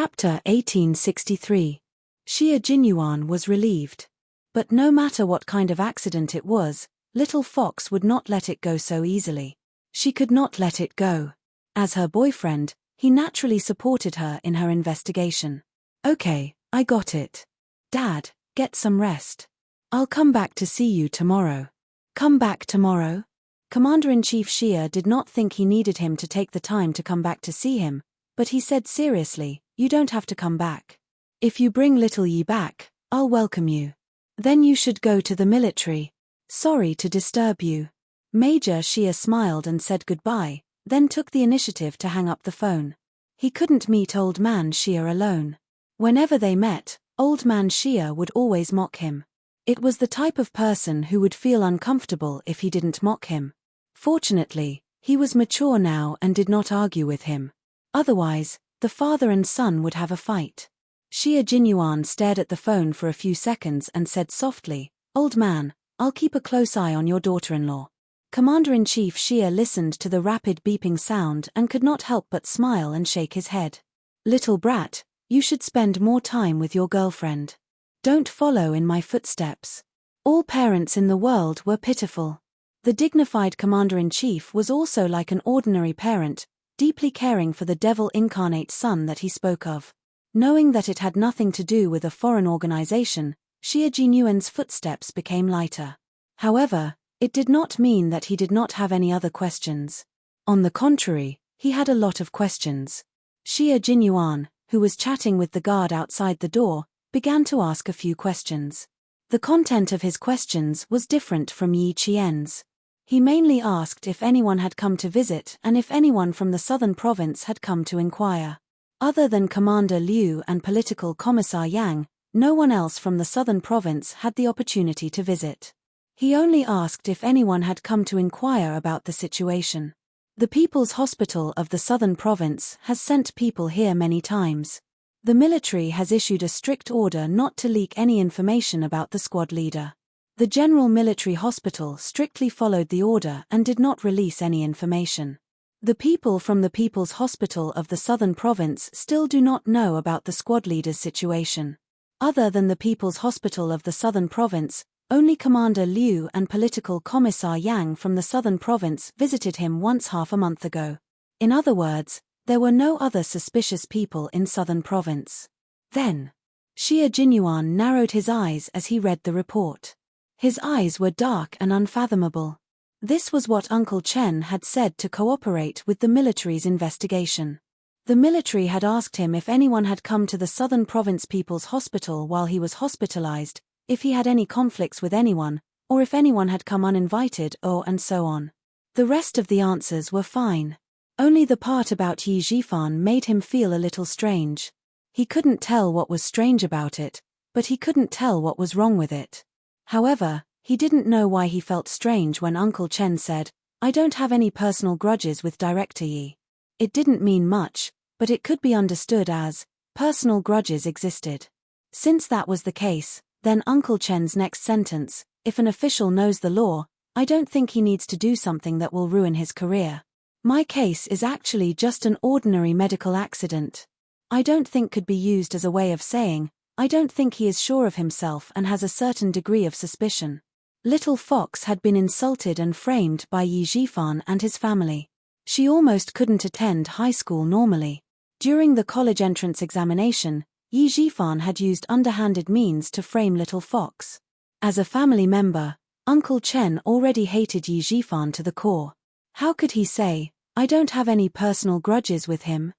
Chapter 1863. Xia Jinyuan was relieved. But no matter what kind of accident it was, Little Fox would not let it go so easily. She could not let it go. As her boyfriend, he naturally supported her in her investigation. Okay, I got it. Dad, get some rest. I'll come back to see you tomorrow. Come back tomorrow? Commander-in-Chief Xia did not think he needed him to take the time to come back to see him, but he said seriously, you don't have to come back. If you bring little Yi back, I'll welcome you. Then you should go to the military. Sorry to disturb you. Major Xia smiled and said goodbye, then took the initiative to hang up the phone. He couldn't meet Old Man Xia alone. Whenever they met, Old Man Xia would always mock him. It was the type of person who would feel uncomfortable if he didn't mock him. Fortunately, he was mature now and did not argue with him. Otherwise, the father and son would have a fight. Xia Jinyuan stared at the phone for a few seconds and said softly, Old man, I'll keep a close eye on your daughter-in-law. Commander-in-Chief Xia listened to the rapid beeping sound and could not help but smile and shake his head. Little brat, you should spend more time with your girlfriend. Don't follow in my footsteps. All parents in the world were pitiful. The dignified commander-in-chief was also like an ordinary parent, deeply caring for the devil-incarnate son that he spoke of. Knowing that it had nothing to do with a foreign organization, Xia Jinyuan's footsteps became lighter. However, it did not mean that he did not have any other questions. On the contrary, he had a lot of questions. Xia Jinyuan, who was chatting with the guard outside the door, began to ask a few questions. The content of his questions was different from Yi Qian's. He mainly asked if anyone had come to visit and if anyone from the southern province had come to inquire. Other than Commander Liu and Political Commissar Yang, no one else from the southern province had the opportunity to visit. He only asked if anyone had come to inquire about the situation. The People's Hospital of the southern province has sent people here many times. The military has issued a strict order not to leak any information about the squad leader. The General Military Hospital strictly followed the order and did not release any information. The people from the People's Hospital of the southern province still do not know about the squad leader's situation. Other than the People's Hospital of the southern province, only Commander Liu and Political Commissar Yang from the southern province visited him once half a month ago. In other words, there were no other suspicious people in southern province. Then, Xia Jinyuan narrowed his eyes as he read the report. His eyes were dark and unfathomable. This was what Uncle Chen had said to cooperate with the military's investigation. The military had asked him if anyone had come to the Southern Province People's Hospital while he was hospitalized, if he had any conflicts with anyone, or if anyone had come uninvited and so on. The rest of the answers were fine. Only the part about Yi Zhifan made him feel a little strange. He couldn't tell what was strange about it, but he couldn't tell what was wrong with it. However, he didn't know why he felt strange when Uncle Chen said, I don't have any personal grudges with Director Yi. It didn't mean much, but it could be understood as, personal grudges existed. Since that was the case, then Uncle Chen's next sentence, if an official knows the law, I don't think he needs to do something that will ruin his career. My case is actually just an ordinary medical accident. I don't think could be used as a way of saying, I don't think he is sure of himself and has a certain degree of suspicion. Little Fox had been insulted and framed by Yi Zhifan and his family. She almost couldn't attend high school normally. During the college entrance examination, Yi Zhifan had used underhanded means to frame Little Fox. As a family member, Uncle Chen already hated Yi Zhifan to the core. How could he say, I don't have any personal grudges with him?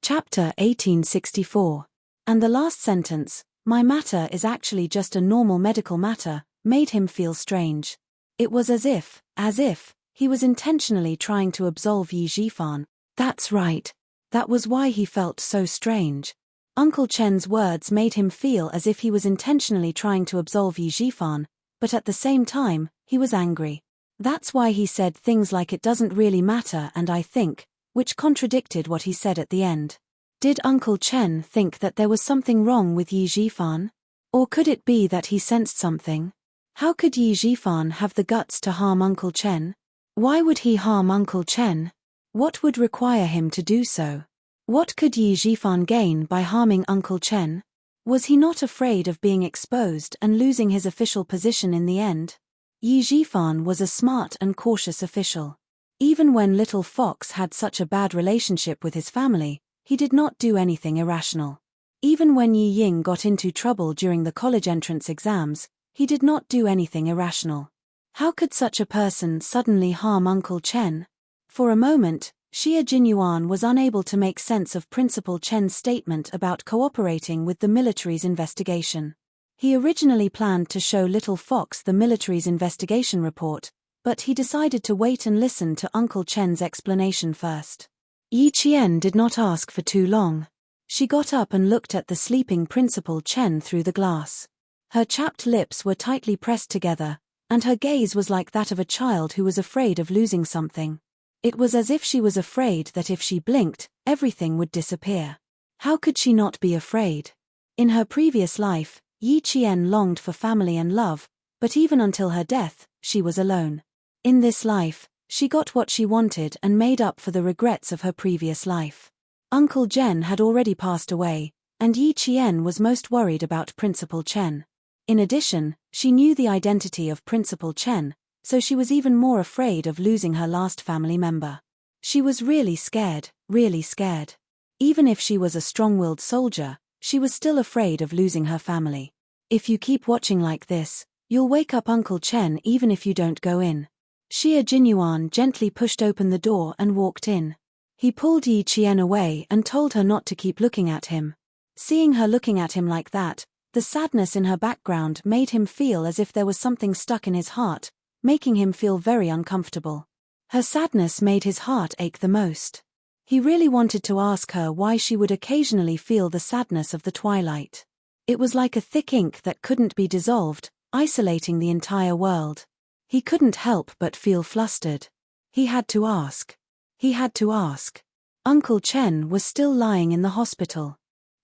Chapter 1864. And the last sentence, my matter is actually just a normal medical matter, made him feel strange. It was as if he was intentionally trying to absolve Yi Zhifan. That's right. That was why he felt so strange. Uncle Chen's words made him feel as if he was intentionally trying to absolve Yi Zhifan, but at the same time, he was angry. That's why he said things like it doesn't really matter and I think, which contradicted what he said at the end. Did Uncle Chen think that there was something wrong with Yi Zhifan? Or could it be that he sensed something? How could Yi Zhifan have the guts to harm Uncle Chen? Why would he harm Uncle Chen? What would require him to do so? What could Yi Jifan gain by harming Uncle Chen? Was he not afraid of being exposed and losing his official position in the end? Yi Jifan was a smart and cautious official. Even when Little Fox had such a bad relationship with his family, he did not do anything irrational. Even when Yi Ying got into trouble during the college entrance exams, he did not do anything irrational. How could such a person suddenly harm Uncle Chen? For a moment, Xia Jinyuan was unable to make sense of Principal Chen's statement about cooperating with the military's investigation. He originally planned to show Little Fox the military's investigation report, but he decided to wait and listen to Uncle Chen's explanation first. Yi Qian did not ask for too long. She got up and looked at the sleeping Principal Chen through the glass. Her chapped lips were tightly pressed together, and her gaze was like that of a child who was afraid of losing something. It was as if she was afraid that if she blinked, everything would disappear. How could she not be afraid? In her previous life, Yi Qian longed for family and love, but even until her death, she was alone. In this life, she got what she wanted and made up for the regrets of her previous life. Uncle Chen had already passed away, and Yi Qian was most worried about Principal Chen. In addition, she knew the identity of Principal Chen, so she was even more afraid of losing her last family member. She was really scared, really scared. Even if she was a strong-willed soldier, she was still afraid of losing her family. If you keep watching like this, you'll wake up Uncle Chen even if you don't go in. Xia Jinyuan gently pushed open the door and walked in. He pulled Yi Qian away and told her not to keep looking at him. Seeing her looking at him like that, the sadness in her background made him feel as if there was something stuck in his heart, making him feel very uncomfortable. Her sadness made his heart ache the most. He really wanted to ask her why she would occasionally feel the sadness of the twilight. It was like a thick ink that couldn't be dissolved, isolating the entire world. He couldn't help but feel flustered. He had to ask. He had to ask. Uncle Chen was still lying in the hospital.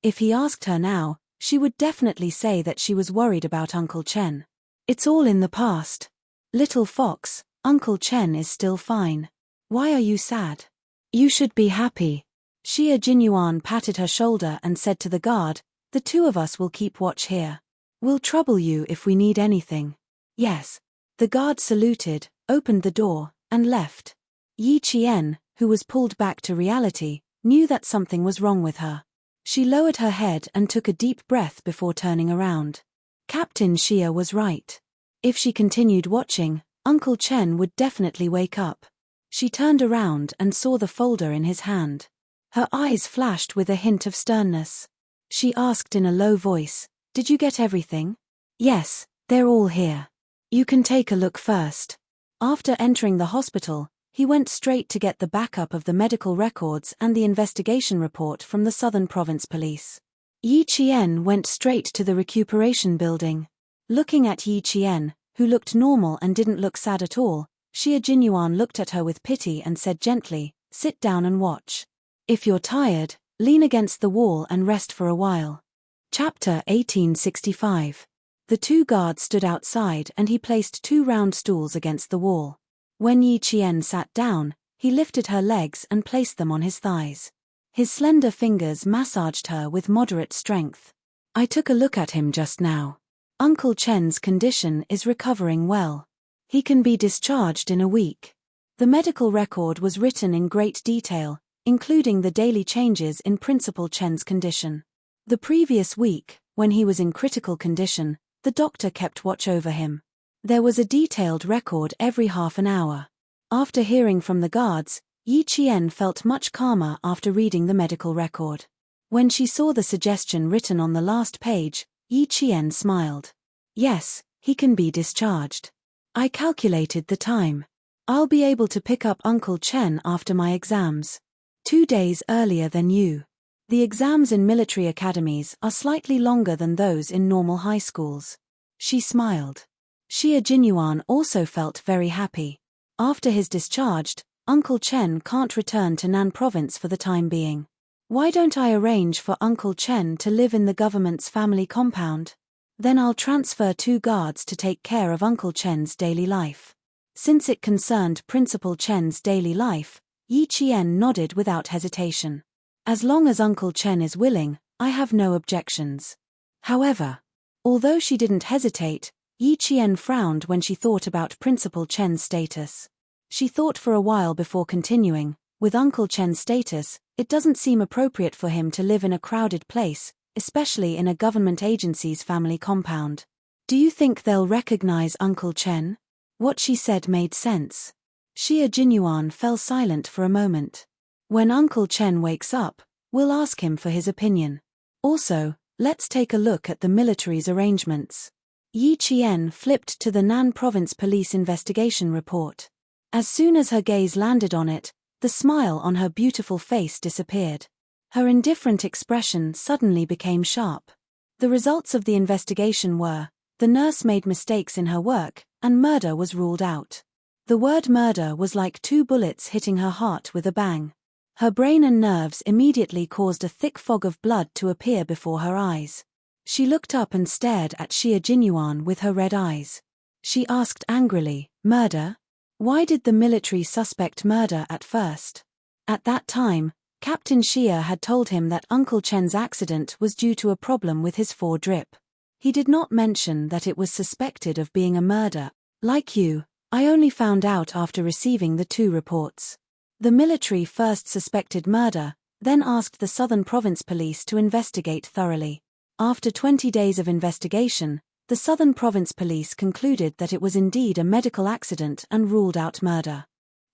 If he asked her now, she would definitely say that she was worried about Uncle Chen. It's all in the past. Little Fox, Uncle Chen is still fine. Why are you sad? You should be happy. Xia Jinyuan patted her shoulder and said to the guard, "The two of us will keep watch here. We'll trouble you if we need anything." Yes. The guard saluted, opened the door, and left. Yi Qian, who was pulled back to reality, knew that something was wrong with her. She lowered her head and took a deep breath before turning around. Captain Xia was right. If she continued watching, Uncle Chen would definitely wake up. She turned around and saw the folder in his hand. Her eyes flashed with a hint of sternness. She asked in a low voice, "Did you get everything?" "Yes, they're all here. You can take a look first." After entering the hospital, he went straight to get the backup of the medical records and the investigation report from the Southern Province Police. Yi Qian went straight to the recuperation building. Looking at Yi Qian, who looked normal and didn't look sad at all, Xia Jinyuan looked at her with pity and said gently, "Sit down and watch. If you're tired, lean against the wall and rest for a while." Chapter 1865. The two guards stood outside and he placed two round stools against the wall. When Yi Qian sat down, he lifted her legs and placed them on his thighs. His slender fingers massaged her with moderate strength. "I took a look at him just now. Uncle Chen's condition is recovering well. He can be discharged in a week." The medical record was written in great detail, including the daily changes in Principal Chen's condition. The previous week, when he was in critical condition, the doctor kept watch over him. There was a detailed record every half an hour. After hearing from the guards, Yi Qian felt much calmer after reading the medical record. When she saw the suggestion written on the last page, Yi Qian smiled. "Yes, he can be discharged. I calculated the time. I'll be able to pick up Uncle Chen after my exams. 2 days earlier than you. The exams in military academies are slightly longer than those in normal high schools." She smiled. Xia Jinyuan also felt very happy. After his discharge, Uncle Chen can't return to Nan Province for the time being. Why don't I arrange for Uncle Chen to live in the government's family compound? Then I'll transfer 2 guards to take care of Uncle Chen's daily life. Since it concerned Principal Chen's daily life, Yi Qian nodded without hesitation. As long as Uncle Chen is willing, I have no objections. However, although she didn't hesitate, Yi Qian frowned when she thought about Principal Chen's status. She thought for a while before continuing, with Uncle Chen's status, it doesn't seem appropriate for him to live in a crowded place, especially in a government agency's family compound. Do you think they'll recognize Uncle Chen? What she said made sense. Xia Jinyuan fell silent for a moment. When Uncle Chen wakes up, we'll ask him for his opinion. Also, let's take a look at the military's arrangements. Yi Qian flipped to the Nan Province Police investigation report. As soon as her gaze landed on it, the smile on her beautiful face disappeared. Her indifferent expression suddenly became sharp. The results of the investigation were, the nurse made mistakes in her work, and murder was ruled out. The word murder was like 2 bullets hitting her heart with a bang. Her brain and nerves immediately caused a thick fog of blood to appear before her eyes. She looked up and stared at Xia Jinyuan with her red eyes. She asked angrily, "Murder? Why did the military suspect murder at first?" At that time, Captain Xia had told him that Uncle Chen's accident was due to a problem with his 4-drip. He did not mention that it was suspected of being a murder. Like you, I only found out after receiving the 2 reports. The military first suspected murder, then asked the Southern Province Police to investigate thoroughly. After 20 days of investigation, the Southern Province Police concluded that it was indeed a medical accident and ruled out murder.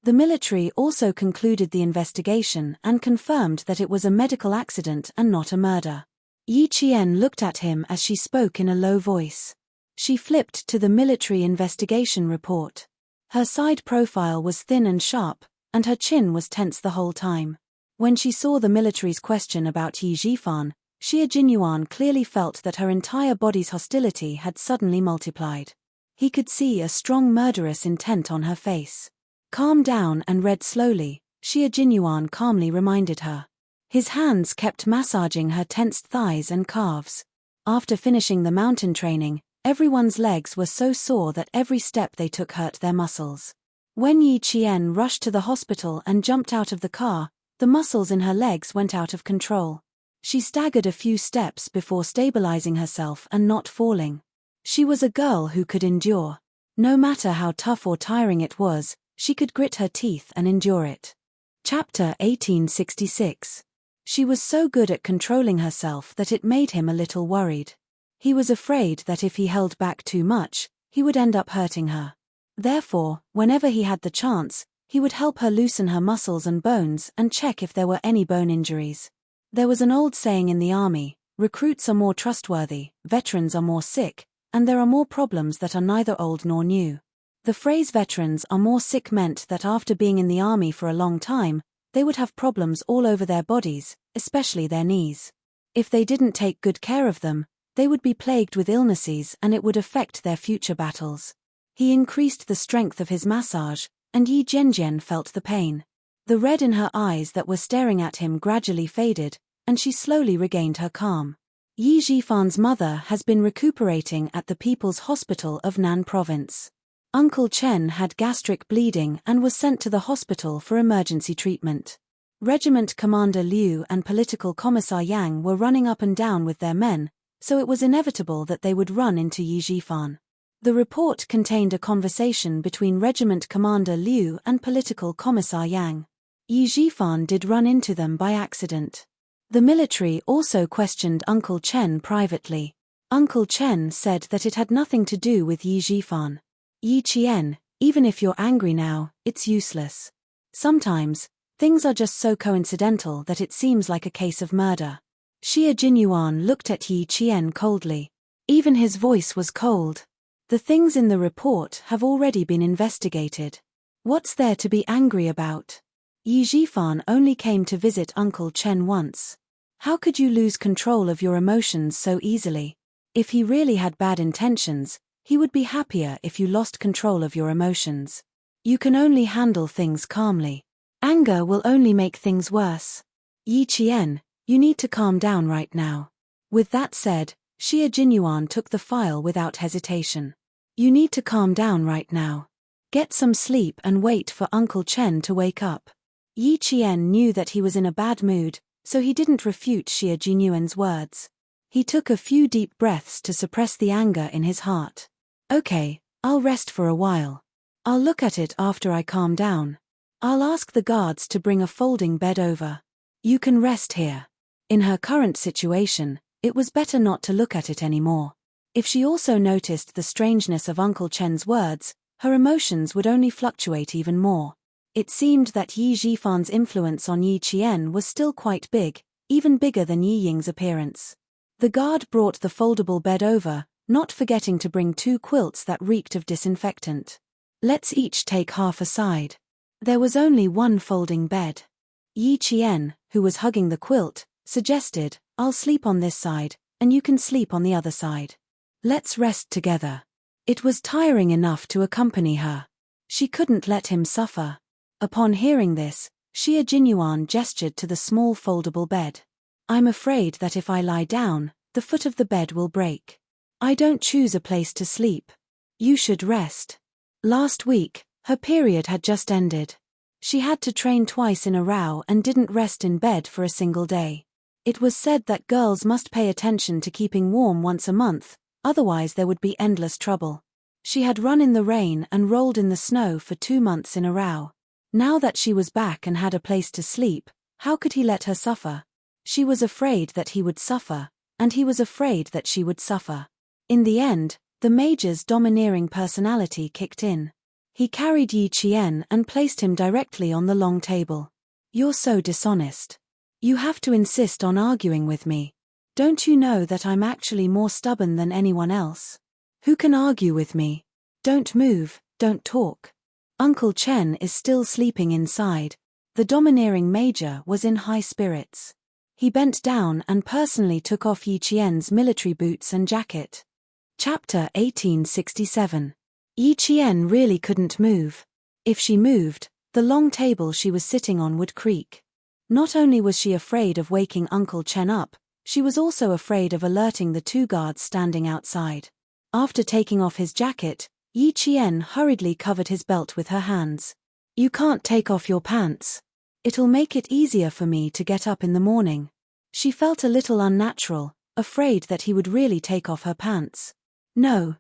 The military also concluded the investigation and confirmed that it was a medical accident and not a murder. Yi Qian looked at him as she spoke in a low voice. She flipped to the military investigation report. Her side profile was thin and sharp, and her chin was tense the whole time. When she saw the military's question about Yi Zhifan, Xia Jinyuan clearly felt that her entire body's hostility had suddenly multiplied. He could see a strong murderous intent on her face. "Calm down and read slowly," Xia Jinyuan calmly reminded her. His hands kept massaging her tensed thighs and calves. After finishing the mountain training, everyone's legs were so sore that every step they took hurt their muscles. When Yi Qian rushed to the hospital and jumped out of the car, the muscles in her legs went out of control. She staggered a few steps before stabilizing herself and not falling. She was a girl who could endure. No matter how tough or tiring it was, she could grit her teeth and endure it. Chapter 1866. She was so good at controlling herself that it made him a little worried. He was afraid that if he held back too much, he would end up hurting her. Therefore, whenever he had the chance, he would help her loosen her muscles and bones and check if there were any bone injuries. There was an old saying in the army, recruits are more trustworthy, veterans are more sick, and there are more problems that are neither old nor new. The phrase veterans are more sick meant that after being in the army for a long time, they would have problems all over their bodies, especially their knees. If they didn't take good care of them, they would be plagued with illnesses and it would affect their future battles. He increased the strength of his massage, and Yi Zhenjian felt the pain. The red in her eyes that were staring at him gradually faded, and she slowly regained her calm. Yi Zhifan's mother has been recuperating at the People's Hospital of Nan Province. Uncle Chen had gastric bleeding and was sent to the hospital for emergency treatment. Regiment Commander Liu and Political Commissar Yang were running up and down with their men, so it was inevitable that they would run into Yi Zhifan. The report contained a conversation between Regiment Commander Liu and Political Commissar Yang. Yi Zhifan did run into them by accident. The military also questioned Uncle Chen privately. Uncle Chen said that it had nothing to do with Yi Zhifan. "Yi Qian, even if you're angry now, it's useless. Sometimes, things are just so coincidental that it seems like a case of murder." Xia Jinyuan looked at Yi Qian coldly. Even his voice was cold. "The things in the report have already been investigated. What's there to be angry about? Yi Zhifan only came to visit Uncle Chen once. How could you lose control of your emotions so easily? If he really had bad intentions, he would be happier if you lost control of your emotions. You can only handle things calmly. Anger will only make things worse. Yi Qian, you need to calm down right now." With that said, Xia Jinyuan took the file without hesitation. "You need to calm down right now. Get some sleep and wait for Uncle Chen to wake up." Yi Qian knew that he was in a bad mood, so he didn't refute Xia Jinyuan's words. He took a few deep breaths to suppress the anger in his heart. Okay, I'll rest for a while. I'll look at it after I calm down. I'll ask the guards to bring a folding bed over. You can rest here. In her current situation, it was better not to look at it anymore. If she also noticed the strangeness of Uncle Chen's words, her emotions would only fluctuate even more. It seemed that Yi Jifan's influence on Yi Qian was still quite big, even bigger than Yi Ying's appearance. The guard brought the foldable bed over, not forgetting to bring 2 quilts that reeked of disinfectant. Let's each take half a side. There was only one folding bed. Yi Qian, who was hugging the quilt, suggested, I'll sleep on this side, and you can sleep on the other side. Let's rest together. It was tiring enough to accompany her. She couldn't let him suffer. Upon hearing this, Xia Jinyuan gestured to the small foldable bed. I'm afraid that if I lie down, the foot of the bed will break. I don't choose a place to sleep. You should rest. Last week, her period had just ended. She had to train twice in a row and didn't rest in bed for a single day. It was said that girls must pay attention to keeping warm once a month, otherwise there would be endless trouble. She had run in the rain and rolled in the snow for 2 months in a row. Now that she was back and had a place to sleep, how could he let her suffer? She was afraid that he would suffer, and he was afraid that she would suffer. In the end, the Major's domineering personality kicked in. He carried Yi Qian and placed him directly on the long table. You're so dishonest. You have to insist on arguing with me. Don't you know that I'm actually more stubborn than anyone else? Who can argue with me? Don't move, don't talk. Uncle Chen is still sleeping inside. The domineering Major was in high spirits. He bent down and personally took off Yi Qian's military boots and jacket. Chapter 1867. Yi Qian really couldn't move. If she moved, the long table she was sitting on would creak. Not only was she afraid of waking Uncle Chen up, she was also afraid of alerting the 2 guards standing outside. After taking off his jacket, Yi Qian hurriedly covered his belt with her hands. You can't take off your pants. It'll make it easier for me to get up in the morning. She felt a little unnatural, afraid that he would really take off her pants. No,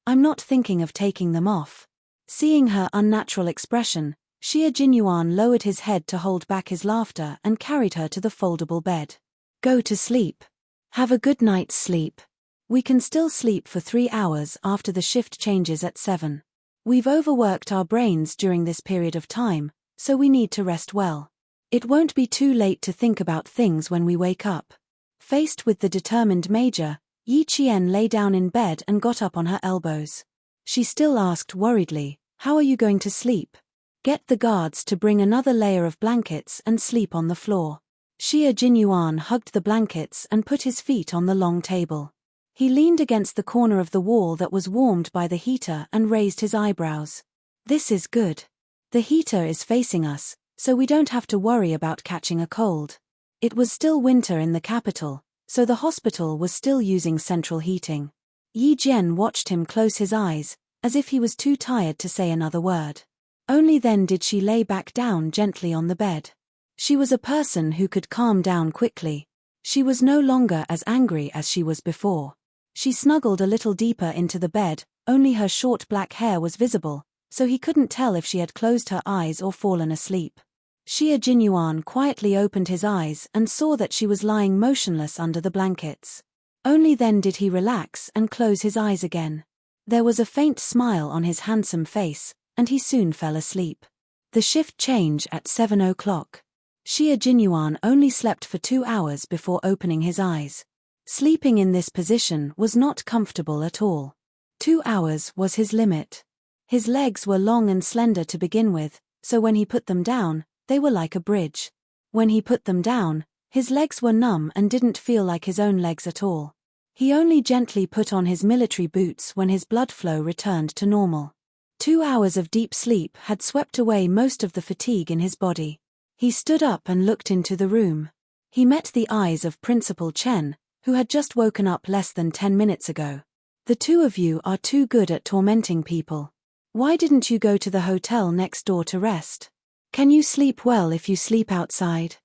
I'm not thinking of taking them off. Seeing her unnatural expression, Xia Jinyuan lowered his head to hold back his laughter and carried her to the foldable bed. Go to sleep. Have a good night's sleep. We can still sleep for 3 hours after the shift changes at 7. We've overworked our brains during this period of time, so we need to rest well. It won't be too late to think about things when we wake up. Faced with the determined Major, Yi Qian lay down in bed and got up on her elbows. She still asked worriedly, How are you going to sleep? Get the guards to bring another layer of blankets and sleep on the floor. Xia Jinyuan hugged the blankets and put his feet on the long table. He leaned against the corner of the wall that was warmed by the heater and raised his eyebrows. This is good. The heater is facing us, so we don't have to worry about catching a cold. It was still winter in the capital, so the hospital was still using central heating. Yi Jian watched him close his eyes, as if he was too tired to say another word. Only then did she lay back down gently on the bed. She was a person who could calm down quickly. She was no longer as angry as she was before. She snuggled a little deeper into the bed, only her short black hair was visible, so he couldn't tell if she had closed her eyes or fallen asleep. Xia Jinyuan quietly opened his eyes and saw that she was lying motionless under the blankets. Only then did he relax and close his eyes again. There was a faint smile on his handsome face, and he soon fell asleep. The shift change at 7 o'clock. Xia Jinyuan only slept for 2 hours before opening his eyes. Sleeping in this position was not comfortable at all. 2 hours was his limit. His legs were long and slender to begin with, so when he put them down, they were like a bridge. When he put them down, his legs were numb and didn't feel like his own legs at all. He only gently put on his military boots when his blood flow returned to normal. 2 hours of deep sleep had swept away most of the fatigue in his body. He stood up and looked into the room. He met the eyes of Principal Chen, who had just woken up less than 10 minutes ago. The 2 of you are too good at tormenting people. Why didn't you go to the hotel next door to rest? Can you sleep well if you sleep outside?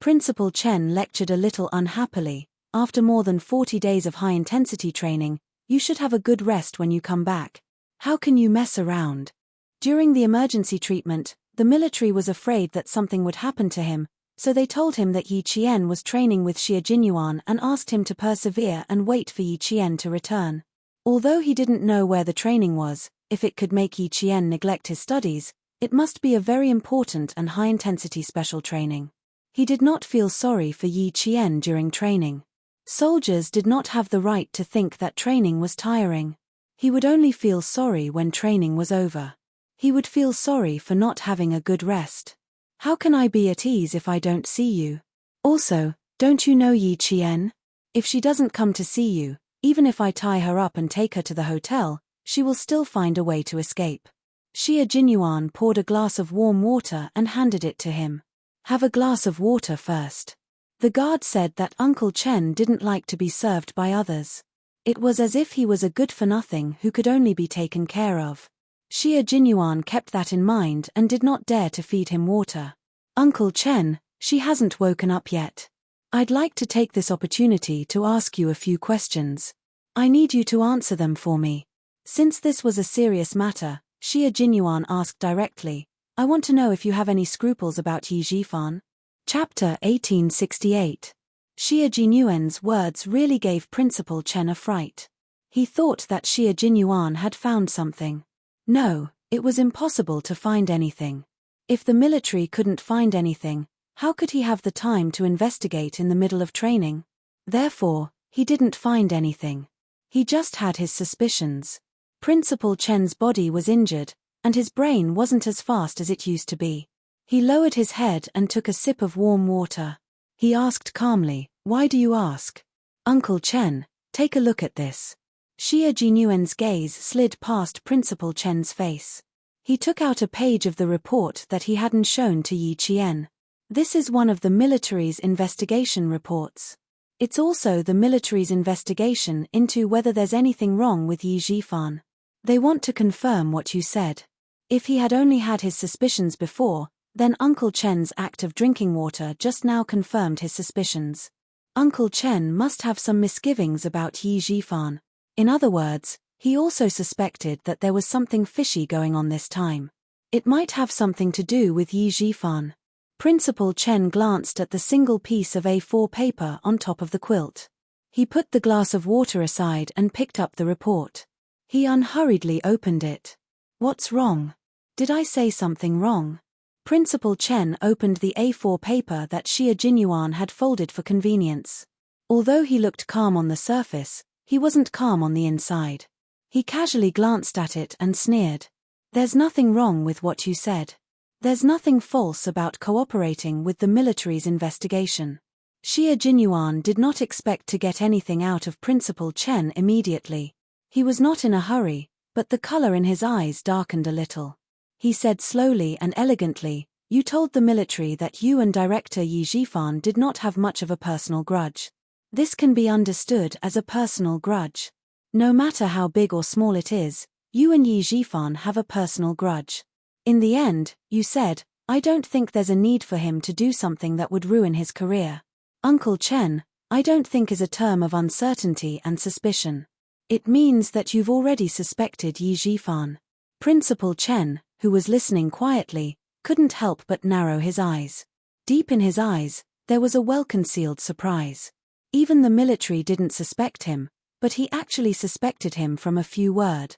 Principal Chen lectured a little unhappily. After more than 40 days of high-intensity training, you should have a good rest when you come back. How can you mess around? During the emergency treatment, the military was afraid that something would happen to him, so they told him that Yi Qian was training with Xie Jinyuan and asked him to persevere and wait for Yi Qian to return. Although he didn't know where the training was, if it could make Yi Qian neglect his studies, it must be a very important and high-intensity special training. He did not feel sorry for Yi Qian during training. Soldiers did not have the right to think that training was tiring. He would only feel sorry when training was over. He would feel sorry for not having a good rest. How can I be at ease if I don't see you? Also, don't you know Yi Qian? If she doesn't come to see you, even if I tie her up and take her to the hotel, she will still find a way to escape. Xie Jinyuan poured a glass of warm water and handed it to him. Have a glass of water first. The guard said that Uncle Chen didn't like to be served by others. It was as if he was a good-for-nothing who could only be taken care of. Xie Jinyuan kept that in mind and did not dare to feed him water. Uncle Chen, she hasn't woken up yet. I'd like to take this opportunity to ask you a few questions. I need you to answer them for me. Since this was a serious matter, Xie Jinyuan asked directly, I want to know if you have any scruples about Yi Zhifan. Chapter 1868. Xie Jinyuan's words really gave Principal Chen a fright. He thought that Xie Jinyuan had found something. No, it was impossible to find anything. If the military couldn't find anything, how could he have the time to investigate in the middle of training? Therefore, he didn't find anything. He just had his suspicions. Principal Chen's body was injured, and his brain wasn't as fast as it used to be. He lowered his head and took a sip of warm water. He asked calmly, Why do you ask? Uncle Chen, take a look at this. Xie Jinyuan's gaze slid past Principal Chen's face. He took out a page of the report that he hadn't shown to Yi Qian. This is one of the military's investigation reports. It's also the military's investigation into whether there's anything wrong with Yi Zhifan. They want to confirm what you said. If he had only had his suspicions before, then Uncle Chen's act of drinking water just now confirmed his suspicions. Uncle Chen must have some misgivings about Yi Zhifan. In other words, he also suspected that there was something fishy going on this time. It might have something to do with Yi Zhifan. Principal Chen glanced at the single piece of A4 paper on top of the quilt. He put the glass of water aside and picked up the report. He unhurriedly opened it. What's wrong? Did I say something wrong? Principal Chen opened the A4 paper that Xie Jinyuan had folded for convenience. Although he looked calm on the surface, he wasn't calm on the inside. He casually glanced at it and sneered. There's nothing wrong with what you said. There's nothing false about cooperating with the military's investigation. Xie Jinyuan did not expect to get anything out of Principal Chen immediately. He was not in a hurry, but the color in his eyes darkened a little. He said slowly and elegantly, You told the military that you and Director Yi Zhifan did not have much of a personal grudge. This can be understood as a personal grudge. No matter how big or small it is, you and Yi Zhifan have a personal grudge. In the end, you said, I don't think there's a need for him to do something that would ruin his career. Uncle Chen, I don't think is a term of uncertainty and suspicion. It means that you've already suspected Yi Zhifan. Principal Chen, who was listening quietly, couldn't help but narrow his eyes. Deep in his eyes, there was a well-concealed surprise. Even the military didn't suspect him, but he actually suspected him from a few words.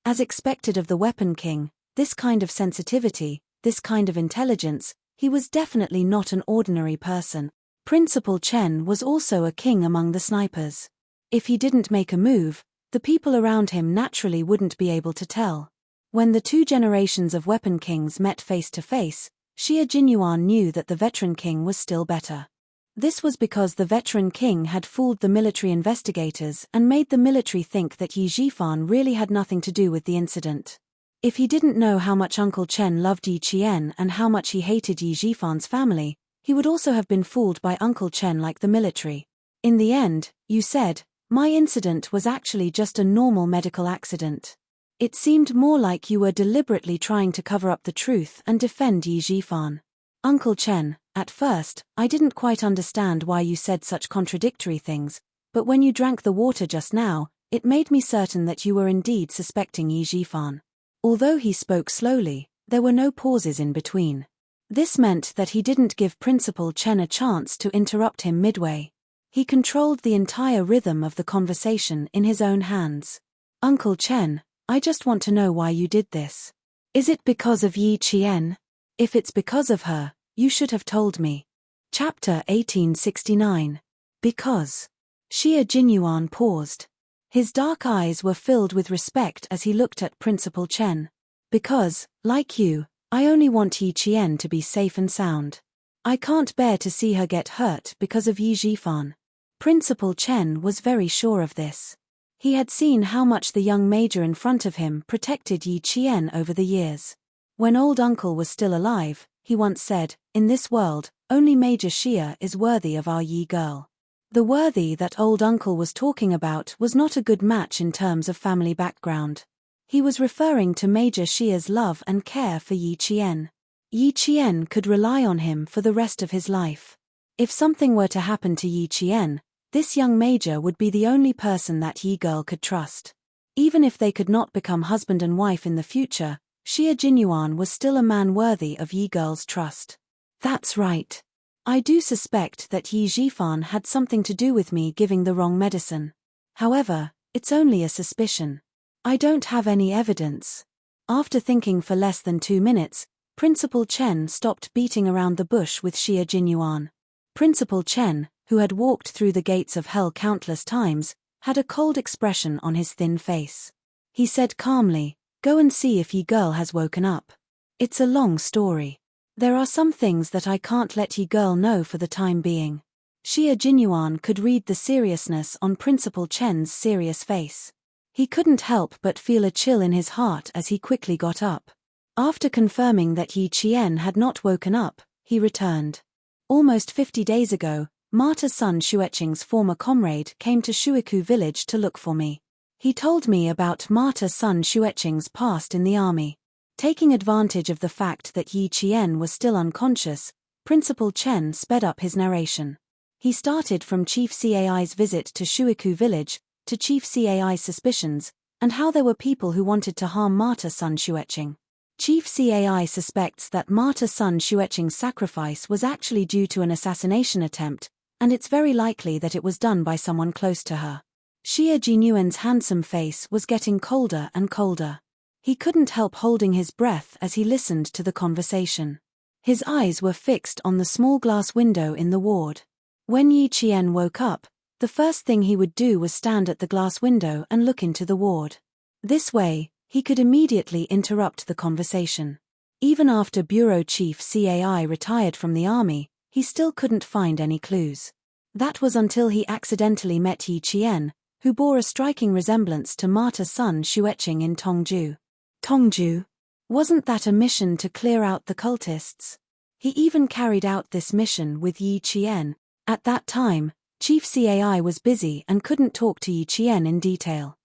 As expected of the Weapon King, this kind of sensitivity, this kind of intelligence, he was definitely not an ordinary person. Principal Chen was also a king among the snipers. If he didn't make a move, the people around him naturally wouldn't be able to tell. When the two generations of Weapon Kings met face to face, Xie Jinyuan knew that the veteran king was still better. This was because the veteran king had fooled the military investigators and made the military think that Yi Zhifan really had nothing to do with the incident. If he didn't know how much Uncle Chen loved Yi Qian and how much he hated Yi Zhifan's family, he would also have been fooled by Uncle Chen like the military. In the end, you said, my incident was actually just a normal medical accident. It seemed more like you were deliberately trying to cover up the truth and defend Yi Zhifan. Uncle Chen, At first, I didn't quite understand why you said such contradictory things, but when you drank the water just now, it made me certain that you were indeed suspecting Yi Jifan. Although he spoke slowly, there were no pauses in between. This meant that he didn't give Principal Chen a chance to interrupt him midway. He controlled the entire rhythm of the conversation in his own hands. Uncle Chen, I just want to know why you did this. Is it because of Yi Qian? If it's because of her, you should have told me. Chapter 1869. Because. Xie Jinyuan paused. His dark eyes were filled with respect as he looked at Principal Chen. Because, like you, I only want Yi Qian to be safe and sound. I can't bear to see her get hurt because of Yi Jifan. Principal Chen was very sure of this. He had seen how much the young major in front of him protected Yi Qian over the years. When old uncle was still alive, he once said, "In this world, only Major Xie is worthy of our Yi girl." The worthy that old uncle was talking about was not a good match in terms of family background. He was referring to Major Xie's love and care for Yi Qian. Yi Qian could rely on him for the rest of his life. If something were to happen to Yi Qian, this young major would be the only person that Yi girl could trust. Even if they could not become husband and wife in the future, Xie Jinyuan was still a man worthy of Yi girl's trust. That's right. I do suspect that Yi Jifan had something to do with me giving the wrong medicine. However, it's only a suspicion. I don't have any evidence. After thinking for less than 2 minutes, Principal Chen stopped beating around the bush with Xie Jinyuan. Principal Chen, who had walked through the gates of hell countless times, had a cold expression on his thin face. He said calmly, "Go and see if Yi girl has woken up. It's a long story. There are some things that I can't let Yi girl know for the time being." Xie Jinyuan could read the seriousness on Principal Chen's serious face. He couldn't help but feel a chill in his heart as he quickly got up. After confirming that Yi Qian had not woken up, he returned. Almost 50 days ago, Marta's son Xueqing's former comrade came to Shuiku village to look for me. He told me about Marta's son Xueqing's past in the army. Taking advantage of the fact that Yi Qian was still unconscious, Principal Chen sped up his narration. He started from Chief Cai's visit to Shuiku village, to Chief Cai's suspicions, and how there were people who wanted to harm Marta's son Xueqing. Chief Cai suspects that Marta's son Xueqing's sacrifice was actually due to an assassination attempt, and it's very likely that it was done by someone close to her. Xie Jinyuan's handsome face was getting colder and colder. He couldn't help holding his breath as he listened to the conversation. His eyes were fixed on the small glass window in the ward. When Yi Qian woke up, the first thing he would do was stand at the glass window and look into the ward. This way, he could immediately interrupt the conversation. Even after Bureau Chief Cai retired from the army, he still couldn't find any clues. That was until he accidentally met Yi Qian, who bore a striking resemblance to Marta's son Xueqing in Tongju. Tongju? Wasn't that a mission to clear out the cultists? He even carried out this mission with Yi Qian. At that time, Chief Cai was busy and couldn't talk to Yi Qian in detail.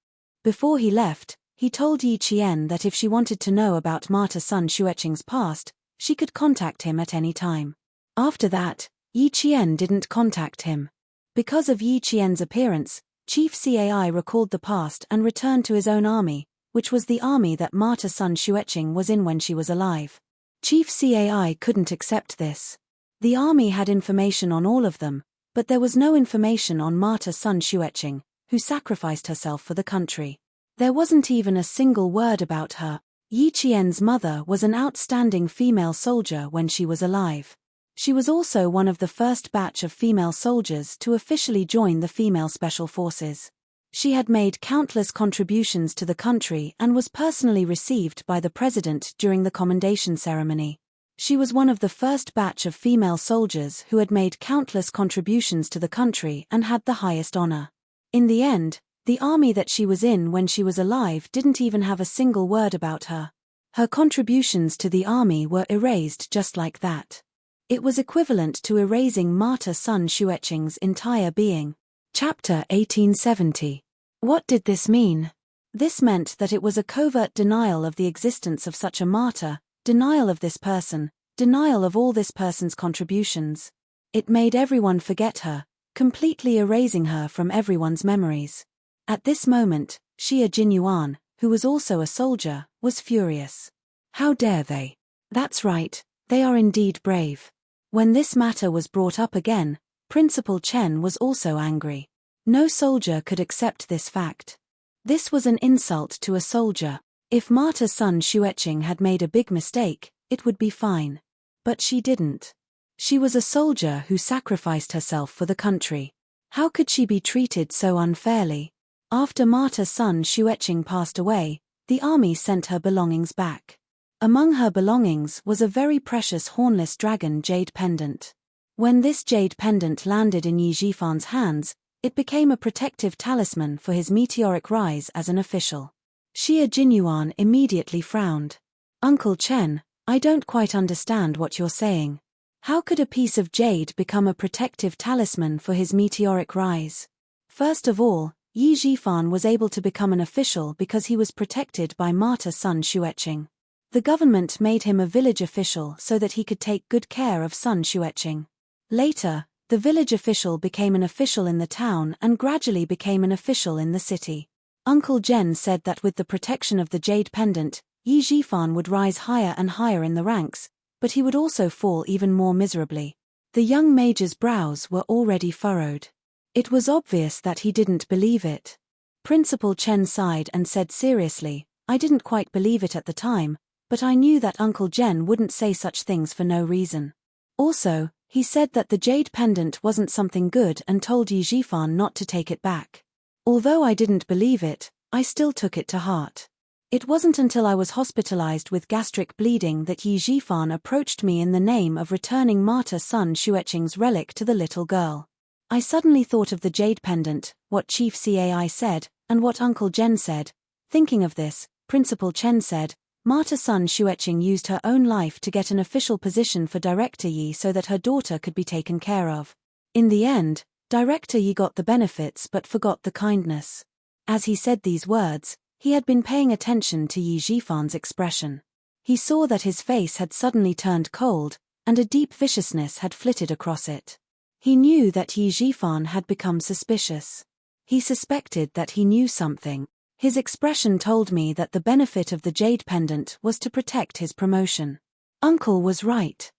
Before he left, he told Yi Qian that if she wanted to know about Marta's son Xueqing's past, she could contact him at any time. After that, Yi Qian didn't contact him. Because of Yi Qian's appearance, Chief Cai recalled the past and returned to his own army, which was the army that Marta's son Xueqing was in when she was alive. Chief Cai couldn't accept this. The army had information on all of them, but there was no information on Marta's son Xueqing, who sacrificed herself for the country. There wasn't even a single word about her. Yi Qian's mother was an outstanding female soldier when she was alive. She was also one of the first batch of female soldiers to officially join the female special forces. She had made countless contributions to the country and was personally received by the president during the commendation ceremony. She was one of the first batch of female soldiers who had made countless contributions to the country and had the highest honor. In the end, the army that she was in when she was alive didn't even have a single word about her. Her contributions to the army were erased just like that. It was equivalent to erasing Marta's son Xueqing's entire being. Chapter 1870. What did this mean? This meant that it was a covert denial of the existence of such a martyr, denial of this person, denial of all this person's contributions. It made everyone forget her, completely erasing her from everyone's memories. At this moment, Xia Jinyuan, who was also a soldier, was furious. How dare they? That's right, they are indeed brave. When this matter was brought up again, Principal Chen was also angry. No soldier could accept this fact. This was an insult to a soldier. If Marta Sun Xueqing had made a big mistake, it would be fine. But she didn't. She was a soldier who sacrificed herself for the country. How could she be treated so unfairly? After Marta Sun Xueqing passed away, the army sent her belongings back. Among her belongings was a very precious hornless dragon jade pendant. When this jade pendant landed in Yi Jifan's hands, it became a protective talisman for his meteoric rise as an official. Xia Jinyuan immediately frowned. Uncle Chen, I don't quite understand what you're saying. How could a piece of jade become a protective talisman for his meteoric rise? First of all, Yi Jifan was able to become an official because he was protected by Marta Sun Xueqing. The government made him a village official so that he could take good care of Sun Xueqing. Later, the village official became an official in the town and gradually became an official in the city. Uncle Jen said that with the protection of the jade pendant, Yi Jifan would rise higher and higher in the ranks, but he would also fall even more miserably. The young major's brows were already furrowed. It was obvious that he didn't believe it. Principal Chen sighed and said seriously, I didn't quite believe it at the time, but I knew that Uncle Jen wouldn't say such things for no reason. Also, he said that the jade pendant wasn't something good and told Yi Jifan not to take it back. Although I didn't believe it, I still took it to heart. It wasn't until I was hospitalized with gastric bleeding that Yi Jifan approached me in the name of returning Marta Sun Xueqing's relic to the little girl. I suddenly thought of the jade pendant, what Chief Cai said, and what Uncle Jen said. Thinking of this, Principal Chen said, Marta Sun Xueqing used her own life to get an official position for Director Yi so that her daughter could be taken care of. In the end, Director Yi got the benefits but forgot the kindness. As he said these words, he had been paying attention to Yi Jifan's expression. He saw that his face had suddenly turned cold, and a deep viciousness had flitted across it. He knew that Yi Jifan had become suspicious. He suspected that he knew something. His expression told me that the benefit of the jade pendant was to protect his promotion. Uncle was right.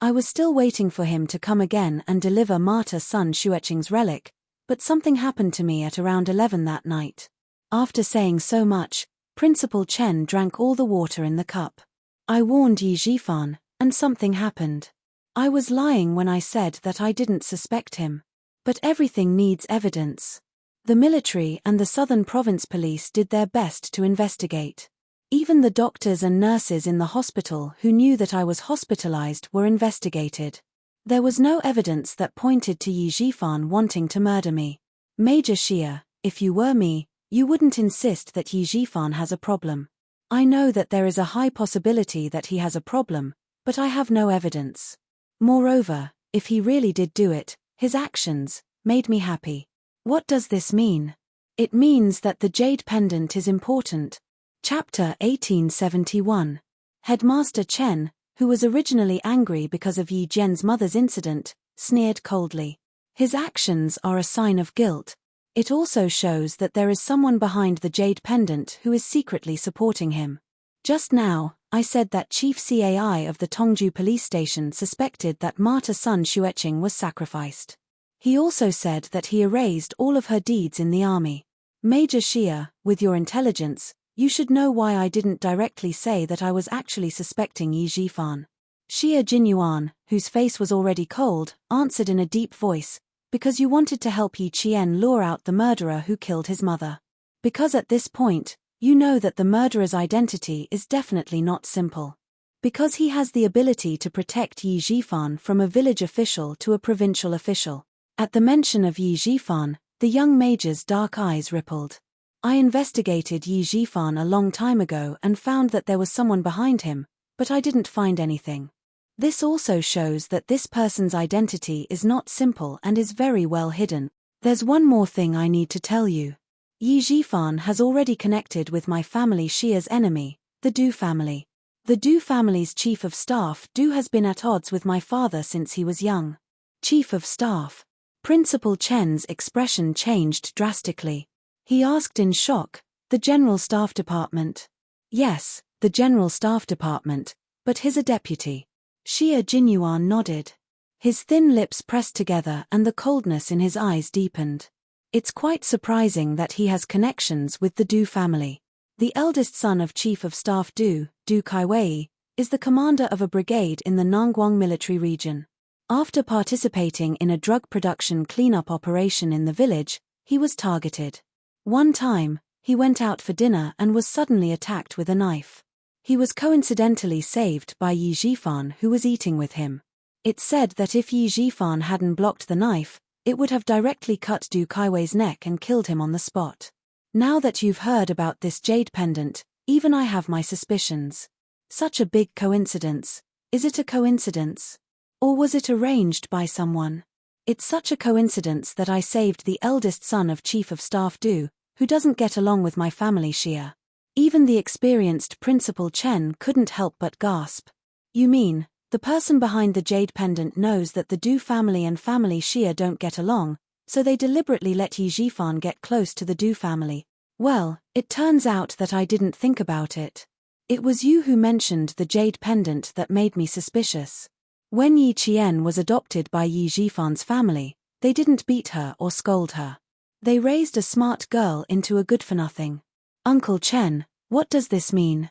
I was still waiting for him to come again and deliver Marta Sun Xueqing's relic, but something happened to me at around 11 that night. After saying so much, Principal Chen drank all the water in the cup. I warned Yi Jifan, and something happened. I was lying when I said that I didn't suspect him. But everything needs evidence. The military and the Southern Province Police did their best to investigate. Even the doctors and nurses in the hospital who knew that I was hospitalized were investigated. There was no evidence that pointed to Yi Jifan wanting to murder me. Major Xia, if you were me, you wouldn't insist that Yi Jifan has a problem. I know that there is a high possibility that he has a problem, but I have no evidence. Moreover, if he really did do it, his actions made me happy. What does this mean? It means that the jade pendant is important. Chapter 1871. Headmaster Chen, who was originally angry because of Yi Jian's mother's incident, sneered coldly. His actions are a sign of guilt. It also shows that there is someone behind the jade pendant who is secretly supporting him. Just now, I said that Chief Cai of the Tongju police station suspected that Marta Sun Xueqing was sacrificed. He also said that he erased all of her deeds in the army. Major Xia, with your intelligence, you should know why I didn't directly say that I was actually suspecting Yi Jifan. Xia Jinyuan, whose face was already cold, answered in a deep voice, because you wanted to help Yi Qian lure out the murderer who killed his mother. Because at this point, you know that the murderer's identity is definitely not simple. Because he has the ability to protect Yi Jifan from a village official to a provincial official. At the mention of Yi Jifan, the young major's dark eyes rippled. I investigated Yi Jifan a long time ago and found that there was someone behind him, but I didn't find anything. This also shows that this person's identity is not simple and is very well hidden. There's one more thing I need to tell you. Yi Jifan has already connected with my family Xia's enemy, the Du family. The Du family's chief of staff Du has been at odds with my father since he was young. Chief of staff. Principal Chen's expression changed drastically. He asked in shock, the General Staff Department. Yes, the General Staff Department, but he's a deputy. Xia Jinyuan nodded. His thin lips pressed together and the coldness in his eyes deepened. It's quite surprising that he has connections with the Du family. The eldest son of Chief of Staff Du Kaiwei, is the commander of a brigade in the Nangguang military region. After participating in a drug production cleanup operation in the village, he was targeted. One time, he went out for dinner and was suddenly attacked with a knife. He was coincidentally saved by Yi Zhifan, who was eating with him. It's said that if Yi Zhifan hadn't blocked the knife, it would have directly cut Du Kaiwei's neck and killed him on the spot. Now that you've heard about this jade pendant, even I have my suspicions. Such a big coincidence. Is it a coincidence? Or was it arranged by someone? It's such a coincidence that I saved the eldest son of Chief of Staff Du, who doesn't get along with my family Xia. Even the experienced Principal Chen couldn't help but gasp. You mean, the person behind the jade pendant knows that the Du family and family Xia don't get along, so they deliberately let Yi Zhifan get close to the Du family. Well, it turns out that I didn't think about it. It was you who mentioned the jade pendant that made me suspicious. When Yi Qian was adopted by Yi Zhifan's family, they didn't beat her or scold her. They raised a smart girl into a good-for-nothing. Uncle Chen, what does this mean?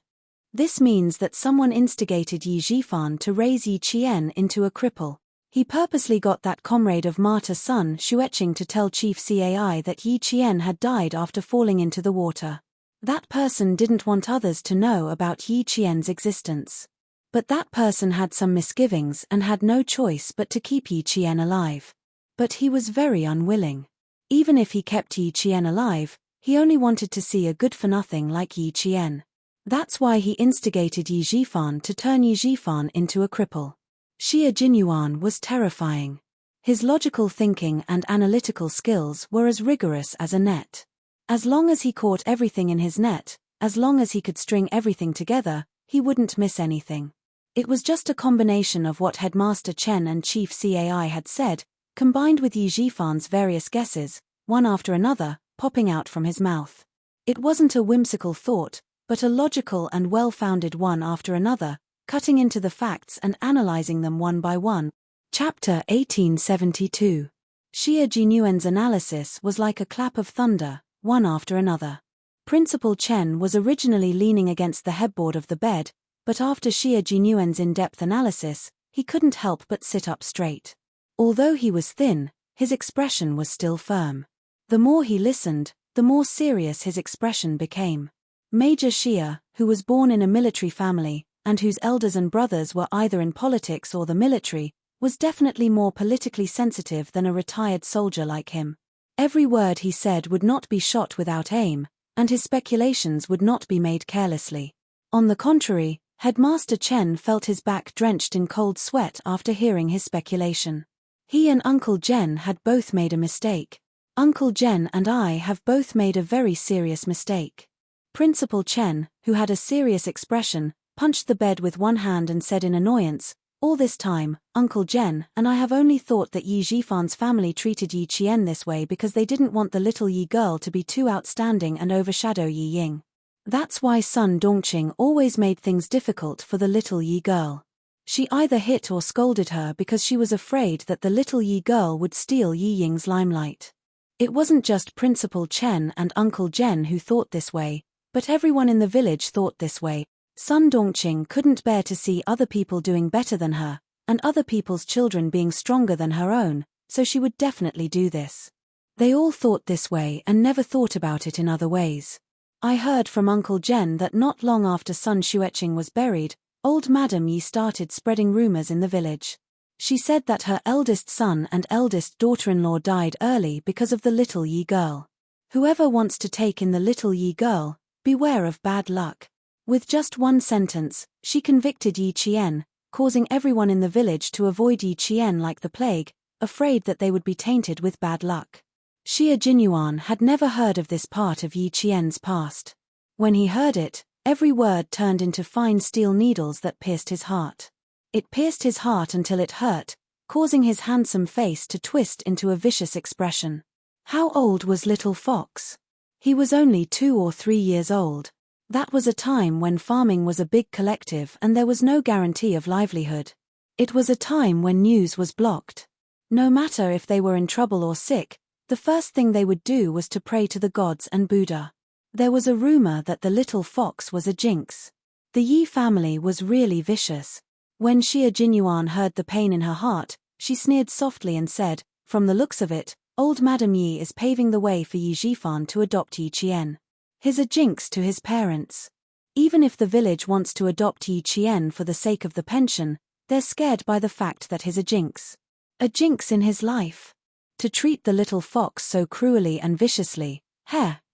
This means that someone instigated Yi Zhifan to raise Yi Qian into a cripple. He purposely got that comrade of Marta's son Xueqing to tell Chief Cai that Yi Qian had died after falling into the water. That person didn't want others to know about Yi Qian's existence. But that person had some misgivings and had no choice but to keep Yi Qian alive. But he was very unwilling. Even if he kept Yi Qian alive, he only wanted to see a good-for-nothing like Yi Qian. That's why he instigated Yi Zhifan to turn Yi Zhifan into a cripple. Xia Jinyuan was terrifying. His logical thinking and analytical skills were as rigorous as a net. As long as he caught everything in his net, as long as he could string everything together, he wouldn't miss anything. It was just a combination of what Headmaster Chen and Chief Cai had said, combined with Yi Zhifan's various guesses, one after another, popping out from his mouth. It wasn't a whimsical thought, but a logical and well-founded one after another, cutting into the facts and analyzing them one by one. Chapter 1872. Xia Jinyuan's analysis was like a clap of thunder, one after another. Principal Chen was originally leaning against the headboard of the bed, but after Xia Jinyuan's in-depth analysis, he couldn't help but sit up straight. Although he was thin, his expression was still firm. The more he listened, the more serious his expression became. Major Xia, who was born in a military family, and whose elders and brothers were either in politics or the military, was definitely more politically sensitive than a retired soldier like him. Every word he said would not be shot without aim, and his speculations would not be made carelessly. On the contrary, Headmaster Chen felt his back drenched in cold sweat after hearing his speculation. He and Uncle Jen had both made a mistake. Uncle Jen and I have both made a very serious mistake. Principal Chen, who had a serious expression, punched the bed with one hand and said in annoyance, "All this time, Uncle Jen and I have only thought that Yi Zhifan's family treated Yi Qian this way because they didn't want the little Yi girl to be too outstanding and overshadow Yi Ying. That's why Sun Dongqing always made things difficult for the little Yi girl. She either hit or scolded her because she was afraid that the little Yi girl would steal Yi Ying's limelight." It wasn't just Principal Chen and Uncle Jen who thought this way, but everyone in the village thought this way. Sun Dongqing couldn't bear to see other people doing better than her, and other people's children being stronger than her own, so she would definitely do this. They all thought this way and never thought about it in other ways. I heard from Uncle Jen that not long after Sun Xueqing was buried, old Madam Yi started spreading rumors in the village. She said that her eldest son and eldest daughter-in-law died early because of the little Yi girl. Whoever wants to take in the little Yi girl, beware of bad luck. With just one sentence, she convicted Yi Qian, causing everyone in the village to avoid Yi Qian like the plague, afraid that they would be tainted with bad luck. Xia Jinyuan had never heard of this part of Yi Qian's past. When he heard it, Every word turned into fine steel needles that pierced his heart. It pierced his heart until it hurt, causing his handsome face to twist into a vicious expression. How old was little Fox? He was only 2 or 3 years old. That was a time when farming was a big collective and there was no guarantee of livelihood. It was a time when news was blocked. No matter if they were in trouble or sick, the first thing they would do was to pray to the gods and Buddha. There was a rumor that the little fox was a jinx. The Yi family was really vicious. When Xia Jinyuan heard the pain in her heart, she sneered softly and said, "From the looks of it, old Madam Yi is paving the way for Yi Jifan to adopt Yi Qian. He's a jinx to his parents. Even if the village wants to adopt Yi Qian for the sake of the pension, they're scared by the fact that he's a jinx. A jinx in his life. To treat the little fox so cruelly and viciously,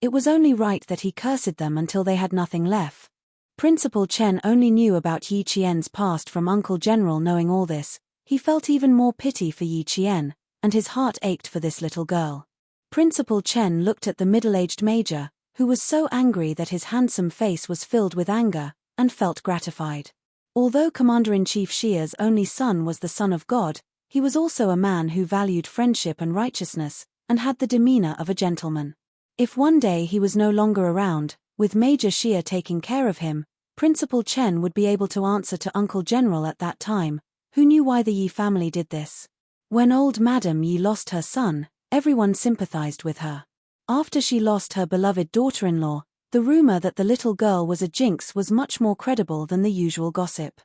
it was only right that he cursed them until they had nothing left." Principal Chen only knew about Yi Qian's past from Uncle General. Knowing all this, he felt even more pity for Yi Qian, and his heart ached for this little girl. Principal Chen looked at the middle-aged major, who was so angry that his handsome face was filled with anger, and felt gratified. Although Commander-in-Chief Xia's only son was the son of God, he was also a man who valued friendship and righteousness, and had the demeanor of a gentleman. If one day he was no longer around, with Major Xia taking care of him, Principal Chen would be able to answer to Uncle General at that time, who knew why the Yi family did this. When old Madam Yi lost her son, everyone sympathized with her. After she lost her beloved daughter-in-law, the rumor that the little girl was a jinx was much more credible than the usual gossip.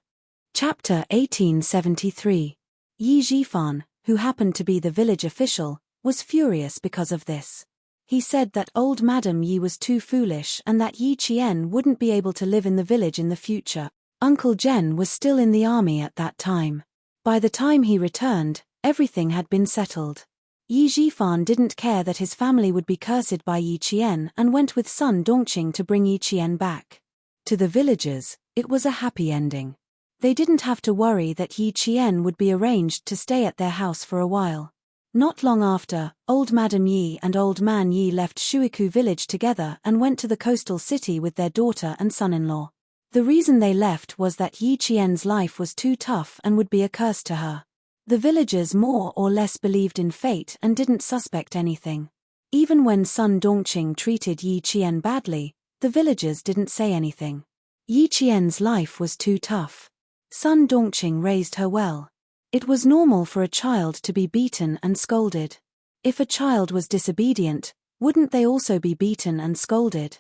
Chapter 1873. Yi Jifan, who happened to be the village official, was furious because of this. He said that old Madam Yi was too foolish and that Yi Qian wouldn't be able to live in the village in the future. Uncle Zhen was still in the army at that time. By the time he returned, everything had been settled. Yi Jifan didn't care that his family would be cursed by Yi Qian and went with son Dongqing to bring Yi Qian back. To the villagers, it was a happy ending. They didn't have to worry that Yi Qian would be arranged to stay at their house for a while. Not long after, old Madam Yi and old man Yi left Shuiku village together and went to the coastal city with their daughter and son-in-law. The reason they left was that Yi Qian's life was too tough and would be a curse to her. The villagers more or less believed in fate and didn't suspect anything. Even when son Dongqing treated Yi Qian badly, the villagers didn't say anything. Yi Qian's life was too tough. Son Dongqing raised her well. It was normal for a child to be beaten and scolded. If a child was disobedient, wouldn't they also be beaten and scolded?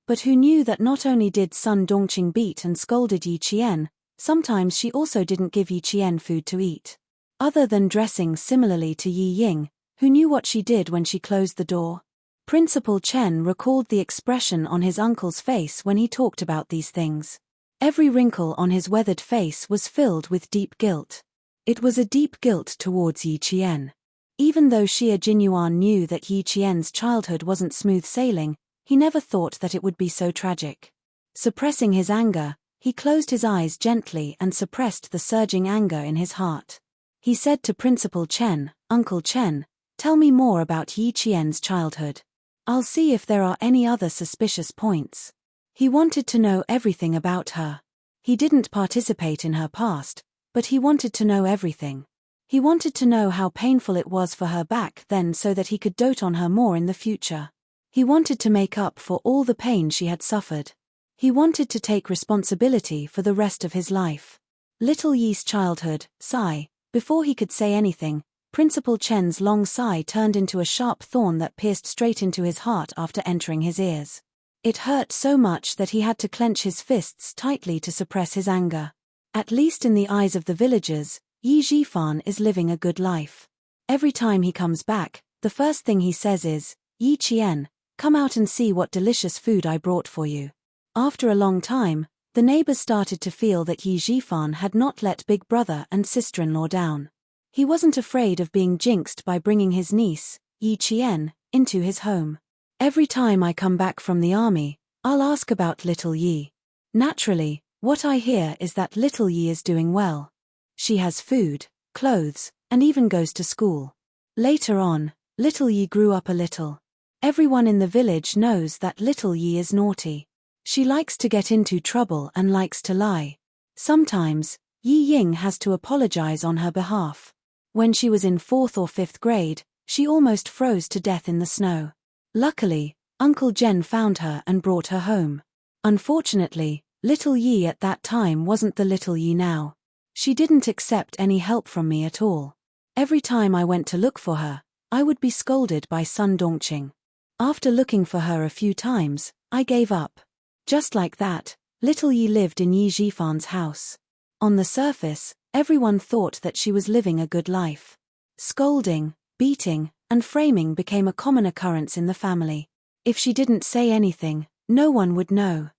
But who knew that not only did son Dongqing beat and scolded Yi Qian, sometimes she also didn't give Yi Qian food to eat. Other than dressing similarly to Yi Ying, who knew what she did when she closed the door? Principal Chen recalled the expression on his uncle's face when he talked about these things. Every wrinkle on his weathered face was filled with deep guilt. It was a deep guilt towards Yi Qian. Even though Xia Jinyuan knew that Yi Qian's childhood wasn't smooth sailing, he never thought that it would be so tragic. Suppressing his anger, he closed his eyes gently and suppressed the surging anger in his heart. He said to Principal Chen, "Uncle Chen, tell me more about Yi Qian's childhood. I'll see if there are any other suspicious points." He wanted to know everything about her. He didn't participate in her past, but he wanted to know everything. He wanted to know how painful it was for her back then so that he could dote on her more in the future. He wanted to make up for all the pain she had suffered. He wanted to take responsibility for the rest of his life. Little Yi's childhood, sigh. Before he could say anything, Principal Chen's long sigh turned into a sharp thorn that pierced straight into his heart after entering his ears. It hurt so much that he had to clench his fists tightly to suppress his anger. At least in the eyes of the villagers, Yi Jifan is living a good life. Every time he comes back, the first thing he says is, "Yi Qian, come out and see what delicious food I brought for you." After a long time, the neighbors started to feel that Yi Jifan had not let big brother and sister-in-law down. He wasn't afraid of being jinxed by bringing his niece, Yi Qian, into his home. "Every time I come back from the army, I'll ask about little Yi. Naturally, what I hear is that little Yi is doing well. She has food, clothes, and even goes to school." Later on, little Yi grew up a little. Everyone in the village knows that little Yi is naughty. She likes to get into trouble and likes to lie. Sometimes, Yi Ying has to apologize on her behalf. When she was in 4th or 5th grade, she almost froze to death in the snow. Luckily, Uncle Jen found her and brought her home. Unfortunately, little Yi at that time wasn't the little Yi now. She didn't accept any help from me at all. Every time I went to look for her, I would be scolded by Sun Dongqing. After looking for her a few times, I gave up. Just like that, little Yi lived in Yi Jifan's house. On the surface, everyone thought that she was living a good life. Scolding, beating, and framing became a common occurrence in the family. If she didn't say anything, no one would know.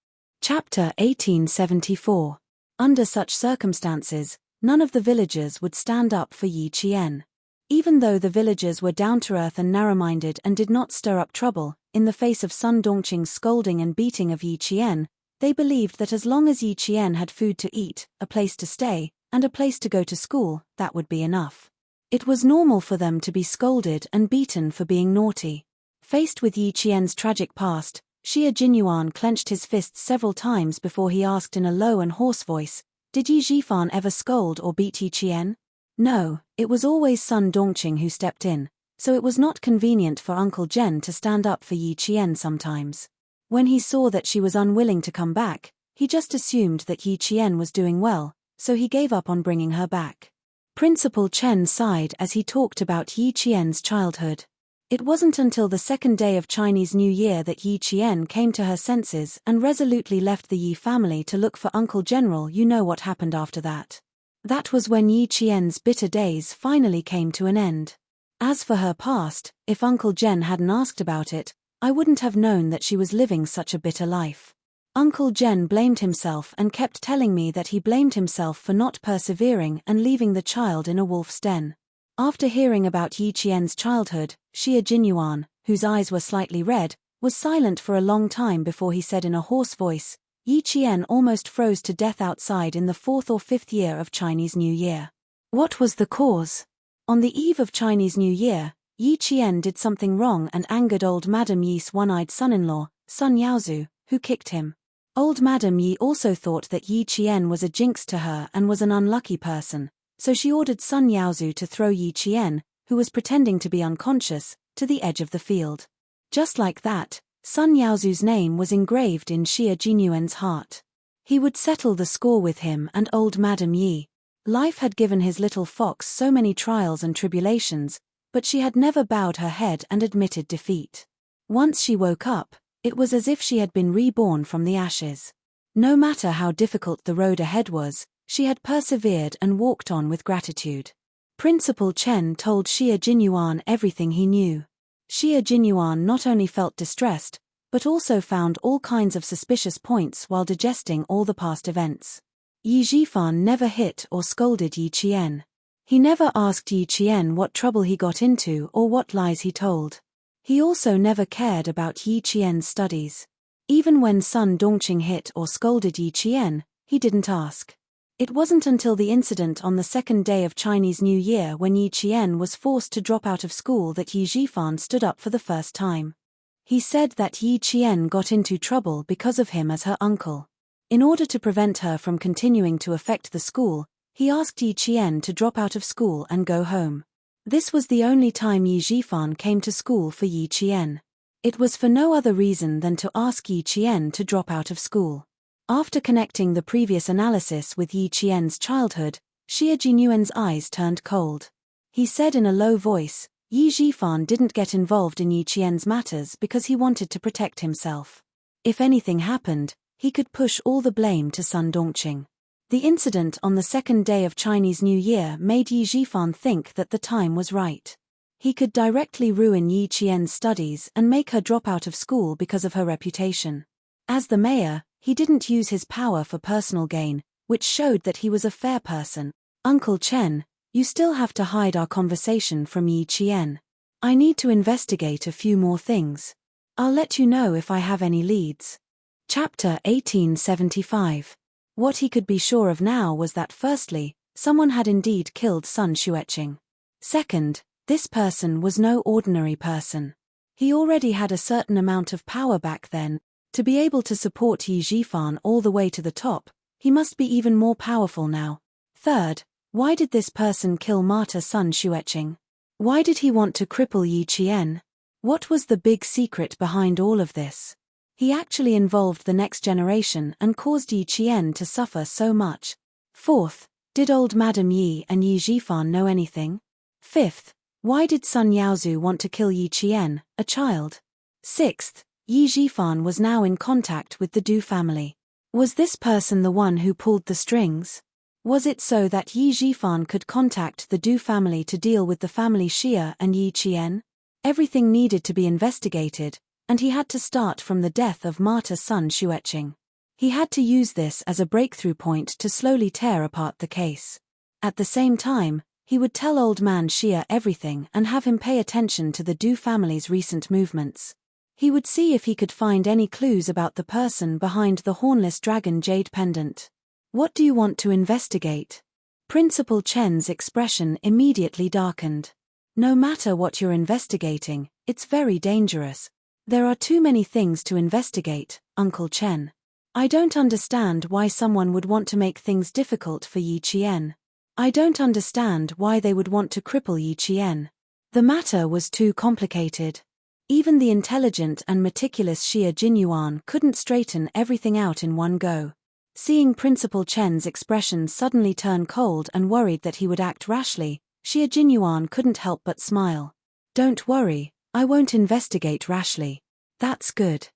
Chapter 1874. Under such circumstances, none of the villagers would stand up for Yi Qian. Even though the villagers were down-to-earth and narrow-minded and did not stir up trouble, in the face of Sun Dongqing's scolding and beating of Yi Qian, they believed that as long as Yi Qian had food to eat, a place to stay, and a place to go to school, that would be enough. It was normal for them to be scolded and beaten for being naughty. Faced with Yi Qian's tragic past, Xie Jinyuan clenched his fists several times before he asked in a low and hoarse voice, "Did Yi Jifan ever scold or beat Yi Qian?" No, it was always Sun Dongqing who stepped in, so it was not convenient for Uncle Jen to stand up for Yi Qian sometimes. When he saw that she was unwilling to come back, he just assumed that Yi Qian was doing well, so he gave up on bringing her back. Principal Chen sighed as he talked about Yi Qian's childhood. It wasn't until the second day of Chinese New Year that Yi Qian came to her senses and resolutely left the Yi family to look for Uncle General. You know what happened after that. That was when Yi Qian's bitter days finally came to an end. As for her past, if Uncle Jen hadn't asked about it, I wouldn't have known that she was living such a bitter life. Uncle Jen blamed himself and kept telling me that he blamed himself for not persevering and leaving the child in a wolf's den. After hearing about Yi Qian's childhood, Xie Jinyuan, whose eyes were slightly red, was silent for a long time before he said in a hoarse voice, "Yi Qian almost froze to death outside in the 4th or 5th year of Chinese New Year." What was the cause? On the eve of Chinese New Year, Yi Qian did something wrong and angered old Madame Yi's one-eyed son-in-law, Sun Yaozu, who kicked him. Old Madame Yi also thought that Yi Qian was a jinx to her and was an unlucky person, so she ordered Sun Yaozu to throw Yi Qian, who was pretending to be unconscious, to the edge of the field. Just like that, Sun Yaozu's name was engraved in Xie Jinyuan's heart. He would settle the score with him and old Madame Yi. Life had given his little fox so many trials and tribulations, but she had never bowed her head and admitted defeat. Once she woke up, it was as if she had been reborn from the ashes. No matter how difficult the road ahead was, she had persevered and walked on with gratitude. Principal Chen told Xie Jinyuan everything he knew. Xie Jinyuan not only felt distressed, but also found all kinds of suspicious points while digesting all the past events. Yi Jifan never hit or scolded Yi Qian. He never asked Yi Qian what trouble he got into or what lies he told. He also never cared about Yi Qian's studies. Even when Sun Dongqing hit or scolded Yi Qian, he didn't ask. It wasn't until the incident on the second day of Chinese New Year when Yi Qian was forced to drop out of school that Yi Jifan stood up for the first time. He said that Yi Qian got into trouble because of him as her uncle. In order to prevent her from continuing to affect the school, he asked Yi Qian to drop out of school and go home. This was the only time Yi Jifan came to school for Yi Qian. It was for no other reason than to ask Yi Qian to drop out of school. After connecting the previous analysis with Yi Qian's childhood, Xie Jinyuan's eyes turned cold. He said in a low voice, Yi Jifan didn't get involved in Yi Qian's matters because he wanted to protect himself. If anything happened, he could push all the blame to Sun Dongqing. The incident on the second day of Chinese New Year made Yi Jifan think that the time was right. He could directly ruin Yi Qian's studies and make her drop out of school because of her reputation. As the mayor, he didn't use his power for personal gain, which showed that he was a fair person. "Uncle Chen, you still have to hide our conversation from Yi Qian. I need to investigate a few more things. I'll let you know if I have any leads." Chapter 1875. What he could be sure of now was that firstly, someone had indeed killed Sun Xueqing. Second, this person was no ordinary person. He already had a certain amount of power back then, To be able to support Yi Jifan all the way to the top, he must be even more powerful now. Third, why did this person kill Marta's son Xueqing? Why did he want to cripple Yi Qian? What was the big secret behind all of this? He actually involved the next generation and caused Yi Qian to suffer so much. Fourth, did old Madam Yi and Yi Jifan know anything? Fifth, why did Sun Yaozu want to kill Yi Qian, a child? Sixth, Yi Jifan was now in contact with the Du family. Was this person the one who pulled the strings? Was it so that Yi Jifan could contact the Du family to deal with the family Xia and Yi Qian? Everything needed to be investigated, and he had to start from the death of Marta's son Xueqing. He had to use this as a breakthrough point to slowly tear apart the case. At the same time, he would tell old man Xia everything and have him pay attention to the Du family's recent movements. He would see if he could find any clues about the person behind the hornless dragon jade pendant. What do you want to investigate? Principal Chen's expression immediately darkened. No matter what you're investigating, it's very dangerous. There are too many things to investigate, Uncle Chen. I don't understand why someone would want to make things difficult for Yi Qian. I don't understand why they would want to cripple Yi Qian. The matter was too complicated. Even the intelligent and meticulous Xia Jinyuan couldn't straighten everything out in one go. Seeing Principal Chen's expression suddenly turn cold and worried that he would act rashly, Xia Jinyuan couldn't help but smile. Don't worry, I won't investigate rashly. That's good.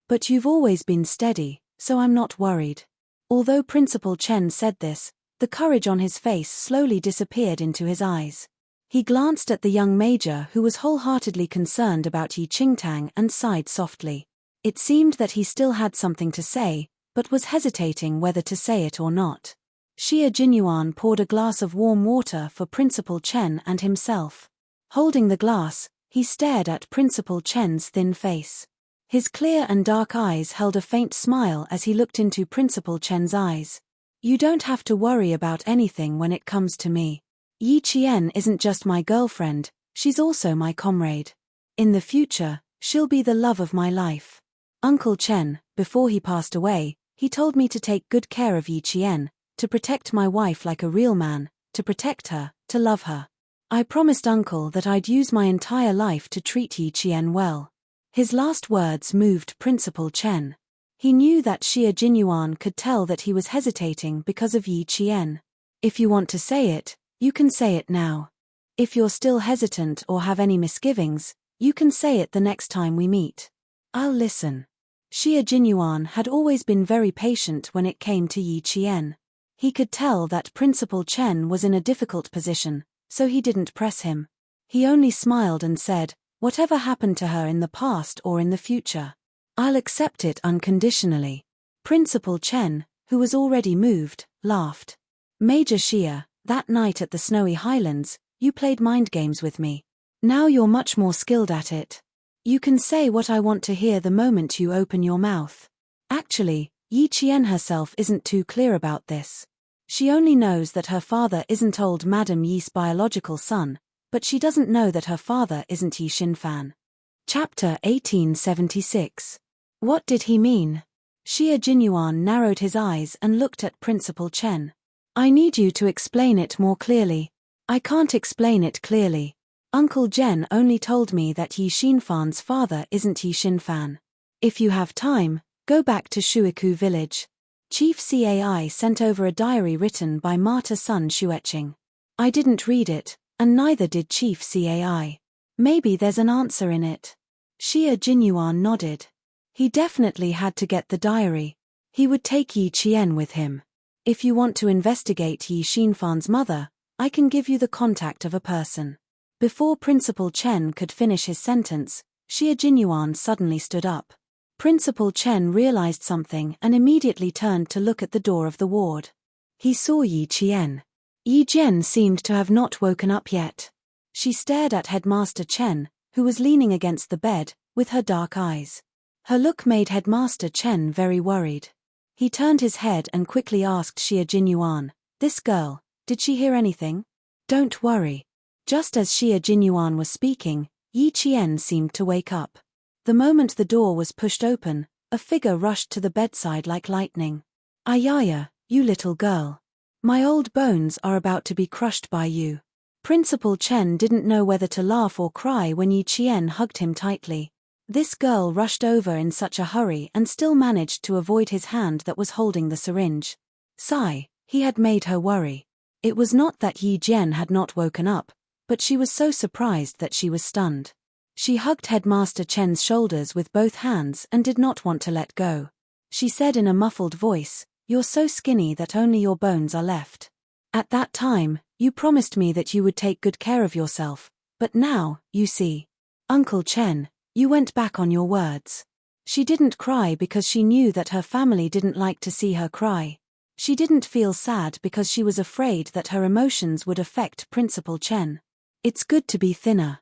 But you've always been steady, so I'm not worried. Although Principal Chen said this, the courage on his face slowly disappeared into his eyes. He glanced at the young major who was wholeheartedly concerned about Yi Qingtang and sighed softly. It seemed that he still had something to say, but was hesitating whether to say it or not. Xia Jinyuan poured a glass of warm water for Principal Chen and himself. Holding the glass, he stared at Principal Chen's thin face. His clear and dark eyes held a faint smile as he looked into Principal Chen's eyes. You don't have to worry about anything when it comes to me. Yi Qian isn't just my girlfriend, she's also my comrade. In the future, she'll be the love of my life. Uncle Chen, before he passed away, he told me to take good care of Yi Qian, to protect my wife like a real man, to protect her, to love her. I promised Uncle that I'd use my entire life to treat Yi Qian well. His last words moved Principal Chen. He knew that Xia Jinyuan could tell that he was hesitating because of Yi Qian. If you want to say it, you can say it now. If you're still hesitant or have any misgivings, you can say it the next time we meet. I'll listen. Xia Jinyuan had always been very patient when it came to Yi Qian. He could tell that Principal Chen was in a difficult position, so he didn't press him. He only smiled and said, whatever happened to her in the past or in the future, I'll accept it unconditionally. Principal Chen, who was already moved, laughed. Major Xia, that night at the Snowy Highlands, you played mind games with me. Now you're much more skilled at it. You can say what I want to hear the moment you open your mouth. Actually, Yi Qian herself isn't too clear about this. She only knows that her father isn't old Madam Yi's biological son, but she doesn't know that her father isn't Yi Xinfan. Chapter 1876. What did he mean? Xia Jinyuan narrowed his eyes and looked at Principal Chen. I need you to explain it more clearly. I can't explain it clearly. Uncle Zhen only told me that Yi Xinfan's father isn't Yi Xinfan. If you have time, go back to Shuiku village. Chief Cai sent over a diary written by Marta's son Xueqing. I didn't read it, and neither did Chief Cai. Maybe there's an answer in it. Xia Jinyuan nodded. He definitely had to get the diary. He would take Yi Qian with him. If you want to investigate Yi Xinfan's mother, I can give you the contact of a person. Before Principal Chen could finish his sentence, Xia Jinyuan suddenly stood up. Principal Chen realized something and immediately turned to look at the door of the ward. He saw Yi Qian. Yi Jian seemed to have not woken up yet. She stared at Headmaster Chen, who was leaning against the bed, with her dark eyes. Her look made Headmaster Chen very worried. He turned his head and quickly asked Xia Jinyuan, this girl, did she hear anything? Don't worry. Just as Xia Jinyuan was speaking, Yi Qian seemed to wake up. The moment the door was pushed open, A figure rushed to the bedside like lightning. Ayaya, you little girl. My old bones are about to be crushed by you. Principal Chen didn't know whether to laugh or cry when Yi Qian hugged him tightly. This girl rushed over in such a hurry and still managed to avoid his hand that was holding the syringe. Sigh, he had made her worry. It was not that Yi Jian had not woken up, but she was so surprised that she was stunned. She hugged Headmaster Chen's shoulders with both hands and did not want to let go. She said in a muffled voice, "You're so skinny that only your bones are left. At that time, you promised me that you would take good care of yourself, but now, you see. Uncle Chen, you went back on your words." She didn't cry because she knew that her family didn't like to see her cry. She didn't feel sad because she was afraid that her emotions would affect Principal Chen. It's good to be thinner.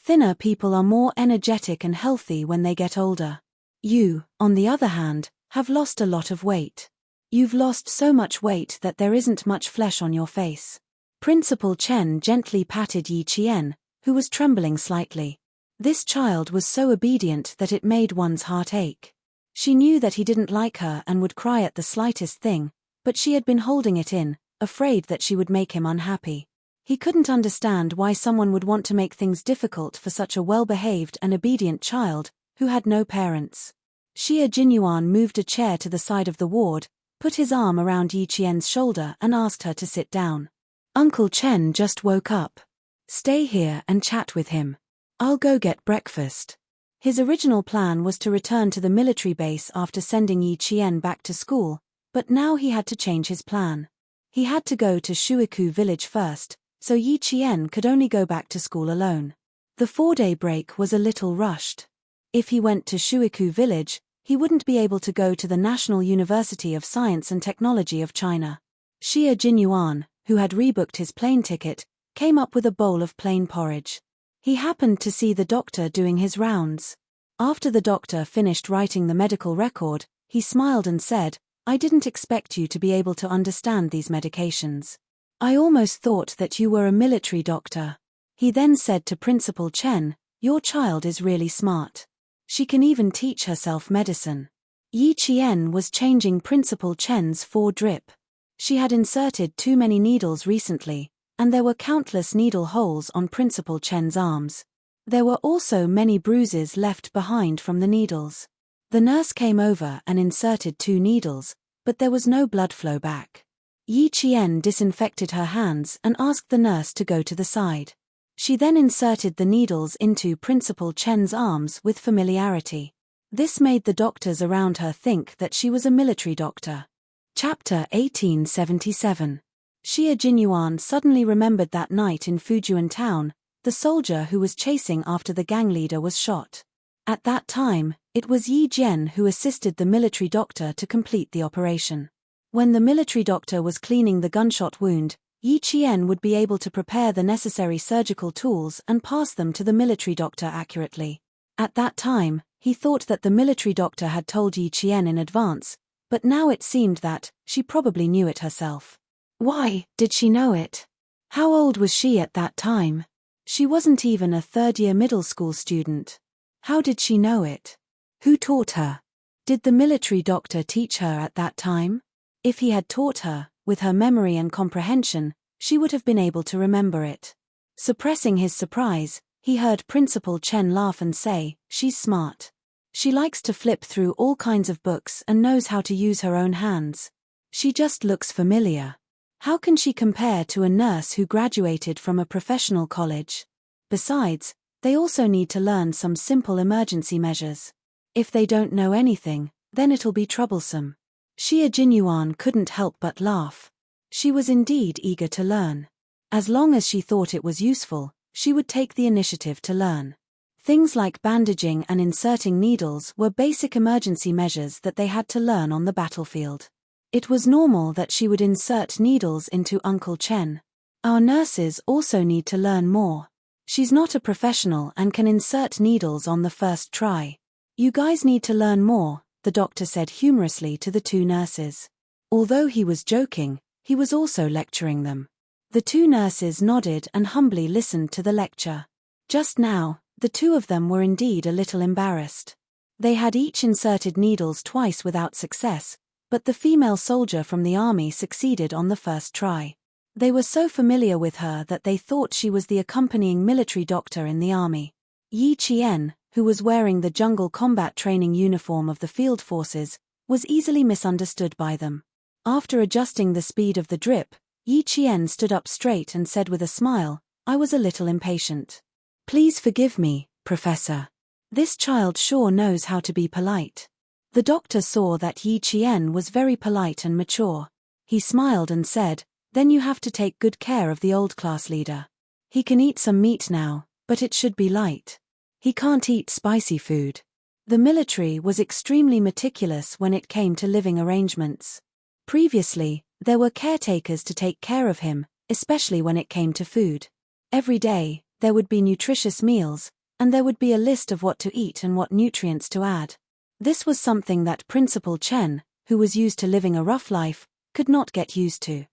Thinner people are more energetic and healthy when they get older. You, on the other hand, have lost a lot of weight. You've lost so much weight that there isn't much flesh on your face. Principal Chen gently patted Yi Qian, who was trembling slightly. This child was so obedient that it made one's heart ache. She knew that he didn't like her and would cry at the slightest thing, but she had been holding it in, afraid that she would make him unhappy. He couldn't understand why someone would want to make things difficult for such a well-behaved and obedient child, who had no parents. Xie Jinyuan moved a chair to the side of the ward, put his arm around Yi Qian's shoulder and asked her to sit down. Uncle Chen just woke up. Stay here and chat with him. I'll go get breakfast. His original plan was to return to the military base after sending Yi Qian back to school, but now he had to change his plan. He had to go to Shuiku village first, so Yi Qian could only go back to school alone. The 4-day break was a little rushed. If he went to Shuiku village, he wouldn't be able to go to the National University of Science and Technology of China. Xie Jinyuan, who had rebooked his plane ticket, came up with a bowl of plain porridge. He happened to see the doctor doing his rounds. After the doctor finished writing the medical record, he smiled and said, "I didn't expect you to be able to understand these medications. I almost thought that you were a military doctor." He then said to Principal Chen, "Your child is really smart. She can even teach herself medicine." Yi Qian was changing Principal Chen's 4-drip. She had inserted too many needles recently, and there were countless needle holes on Principal Chen's arms. There were also many bruises left behind from the needles. The nurse came over and inserted 2 needles, but there was no blood flow back. Yi Qian disinfected her hands and asked the nurse to go to the side. She then inserted the needles into Principal Chen's arms with familiarity. This made the doctors around her think that she was a military doctor. Chapter 1877. Xie Jinyuan suddenly remembered that night in Fujian town, the soldier who was chasing after the gang leader was shot. At that time, it was Yi Jian who assisted the military doctor to complete the operation. When the military doctor was cleaning the gunshot wound, Yi Qian would be able to prepare the necessary surgical tools and pass them to the military doctor accurately. At that time, he thought that the military doctor had told Yi Qian in advance, but now it seemed that she probably knew it herself. Why did she know it? How old was she at that time? She wasn't even a third-year middle school student. How did she know it? Who taught her? Did the military doctor teach her at that time? If he had taught her, with her memory and comprehension, she would have been able to remember it. Suppressing his surprise, he heard Principal Chen laugh and say, "She's smart. She likes to flip through all kinds of books and knows how to use her own hands. She just looks familiar. How can she compare to a nurse who graduated from a professional college? Besides, they also need to learn some simple emergency measures. If they don't know anything, then it'll be troublesome." Xie Jinyuan couldn't help but laugh. She was indeed eager to learn. As long as she thought it was useful, she would take the initiative to learn. Things like bandaging and inserting needles were basic emergency measures that they had to learn on the battlefield. It was normal that she would insert needles into Uncle Chen. Our nurses also need to learn more. She's not a professional and can insert needles on the first try. You guys need to learn more, the doctor said humorously to the 2 nurses. Although he was joking, he was also lecturing them. The 2 nurses nodded and humbly listened to the lecture. Just now, the 2 of them were indeed a little embarrassed. They had each inserted needles twice without success, but the female soldier from the army succeeded on the first try. They were so familiar with her that they thought she was the accompanying military doctor in the army. Yi Qian, who was wearing the jungle combat training uniform of the field forces, was easily misunderstood by them. After adjusting the speed of the drip, Yi Qian stood up straight and said with a smile, "I was a little impatient. Please forgive me, Professor. This child sure knows how to be polite." The doctor saw that Yi Qian was very polite and mature. He smiled and said, "Then you have to take good care of the old class leader. He can eat some meat now, but it should be light. He can't eat spicy food." The military was extremely meticulous when it came to living arrangements. Previously, there were caretakers to take care of him, especially when it came to food. Every day, there would be nutritious meals, and there would be a list of what to eat and what nutrients to add. This was something that Principal Chen, who was used to living a rough life, could not get used to.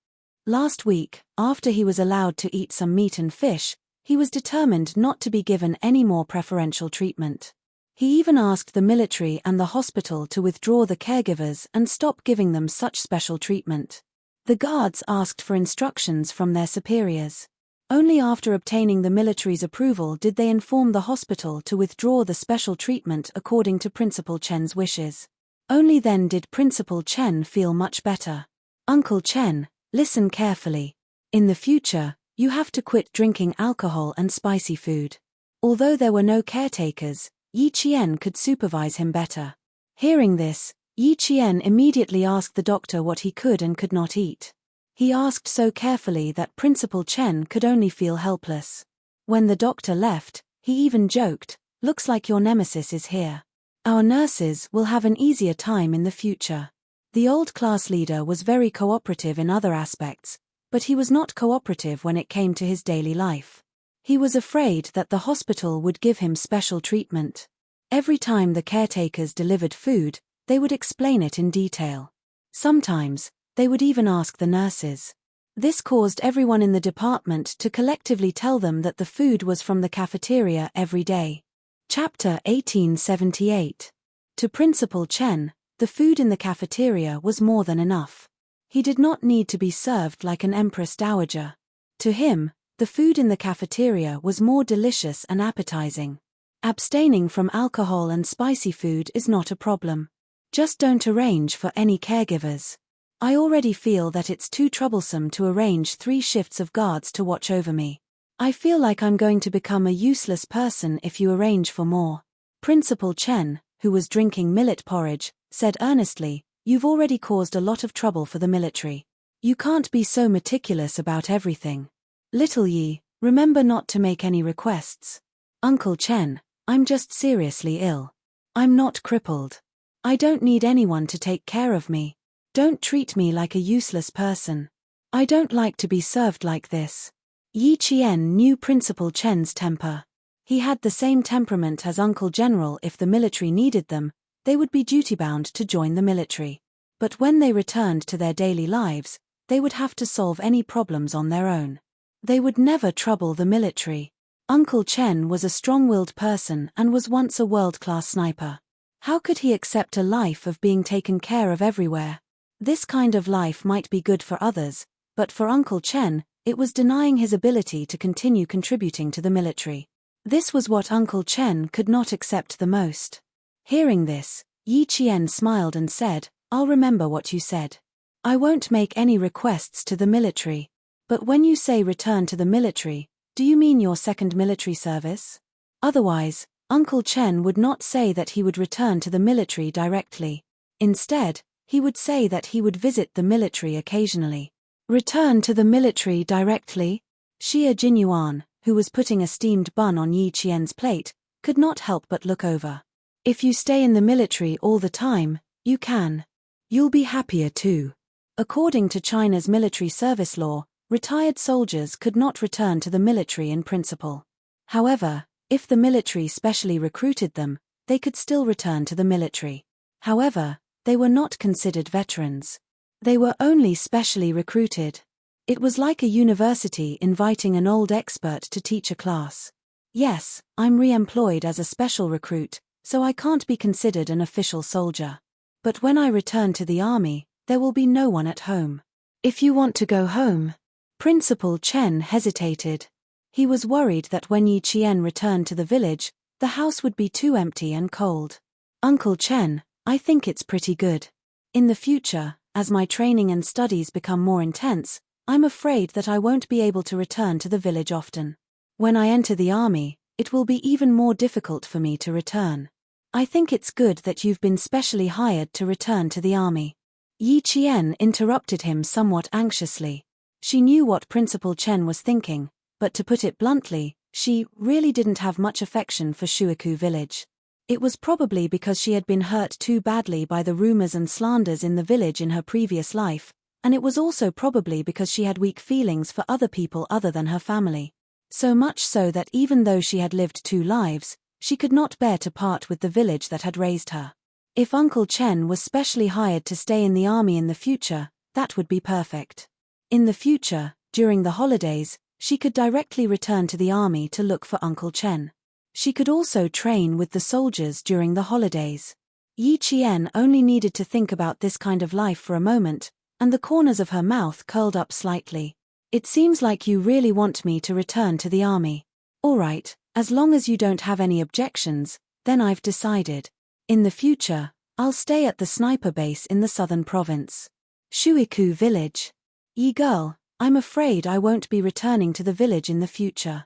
Last week, after he was allowed to eat some meat and fish, he was determined not to be given any more preferential treatment. He even asked the military and the hospital to withdraw the caregivers and stop giving them such special treatment. The guards asked for instructions from their superiors. Only after obtaining the military's approval did they inform the hospital to withdraw the special treatment according to Principal Chen's wishes. Only then did Principal Chen feel much better. "Uncle Chen, listen carefully. In the future, you have to quit drinking alcohol and spicy food." Although there were no caretakers, Yi Qian could supervise him better. Hearing this, Yi Qian immediately asked the doctor what he could and could not eat. He asked so carefully that Principal Chen could only feel helpless. When the doctor left, he even joked, "Looks like your nemesis is here. Our nurses will have an easier time in the future." The old class leader was very cooperative in other aspects, but he was not cooperative when it came to his daily life. He was afraid that the hospital would give him special treatment. Every time the caretakers delivered food, they would explain it in detail. Sometimes, they would even ask the nurses. This caused everyone in the department to collectively tell them that the food was from the cafeteria every day. Chapter 1878. To Principal Chen, the food in the cafeteria was more than enough. He did not need to be served like an empress dowager. To him, the food in the cafeteria was more delicious and appetizing. Abstaining from alcohol and spicy food is not a problem. Just don't arrange for any caregivers. I already feel that it's too troublesome to arrange 3 shifts of guards to watch over me. I feel like I'm going to become a useless person if you arrange for more. Principal Chen, who was drinking millet porridge, said earnestly, "You've already caused a lot of trouble for the military. You can't be so meticulous about everything. Little Yi, remember not to make any requests." "Uncle Chen, I'm just seriously ill. I'm not crippled. I don't need anyone to take care of me. Don't treat me like a useless person. I don't like to be served like this." Yi Qian knew Principal Chen's temper. He had the same temperament as Uncle General. If the military needed them, they would be duty-bound to join the military. But when they returned to their daily lives, they would have to solve any problems on their own. They would never trouble the military. Uncle Chen was a strong-willed person and was once a world-class sniper. How could he accept a life of being taken care of everywhere? This kind of life might be good for others, but for Uncle Chen, it was denying his ability to continue contributing to the military. This was what Uncle Chen could not accept the most. Hearing this, Yi Qian smiled and said, "I'll remember what you said. I won't make any requests to the military. But when you say return to the military, do you mean your second military service? Otherwise, Uncle Chen would not say that he would return to the military directly. Instead, he would say that he would visit the military occasionally." Return to the military directly? Xie Jinyuan, who was putting a steamed bun on Yi Qian's plate, could not help but look over. "If you stay in the military all the time, you can. You'll be happier too." According to China's military service law, retired soldiers could not return to the military in principle. However, if the military specially recruited them, they could still return to the military. However, they were not considered veterans. They were only specially recruited. It was like a university inviting an old expert to teach a class. "Yes, I'm re-employed as a special recruit, so I can't be considered an official soldier. But when I return to the army, there will be no one at home. If you want to go home. Principal Chen hesitated. He was worried that when Yi Qian returned to the village, the house would be too empty and cold. Uncle Chen, I think it's pretty good. In the future, as my training and studies become more intense, I'm afraid that I won't be able to return to the village often. When I enter the army, it will be even more difficult for me to return. I think it's good that you've been specially hired to return to the army. Yi Qian interrupted him somewhat anxiously. She knew what Principal Chen was thinking, but to put it bluntly, she really didn't have much affection for Shuiku village. It was probably because she had been hurt too badly by the rumors and slanders in the village in her previous life, and it was also probably because she had weak feelings for other people other than her family. So much so that even though she had lived 2 lives, she could not bear to part with the village that had raised her. If Uncle Chen was specially hired to stay in the army in the future, that would be perfect. In the future, during the holidays, she could directly return to the army to look for Uncle Chen. She could also train with the soldiers during the holidays. Yi Qian only needed to think about this kind of life for a moment, and the corners of her mouth curled up slightly. It seems like you really want me to return to the army. All right, as long as you don't have any objections, then I've decided. In the future, I'll stay at the sniper base in the southern province. Shuiku village. Yi girl, I'm afraid I won't be returning to the village in the future.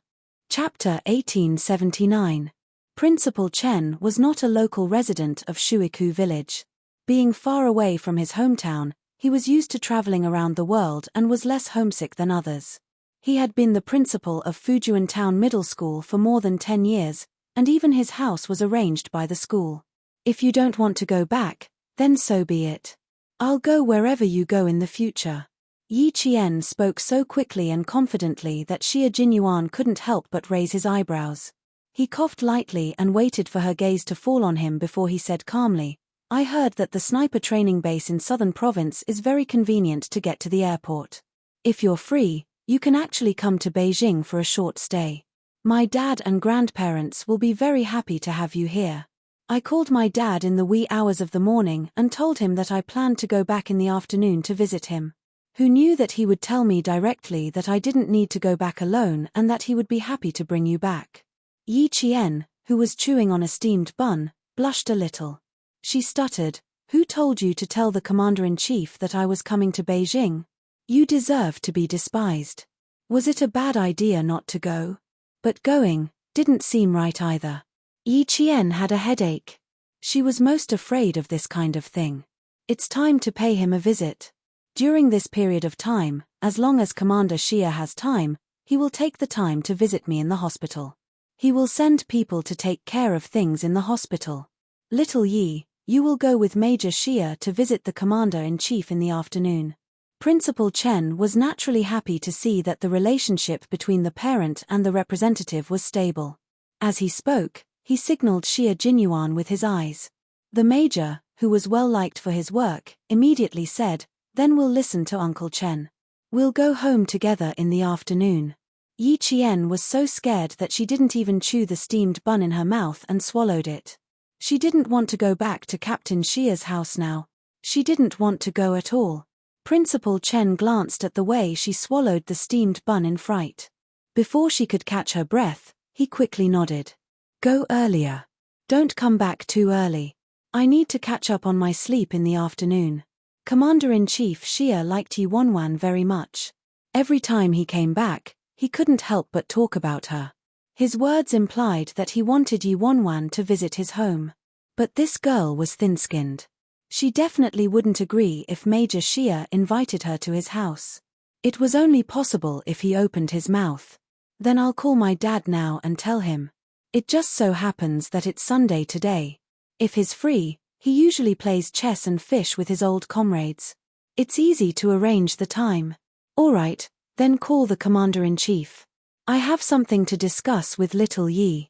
Chapter 1879. Principal Chen was not a local resident of Shuiku village. Being far away from his hometown, he was used to traveling around the world and was less homesick than others. He had been the principal of Fujian Town Middle School for more than 10 years, and even his house was arranged by the school. If you don't want to go back, then so be it. I'll go wherever you go in the future. Yi Qian spoke so quickly and confidently that Xie Jinyuan couldn't help but raise his eyebrows. He coughed lightly and waited for her gaze to fall on him before he said calmly, I heard that the sniper training base in Southern Province is very convenient to get to the airport. If you're free, you can actually come to Beijing for a short stay. My dad and grandparents will be very happy to have you here. I called my dad in the wee hours of the morning and told him that I planned to go back in the afternoon to visit him. Who knew that he would tell me directly that I didn't need to go back alone and that he would be happy to bring you back. Yi Qian, who was chewing on a steamed bun, blushed a little. She stuttered, Who told you to tell the commander-in-chief that I was coming to Beijing? You deserve to be despised. Was it a bad idea not to go? But going didn't seem right either. Yi Qian had a headache. She was most afraid of this kind of thing. It's time to pay him a visit. During this period of time, as long as Commander Xie has time, he will take the time to visit me in the hospital. He will send people to take care of things in the hospital. Little Yi, you will go with Major Xie to visit the commander-in-chief in the afternoon. Principal Chen was naturally happy to see that the relationship between the parent and the representative was stable. As he spoke, he signaled Xie Jinyuan with his eyes. The major, who was well liked for his work, immediately said, Then we'll listen to Uncle Chen. We'll go home together in the afternoon. Yi Qian was so scared that she didn't even chew the steamed bun in her mouth and swallowed it. She didn't want to go back to Captain Xie's house now. She didn't want to go at all. Principal Chen glanced at the way she swallowed the steamed bun in fright. Before she could catch her breath, he quickly nodded. Go earlier. Don't come back too early. I need to catch up on my sleep in the afternoon. Commander-in-Chief Xie liked Yi Wanwan very much. Every time he came back, he couldn't help but talk about her. His words implied that he wanted Yi Wanwan to visit his home. But this girl was thin-skinned. She definitely wouldn't agree if Major Xie invited her to his house. It was only possible if he opened his mouth. Then I'll call my dad now and tell him. It just so happens that it's Sunday today. If he's free, he usually plays chess and fish with his old comrades. It's easy to arrange the time. All right, then call the commander-in-chief. I have something to discuss with little Yi.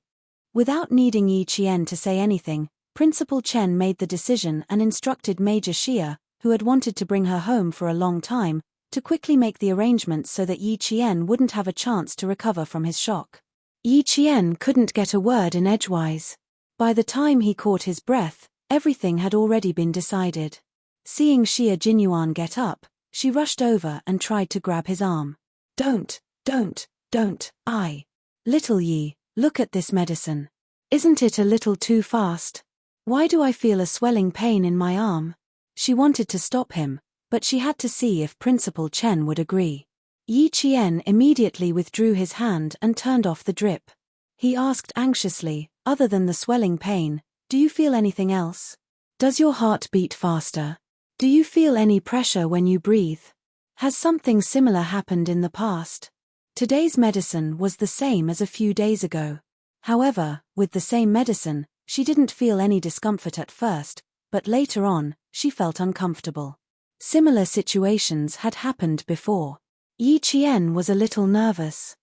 Without needing Yi Qian to say anything, Principal Chen made the decision and instructed Major Xie, who had wanted to bring her home for a long time, to quickly make the arrangements so that Yi Qian wouldn't have a chance to recover from his shock. Yi Qian couldn't get a word in edgewise. By the time he caught his breath, everything had already been decided. Seeing Xia Jinyuan get up, she rushed over and tried to grab his arm. Don't, Little Yi, look at this medicine. Isn't it a little too fast? Why do I feel a swelling pain in my arm? She wanted to stop him, but she had to see if Principal Chen would agree. Yi Qian immediately withdrew his hand and turned off the drip. He asked anxiously, other than the swelling pain, do you feel anything else? Does your heart beat faster? Do you feel any pressure when you breathe? Has something similar happened in the past? Today's medicine was the same as a few days ago. However, with the same medicine, she didn't feel any discomfort at first, but later on, she felt uncomfortable. Similar situations had happened before. Yi Qian was a little nervous.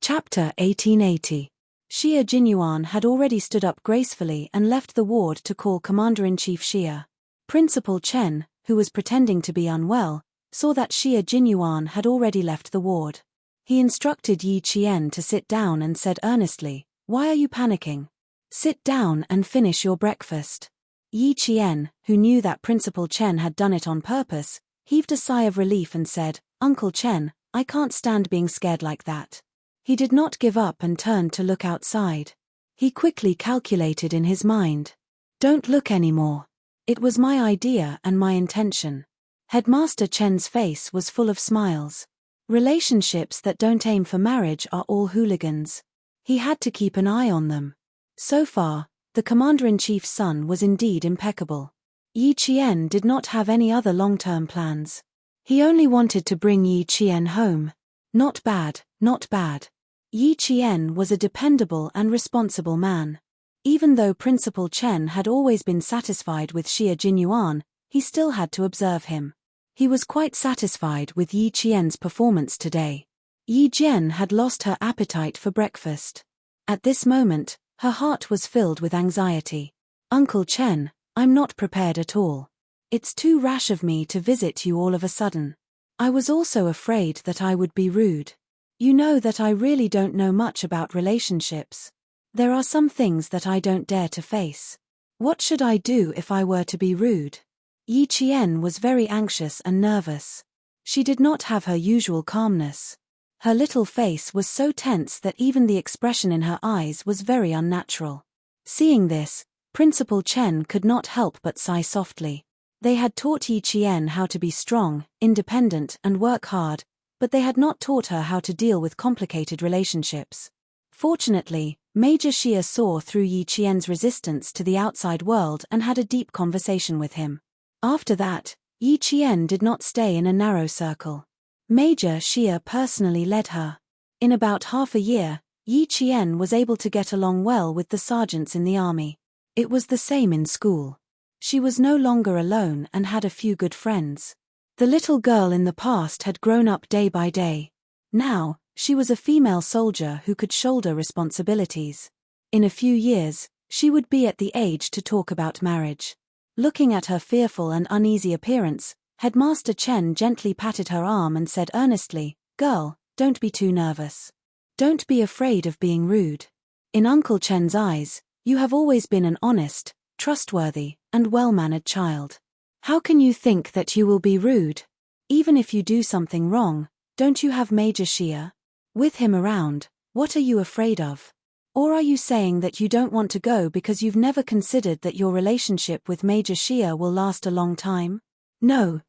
Chapter 1880. Xia Jinyuan had already stood up gracefully and left the ward to call Commander-in-Chief Xia. Principal Chen, who was pretending to be unwell, saw that Xia Jinyuan had already left the ward. He instructed Yi Qian to sit down and said earnestly, "Why are you panicking? Sit down and finish your breakfast." Yi Qian, who knew that Principal Chen had done it on purpose, heaved a sigh of relief and said, "Uncle Chen, I can't stand being scared like that." He did not give up and turned to look outside. He quickly calculated in his mind. Don't look anymore. It was my idea and my intention. Headmaster Chen's face was full of smiles. Relationships that don't aim for marriage are all hooligans. He had to keep an eye on them. So far, the Commander-in-Chief's son was indeed impeccable. Yi Qian did not have any other long-term plans. He only wanted to bring Yi Qian home. Not bad, not bad. Yi Qian was a dependable and responsible man. Even though Principal Chen had always been satisfied with Xia Jinyuan, he still had to observe him. He was quite satisfied with Yi Qian's performance today. Yi Jian had lost her appetite for breakfast. At this moment, her heart was filled with anxiety. Uncle Chen, I'm not prepared at all. It's too rash of me to visit you all of a sudden. I was also afraid that I would be rude. You know that I really don't know much about relationships. There are some things that I don't dare to face. What should I do if I were to be rude? Yi Qian was very anxious and nervous. She did not have her usual calmness. Her little face was so tense that even the expression in her eyes was very unnatural. Seeing this, Principal Chen could not help but sigh softly. They had taught Yi Qian how to be strong, independent and work hard, but they had not taught her how to deal with complicated relationships. Fortunately, Major Xia saw through Yi Qian's resistance to the outside world and had a deep conversation with him. After that, Yi Qian did not stay in a narrow circle. Major Xia personally led her. In about half a year, Yi Qian was able to get along well with the sergeants in the army. It was the same in school. She was no longer alone and had a few good friends. The little girl in the past had grown up day by day. Now, she was a female soldier who could shoulder responsibilities. In a few years, she would be at the age to talk about marriage. Looking at her fearful and uneasy appearance, Headmaster Chen gently patted her arm and said earnestly, "Girl, don't be too nervous. Don't be afraid of being rude. In Uncle Chen's eyes, you have always been an honest, trustworthy, and well-mannered child. How can you think that you will be rude? Even if you do something wrong, don't you have Major Xia? With him around, what are you afraid of? Or are you saying that you don't want to go because you've never considered that your relationship with Major Xia will last a long time?" No,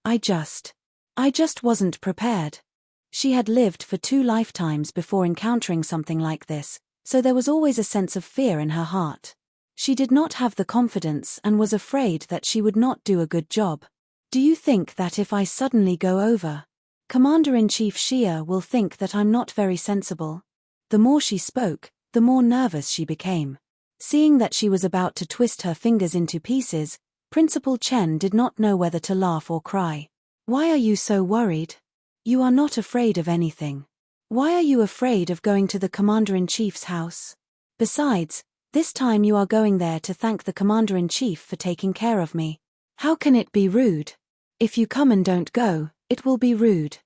I just wasn't prepared. She had lived for 2 lifetimes before encountering something like this, so there was always a sense of fear in her heart. She did not have the confidence and was afraid that she would not do a good job. Do you think that if I suddenly go over, Commander-in-Chief Xia will think that I'm not very sensible? The more she spoke, the more nervous she became. Seeing that she was about to twist her fingers into pieces, Principal Chen did not know whether to laugh or cry. Why are you so worried? You are not afraid of anything. Why are you afraid of going to the Commander-in-Chief's house? Besides, this time you are going there to thank the Commander-in-Chief for taking care of me. How can it be rude? If you come and don't go, it will be rude.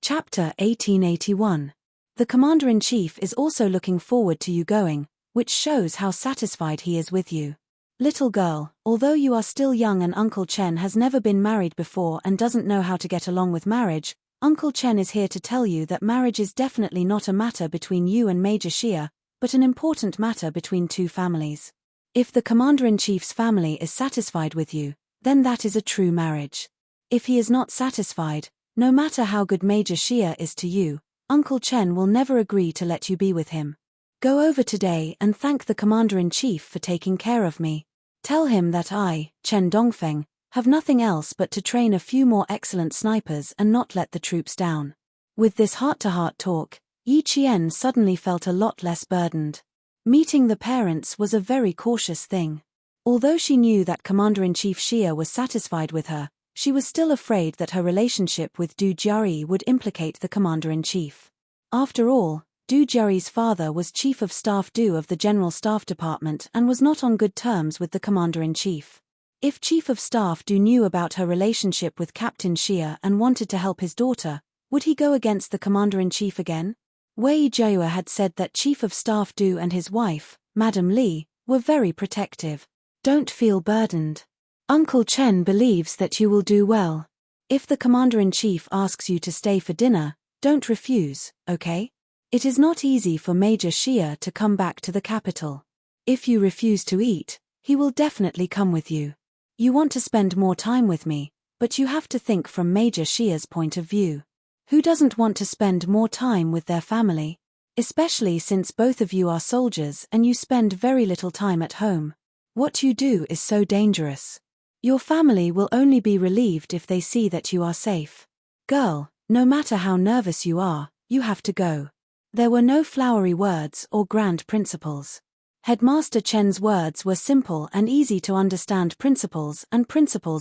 Chapter 1881. The Commander-in-Chief is also looking forward to you going, which shows how satisfied he is with you. Little girl, although you are still young and Uncle Chen has never been married before and doesn't know how to get along with marriage, Uncle Chen is here to tell you that marriage is definitely not a matter between you and Major Xia, but an important matter between two families. If the Commander-in-Chief's family is satisfied with you, then that is a true marriage. If he is not satisfied, no matter how good Major Xia is to you, Uncle Chen will never agree to let you be with him. Go over today and thank the Commander-in-Chief for taking care of me. Tell him that I, Chen Dongfeng, have nothing else but to train a few more excellent snipers and not let the troops down. With this heart-to-heart talk, Yi Qian suddenly felt a lot less burdened. Meeting the parents was a very cautious thing. Although she knew that Commander-in-Chief Xia was satisfied with her, she was still afraid that her relationship with Du Jiari would implicate the Commander-in-Chief. After all, Du Jiari's father was Chief of Staff Du of the General Staff Department and was not on good terms with the Commander-in-Chief. If Chief of Staff Du knew about her relationship with Captain Xia and wanted to help his daughter, would he go against the Commander-in-Chief again? Wei Jiahua had said that Chief of Staff Du and his wife, Madame Li, were very protective. Don't feel burdened. Uncle Chen believes that you will do well. If the Commander-in-Chief asks you to stay for dinner, don't refuse, okay? It is not easy for Major Xia to come back to the capital. If you refuse to eat, he will definitely come with you. You want to spend more time with me, but you have to think from Major Xia's point of view. Who doesn't want to spend more time with their family? Especially since both of you are soldiers and you spend very little time at home. What you do is so dangerous. Your family will only be relieved if they see that you are safe. Girl, no matter how nervous you are, you have to go. There were no flowery words or grand principles. Headmaster Chen's words were simple and easy to understand principles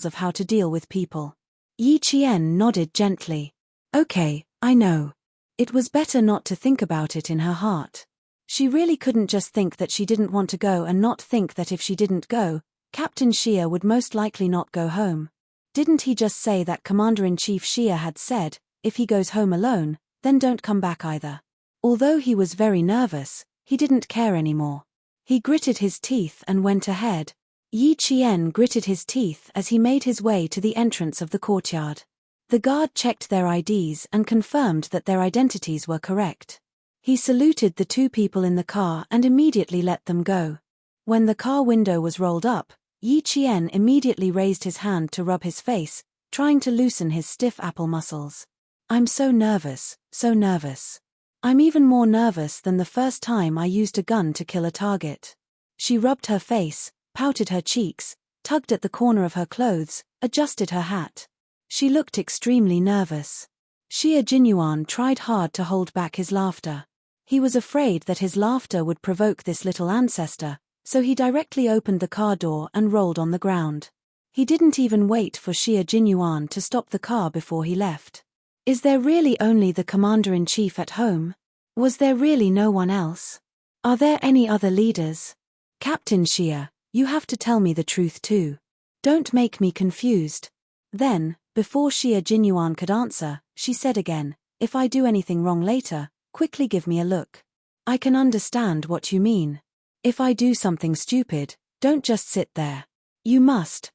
of how to deal with people. Yi Qian nodded gently. Okay, I know. It was better not to think about it in her heart. She really couldn't just think that she didn't want to go and not think that if she didn't go, Captain Xia would most likely not go home. Didn't he just say that Commander-in-Chief Xia had said, if he goes home alone, then don't come back either? Although he was very nervous, he didn't care anymore. He gritted his teeth and went ahead. Yi Qian gritted his teeth as he made his way to the entrance of the courtyard. The guard checked their IDs and confirmed that their identities were correct. He saluted the two people in the car and immediately let them go. When the car window was rolled up, Yi Qian immediately raised his hand to rub his face, trying to loosen his stiff apple muscles. I'm so nervous, so nervous. I'm even more nervous than the first time I used a gun to kill a target. She rubbed her face, pouted her cheeks, tugged at the corner of her clothes, adjusted her hat. She looked extremely nervous. Xia Jinyuan tried hard to hold back his laughter. He was afraid that his laughter would provoke this little ancestor, so he directly opened the car door and rolled on the ground. He didn't even wait for Xia Jinyuan to stop the car before he left. Is there really only the Commander-in-Chief at home? Was there really no one else? Are there any other leaders? Captain Xia, you have to tell me the truth too. Don't make me confused. Then, before Xia Jinyuan could answer, she said again, if I do anything wrong later, quickly give me a look. I can understand what you mean. If I do something stupid, don't just sit there. You must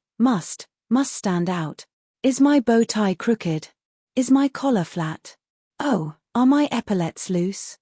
stand out. Is my bow tie crooked? Is my collar flat? Oh, are my epaulets loose?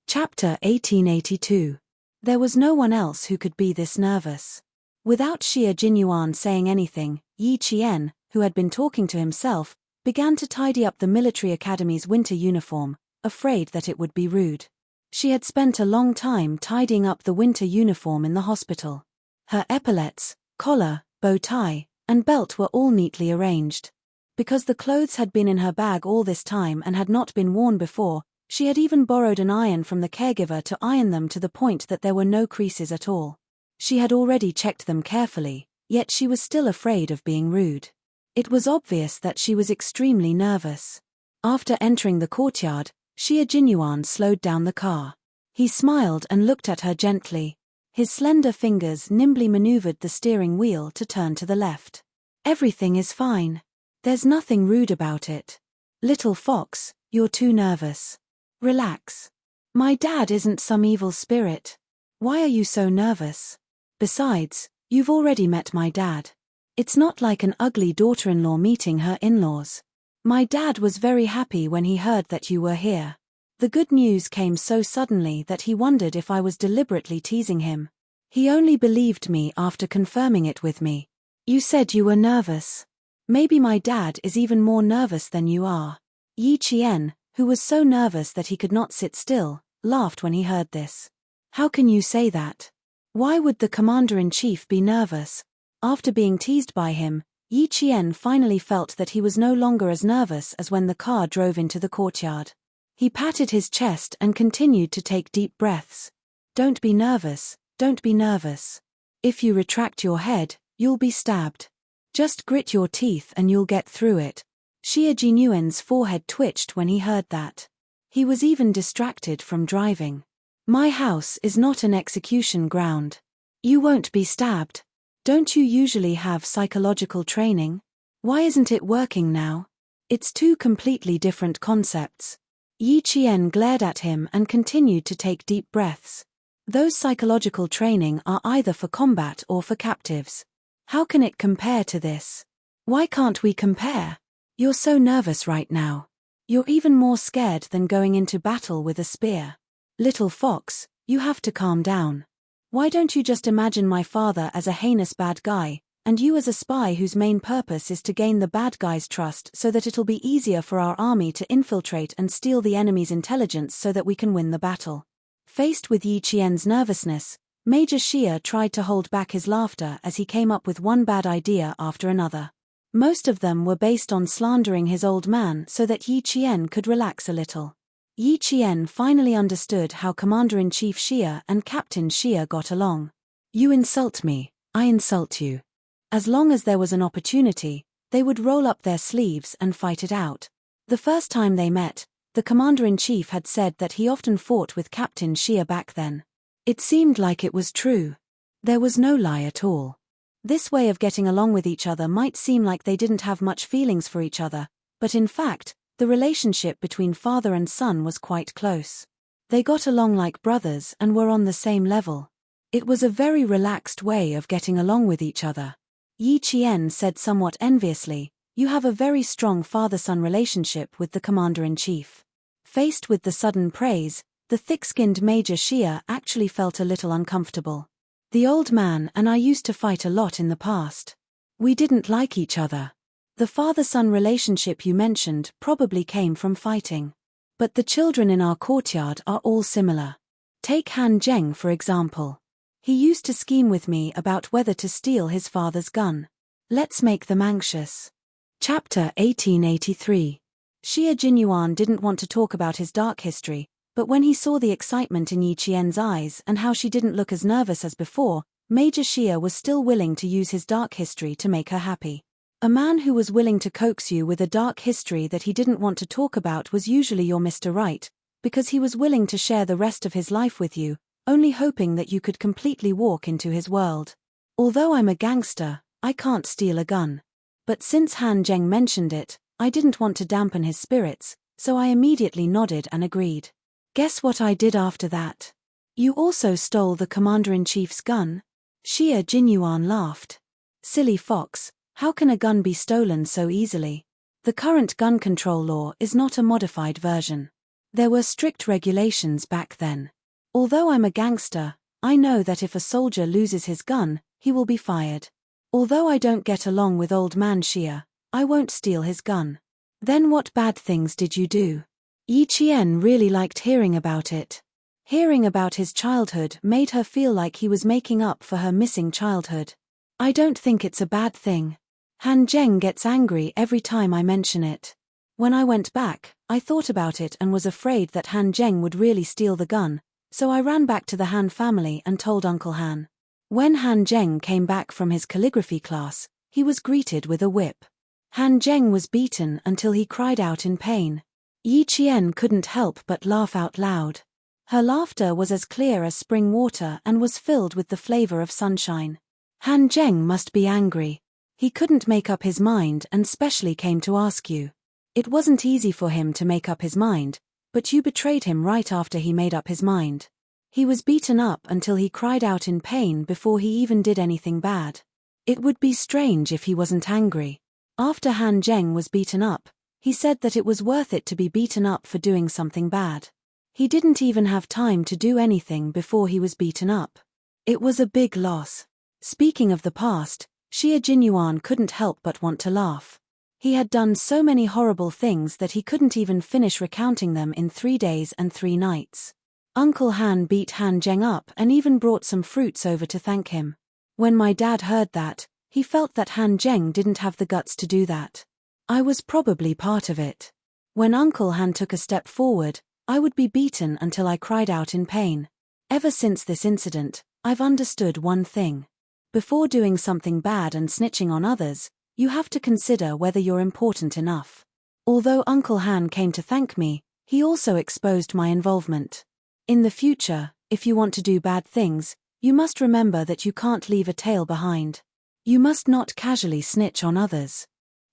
Chapter 1882. There was no one else who could be this nervous. Without Xia Jinyuan saying anything, Yi Qian, who had been talking to himself, began to tidy up the military academy's winter uniform, afraid that it would be rude. She had spent a long time tidying up the winter uniform in the hospital. Her epaulets, collar, bow tie, and belt were all neatly arranged. Because the clothes had been in her bag all this time and had not been worn before, she had even borrowed an iron from the caregiver to iron them to the point that there were no creases at all. She had already checked them carefully, yet she was still afraid of being rude. It was obvious that she was extremely nervous. After entering the courtyard, Xia Jinyuan slowed down the car. He smiled and looked at her gently. His slender fingers nimbly maneuvered the steering wheel to turn to the left. Everything is fine. There's nothing rude about it. Little fox, you're too nervous. Relax. My dad isn't some evil spirit. Why are you so nervous? Besides, you've already met my dad. It's not like an ugly daughter-in-law meeting her in-laws. My dad was very happy when he heard that you were here. The good news came so suddenly that he wondered if I was deliberately teasing him. He only believed me after confirming it with me. You said you were nervous. Maybe my dad is even more nervous than you are. Yi Qian, who was so nervous that he could not sit still, laughed when he heard this. How can you say that? Why would the commander-in-chief be nervous? After being teased by him, Yi Qian finally felt that he was no longer as nervous as when the car drove into the courtyard. He patted his chest and continued to take deep breaths. Don't be nervous, don't be nervous. If you retract your head, you'll be stabbed. Just grit your teeth and you'll get through it. Xie Jinyuan's forehead twitched when he heard that. He was even distracted from driving. My house is not an execution ground. You won't be stabbed. Don't you usually have psychological training? Why isn't it working now? It's two completely different concepts. Yi Qian glared at him and continued to take deep breaths. Those psychological training are either for combat or for captives. How can it compare to this? Why can't we compare? You're so nervous right now. You're even more scared than going into battle with a spear. Little fox, you have to calm down. Why don't you just imagine my father as a heinous bad guy, and you as a spy whose main purpose is to gain the bad guy's trust so that it'll be easier for our army to infiltrate and steal the enemy's intelligence so that we can win the battle. Faced with Yi Qian's nervousness, Major Xie tried to hold back his laughter as he came up with one bad idea after another. Most of them were based on slandering his old man so that Yi Qian could relax a little. Yi Qian finally understood how Commander-in-Chief Xie and Captain Xie got along. You insult me, I insult you. As long as there was an opportunity, they would roll up their sleeves and fight it out. The first time they met, the Commander-in-Chief had said that he often fought with Captain Xie back then. It seemed like it was true. There was no lie at all. This way of getting along with each other might seem like they didn't have much feelings for each other, but in fact, the relationship between father and son was quite close. They got along like brothers and were on the same level. It was a very relaxed way of getting along with each other. Yi Qian said somewhat enviously, "You have a very strong father-son relationship with the commander-in-chief." Faced with the sudden praise, the thick-skinned Major Xie actually felt a little uncomfortable. The old man and I used to fight a lot in the past. We didn't like each other. The father-son relationship you mentioned probably came from fighting. But the children in our courtyard are all similar. Take Han Zheng for example. He used to scheme with me about whether to steal his father's gun. Let's make them anxious. Chapter 1883. Xie Jinyuan didn't want to talk about his dark history, but when he saw the excitement in Yi Qian's eyes and how she didn't look as nervous as before, Major Xie was still willing to use his dark history to make her happy. A man who was willing to coax you with a dark history that he didn't want to talk about was usually your Mr. Right, because he was willing to share the rest of his life with you, only hoping that you could completely walk into his world. Although I'm a gangster, I can't steal a gun. But since Han Zheng mentioned it, I didn't want to dampen his spirits, so I immediately nodded and agreed. Guess what I did after that? You also stole the commander-in-chief's gun? Xie Jinyuan laughed. Silly fox, how can a gun be stolen so easily? The current gun control law is not a modified version. There were strict regulations back then. Although I'm a gangster, I know that if a soldier loses his gun, he will be fired. Although I don't get along with old man Xie, I won't steal his gun. Then what bad things did you do? Yi Qian really liked hearing about it. Hearing about his childhood made her feel like he was making up for her missing childhood. I don't think it's a bad thing. Han Zheng gets angry every time I mention it. When I went back, I thought about it and was afraid that Han Zheng would really steal the gun, so I ran back to the Han family and told Uncle Han. When Han Zheng came back from his calligraphy class, he was greeted with a whip. Han Zheng was beaten until he cried out in pain. Yi Qian couldn't help but laugh out loud. Her laughter was as clear as spring water and was filled with the flavor of sunshine. Han Zheng must be angry. He couldn't make up his mind and specially came to ask you. It wasn't easy for him to make up his mind, but you betrayed him right after he made up his mind. He was beaten up until he cried out in pain before he even did anything bad. It would be strange if he wasn't angry. After Han Zheng was beaten up, he said that it was worth it to be beaten up for doing something bad. He didn't even have time to do anything before he was beaten up. It was a big loss. Speaking of the past, Xie Jinyuan couldn't help but want to laugh. He had done so many horrible things that he couldn't even finish recounting them in 3 days and 3 nights. Uncle Han beat Han Zheng up and even brought some fruits over to thank him. When my dad heard that, he felt that Han Zheng didn't have the guts to do that. I was probably part of it. When Uncle Han took a step forward, I would be beaten until I cried out in pain. Ever since this incident, I've understood one thing. Before doing something bad and snitching on others, you have to consider whether you're important enough. Although Uncle Han came to thank me, he also exposed my involvement. In the future, if you want to do bad things, you must remember that you can't leave a tail behind. You must not casually snitch on others.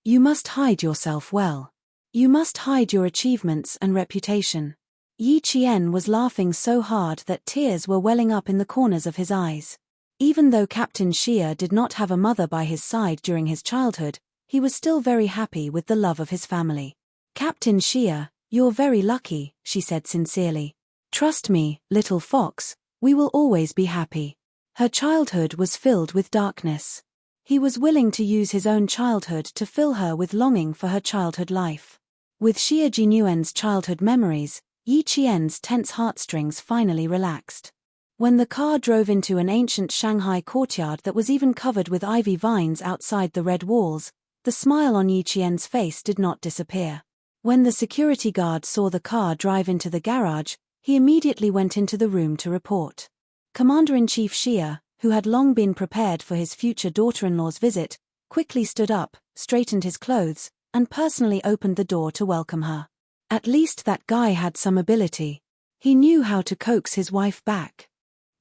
You must hide yourself well. You must hide your achievements and reputation. Yi Qian was laughing so hard that tears were welling up in the corners of his eyes. Even though Captain Xie did not have a mother by his side during his childhood, he was still very happy with the love of his family. Captain Xie, you're very lucky, she said sincerely. Trust me, little fox, we will always be happy. Her childhood was filled with darkness. He was willing to use his own childhood to fill her with longing for her childhood life. With Xie Jinyuan's childhood memories, Yi Qian's tense heartstrings finally relaxed. When the car drove into an ancient Shanghai courtyard that was even covered with ivy vines outside the red walls, the smile on Yi Qian's face did not disappear. When the security guard saw the car drive into the garage, he immediately went into the room to report. Commander-in-Chief Xie, who had long been prepared for his future daughter-in-law's visit, quickly stood up, straightened his clothes, and personally opened the door to welcome her. At least that guy had some ability. He knew how to coax his wife back.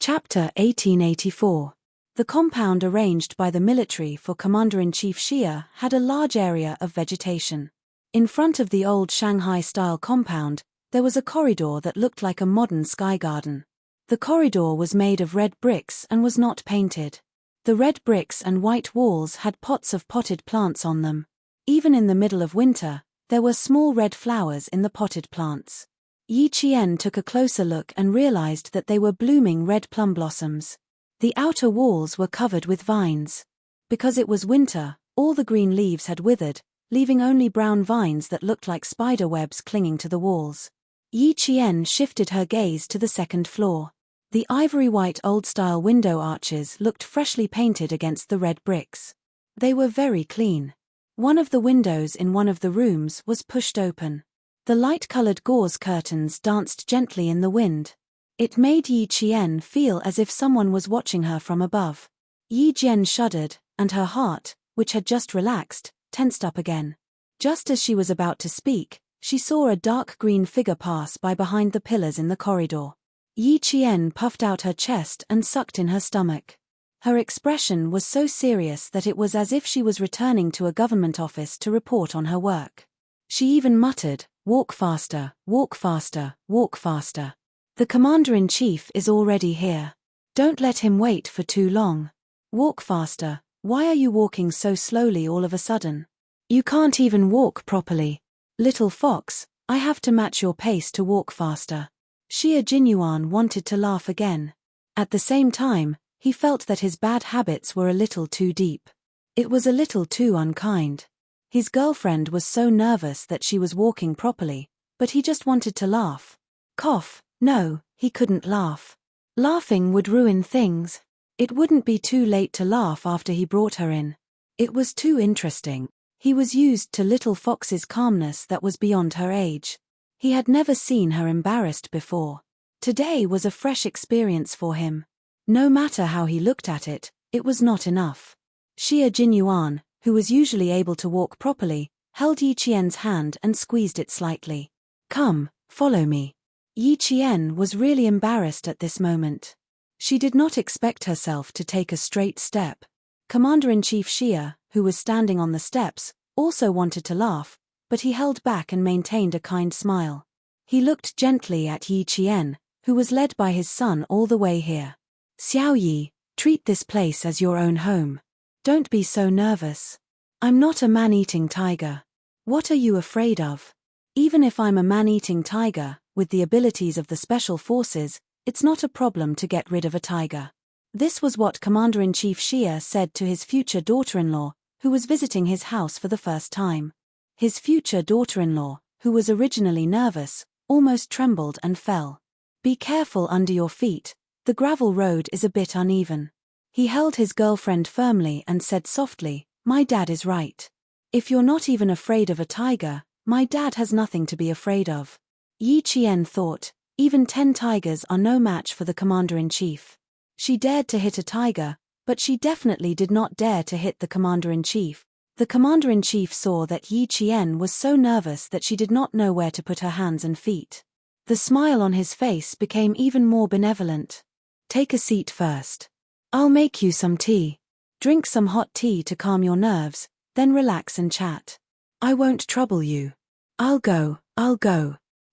Chapter 1884. The compound arranged by the military for Commander-in-Chief Xie had a large area of vegetation. In front of the old Shanghai-style compound, there was a corridor that looked like a modern sky garden. The corridor was made of red bricks and was not painted. The red bricks and white walls had pots of potted plants on them. Even in the middle of winter, there were small red flowers in the potted plants. Yi Qian took a closer look and realized that they were blooming red plum blossoms. The outer walls were covered with vines. Because it was winter, all the green leaves had withered, leaving only brown vines that looked like spider webs clinging to the walls. Yi Qian shifted her gaze to the second floor. The ivory-white old-style window arches looked freshly painted against the red bricks. They were very clean. One of the windows in one of the rooms was pushed open. The light-colored gauze curtains danced gently in the wind. It made Yi Qian feel as if someone was watching her from above. Yi Jian shuddered, and her heart, which had just relaxed, tensed up again. Just as she was about to speak, she saw a dark green figure pass by behind the pillars in the corridor. Yi Qian puffed out her chest and sucked in her stomach. Her expression was so serious that it was as if she was returning to a government office to report on her work. She even muttered, "Walk faster, walk faster, walk faster. The commander-in-chief is already here. Don't let him wait for too long. Walk faster, why are you walking so slowly all of a sudden? You can't even walk properly. Little fox, I have to match your pace to walk faster." Xie Jinyuan wanted to laugh again. At the same time, he felt that his bad habits were a little too deep. It was a little too unkind. His girlfriend was so nervous that she was walking properly, but he just wanted to laugh. Cough, no, he couldn't laugh. Laughing would ruin things. It wouldn't be too late to laugh after he brought her in. It was too interesting. He was used to little Fox's calmness that was beyond her age. He had never seen her embarrassed before. Today was a fresh experience for him. No matter how he looked at it, it was not enough. Xie Jinyuan, who was usually able to walk properly, held Yi Qian's hand and squeezed it slightly. "Come, follow me." Yi Qian was really embarrassed at this moment. She did not expect herself to take a straight step. Commander-in-Chief Xie, who was standing on the steps, also wanted to laugh, but he held back and maintained a kind smile. He looked gently at Yi Qian, who was led by his son all the way here. Xiao Yi, treat this place as your own home. Don't be so nervous. I'm not a man-eating tiger. What are you afraid of? Even if I'm a man-eating tiger, with the abilities of the special forces, it's not a problem to get rid of a tiger. This was what Commander-in-Chief Xia said to his future daughter-in-law, who was visiting his house for the first time. His future daughter-in-law, who was originally nervous, almost trembled and fell. Be careful under your feet, the gravel road is a bit uneven. He held his girlfriend firmly and said softly, my dad is right. If you're not even afraid of a tiger, my dad has nothing to be afraid of. Yi Qian thought, even 10 tigers are no match for the commander-in-chief. She dared to hit a tiger, but she definitely did not dare to hit the commander-in-chief. The commander-in-chief saw that Yi Qian was so nervous that she did not know where to put her hands and feet. The smile on his face became even more benevolent. Take a seat first. I'll make you some tea. Drink some hot tea to calm your nerves, then relax and chat. I won't trouble you. I'll go.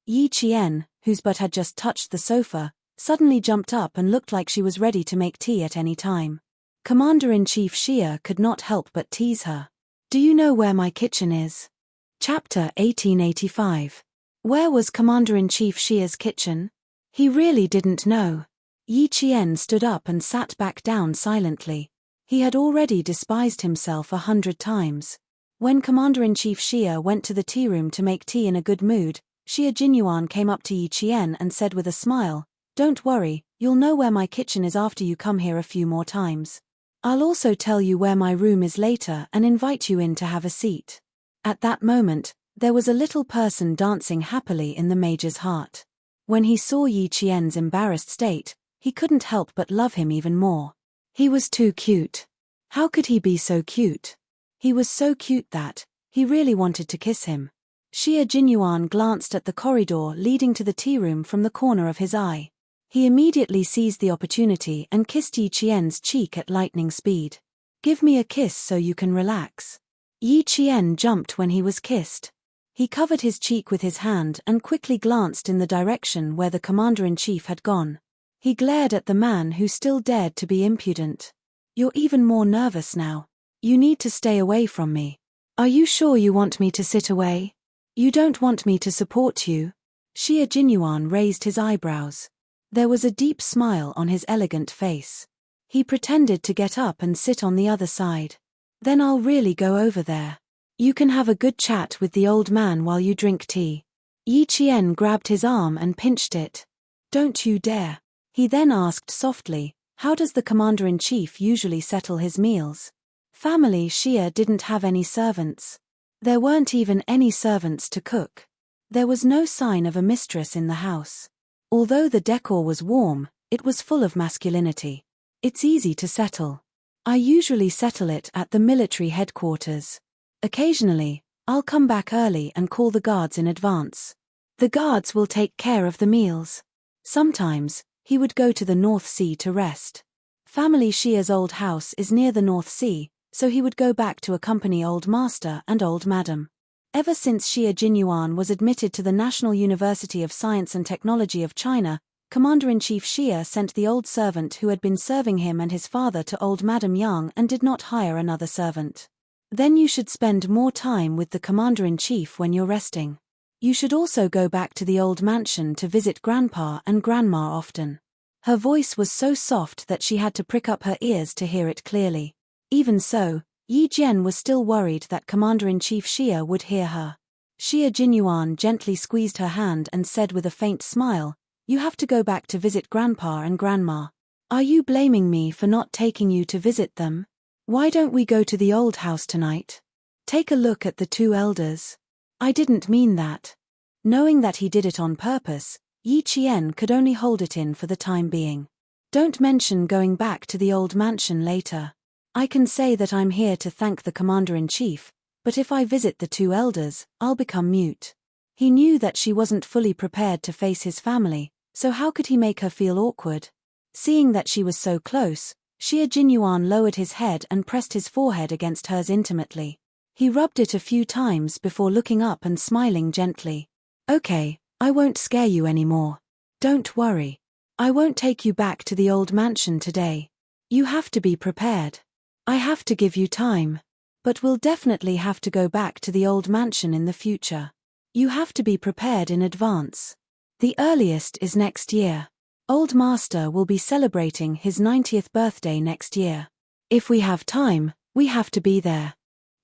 Yi Qian, whose butt had just touched the sofa, suddenly jumped up and looked like she was ready to make tea at any time. Commander-in-Chief Xia could not help but tease her. Do you know where my kitchen is? Chapter 1885. Where was Commander-in-Chief Xia's kitchen? He really didn't know. Yi Qian stood up and sat back down silently. He had already despised himself 100 times. When Commander-in-Chief Xia went to the tea room to make tea in a good mood, Xia Jinyuan came up to Yi Qian and said with a smile, don't worry, you'll know where my kitchen is after you come here a few more times. I'll also tell you where my room is later and invite you in to have a seat. At that moment, there was a little person dancing happily in the major's heart. When he saw Yi Qian's embarrassed state, he couldn't help but love him even more. He was too cute. How could he be so cute? He was so cute that he really wanted to kiss him. Xia Jinyuan glanced at the corridor leading to the tea room from the corner of his eye. He immediately seized the opportunity and kissed Yi Qian's cheek at lightning speed. Give me a kiss so you can relax. Yi Qian jumped when he was kissed. He covered his cheek with his hand and quickly glanced in the direction where the commander-in-chief had gone. He glared at the man who still dared to be impudent. You're even more nervous now. You need to stay away from me. Are you sure you want me to sit away? You don't want me to support you? Xia Jinyuan raised his eyebrows. There was a deep smile on his elegant face. He pretended to get up and sit on the other side. Then I'll really go over there. You can have a good chat with the old man while you drink tea. Yi Qian grabbed his arm and pinched it. Don't you dare. He then asked softly, how does the commander-in-chief usually settle his meals? Family Xia didn't have any servants. There weren't even any servants to cook. There was no sign of a mistress in the house. Although the decor was warm, it was full of masculinity. It's easy to settle. I usually settle it at the military headquarters. Occasionally, I'll come back early and call the guards in advance. The guards will take care of the meals. Sometimes, he would go to the North Sea to rest. Family Xia's old house is near the North Sea, so he would go back to accompany Old Master and Old Madam. Ever since Xia Jinyuan was admitted to the National University of Science and Technology of China, Commander-in-Chief Xia sent the old servant who had been serving him and his father to Old Madam Yang and did not hire another servant. Then you should spend more time with the Commander-in-Chief when you're resting. You should also go back to the old mansion to visit Grandpa and Grandma often. Her voice was so soft that she had to prick up her ears to hear it clearly. Even so, Yi Jian was still worried that Commander-in-Chief Xia would hear her. Xia Jinyuan gently squeezed her hand and said with a faint smile, you have to go back to visit Grandpa and Grandma. Are you blaming me for not taking you to visit them? Why don't we go to the old house tonight? Take a look at the 2 elders. I didn't mean that. Knowing that he did it on purpose, Yi Qian could only hold it in for the time being. Don't mention going back to the old mansion later. I can say that I'm here to thank the Commander-in-Chief, but if I visit the 2 elders, I'll become mute. He knew that she wasn't fully prepared to face his family, so how could he make her feel awkward? Seeing that she was so close, Xia Jinyuan lowered his head and pressed his forehead against hers intimately. He rubbed it a few times before looking up and smiling gently. Okay, I won't scare you anymore. Don't worry. I won't take you back to the old mansion today. You have to be prepared. I have to give you time. But we'll definitely have to go back to the old mansion in the future. You have to be prepared in advance. The earliest is next year. Old Master will be celebrating his 90th birthday next year. If we have time, we have to be there.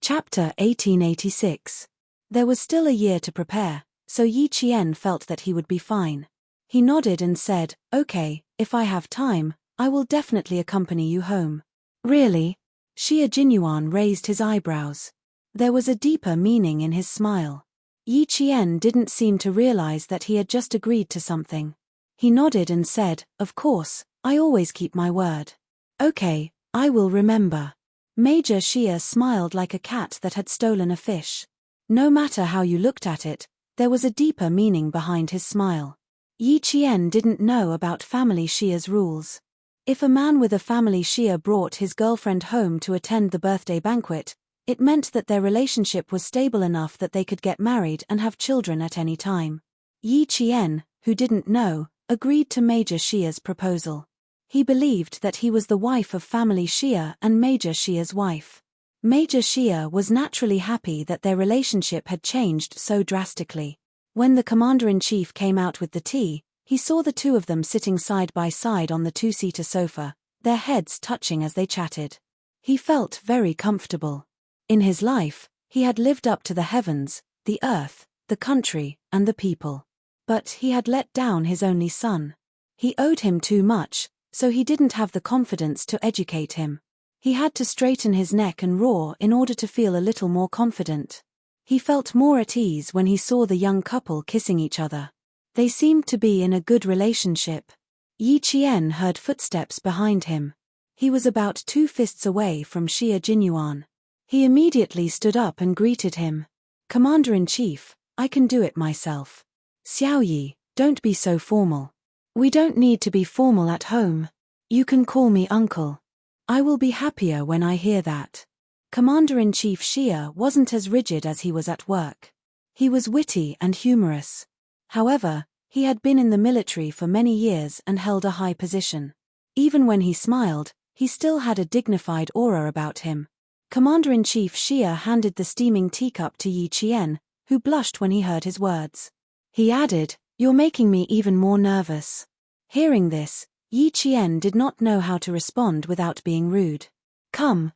Chapter 1886. There was still a year to prepare, so Yi Qian felt that he would be fine. He nodded and said, "Okay, if I have time, I will definitely accompany you home." "Really?" Xie Jinyuan raised his eyebrows. There was a deeper meaning in his smile. Yi Qian didn't seem to realize that he had just agreed to something. He nodded and said, "Of course, I always keep my word." "Okay, I will remember." Major Xie smiled like a cat that had stolen a fish. No matter how you looked at it, there was a deeper meaning behind his smile. Yi Qian didn't know about family Xie's rules. If a man with a family Xie brought his girlfriend home to attend the birthday banquet, it meant that their relationship was stable enough that they could get married and have children at any time. Yi Qian, who didn't know, agreed to Major Xie's proposal. He believed that he was the wife of family Xie and Major Xie's wife. Major Xie was naturally happy that their relationship had changed so drastically. When the commander-in-chief came out with the tea, he saw the two of them sitting side by side on the two-seater sofa, their heads touching as they chatted. He felt very comfortable. In his life, he had lived up to the heavens, the earth, the country, and the people. But he had let down his only son. He owed him too much, so he didn't have the confidence to educate him. He had to straighten his neck and roar in order to feel a little more confident. He felt more at ease when he saw the young couple kissing each other. They seemed to be in a good relationship. Yi Qian heard footsteps behind him. He was about 2 fists away from Xie Jinyuan. He immediately stood up and greeted him. "Commander-in-Chief, I can do it myself." "Xiao Yi, don't be so formal." "We don't need to be formal at home. You can call me uncle. I will be happier when I hear that." Commander-in-Chief Xie wasn't as rigid as he was at work. He was witty and humorous. However, he had been in the military for many years and held a high position. Even when he smiled, he still had a dignified aura about him. Commander-in-Chief Xie handed the steaming teacup to Yi Qian, who blushed when he heard his words. He added, "You're making me even more nervous." Hearing this, Yi Qian did not know how to respond without being rude. Come.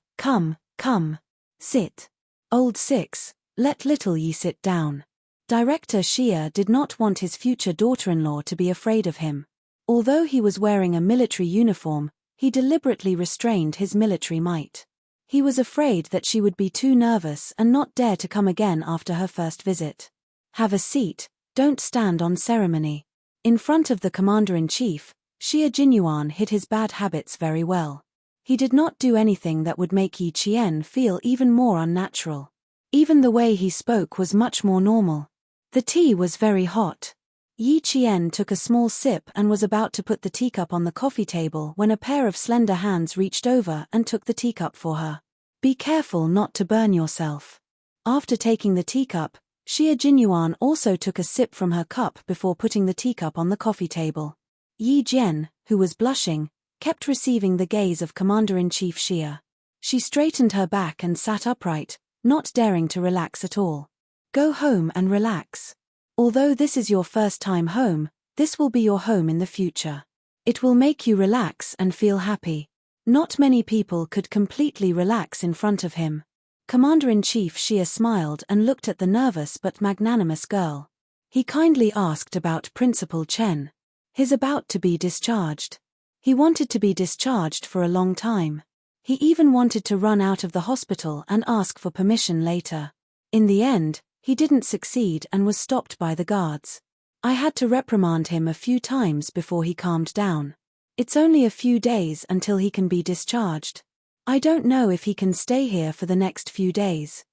Sit. Old Six, let little Yi sit down." Director Xie did not want his future daughter-in-law to be afraid of him. Although he was wearing a military uniform, he deliberately restrained his military might. He was afraid that she would be too nervous and not dare to come again after her first visit. "Have a seat, don't stand on ceremony." In front of the commander-in-chief, Xie Jinyuan hid his bad habits very well. He did not do anything that would make Yi Qian feel even more unnatural. Even the way he spoke was much more normal. The tea was very hot. Yi Qian took a small sip and was about to put the teacup on the coffee table when a pair of slender hands reached over and took the teacup for her. "Be careful not to burn yourself." After taking the teacup, Xie Jinyuan also took a sip from her cup before putting the teacup on the coffee table. Yi Jian, who was blushing, kept receiving the gaze of Commander-in-Chief Xie. She straightened her back and sat upright, not daring to relax at all. "Go home and relax. Although this is your first time home, this will be your home in the future. It will make you relax and feel happy." Not many people could completely relax in front of him. Commander-in-Chief Xie smiled and looked at the nervous but magnanimous girl. He kindly asked about Principal Chen. He's about to be discharged. He wanted to be discharged for a long time. He even wanted to run out of the hospital and ask for permission later. In the end, he didn't succeed and was stopped by the guards. "I had to reprimand him a few times before he calmed down. It's only a few days until he can be discharged. I don't know if he can stay here for the next few days."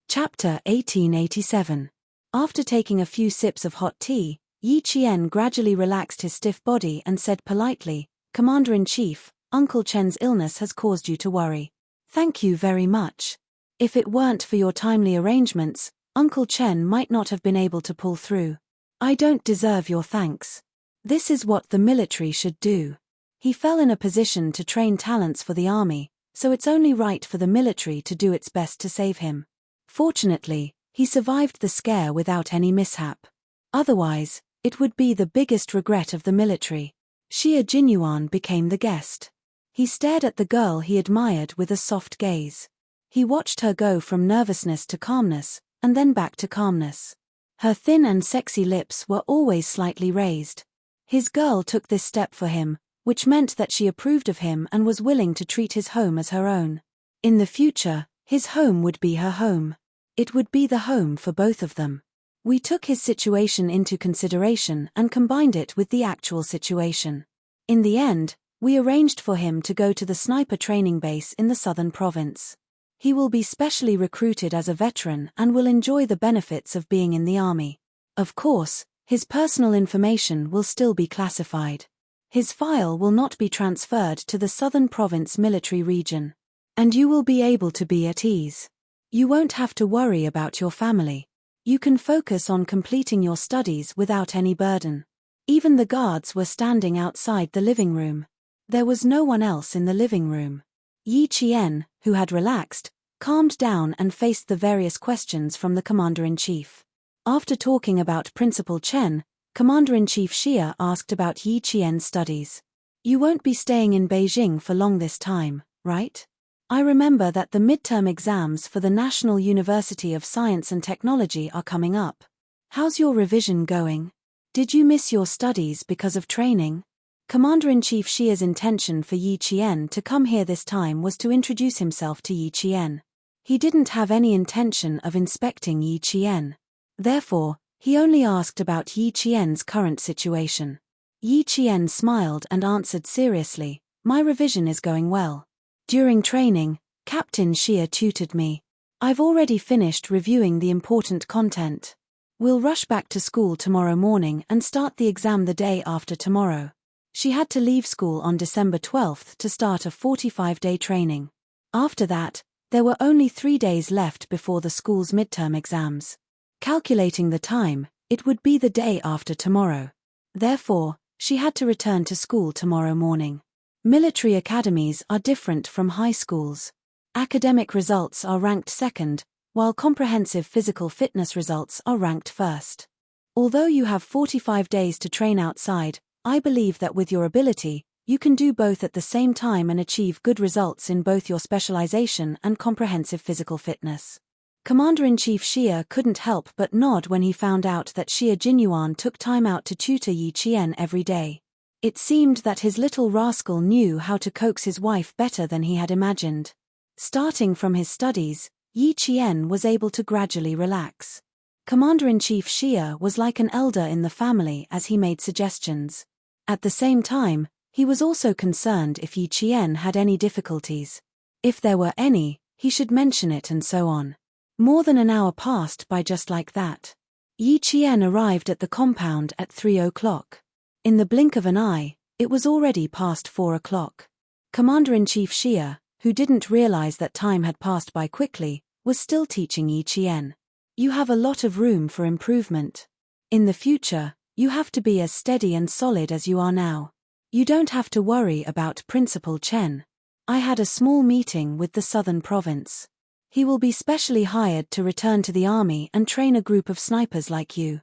Chapter 1887. After taking a few sips of hot tea, Yi Qian gradually relaxed his stiff body and said politely, "Commander-in-Chief, Uncle Chen's illness has caused you to worry. Thank you very much. If it weren't for your timely arrangements, Uncle Chen might not have been able to pull through. I don't deserve your thanks." This is what the military should do. He fell in a position to train talents for the army, so it's only right for the military to do its best to save him. Fortunately, he survived the scare without any mishap. Otherwise, it would be the biggest regret of the military. Xia Jinyuan became the guest. He stared at the girl he admired with a soft gaze. He watched her go from nervousness to calmness, and then back to calmness. Her thin and sexy lips were always slightly raised. His girl took this step for him, which meant that she approved of him and was willing to treat his home as her own. In the future, his home would be her home. It would be the home for both of them. We took his situation into consideration and combined it with the actual situation. In the end, we arranged for him to go to the sniper training base in the southern province. He will be specially recruited as a veteran and will enjoy the benefits of being in the army. Of course, his personal information will still be classified. His file will not be transferred to the southern province military region. And you will be able to be at ease. You won't have to worry about your family. You can focus on completing your studies without any burden. Even the guards were standing outside the living room. There was no one else in the living room. Yi Qian, who had relaxed, calmed down and faced the various questions from the Commander-in-Chief. After talking about Principal Chen, Commander-in-Chief Xia asked about Yi Qian's studies. You won't be staying in Beijing for long this time, right? I remember that the midterm exams for the National University of Science and Technology are coming up. How's your revision going? Did you miss your studies because of training? Commander-in-Chief Xia's intention for Yi Qian to come here this time was to introduce himself to Yi Qian. He didn't have any intention of inspecting Yi Qian. Therefore, he only asked about Yi Qian's current situation. Yi Qian smiled and answered seriously, "My revision is going well. During training, Captain Xia tutored me. I've already finished reviewing the important content. We'll rush back to school tomorrow morning and start the exam the day after tomorrow." She had to leave school on December 12th to start a 45-day training. After that, there were only 3 days left before the school's midterm exams. Calculating the time, it would be the day after tomorrow. Therefore, she had to return to school tomorrow morning. Military academies are different from high schools. Academic results are ranked second, while comprehensive physical fitness results are ranked first. Although you have 45 days to train outside, I believe that with your ability, you can do both at the same time and achieve good results in both your specialization and comprehensive physical fitness. Commander-in-Chief Xia couldn't help but nod when he found out that Xia Jinyuan took time out to tutor Yi Qian every day. It seemed that his little rascal knew how to coax his wife better than he had imagined. Starting from his studies, Yi Qian was able to gradually relax. Commander-in-Chief Xia was like an elder in the family as he made suggestions. At the same time, he was also concerned if Yi Qian had any difficulties. If there were any, he should mention it and so on. More than an hour passed by just like that. Yi Qian arrived at the compound at 3 o'clock. In the blink of an eye, it was already past 4 o'clock. Commander-in-Chief Xia, who didn't realize that time had passed by quickly, was still teaching Yi Qian. You have a lot of room for improvement. In the future, you have to be as steady and solid as you are now. You don't have to worry about Principal Chen. I had a small meeting with the southern province. He will be specially hired to return to the army and train a group of snipers like you.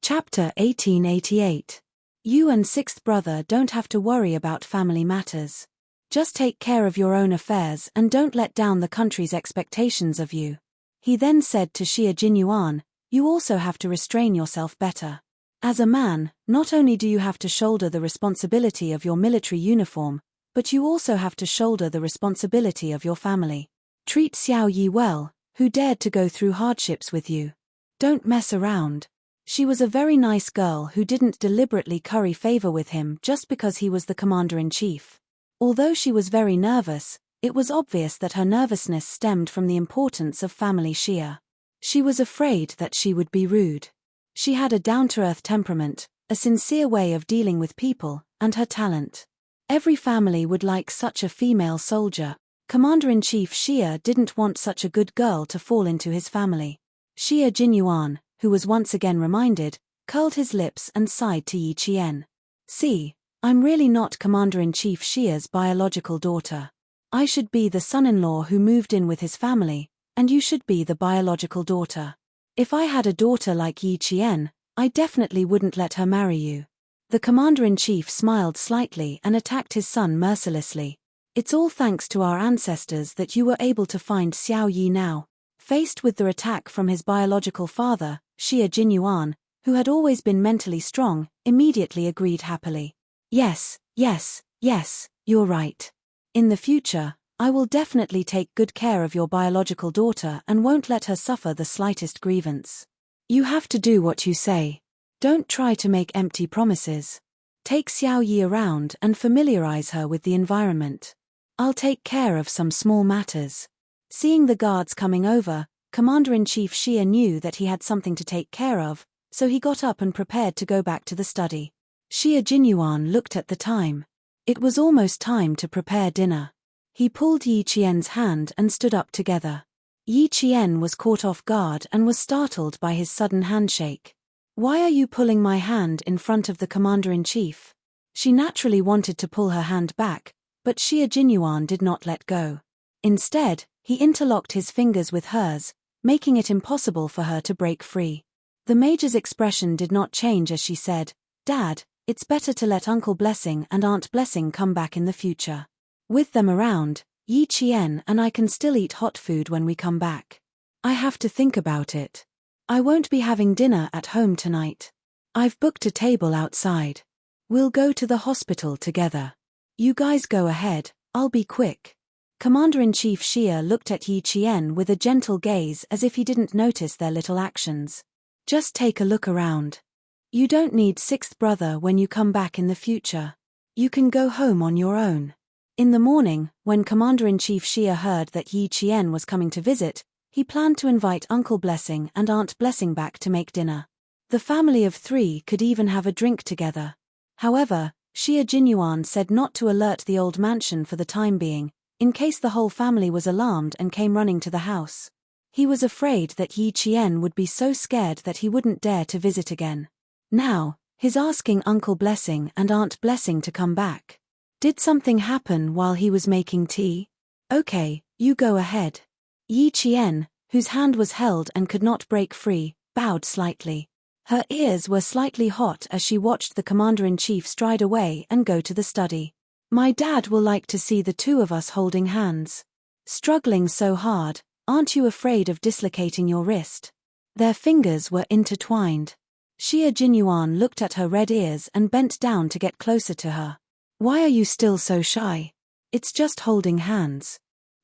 Chapter 1888. You and sixth brother don't have to worry about family matters. Just take care of your own affairs and don't let down the country's expectations of you. He then said to Xia Jinyuan, you also have to restrain yourself better. As a man, not only do you have to shoulder the responsibility of your military uniform, but you also have to shoulder the responsibility of your family. Treat Xiao Yi well, who dared to go through hardships with you. Don't mess around. She was a very nice girl who didn't deliberately curry favor with him just because he was the commander-in-chief. Although she was very nervous, it was obvious that her nervousness stemmed from the importance of family Xia. She was afraid that she would be rude. She had a down-to-earth temperament, a sincere way of dealing with people, and her talent. Every family would like such a female soldier. Commander-in-Chief Xia didn't want such a good girl to fall into his family. Xia Jinyuan, who was once again reminded, curled his lips and sighed to Yi Qian. See, I'm really not Commander-in-Chief Xia's biological daughter. I should be the son-in-law who moved in with his family, and you should be the biological daughter. If I had a daughter like Yi Qian, I definitely wouldn't let her marry you." The Commander-in-Chief smiled slightly and attacked his son mercilessly. "It's all thanks to our ancestors that you were able to find Xiao Yi now." Faced with the attack from his biological father, Xia Jinyuan, who had always been mentally strong, immediately agreed happily. Yes, you're right. In the future, I will definitely take good care of your biological daughter and won't let her suffer the slightest grievance. You have to do what you say. Don't try to make empty promises. Take Xiao Yi around and familiarize her with the environment. I'll take care of some small matters. Seeing the guards coming over, Commander-in-Chief Xia knew that he had something to take care of, so he got up and prepared to go back to the study. Xia Jinyuan looked at the time. It was almost time to prepare dinner. He pulled Yi Qian's hand and stood up together. Yi Qian was caught off guard and was startled by his sudden handshake. "Why are you pulling my hand in front of the Commander-in-Chief?" She naturally wanted to pull her hand back, but Xia Jinyuan did not let go. Instead, he interlocked his fingers with hers, making it impossible for her to break free. The Major's expression did not change as she said, "Dad, it's better to let Uncle Blessing and Aunt Blessing come back in the future. With them around, Yi Qian and I can still eat hot food when we come back. I have to think about it. I won't be having dinner at home tonight. I've booked a table outside. We'll go to the hospital together. You guys go ahead, I'll be quick." Commander-in-Chief Xia looked at Yi Qian with a gentle gaze as if he didn't notice their little actions. "Just take a look around. You don't need sixth brother when you come back in the future. You can go home on your own." In the morning, when Commander-in-Chief Xia heard that Yi Qian was coming to visit, he planned to invite Uncle Blessing and Aunt Blessing back to make dinner. The family of 3 could even have a drink together. However, Xia Jinyuan said not to alert the old mansion for the time being, in case the whole family was alarmed and came running to the house. He was afraid that Yi Qian would be so scared that he wouldn't dare to visit again. Now, his asking Uncle Blessing and Aunt Blessing to come back. Did something happen while he was making tea? Okay, you go ahead. Yi Qian, whose hand was held and could not break free, bowed slightly. Her ears were slightly hot as she watched the Commander-in-Chief stride away and go to the study. "My dad will like to see the 2 of us holding hands. Struggling so hard, aren't you afraid of dislocating your wrist?" Their fingers were intertwined. Xia Jinyuan looked at her red ears and bent down to get closer to her. "Why are you still so shy? It's just holding hands."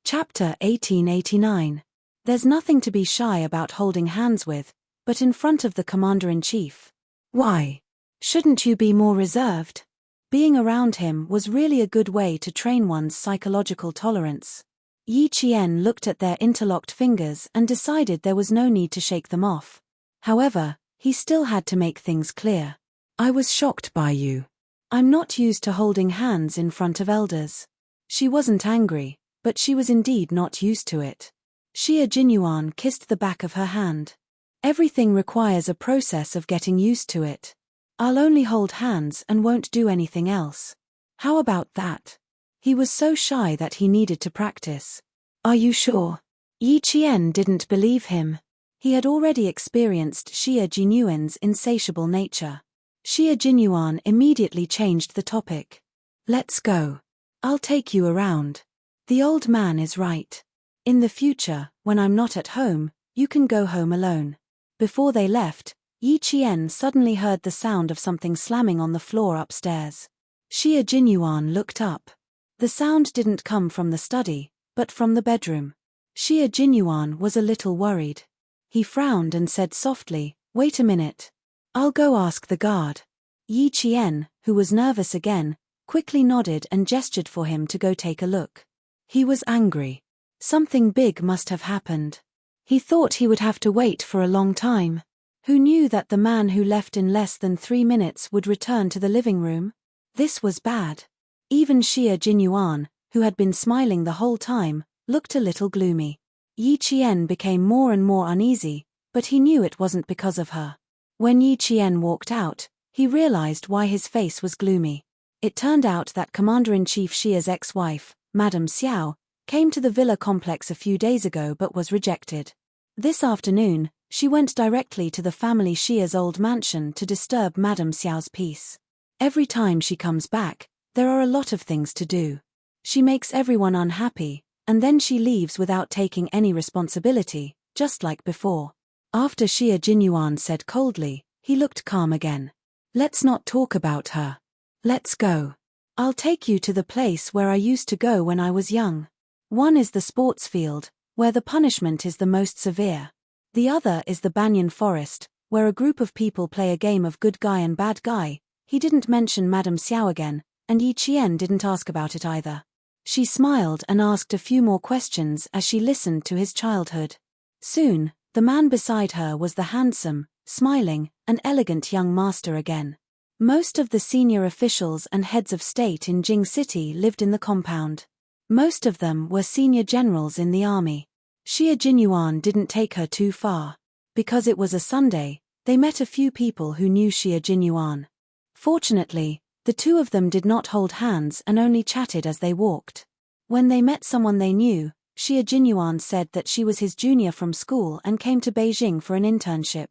Chapter 1889. There's nothing to be shy about holding hands with, but in front of the Commander-in-Chief. Why? Shouldn't you be more reserved? Being around him was really a good way to train one's psychological tolerance. Yi Qian looked at their interlocked fingers and decided there was no need to shake them off. However, he still had to make things clear. "I was shocked by you. I'm not used to holding hands in front of elders." She wasn't angry, but she was indeed not used to it. Xia Jinyuan kissed the back of her hand. "Everything requires a process of getting used to it. I'll only hold hands and won't do anything else. How about that?" He was so shy that he needed to practice. "Are you sure?" Yi Qian didn't believe him. He had already experienced Xia Jinyuan's insatiable nature. Xia Jinyuan immediately changed the topic. "Let's go. I'll take you around. The old man is right. In the future, when I'm not at home, you can go home alone." Before they left, Yi Qian suddenly heard the sound of something slamming on the floor upstairs. Xia Jinyuan looked up. The sound didn't come from the study, but from the bedroom. Xia Jinyuan was a little worried. He frowned and said softly, "Wait a minute. I'll go ask the guard." Yi Qian, who was nervous again, quickly nodded and gestured for him to go take a look. He was angry. Something big must have happened. He thought he would have to wait for a long time. Who knew that the man who left in less than 3 minutes would return to the living room? This was bad. Even Xia Jinyuan, who had been smiling the whole time, looked a little gloomy. Yi Qian became more and more uneasy, but he knew it wasn't because of her. When Yi Qian walked out, He realized why his face was gloomy. It turned out that Commander-in-Chief Xia's ex-wife, Madame Xiao, came to the villa complex a few days ago but was rejected. This afternoon, she went directly to the family Xia's old mansion to disturb Madame Xiao's peace. Every time she comes back, there are a lot of things to do. She makes everyone unhappy, and then she leaves without taking any responsibility, just like before. After Xia Jinyuan said coldly, he looked calm again. Let's not talk about her. Let's go. I'll take you to the place where I used to go when I was young. One is the sports field, where the punishment is the most severe. The other is the banyan forest, where a group of people play a game of good guy and bad guy. He didn't mention Madame Xiao again, and Yi Qian didn't ask about it either. She smiled and asked a few more questions as she listened to his childhood. Soon, the man beside her was the handsome, smiling, and elegant young master again. Most of the senior officials and heads of state in Jing City lived in the compound. Most of them were senior generals in the army. Xia Jinyuan didn't take her too far. Because it was a Sunday, they met a few people who knew Xia Jinyuan. Fortunately, the two of them did not hold hands and only chatted as they walked. When they met someone they knew, Xia Jinyuan said that she was his junior from school and came to Beijing for an internship.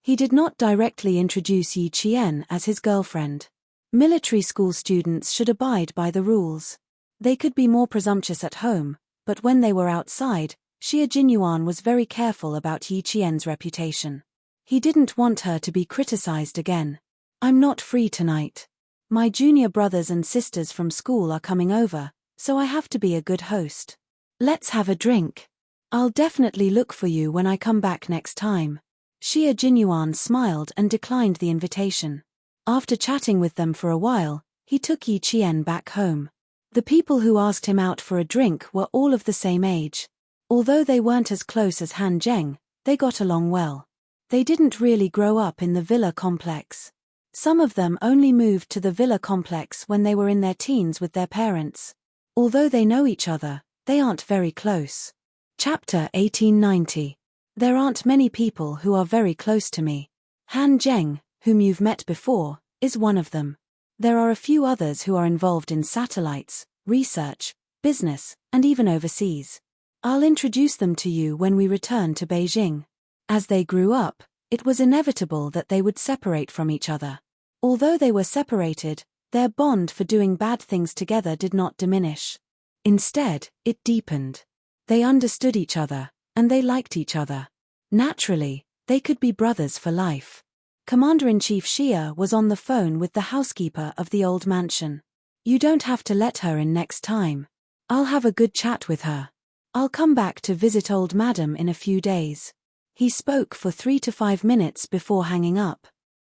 He did not directly introduce Yi Qian as his girlfriend. Military school students should abide by the rules. They could be more presumptuous at home, but when they were outside, Xia Jinyuan was very careful about Yi Qian's reputation. He didn't want her to be criticized again. I'm not free tonight. My junior brothers and sisters from school are coming over, so I have to be a good host. Let's have a drink. I'll definitely look for you when I come back next time. Xia Jinyuan smiled and declined the invitation. After chatting with them for a while, he took Yi Qian back home. The people who asked him out for a drink were all of the same age. Although they weren't as close as Han Zheng, they got along well. They didn't really grow up in the villa complex. Some of them only moved to the villa complex when they were in their teens with their parents. Although they know each other, they aren't very close. Chapter 1890. There aren't many people who are very close to me. Han Zheng, whom you've met before, is one of them. There are a few others who are involved in satellites, research, business, and even overseas. I'll introduce them to you when we return to Beijing. As they grew up, it was inevitable that they would separate from each other. Although they were separated, their bond for doing bad things together did not diminish. Instead, it deepened. They understood each other, and they liked each other. Naturally, they could be brothers for life. Commander-in-Chief Xia was on the phone with the housekeeper of the old mansion. You don't have to let her in next time. I'll have a good chat with her. I'll come back to visit old madam in a few days. He spoke for 3 to 5 minutes before hanging up.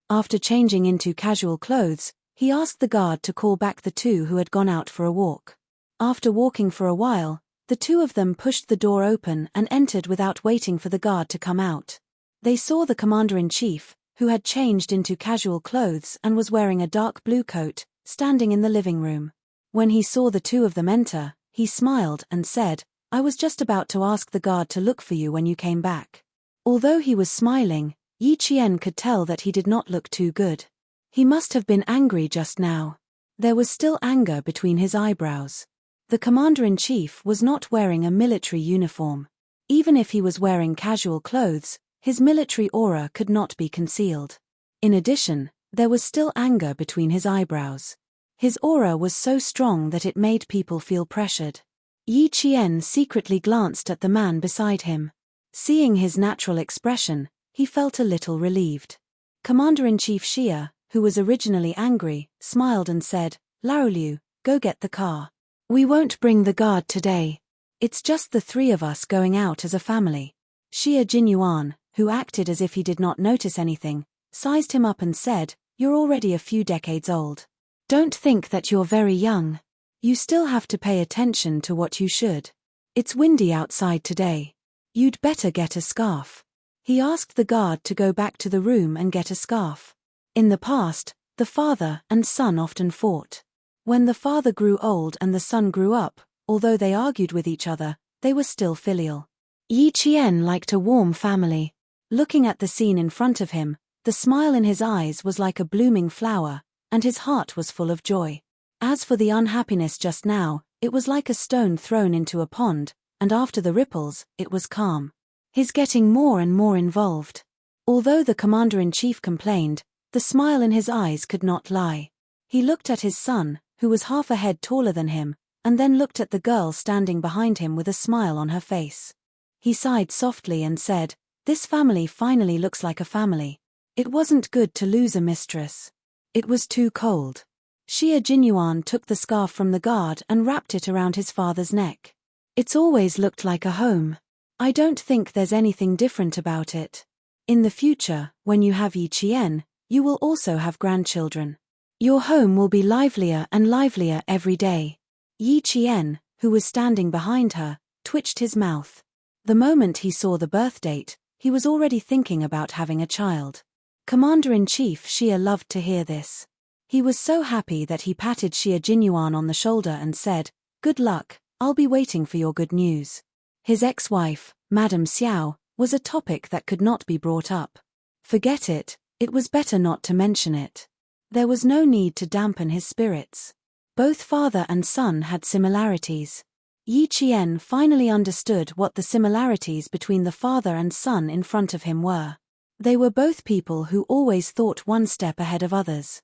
After changing into casual clothes, he asked the guard to call back the two who had gone out for a walk. After walking for a while, the two of them pushed the door open and entered without waiting for the guard to come out. They saw the commander-in-chief, who had changed into casual clothes and was wearing a dark blue coat, standing in the living room. When he saw the two of them enter, he smiled and said, I was just about to ask the guard to look for you when you came back. Although he was smiling, Yi Qian could tell that he did not look too good. He must have been angry just now. There was still anger between his eyebrows. The commander-in-chief was not wearing a military uniform. Even if he was wearing casual clothes, his military aura could not be concealed. In addition, there was still anger between his eyebrows. His aura was so strong that it made people feel pressured. Yi Qian secretly glanced at the man beside him. Seeing his natural expression, he felt a little relieved. Commander-in-Chief Xia, who was originally angry, smiled and said, Laoliu, go get the car. We won't bring the guard today. It's just the three of us going out as a family. Xia Jinyuan, who acted as if he did not notice anything, sized him up and said, You're already a few decades old. Don't think that you're very young. You still have to pay attention to what you should. It's windy outside today. You'd better get a scarf. He asked the guard to go back to the room and get a scarf. In the past, the father and son often fought. When the father grew old and the son grew up, although they argued with each other, they were still filial. Yi Qian liked a warm family. Looking at the scene in front of him, The smile in his eyes was like a blooming flower, and his heart was full of joy. As for the unhappiness just now, it was like a stone thrown into a pond, and after the ripples, it was calm. He's getting more and more involved. Although the commander-in-chief complained, the smile in his eyes could not lie. He looked at his son, who was half a head taller than him, and then looked at the girl standing behind him with a smile on her face. He sighed softly and said, "This family finally looks like a family. It wasn't good to lose a mistress. It was too cold." Xia Jinyuan took the scarf from the guard and wrapped it around his father's neck. "It's always looked like a home. I don't think there's anything different about it. In the future, when you have Yi Qian, you will also have grandchildren. Your home will be livelier and livelier every day." Yi Qian, who was standing behind her, twitched his mouth. The moment he saw the birth date, he was already thinking about having a child. Commander-in-Chief Xia loved to hear this. He was so happy that he patted Xia Jinyuan on the shoulder and said, "Good luck, I'll be waiting for your good news." His ex-wife, Madame Xiao, was a topic that could not be brought up. Forget it, it was better not to mention it. There was no need to dampen his spirits. Both father and son had similarities. Yi Qian finally understood what the similarities between the father and son in front of him were. They were both people who always thought one step ahead of others.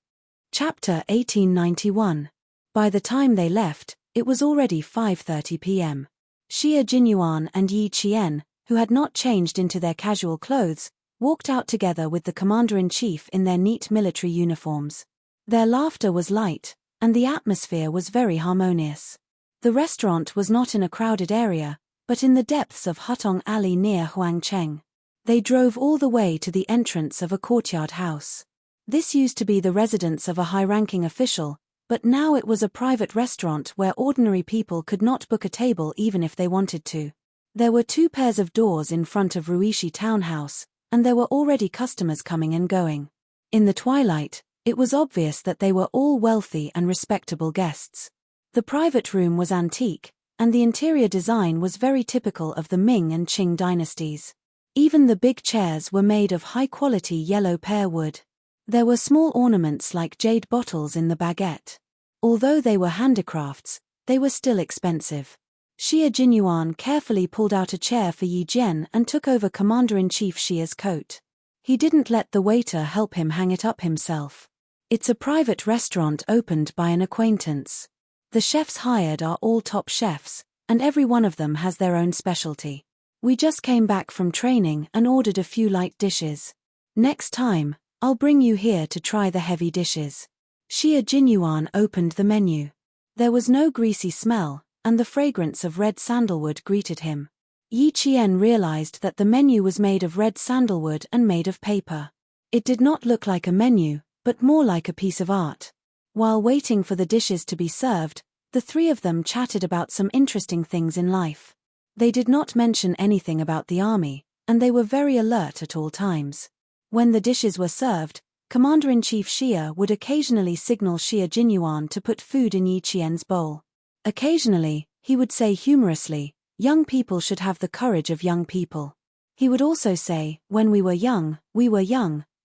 Chapter 1891. By the time they left, it was already 5:30 p.m. Xia Jinyuan and Yi Qian, who had not changed into their casual clothes, walked out together with the commander-in-chief in their neat military uniforms. Their laughter was light, and the atmosphere was very harmonious. The restaurant was not in a crowded area, but in the depths of Hutong Alley near Huangcheng. They drove all the way to the entrance of a courtyard house. This used to be the residence of a high-ranking official, but now it was a private restaurant where ordinary people could not book a table even if they wanted to. There were 2 pairs of doors in front of Ruishi Townhouse, and there were already customers coming and going. In the twilight, it was obvious that they were all wealthy and respectable guests. The private room was antique, and the interior design was very typical of the Ming and Qing dynasties. Even the big chairs were made of high-quality yellow pear wood. There were small ornaments like jade bottles in the baguette. Although they were handicrafts, they were still expensive. Xia Jinyuan carefully pulled out a chair for Yi Jian and took over Commander-in-Chief Xia's coat. He didn't let the waiter help him hang it up himself. It's a private restaurant opened by an acquaintance. The chefs hired are all top chefs, and every one of them has their own specialty. We just came back from training and ordered a few light dishes. Next time, I'll bring you here to try the heavy dishes. Xia Jinyuan opened the menu. There was no greasy smell, and the fragrance of red sandalwood greeted him. Yi Qian realized that the menu was made of red sandalwood and made of paper. It did not look like a menu, but more like a piece of art. While waiting for the dishes to be served, the 3 of them chatted about some interesting things in life. They did not mention anything about the army, and they were very alert at all times. When the dishes were served, Commander-in-Chief Xia would occasionally signal Xia Jinyuan to put food in Yi Qian's bowl. Occasionally, he would say humorously, "Young people should have the courage of young people." He would also say, "When we were young,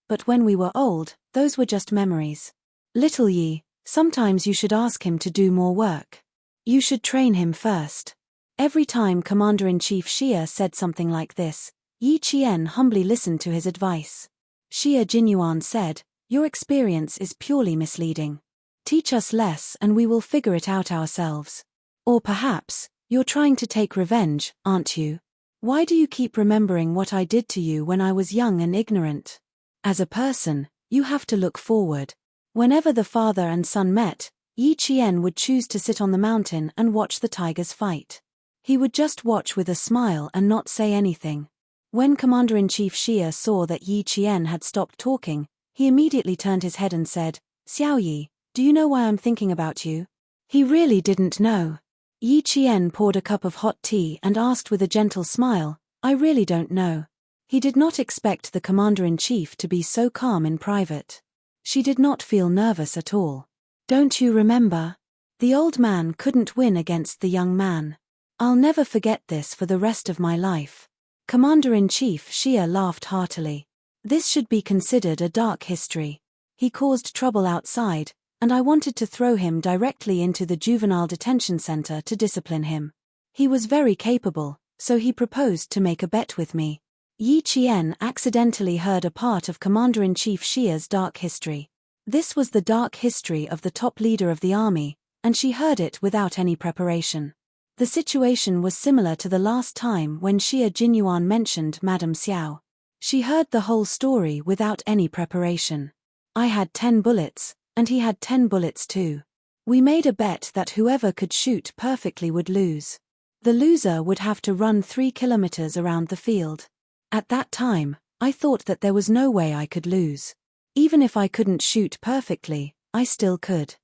but when we were old, those were just memories. Little Yi, sometimes you should ask him to do more work. You should train him first." Every time Commander-in-Chief Xia said something like this, Yi Qian humbly listened to his advice. Xia Jinyuan said, "Your experience is purely misleading. Teach us less and we will figure it out ourselves. Or perhaps, you're trying to take revenge, aren't you? Why do you keep remembering what I did to you when I was young and ignorant? As a person, you have to look forward." Whenever the father and son met, Yi Qian would choose to sit on the mountain and watch the tigers fight. He would just watch with a smile and not say anything. When Commander-in-Chief Xia saw that Yi Qian had stopped talking, he immediately turned his head and said, "Xiao Yi, do you know why I'm thinking about you?" He really didn't know. Yi Qian poured a cup of hot tea and asked with a gentle smile, "I really don't know." He did not expect the Commander-in-Chief to be so calm in private. She did not feel nervous at all. "Don't you remember? The old man couldn't win against the young man. I'll never forget this for the rest of my life." Commander-in-Chief Xia laughed heartily. This should be considered a dark history. He caused trouble outside, and I wanted to throw him directly into the juvenile detention center to discipline him. He was very capable, so he proposed to make a bet with me. Yi Qian accidentally heard a part of Commander-in-Chief Xia's dark history. This was the dark history of the top leader of the army, and she heard it without any preparation. The situation was similar to the last time when Xia Jinyuan mentioned Madame Xiao. She heard the whole story without any preparation. I had 10 bullets, and he had 10 bullets too. We made a bet that whoever could shoot perfectly would lose. The loser would have to run 3 kilometers around the field. At that time, I thought that there was no way I could lose. Even if I couldn't shoot perfectly, I still could.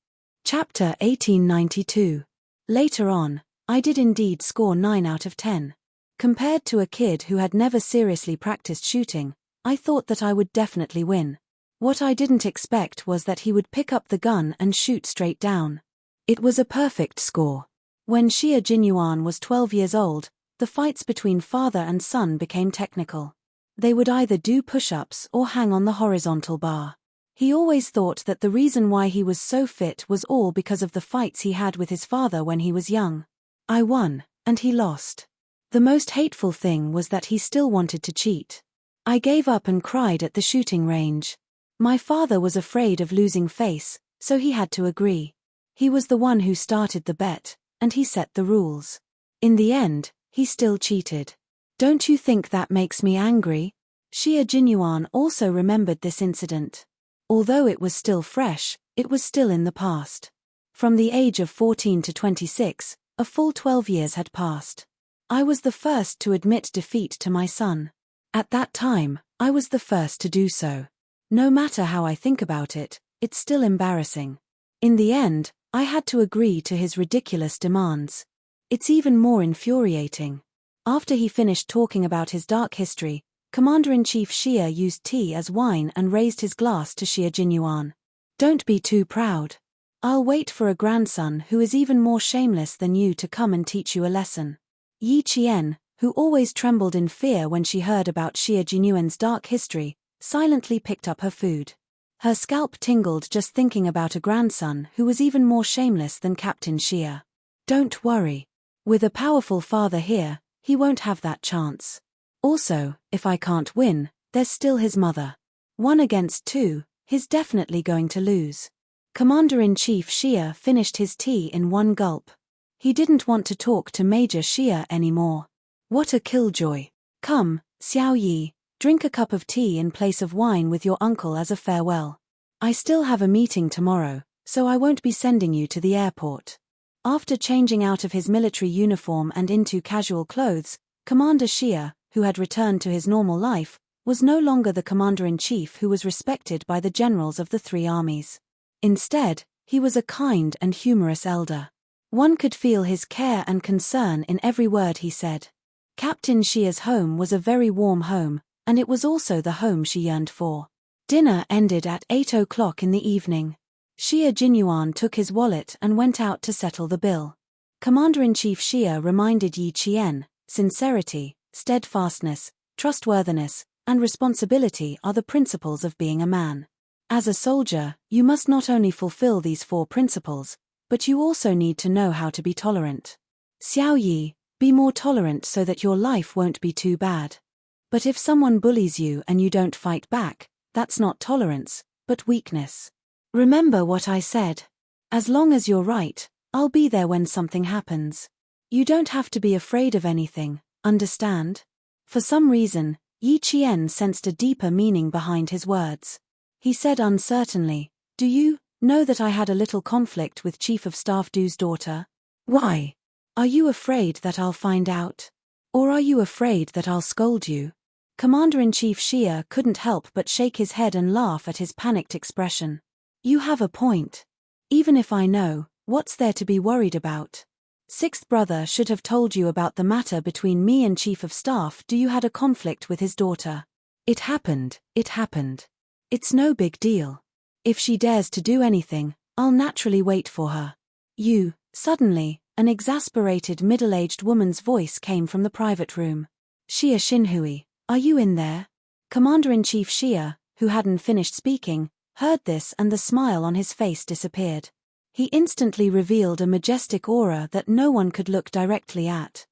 Chapter 1892. Later on, I did indeed score 9 out of 10. Compared to a kid who had never seriously practiced shooting, I thought that I would definitely win. What I didn't expect was that he would pick up the gun and shoot straight down. It was a perfect score. When Xia Jinyuan was 12 years old, the fights between father and son became technical. They would either do push-ups or hang on the horizontal bar. He always thought that the reason why he was so fit was all because of the fights he had with his father when he was young. I won, and he lost. The most hateful thing was that he still wanted to cheat. I gave up and cried at the shooting range. My father was afraid of losing face, so he had to agree. He was the one who started the bet, and he set the rules. In the end, he still cheated. Don't you think that makes me angry? Xia Jinyuan also remembered this incident. Although it was still fresh, it was still in the past. From the age of 14 to 26, a full 12 years had passed. I was the first to admit defeat to my son. At that time, I was the first to do so. No matter how I think about it, it's still embarrassing. In the end, I had to agree to his ridiculous demands. It's even more infuriating. After he finished talking about his dark history, Commander-in-Chief Xia used tea as wine and raised his glass to Xia Jinyuan. Don't be too proud. I'll wait for a grandson who is even more shameless than you to come and teach you a lesson. Yi Qian, who always trembled in fear when she heard about Xia Jinyuan's dark history, silently picked up her food. Her scalp tingled just thinking about a grandson who was even more shameless than Captain Xia. Don't worry. With a powerful father here, he won't have that chance. Also, if I can't win, there's still his mother. 1 against 2, he's definitely going to lose. Commander-in-Chief Xia finished his tea in one gulp. He didn't want to talk to Major Xia anymore. What a killjoy. Come, Xiao Yi, drink a cup of tea in place of wine with your uncle as a farewell. I still have a meeting tomorrow, so I won't be sending you to the airport. After changing out of his military uniform and into casual clothes, Commander Xia, who had returned to his normal life, was no longer the commander-in-chief who was respected by the generals of the 3 armies. Instead, he was a kind and humorous elder. One could feel his care and concern in every word he said. Captain Xia's home was a very warm home, and it was also the home she yearned for. Dinner ended at 8 o'clock in the evening. Xia Jinyuan took his wallet and went out to settle the bill. Commander-in-Chief Xia reminded Yi Qian, sincerity, steadfastness, trustworthiness, and responsibility are the principles of being a man. As a soldier, you must not only fulfill these 4 principles, but you also need to know how to be tolerant. Xiao Yi, be more tolerant so that your life won't be too bad. But if someone bullies you and you don't fight back, that's not tolerance, but weakness. Remember what I said. As long as you're right, I'll be there when something happens. You don't have to be afraid of anything, understand? For some reason, Yi Qian sensed a deeper meaning behind his words. He said uncertainly, "Do you know that I had a little conflict with Chief of Staff Du's daughter?" "Why? Are you afraid that I'll find out? Or are you afraid that I'll scold you?" Commander-in-Chief Xia couldn't help but shake his head and laugh at his panicked expression. "You have a point. Even if I know, what's there to be worried about? Sixth brother should have told you about the matter between me and Chief of Staff Du. You had a conflict with his daughter. It happened. It's no big deal. If she dares to do anything, I'll naturally wait for her." Suddenly, an exasperated middle-aged woman's voice came from the private room. "Xia Xinhui, are you in there?" Commander-in-Chief Xia, who hadn't finished speaking, heard this and the smile on his face disappeared. He instantly revealed a majestic aura that no one could look directly at.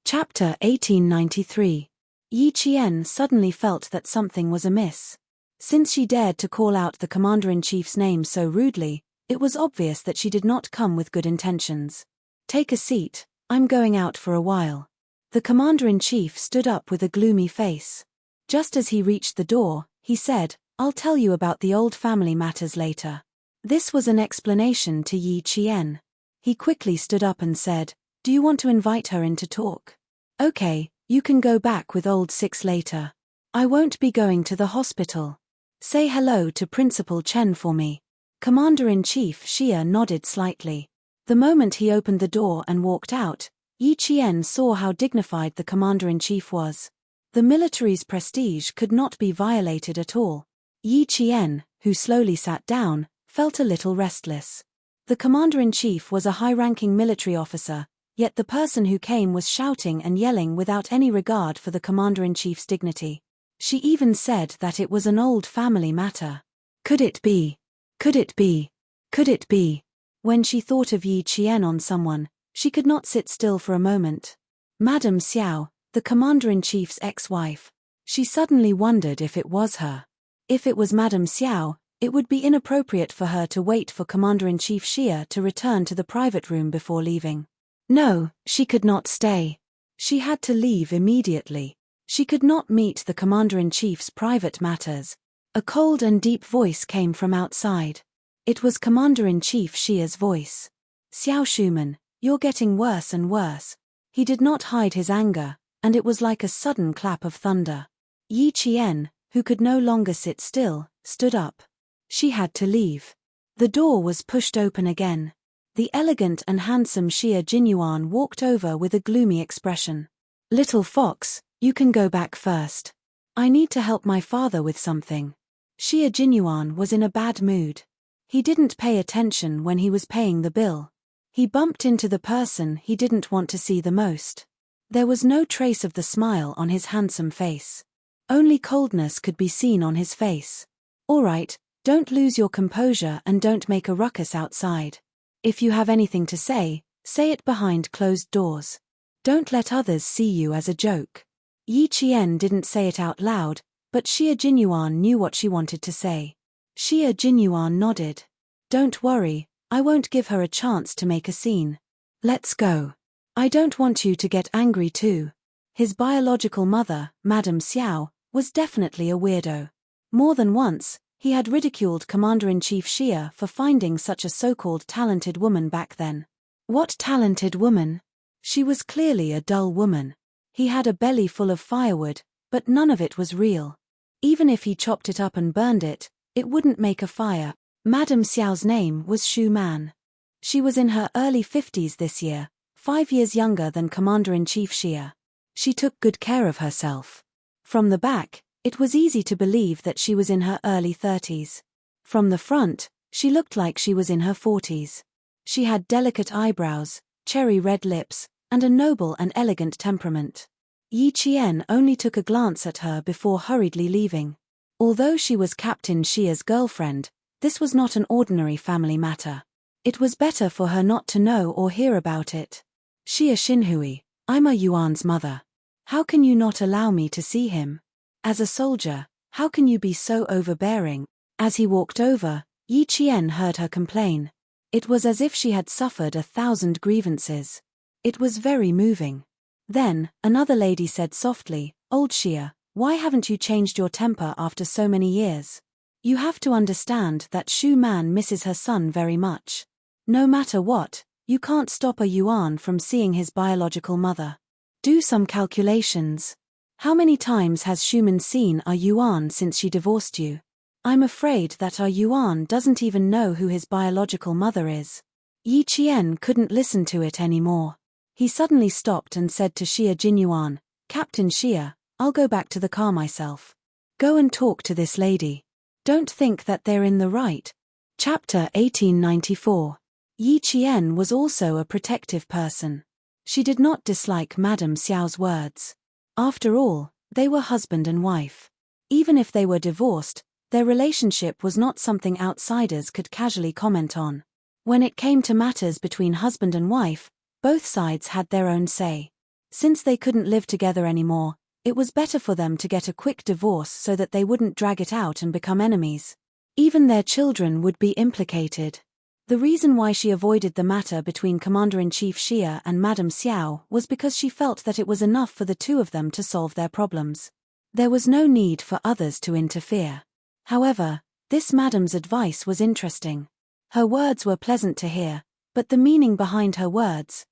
Chapter 1893. Yi Qian suddenly felt that something was amiss. Since she dared to call out the Commander-in-Chief's name so rudely, it was obvious that she did not come with good intentions. "Take a seat, I'm going out for a while." The Commander-in-Chief stood up with a gloomy face. Just as he reached the door, he said, "I'll tell you about the old family matters later." This was an explanation to Yi Qian. He quickly stood up and said, "Do you want to invite her in to talk?" "Okay, you can go back with old Six later. I won't be going to the hospital. Say hello to Principal Chen for me." Commander-in-Chief Xia nodded slightly. The moment he opened the door and walked out, Yi Qian saw how dignified the Commander-in-Chief was. The military's prestige could not be violated at all. Yi Qian, who slowly sat down, felt a little restless. The Commander-in-Chief was a high-ranking military officer, yet the person who came was shouting and yelling without any regard for the Commander-in-Chief's dignity. She even said that it was an old family matter. Could it be? Could it be? Could it be? When she thought of Yi Qian on someone, she could not sit still for a moment. Madame Xiao, the Commander-in-Chief's ex-wife. She suddenly wondered if it was her. If it was Madame Xiao, it would be inappropriate for her to wait for Commander-in-Chief Xia to return to the private room before leaving. No, she could not stay. She had to leave immediately. She could not meet the Commander-in-Chief's private matters. A cold and deep voice came from outside. It was Commander-in-Chief Xia's voice. "Xiao Shuman, you're getting worse and worse." He did not hide his anger, and it was like a sudden clap of thunder. Yi Qian, who could no longer sit still, stood up. She had to leave. The door was pushed open again. The elegant and handsome Xia Jinyuan walked over with a gloomy expression. "Little fox, you can go back first. I need to help my father with something." Xia Jinyuan was in a bad mood. He didn't pay attention when he was paying the bill. He bumped into the person he didn't want to see the most. There was no trace of the smile on his handsome face. Only coldness could be seen on his face. "All right, don't lose your composure and don't make a ruckus outside. If you have anything to say it behind closed doors. Don't let others see you as a joke." Yi Qian didn't say it out loud, but Xia Jinyuan knew what she wanted to say. Xia Jinyuan nodded. "Don't worry, I won't give her a chance to make a scene. Let's go. I don't want you to get angry too." His biological mother, Madame Xiao, was definitely a weirdo. More than once, he had ridiculed Commander-in-Chief Xia for finding such a so-called talented woman back then. What talented woman? She was clearly a dull woman. He had a belly full of firewood, but none of it was real. Even if he chopped it up and burned it, it wouldn't make a fire. Madame Xiao's name was Xu Man. She was in her early 50s this year, 5 years younger than Commander-in-Chief Xia. She took good care of herself. From the back, it was easy to believe that she was in her early 30s. From the front, she looked like she was in her 40s. She had delicate eyebrows, cherry red lips, and a noble and elegant temperament. Yi Qian only took a glance at her before hurriedly leaving. Although she was Captain Xia's girlfriend, this was not an ordinary family matter. It was better for her not to know or hear about it. "Xia Xinhui, I'm a Yuan's mother. How can you not allow me to see him? As a soldier, how can you be so overbearing?" As he walked over, Yi Qian heard her complain. It was as if she had suffered 1,000 grievances. It was very moving. Then, another lady said softly, "Old Xia, why haven't you changed your temper after so many years? You have to understand that Xu Man misses her son very much. No matter what, you can't stop a Yuan from seeing his biological mother. Do some calculations. How many times has Xuman seen our Yuan since she divorced you? I'm afraid that our Yuan doesn't even know who his biological mother is." Yi Qian couldn't listen to it anymore. He suddenly stopped and said to Xia Jinyuan, "Captain Xia, I'll go back to the car myself. Go and talk to this lady. Don't think that they're in the right." Chapter 1894. Yi Qian was also a protective person. She did not dislike Madame Xiao's words. After all, they were husband and wife. Even if they were divorced, their relationship was not something outsiders could casually comment on. When it came to matters between husband and wife, both sides had their own say. Since they couldn't live together anymore, it was better for them to get a quick divorce so that they wouldn't drag it out and become enemies. Even their children would be implicated. The reason why she avoided the matter between Commander-in-Chief Xia and Madame Xiao was because she felt that it was enough for the two of them to solve their problems. There was no need for others to interfere. However, this Madame's advice was interesting. Her words were pleasant to hear, but the meaning behind her words,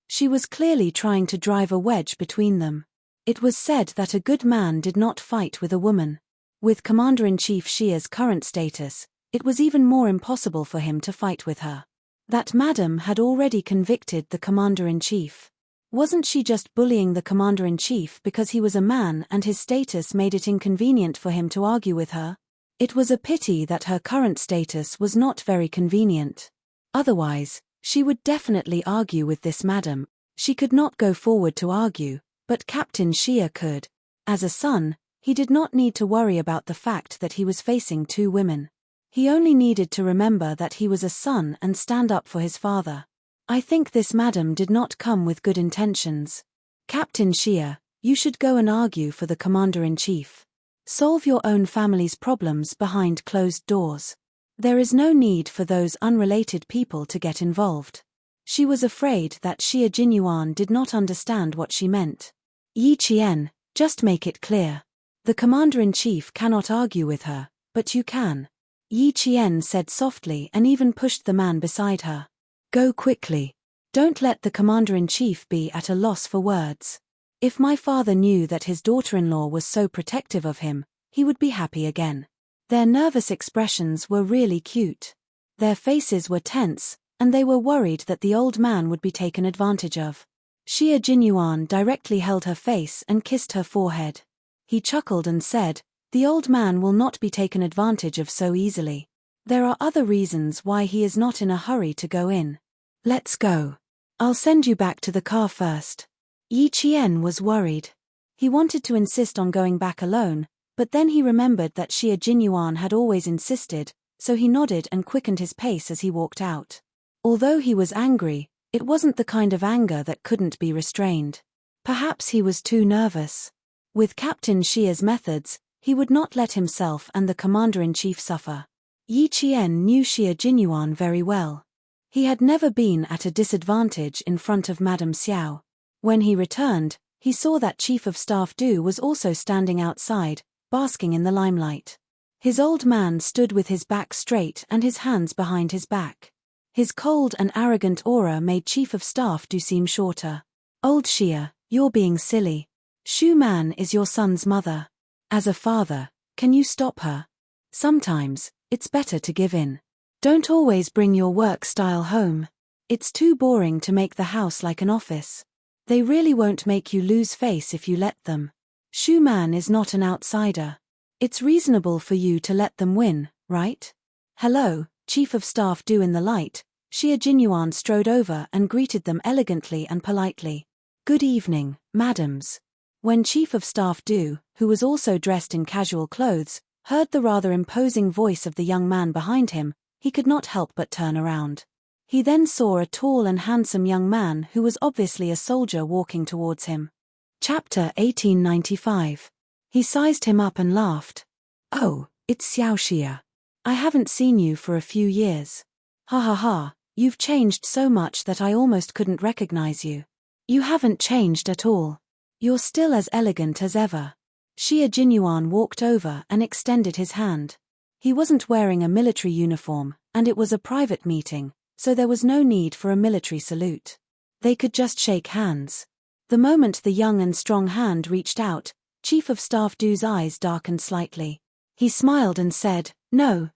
she was clearly trying to drive a wedge between them. It was said that a good man did not fight with a woman. With Commander-in-Chief Xia's current status, it was even more impossible for him to fight with her. That Madame had already convicted the Commander-in-Chief. Wasn't she just bullying the Commander-in-Chief because he was a man and his status made it inconvenient for him to argue with her? It was a pity that her current status was not very convenient. Otherwise, she would definitely argue with this Madame. She could not go forward to argue, but Captain Xia could. As a son, he did not need to worry about the fact that he was facing two women. He only needed to remember that he was a son and stand up for his father. I think this Madame did not come with good intentions. Captain Xia, you should go and argue for the Commander-in-Chief. Solve your own family's problems behind closed doors. There is no need for those unrelated people to get involved. She was afraid that Xia Jinyuan did not understand what she meant. Yi Qian, just make it clear. The Commander-in-Chief cannot argue with her, but you can. Yi Qian said softly and even pushed the man beside her. Go quickly. Don't let the Commander-in-Chief be at a loss for words. If my father knew that his daughter-in-law was so protective of him, he would be happy again. Their nervous expressions were really cute. Their faces were tense, and they were worried that the old man would be taken advantage of. Xia Jinyuan directly held her face and kissed her forehead. He chuckled and said, the old man will not be taken advantage of so easily. There are other reasons why he is not in a hurry to go in. Let's go. I'll send you back to the car first. Yi Qian was worried. He wanted to insist on going back alone, but then he remembered that Xia Jinyuan had always insisted, so he nodded and quickened his pace as he walked out. Although he was angry, it wasn't the kind of anger that couldn't be restrained. Perhaps he was too nervous. With Captain Xia's methods, he would not let himself and the Commander-in-Chief suffer. Yi Qian knew Xia Jinyuan very well. He had never been at a disadvantage in front of Madame Xiao. When he returned, he saw that Chief of Staff Du was also standing outside, basking in the limelight. His old man stood with his back straight and his hands behind his back. His cold and arrogant aura made Chief of Staff Du seem shorter. Old Xia, you're being silly. Xu Man is your son's mother. As a father, can you stop her? Sometimes, it's better to give in. Don't always bring your work style home. It's too boring to make the house like an office. They really won't make you lose face if you let them. Xu Man is not an outsider. It's reasonable for you to let them win, right? Hello, Chief of Staff Du. In the light, Xia Jinyuan strode over and greeted them elegantly and politely. Good evening, madams. When Chief of Staff Du, who was also dressed in casual clothes, heard the rather imposing voice of the young man behind him, he could not help but turn around. He then saw a tall and handsome young man who was obviously a soldier walking towards him. Chapter 1895. He sized him up and laughed. Oh, it's Xiao Xia. I haven't seen you for a few years. Ha ha ha, you've changed so much that I almost couldn't recognize you. You haven't changed at all. You're still as elegant as ever. Xia Jinyuan walked over and extended his hand. He wasn't wearing a military uniform, and it was a private meeting, so there was no need for a military salute. They could just shake hands. The moment the young and strong hand reached out, Chief of Staff Du's eyes darkened slightly. He smiled and said, No,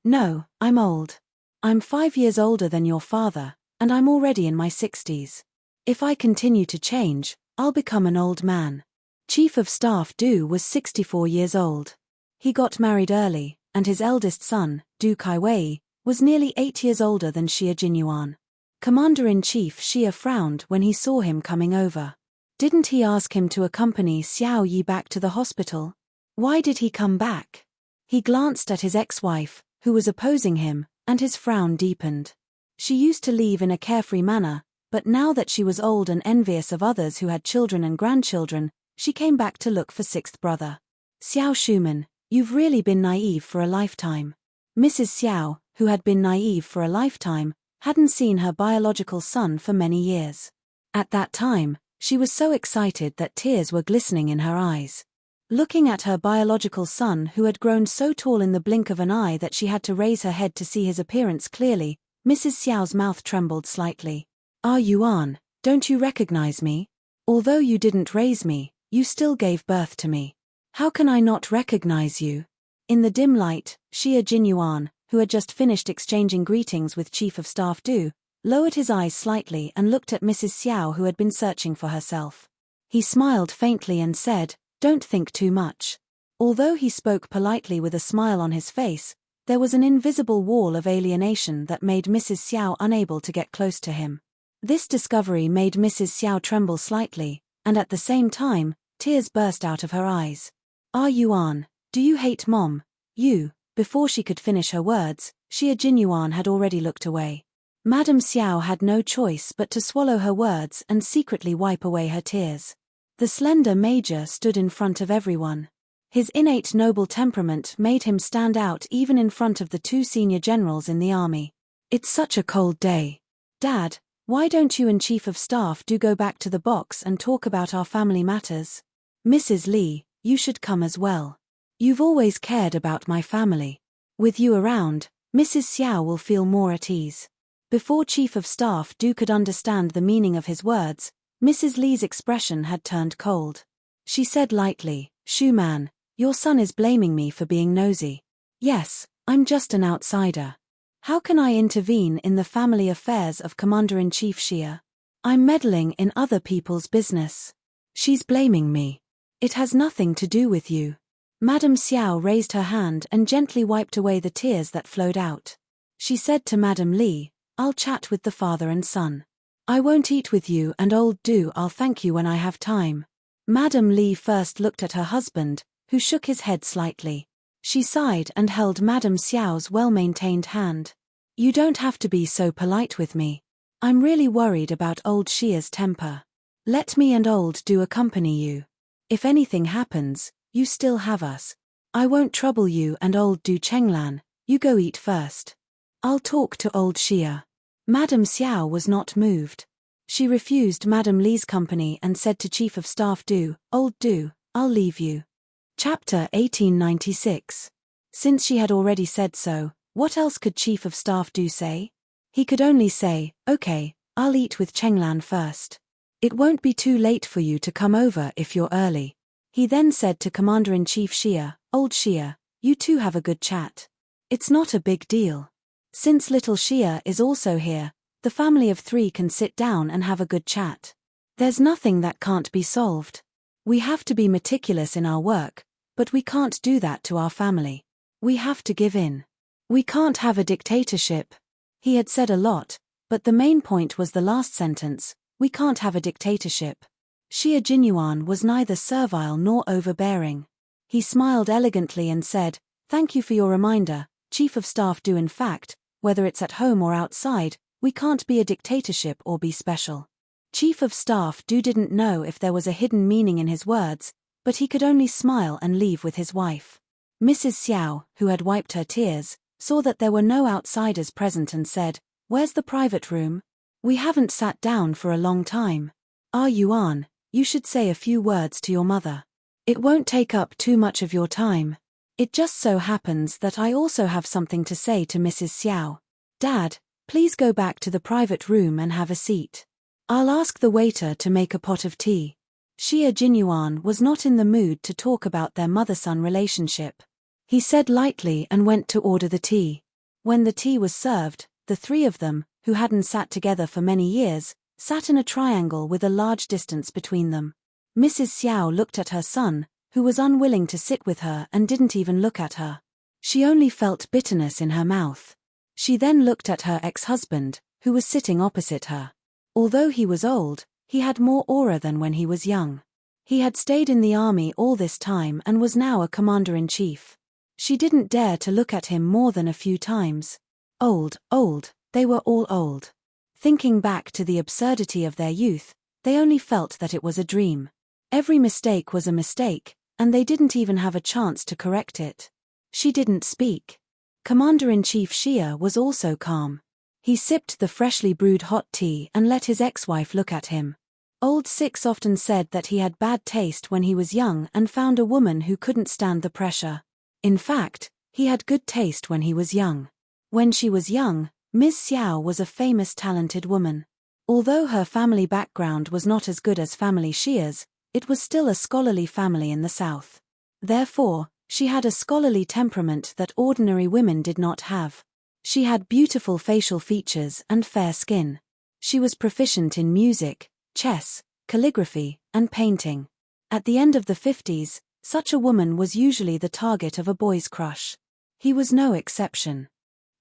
I'm old. I'm 5 years older than your father, and I'm already in my 60s. If I continue to change, I'll become an old man. Chief of Staff Du was 64 years old. He got married early, and his eldest son, Du Kaiwei, was nearly 8 years older than Xia Jinyuan. Commander-in-Chief Xia frowned when he saw him coming over. Didn't he ask him to accompany Xiao Yi back to the hospital? Why did he come back? He glanced at his ex-wife, who was opposing him, and his frown deepened. She used to leave in a carefree manner, but now that she was old and envious of others who had children and grandchildren, she came back to look for sixth brother. Xiao Shuman, you've really been naive for a lifetime. Mrs. Xiao, who had been naive for a lifetime, hadn't seen her biological son for many years. At that time, she was so excited that tears were glistening in her eyes. Looking at her biological son who had grown so tall in the blink of an eye that she had to raise her head to see his appearance clearly, Mrs. Xiao's mouth trembled slightly. Ah Yuan, don't you recognize me? Although you didn't raise me, you still gave birth to me. How can I not recognize you? In the dim light, Xia Jinyuan, who had just finished exchanging greetings with Chief of Staff Du, lowered his eyes slightly and looked at Mrs. Xiao, who had been searching for herself. He smiled faintly and said, "Don't think too much." Although he spoke politely with a smile on his face, there was an invisible wall of alienation that made Mrs. Xiao unable to get close to him. This discovery made Mrs. Xiao tremble slightly, and at the same time, tears burst out of her eyes. "Ah Yuan, do you hate Mom? You?" Before she could finish her words, Xia Jinyuan had already looked away. Madame Xiao had no choice but to swallow her words and secretly wipe away her tears. The slender major stood in front of everyone. His innate noble temperament made him stand out even in front of the two senior generals in the army. "It's such a cold day. Dad, why don't you and Chief of Staff Do go back to the box and talk about our family matters? Mrs. Li, you should come as well. You've always cared about my family. With you around, Mrs. Xiao will feel more at ease." Before Chief of Staff Du could understand the meaning of his words, Mrs. Li's expression had turned cold. She said lightly, "Shu Man, your son is blaming me for being nosy. Yes, I'm just an outsider. How can I intervene in the family affairs of Commander-in-Chief Xia? I'm meddling in other people's business. She's blaming me. It has nothing to do with you." Madame Xiao raised her hand and gently wiped away the tears that flowed out. She said to Madame Li, "I'll chat with the father and son. I won't eat with you and old Du. I'll thank you when I have time." Madame Li first looked at her husband, who shook his head slightly. She sighed and held Madame Xiao's well-maintained hand. "You don't have to be so polite with me. I'm really worried about old Xia's temper. Let me and old Du accompany you. If anything happens, you still have us. I won't trouble you and old Du. Chenglan, you go eat first. I'll talk to old Xia." Madame Xiao was not moved. She refused Madame Li's company and said to Chief of Staff Du, "Old Du, I'll leave you." Chapter 1896. Since she had already said so, what else could Chief of Staff Du say? He could only say, "Okay, I'll eat with Chenglan first. It won't be too late for you to come over if you're early." He then said to Commander-in-Chief Xia, "Old Xia, you two have a good chat. It's not a big deal. Since little Xia is also here, the family of three can sit down and have a good chat. There's nothing that can't be solved. We have to be meticulous in our work, but we can't do that to our family. We have to give in. We can't have a dictatorship." He had said a lot, but the main point was the last sentence, "We can't have a dictatorship." Xia Jinyuan was neither servile nor overbearing. He smiled elegantly and said, "Thank you for your reminder, Chief of Staff Du. In fact, whether it's at home or outside, we can't be a dictatorship or be special." Chief of Staff Du didn't know if there was a hidden meaning in his words, but he could only smile and leave with his wife. Mrs. Xiao, who had wiped her tears, saw that there were no outsiders present and said, "Where's the private room? We haven't sat down for a long time. Ah Yuan, you should say a few words to your mother. It won't take up too much of your time. It just so happens that I also have something to say to Mrs. Xiao. Dad, please go back to the private room and have a seat. I'll ask the waiter to make a pot of tea." Xia Jinyuan was not in the mood to talk about their mother-son relationship. He said lightly and went to order the tea. When the tea was served, the three of them, who hadn't sat together for many years, sat in a triangle with a large distance between them. Mrs. Xiao looked at her son, who was unwilling to sit with her and didn't even look at her. She only felt bitterness in her mouth. She then looked at her ex-husband, who was sitting opposite her. Although he was old, he had more aura than when he was young. He had stayed in the army all this time and was now a commander-in-chief. She didn't dare to look at him more than a few times. Old, they were all old. Thinking back to the absurdity of their youth, they only felt that it was a dream. Every mistake was a mistake, and they didn't even have a chance to correct it. She didn't speak. Commander-in-Chief Xia was also calm. He sipped the freshly brewed hot tea and let his ex-wife look at him. Old Six often said that he had bad taste when he was young and found a woman who couldn't stand the pressure. In fact, he had good taste when he was young. When she was young, Ms. Xiao was a famous talented woman. Although her family background was not as good as family Xia's, it was still a scholarly family in the south. Therefore, she had a scholarly temperament that ordinary women did not have. She had beautiful facial features and fair skin. She was proficient in music, chess, calligraphy, and painting. At the end of the 50s, such a woman was usually the target of a boy's crush. He was no exception.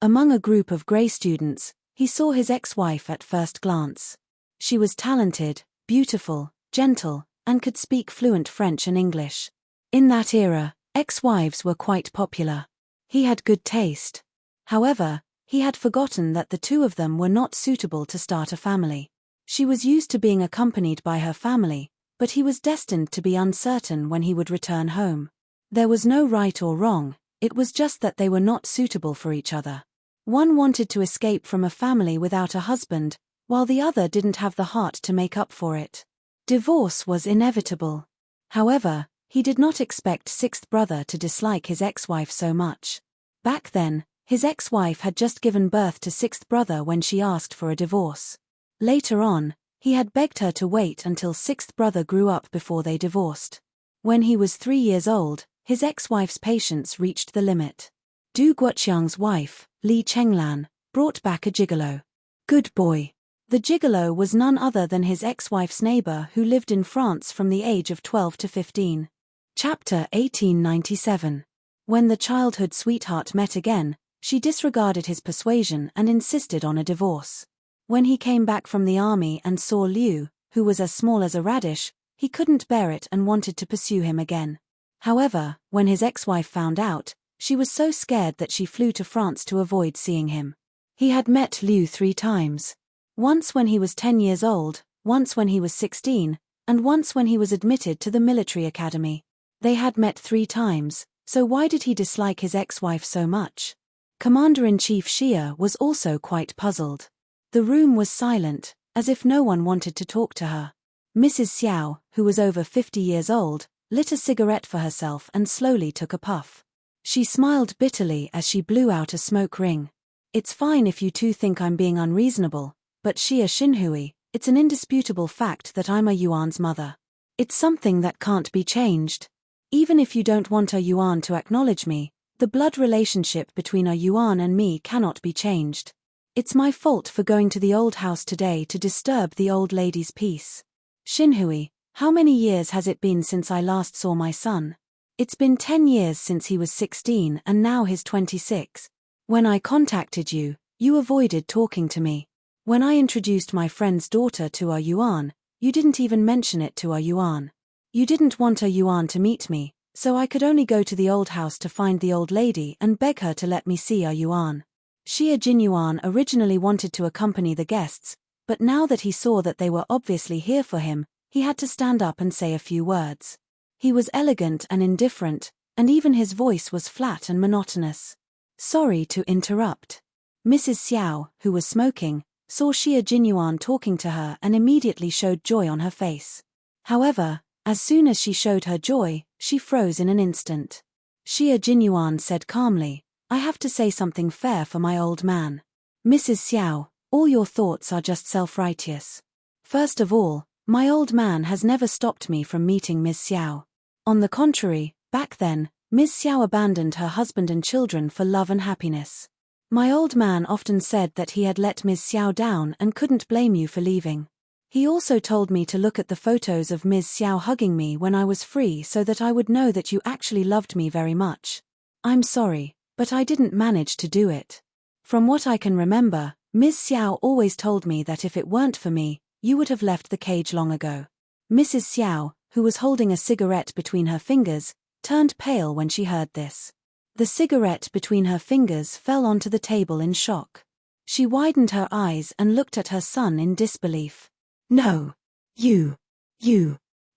Among a group of grey students, he saw his ex-wife at first glance. She was talented, beautiful, gentle, and could speak fluent French and English. In that era, ex-wives were quite popular. He had good taste. However, he had forgotten that the two of them were not suitable to start a family. She was used to being accompanied by her family, but he was destined to be uncertain when he would return home. There was no right or wrong, it was just that they were not suitable for each other. One wanted to escape from a family without a husband, while the other didn't have the heart to make up for it. Divorce was inevitable. However, he did not expect sixth brother to dislike his ex-wife so much. Back then, his ex-wife had just given birth to sixth brother when she asked for a divorce. Later on, he had begged her to wait until sixth brother grew up before they divorced. When he was 3 years old, his ex-wife's patience reached the limit. Du Guoqiang's wife, Li Chenglan, brought back a gigolo. Good boy. The gigolo was none other than his ex-wife's neighbor who lived in France from the age of 12 to 15. Chapter 1897. When the childhood sweetheart met again, she disregarded his persuasion and insisted on a divorce. When he came back from the army and saw Liu, who was as small as a radish, he couldn't bear it and wanted to pursue him again. However, when his ex-wife found out, she was so scared that she flew to France to avoid seeing him. He had met Liu 3 times. Once when he was 10 years old, once when he was 16, and once when he was admitted to the military academy. They had met 3 times, so why did he dislike his ex-wife so much? Commander-in-Chief Xia was also quite puzzled. The room was silent, as if no one wanted to talk to her. Mrs. Xiao, who was over 50 years old, lit a cigarette for herself and slowly took a puff. She smiled bitterly as she blew out a smoke ring. It's fine if you two think I'm being unreasonable, but Xia Xinhui, it's an indisputable fact that I'm a Yuan's mother. It's something that can't be changed. Even if you don't want a Yuan to acknowledge me, the blood relationship between a Yuan and me cannot be changed. It's my fault for going to the old house today to disturb the old lady's peace. Xinhui, how many years has it been since I last saw my son? It's been 10 years since he was 16 and now he's 26. When I contacted you, you avoided talking to me. When I introduced my friend's daughter to a Yuan, you didn't even mention it to a Yuan. You didn't want a Yuan to meet me, so I could only go to the old house to find the old lady and beg her to let me see a Yuan. Xia Jinyuan originally wanted to accompany the guests, but now that he saw that they were obviously here for him, he had to stand up and say a few words. He was elegant and indifferent, and even his voice was flat and monotonous. Sorry to interrupt. Mrs. Xiao, who was smoking, saw Xia Jinyuan talking to her and immediately showed joy on her face. However, as soon as she showed her joy, she froze in an instant. Xia Jinyuan said calmly, I have to say something fair for my old man. Mrs. Xiao, all your thoughts are just self-righteous. First of all, my old man has never stopped me from meeting Ms. Xiao. On the contrary, back then, Ms. Xiao abandoned her husband and children for love and happiness. My old man often said that he had let Ms. Xiao down and couldn't blame you for leaving. He also told me to look at the photos of Ms. Xiao hugging me when I was free so that I would know that you actually loved me very much. I'm sorry, but I didn't manage to do it. From what I can remember, Ms. Xiao always told me that if it weren't for me, you would have left the cage long ago. Mrs. Xiao, who was holding a cigarette between her fingers, turned pale when she heard this. The cigarette between her fingers fell onto the table in shock. She widened her eyes and looked at her son in disbelief. No. You.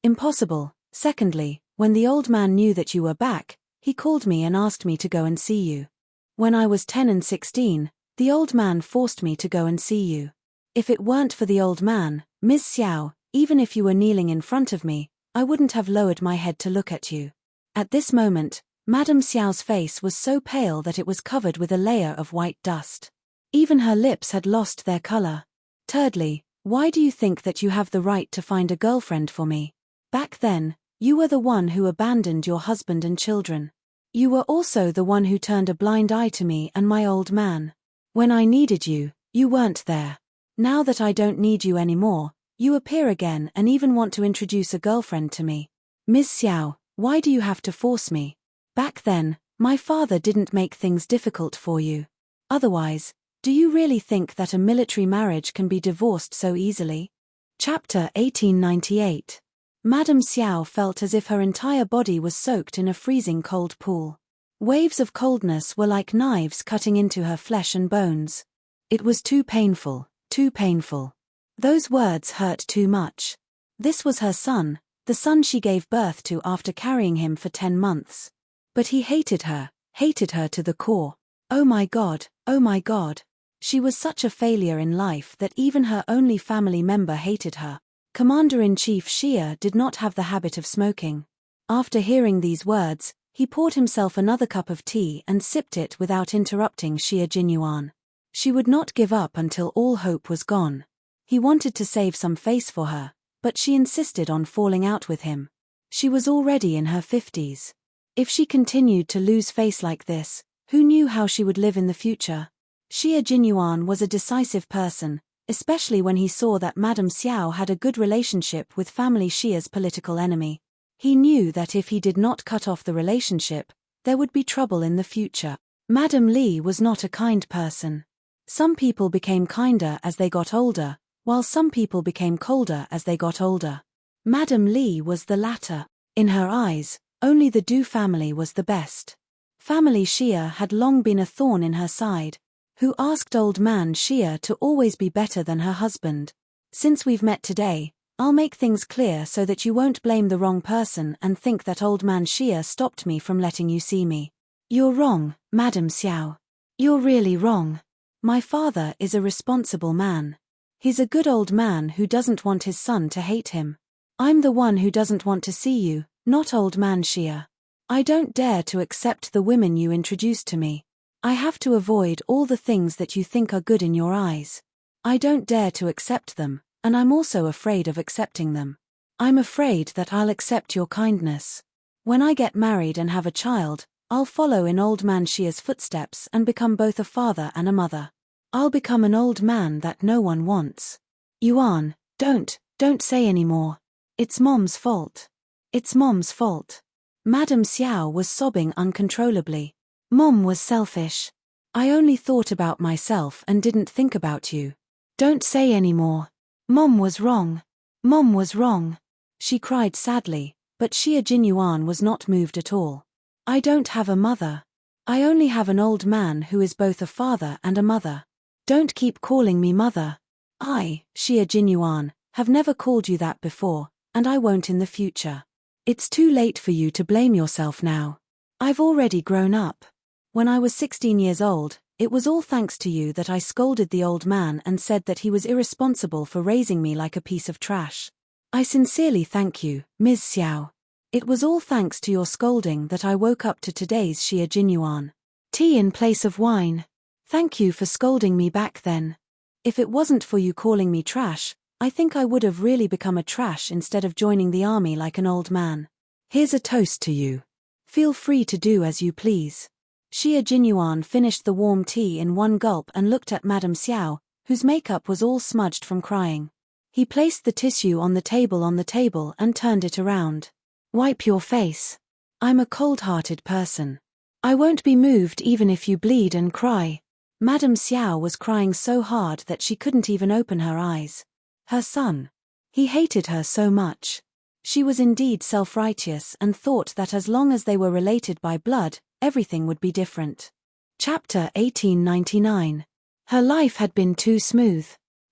Impossible. Secondly, when the old man knew that you were back, he called me and asked me to go and see you. When I was 10 and 16, the old man forced me to go and see you. If it weren't for the old man, Ms. Xiao, even if you were kneeling in front of me, I wouldn't have lowered my head to look at you. At this moment, Madame Xiao's face was so pale that it was covered with a layer of white dust. Even her lips had lost their color. Thirdly, why do you think that you have the right to find a girlfriend for me? Back then, you were the one who abandoned your husband and children. You were also the one who turned a blind eye to me and my old man. When I needed you, you weren't there. Now that I don't need you anymore, you appear again and even want to introduce a girlfriend to me. Ms. Xiao, why do you have to force me? Back then, my father didn't make things difficult for you. Otherwise, do you really think that a military marriage can be divorced so easily? Chapter 1898. Madame Xiao felt as if her entire body was soaked in a freezing cold pool. Waves of coldness were like knives cutting into her flesh and bones. It was too painful, too painful. Those words hurt too much. This was her son, the son she gave birth to after carrying him for 10 months. But he hated her to the core. Oh my God, oh my God. She was such a failure in life that even her only family member hated her. Commander-in-Chief Xia did not have the habit of smoking. After hearing these words, he poured himself another cup of tea and sipped it without interrupting Xia Jinyuan. She would not give up until all hope was gone. He wanted to save some face for her, but she insisted on falling out with him. She was already in her 50s. If she continued to lose face like this, who knew how she would live in the future? Xia Jinyuan was a decisive person, especially when he saw that Madame Xiao had a good relationship with family Xia's political enemy. He knew that if he did not cut off the relationship, there would be trouble in the future. Madame Li was not a kind person. Some people became kinder as they got older, while some people became colder as they got older. Madame Li was the latter. In her eyes, only the Du family was the best. Family Xia had long been a thorn in her side. Who asked old man Xia to always be better than her husband? Since we've met today, I'll make things clear so that you won't blame the wrong person and think that old man Xia stopped me from letting you see me. You're wrong, Madame Xiao. You're really wrong. My father is a responsible man. He's a good old man who doesn't want his son to hate him. I'm the one who doesn't want to see you, not old man Xia. I don't dare to accept the women you introduced to me. I have to avoid all the things that you think are good in your eyes. I don't dare to accept them, and I'm also afraid of accepting them. I'm afraid that I'll accept your kindness. When I get married and have a child, I'll follow in old man Xia's footsteps and become both a father and a mother. I'll become an old man that no one wants. Yuan, don't say any more. It's Mom's fault. It's Mom's fault. Madame Xiao was sobbing uncontrollably. Mom was selfish. I only thought about myself and didn't think about you. Don't say any more. Mom was wrong. Mom was wrong. She cried sadly, but Xia Jinyuan was not moved at all. I don't have a mother. I only have an old man who is both a father and a mother. Don't keep calling me mother. I, Xia Jinyuan, have never called you that before, and I won't in the future. It's too late for you to blame yourself now. I've already grown up. When I was 16 years old, it was all thanks to you that I scolded the old man and said that he was irresponsible for raising me like a piece of trash. I sincerely thank you, Ms. Xiao. It was all thanks to your scolding that I woke up to today's Xia Jinyuan. Tea in place of wine. Thank you for scolding me back then. If it wasn't for you calling me trash, I think I would have really become a trash instead of joining the army like an old man. Here's a toast to you. Feel free to do as you please. Xia Jinyuan finished the warm tea in one gulp and looked at Madame Xiao, whose makeup was all smudged from crying. He placed the tissue on the table and turned it around. Wipe your face. I'm a cold-hearted person. I won't be moved even if you bleed and cry. Madame Xiao was crying so hard that she couldn't even open her eyes. Her son. He hated her so much. She was indeed self-righteous and thought that as long as they were related by blood, everything would be different. Chapter 1899. Her life had been too smooth.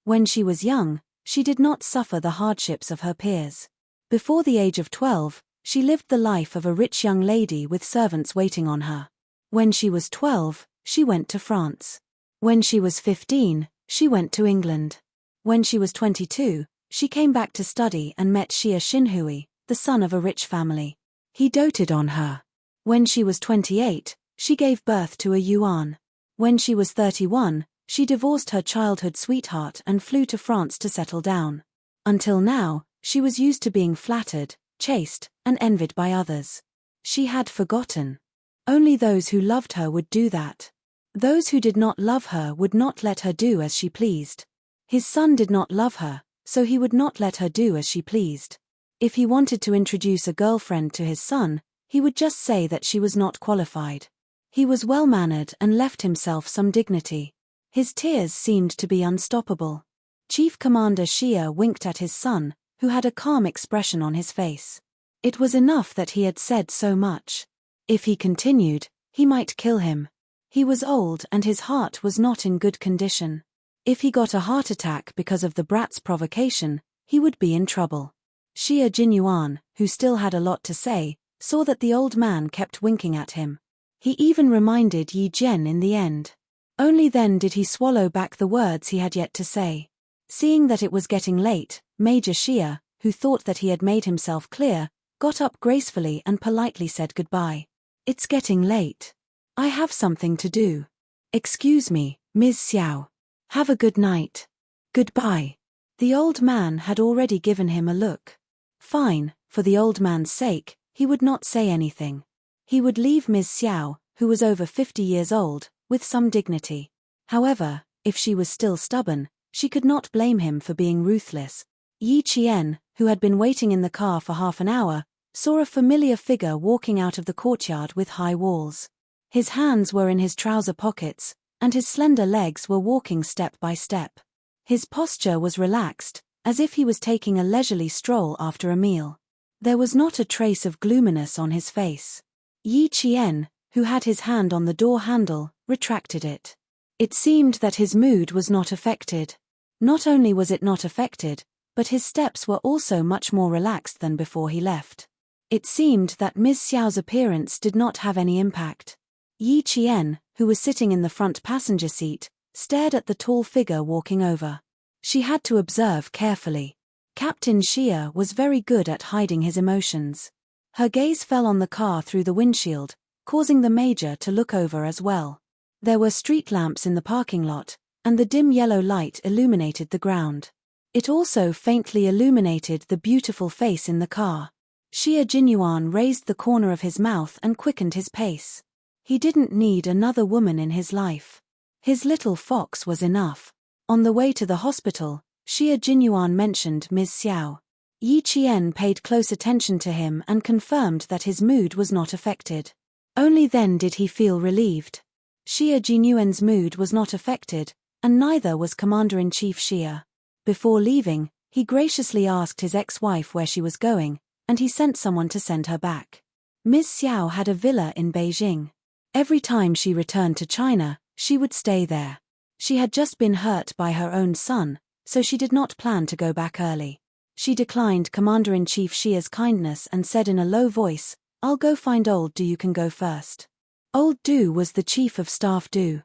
When she was young, she did not suffer the hardships of her peers. Before the age of 12, she lived the life of a rich young lady with servants waiting on her. When she was 12, she went to France. When she was 15, she went to England. When she was 22, she came back to study and met Xia Xinhui, the son of a rich family. He doted on her. When she was 28, she gave birth to a Yuan. When she was 31, she divorced her childhood sweetheart and flew to France to settle down. Until now, she was used to being flattered, chased, and envied by others. She had forgotten. Only those who loved her would do that. Those who did not love her would not let her do as she pleased. His son did not love her, so he would not let her do as she pleased. If he wanted to introduce a girlfriend to his son, he would just say that she was not qualified. He was well-mannered and left himself some dignity. His tears seemed to be unstoppable. Chief Commander Xia winked at his son, who had a calm expression on his face. It was enough that he had said so much. If he continued, he might kill him. He was old and his heart was not in good condition. If he got a heart attack because of the brat's provocation, he would be in trouble. Xia Jinyuan, who still had a lot to say, saw that the old man kept winking at him. He even reminded Yi Jian in the end. Only then did he swallow back the words he had yet to say. Seeing that it was getting late, Major Xia, who thought that he had made himself clear, got up gracefully and politely said goodbye. It's getting late. I have something to do. Excuse me, Ms. Xiao. Have a good night. Goodbye. The old man had already given him a look. Fine, for the old man's sake, he would not say anything. He would leave Ms. Xiao, who was over 50 years old, with some dignity. However, if she was still stubborn, she could not blame him for being ruthless. Yi Qian, who had been waiting in the car for half an hour, saw a familiar figure walking out of the courtyard with high walls. His hands were in his trouser pockets, and his slender legs were walking step by step. His posture was relaxed, as if he was taking a leisurely stroll after a meal. There was not a trace of gloominess on his face. Yi Qian, who had his hand on the door handle, retracted it. It seemed that his mood was not affected. Not only was it not affected, but his steps were also much more relaxed than before he left. It seemed that Ms. Xiao's appearance did not have any impact. Yi Qian, who was sitting in the front passenger seat, stared at the tall figure walking over. She had to observe carefully. Captain Xia was very good at hiding his emotions. Her gaze fell on the car through the windshield, causing the major to look over as well. There were street lamps in the parking lot, and the dim yellow light illuminated the ground. It also faintly illuminated the beautiful face in the car. Xia Jinyuan raised the corner of his mouth and quickened his pace. He didn't need another woman in his life. His little fox was enough. On the way to the hospital, Xia Jinyuan mentioned Ms. Xiao. Yi Qian paid close attention to him and confirmed that his mood was not affected. Only then did he feel relieved. Xia Jinyuan's mood was not affected, and neither was Commander-in-Chief Xia. Before leaving, he graciously asked his ex-wife where she was going, and he sent someone to send her back. Ms. Xiao had a villa in Beijing. Every time she returned to China, she would stay there. She had just been hurt by her own son, so she did not plan to go back early. She declined Commander-in-Chief Xia's kindness and said in a low voice, "I'll go find old Du, you can go first." Old Du was the chief of staff Du.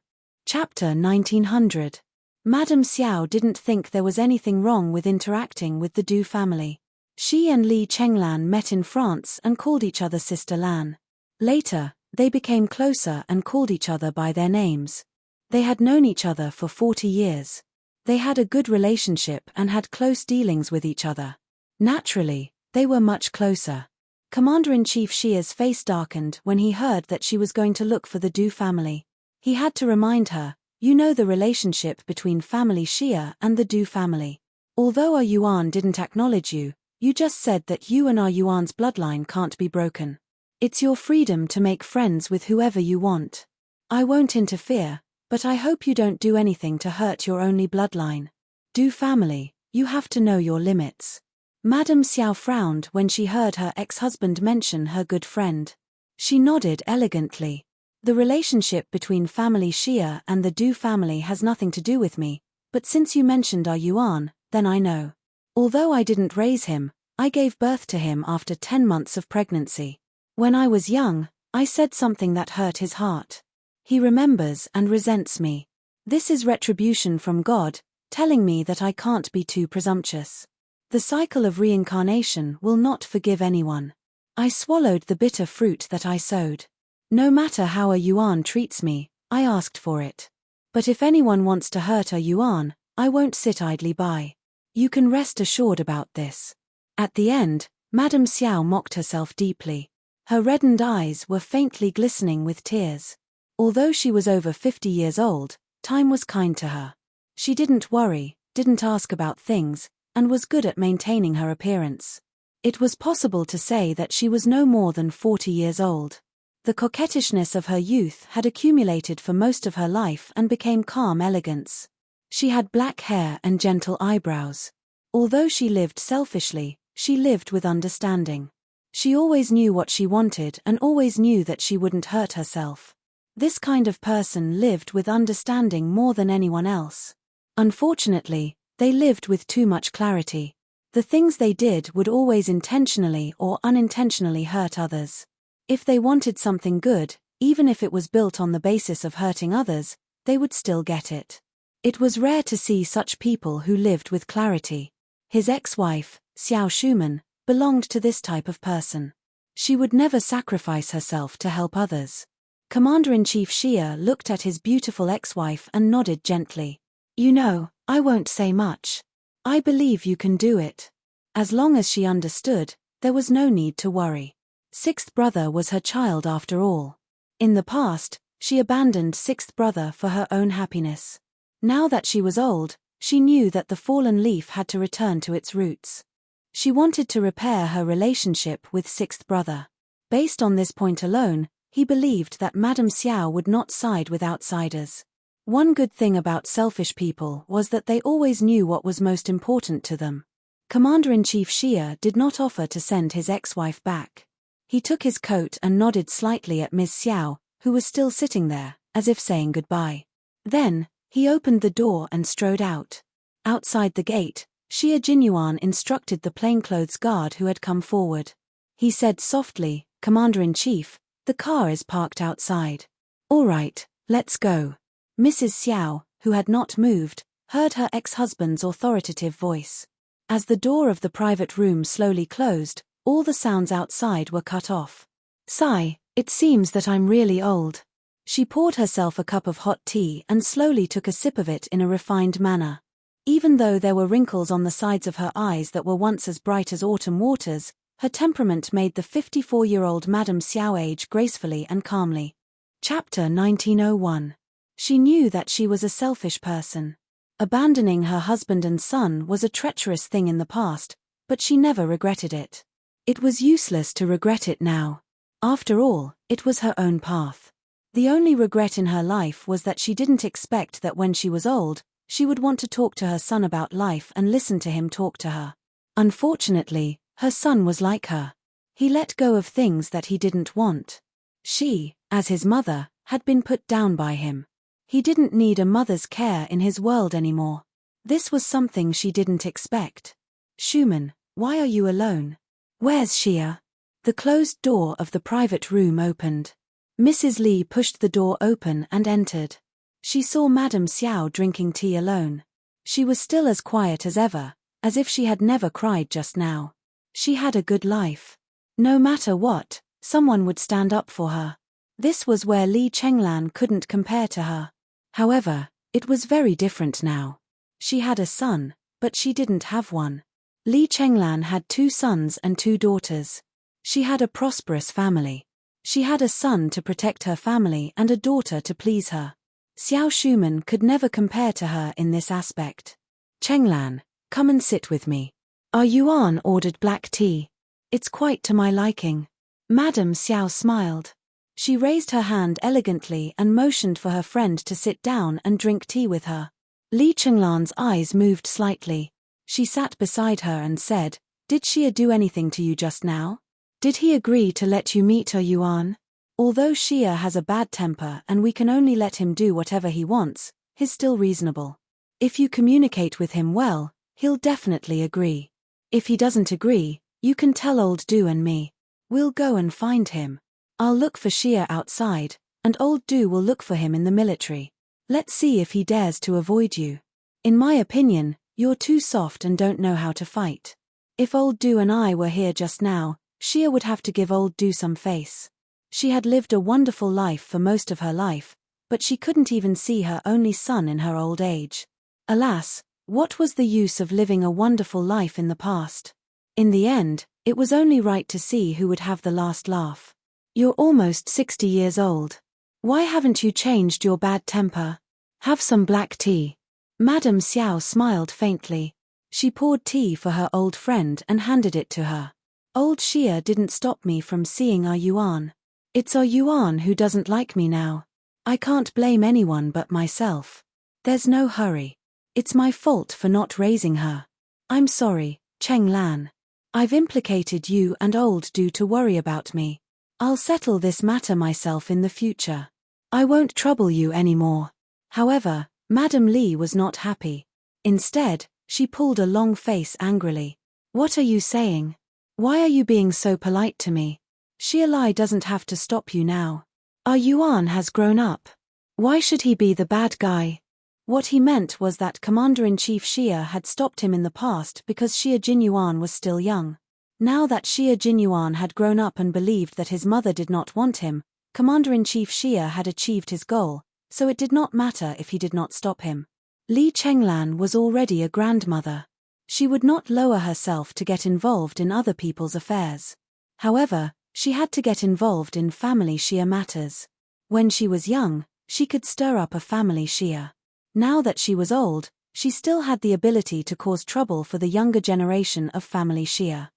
Chapter 1900. Madame Xiao didn't think there was anything wrong with interacting with the Du family. She and Li Chenglan met in France and called each other Sister Lan. Later, they became closer and called each other by their names. They had known each other for 40 years. They had a good relationship and had close dealings with each other. Naturally, they were much closer. Commander-in-Chief Xia's face darkened when he heard that she was going to look for the Du family. He had to remind her, "You know the relationship between family Xia and the Du family. Although our Yuan didn't acknowledge you, you just said that you and our Yuan's bloodline can't be broken. It's your freedom to make friends with whoever you want. I won't interfere, but I hope you don't do anything to hurt your only bloodline. Du family, you have to know your limits." Madame Xiao frowned when she heard her ex-husband mention her good friend. She nodded elegantly. The relationship between family Xia and the Du family has nothing to do with me, but since you mentioned our Yuan, then I know. Although I didn't raise him, I gave birth to him after 10 months of pregnancy. When I was young, I said something that hurt his heart. He remembers and resents me. This is retribution from God, telling me that I can't be too presumptuous. The cycle of reincarnation will not forgive anyone. I swallowed the bitter fruit that I sowed. No matter how a Yuan treats me, I asked for it. But if anyone wants to hurt a Yuan, I won't sit idly by. You can rest assured about this. At the end, Madame Xiao mocked herself deeply. Her reddened eyes were faintly glistening with tears. Although she was over 50 years old, time was kind to her. She didn't worry, didn't ask about things, and was good at maintaining her appearance. It was possible to say that she was no more than 40 years old. The coquettishness of her youth had accumulated for most of her life and became calm elegance. She had black hair and gentle eyebrows. Although she lived selfishly, she lived with understanding. She always knew what she wanted and always knew that she wouldn't hurt herself. This kind of person lived with understanding more than anyone else. Unfortunately, they lived with too much clarity. The things they did would always intentionally or unintentionally hurt others. If they wanted something good, even if it was built on the basis of hurting others, they would still get it. It was rare to see such people who lived with clarity. His ex-wife, Xiao Shuman, belonged to this type of person. She would never sacrifice herself to help others. Commander-in-Chief Xia looked at his beautiful ex-wife and nodded gently. You know, I won't say much. I believe you can do it. As long as she understood, there was no need to worry. Sixth brother was her child after all. In the past, she abandoned sixth brother for her own happiness. Now that she was old, she knew that the fallen leaf had to return to its roots. She wanted to repair her relationship with sixth brother. Based on this point alone, he believed that Madame Xiao would not side with outsiders. One good thing about selfish people was that they always knew what was most important to them. Commander-in-Chief Xia did not offer to send his ex-wife back. He took his coat and nodded slightly at Ms. Xiao, who was still sitting there, as if saying goodbye. Then, he opened the door and strode out. Outside the gate, Xia Jinyuan instructed the plainclothes guard who had come forward. He said softly, Commander-in-Chief, the car is parked outside. All right, let's go. Mrs. Xiao, who had not moved, heard her ex-husband's authoritative voice. As the door of the private room slowly closed, all the sounds outside were cut off. Sigh, it seems that I'm really old. She poured herself a cup of hot tea and slowly took a sip of it in a refined manner. Even though there were wrinkles on the sides of her eyes that were once as bright as autumn waters, her temperament made the 54-year-old Madame Xiao age gracefully and calmly. Chapter 1901. She knew that she was a selfish person. Abandoning her husband and son was a treacherous thing in the past, but she never regretted it. It was useless to regret it now. After all, it was her own path. The only regret in her life was that she didn't expect that when she was old, she would want to talk to her son about life and listen to him talk to her. Unfortunately, her son was like her. He let go of things that he didn't want. She, as his mother, had been put down by him. He didn't need a mother's care in his world anymore. This was something she didn't expect. Shuman, why are you alone? Where's Xia? The closed door of the private room opened. Mrs. Li pushed the door open and entered. She saw Madame Xiao drinking tea alone. She was still as quiet as ever, as if she had never cried just now. She had a good life. No matter what, someone would stand up for her. This was where Li Chenglan couldn't compare to her. However, it was very different now. She had a son, but she didn't have one. Li Chenglan had 2 sons and 2 daughters. She had a prosperous family. She had a son to protect her family and a daughter to please her. Xiao Shuman could never compare to her in this aspect. Chenglan, come and sit with me. Our Yuan ordered black tea. It's quite to my liking. Madame Xiao smiled. She raised her hand elegantly and motioned for her friend to sit down and drink tea with her. Li Chenglan's eyes moved slightly. She sat beside her and said, Did Xia do anything to you just now? Did he agree to let you meet Yuan? Although Xia has a bad temper and we can only let him do whatever he wants, he's still reasonable. If you communicate with him well, he'll definitely agree. If he doesn't agree, you can tell old Du and me. We'll go and find him. I'll look for Xia outside, and old Du will look for him in the military. Let's see if he dares to avoid you. In my opinion, you're too soft and don't know how to fight. If old Du and I were here just now, Xia would have to give old Du some face. She had lived a wonderful life for most of her life, but she couldn't even see her only son in her old age. Alas, what was the use of living a wonderful life in the past? In the end, it was only right to see who would have the last laugh. You're almost 60 years old. Why haven't you changed your bad temper? Have some black tea. Madame Xiao smiled faintly. She poured tea for her old friend and handed it to her. Old Xia didn't stop me from seeing Yuan. It's Yuan who doesn't like me now. I can't blame anyone but myself. There's no hurry. It's my fault for not raising her. I'm sorry, Cheng Lan. I've implicated you and old Du to worry about me. I'll settle this matter myself in the future. I won't trouble you anymore. However, Madame Li was not happy. Instead, she pulled a long face angrily. What are you saying? Why are you being so polite to me? Xia Lai doesn't have to stop you now. Yuan has grown up. Why should he be the bad guy? What he meant was that Commander-in-Chief Xia had stopped him in the past because Xia Jinyuan was still young. Now that Xia Jinyuan had grown up and believed that his mother did not want him, Commander-in-Chief Xia had achieved his goal, so it did not matter if he did not stop him. Li Chenglan was already a grandmother. She would not lower herself to get involved in other people's affairs. However, she had to get involved in family Xia matters. When she was young, she could stir up a family Xia. Now that she was old, she still had the ability to cause trouble for the younger generation of family Xia.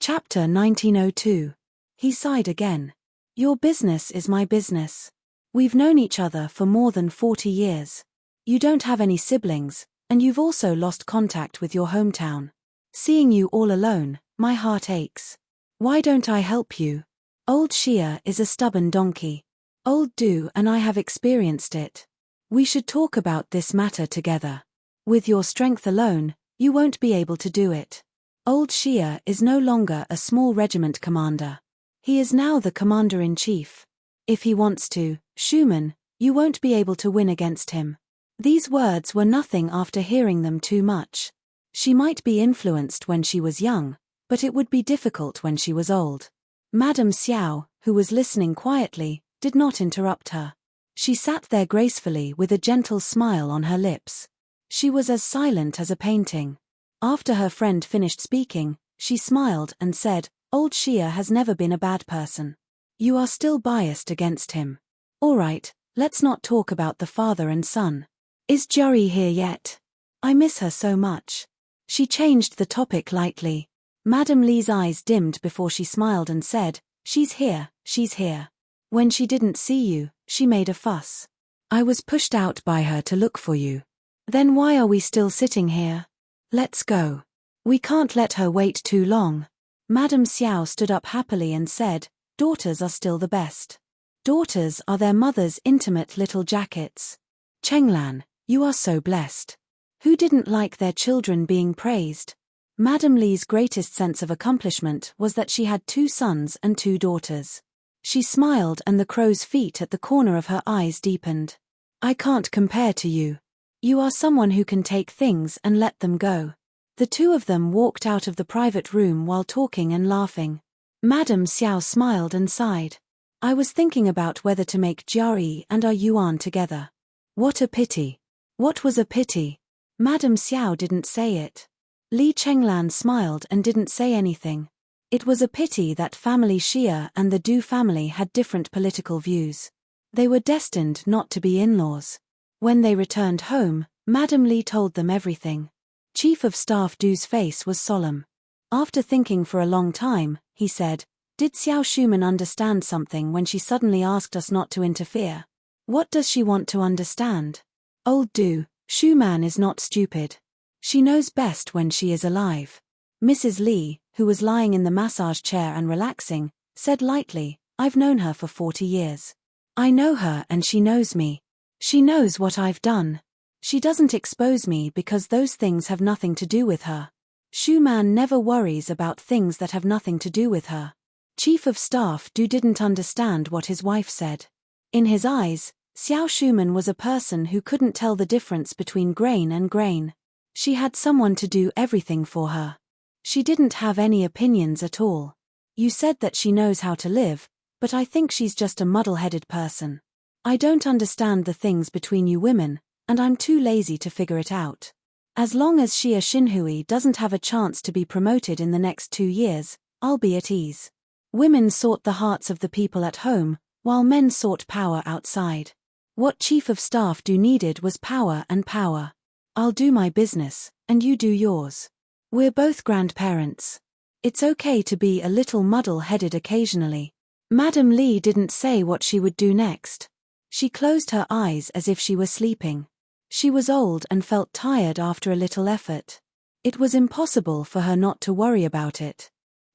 Chapter 1902. He sighed again. Your business is my business. We've known each other for more than 40 years. You don't have any siblings, and you've also lost contact with your hometown. Seeing you all alone, my heart aches. Why don't I help you? Old Xia is a stubborn donkey. Old Du and I have experienced it. We should talk about this matter together. With your strength alone, you won't be able to do it. Old Xia is no longer a small regiment commander. He is now the commander-in-chief. If he wants to, Schumann, you won't be able to win against him. These words were nothing after hearing them too much. She might be influenced when she was young, but it would be difficult when she was old. Madame Xiao, who was listening quietly, did not interrupt her. She sat there gracefully with a gentle smile on her lips. She was as silent as a painting. After her friend finished speaking, she smiled and said, Old Xia has never been a bad person. You are still biased against him. All right, let's not talk about the father and son. Is Juri here yet? I miss her so much. She changed the topic lightly. Madame Li's eyes dimmed before she smiled and said, She's here, she's here. When she didn't see you, she made a fuss. I was pushed out by her to look for you. Then why are we still sitting here? Let's go. We can't let her wait too long. Madame Xiao stood up happily and said, Daughters are still the best. Daughters are their mother's intimate little jackets. Chenglan, you are so blessed. Who didn't like their children being praised? Madame Li's greatest sense of accomplishment was that she had 2 sons and 2 daughters. She smiled and the crow's feet at the corner of her eyes deepened. I can't compare to you. You are someone who can take things and let them go. The 2 of them walked out of the private room while talking and laughing. Madame Xiao smiled and sighed. I was thinking about whether to make Juri and Yuan together. What a pity. What was a pity? Madame Xiao didn't say it. Li Chenglan smiled and didn't say anything. It was a pity that family Xia and the Du family had different political views. They were destined not to be in-laws. When they returned home, Madame Li told them everything. Chief of Staff Du's face was solemn. After thinking for a long time, he said, Did Xiao Schumann understand something when she suddenly asked us not to interfere? What does she want to understand? Old Du, Schumann is not stupid. She knows best when she is alive. Mrs. Lee, who was lying in the massage chair and relaxing, said lightly, "I've known her for 40 years. I know her and she knows me. She knows what I've done. She doesn't expose me because those things have nothing to do with her. Schumann never worries about things that have nothing to do with her." Chief of Staff Du didn't understand what his wife said. In his eyes, Xiao Schumann was a person who couldn't tell the difference between grain and grain. She had someone to do everything for her. She didn't have any opinions at all. "You said that she knows how to live, but I think she's just a muddle-headed person. I don't understand the things between you women, and I'm too lazy to figure it out. As long as Xia Xinhui doesn't have a chance to be promoted in the next 2 years, I'll be at ease." Women sought the hearts of the people at home, while men sought power outside. What Chief of Staff Du needed was power and power. "I'll do my business, and you do yours. We're both grandparents. It's okay to be a little muddle-headed occasionally." Madam Lee didn't say what she would do next. She closed her eyes as if she were sleeping. She was old and felt tired after a little effort. It was impossible for her not to worry about it.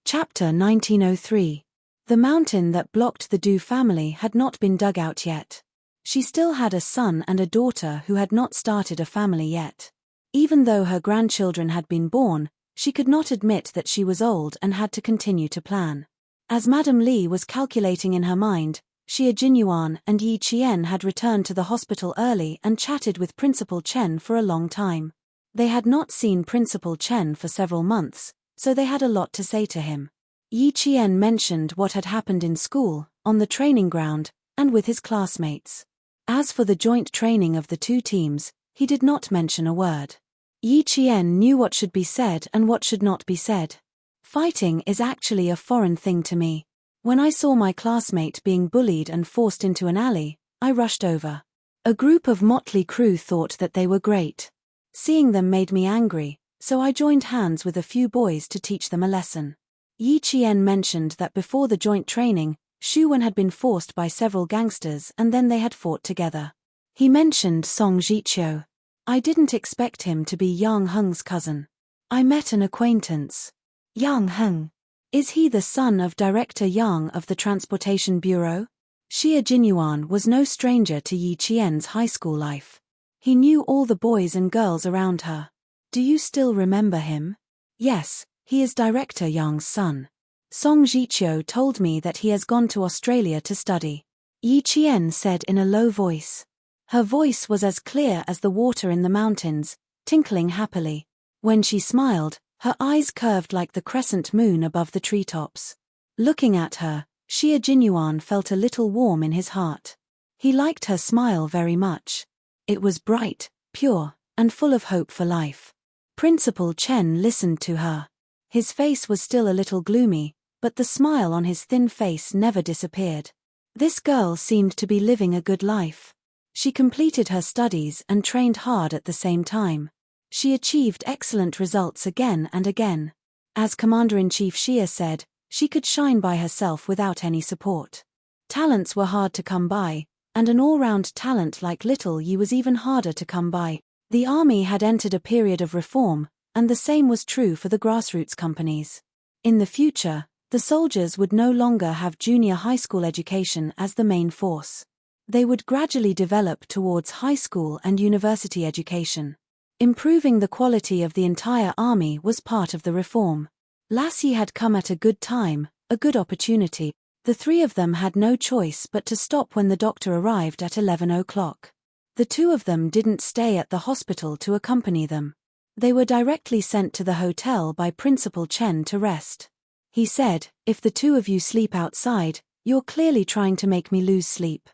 Chapter 1903. The mountain that blocked the Du family had not been dug out yet. She still had a son and a daughter who had not started a family yet. Even though her grandchildren had been born, she could not admit that she was old and had to continue to plan. As Madam Lee was calculating in her mind, Xia Jinyuan and Yi Qian had returned to the hospital early and chatted with Principal Chen for a long time. They had not seen Principal Chen for several months, so they had a lot to say to him. Yi Qian mentioned what had happened in school, on the training ground, and with his classmates. As for the joint training of the two teams, he did not mention a word. Yi Qian knew what should be said and what should not be said. "Fighting is actually a foreign thing to me. When I saw my classmate being bullied and forced into an alley, I rushed over. A group of motley crew thought that they were great. Seeing them made me angry, so I joined hands with a few boys to teach them a lesson." Yi Qian mentioned that before the joint training, Xu Wen had been forced by several gangsters and then they had fought together. He mentioned Song Jiqiu. "I didn't expect him to be Yang Heng's cousin. I met an acquaintance. Yang Heng. Is he the son of Director Yang of the Transportation Bureau?" Xia Jinyuan was no stranger to Yi Qian's high school life. He knew all the boys and girls around her. "Do you still remember him?" "Yes, he is Director Yang's son. Song Jiqiu told me that he has gone to Australia to study," Yi Qian said in a low voice. Her voice was as clear as the water in the mountains, tinkling happily. When she smiled, her eyes curved like the crescent moon above the treetops. Looking at her, Xia Jinyuan felt a little warm in his heart. He liked her smile very much. It was bright, pure, and full of hope for life. Principal Chen listened to her. His face was still a little gloomy, but the smile on his thin face never disappeared. This girl seemed to be living a good life. She completed her studies and trained hard at the same time. She achieved excellent results again and again. As Commander-in-Chief Xia said, she could shine by herself without any support. Talents were hard to come by, and an all-round talent like Little Yi was even harder to come by. The army had entered a period of reform, and the same was true for the grassroots companies. In the future, the soldiers would no longer have junior high school education as the main force. They would gradually develop towards high school and university education. Improving the quality of the entire army was part of the reform. Lassie had come at a good time, a good opportunity. The three of them had no choice but to stop when the doctor arrived at 11 o'clock. The two of them didn't stay at the hospital to accompany them. They were directly sent to the hotel by Principal Chen to rest. He said, "If the two of you sleep outside, you're clearly trying to make me lose sleep.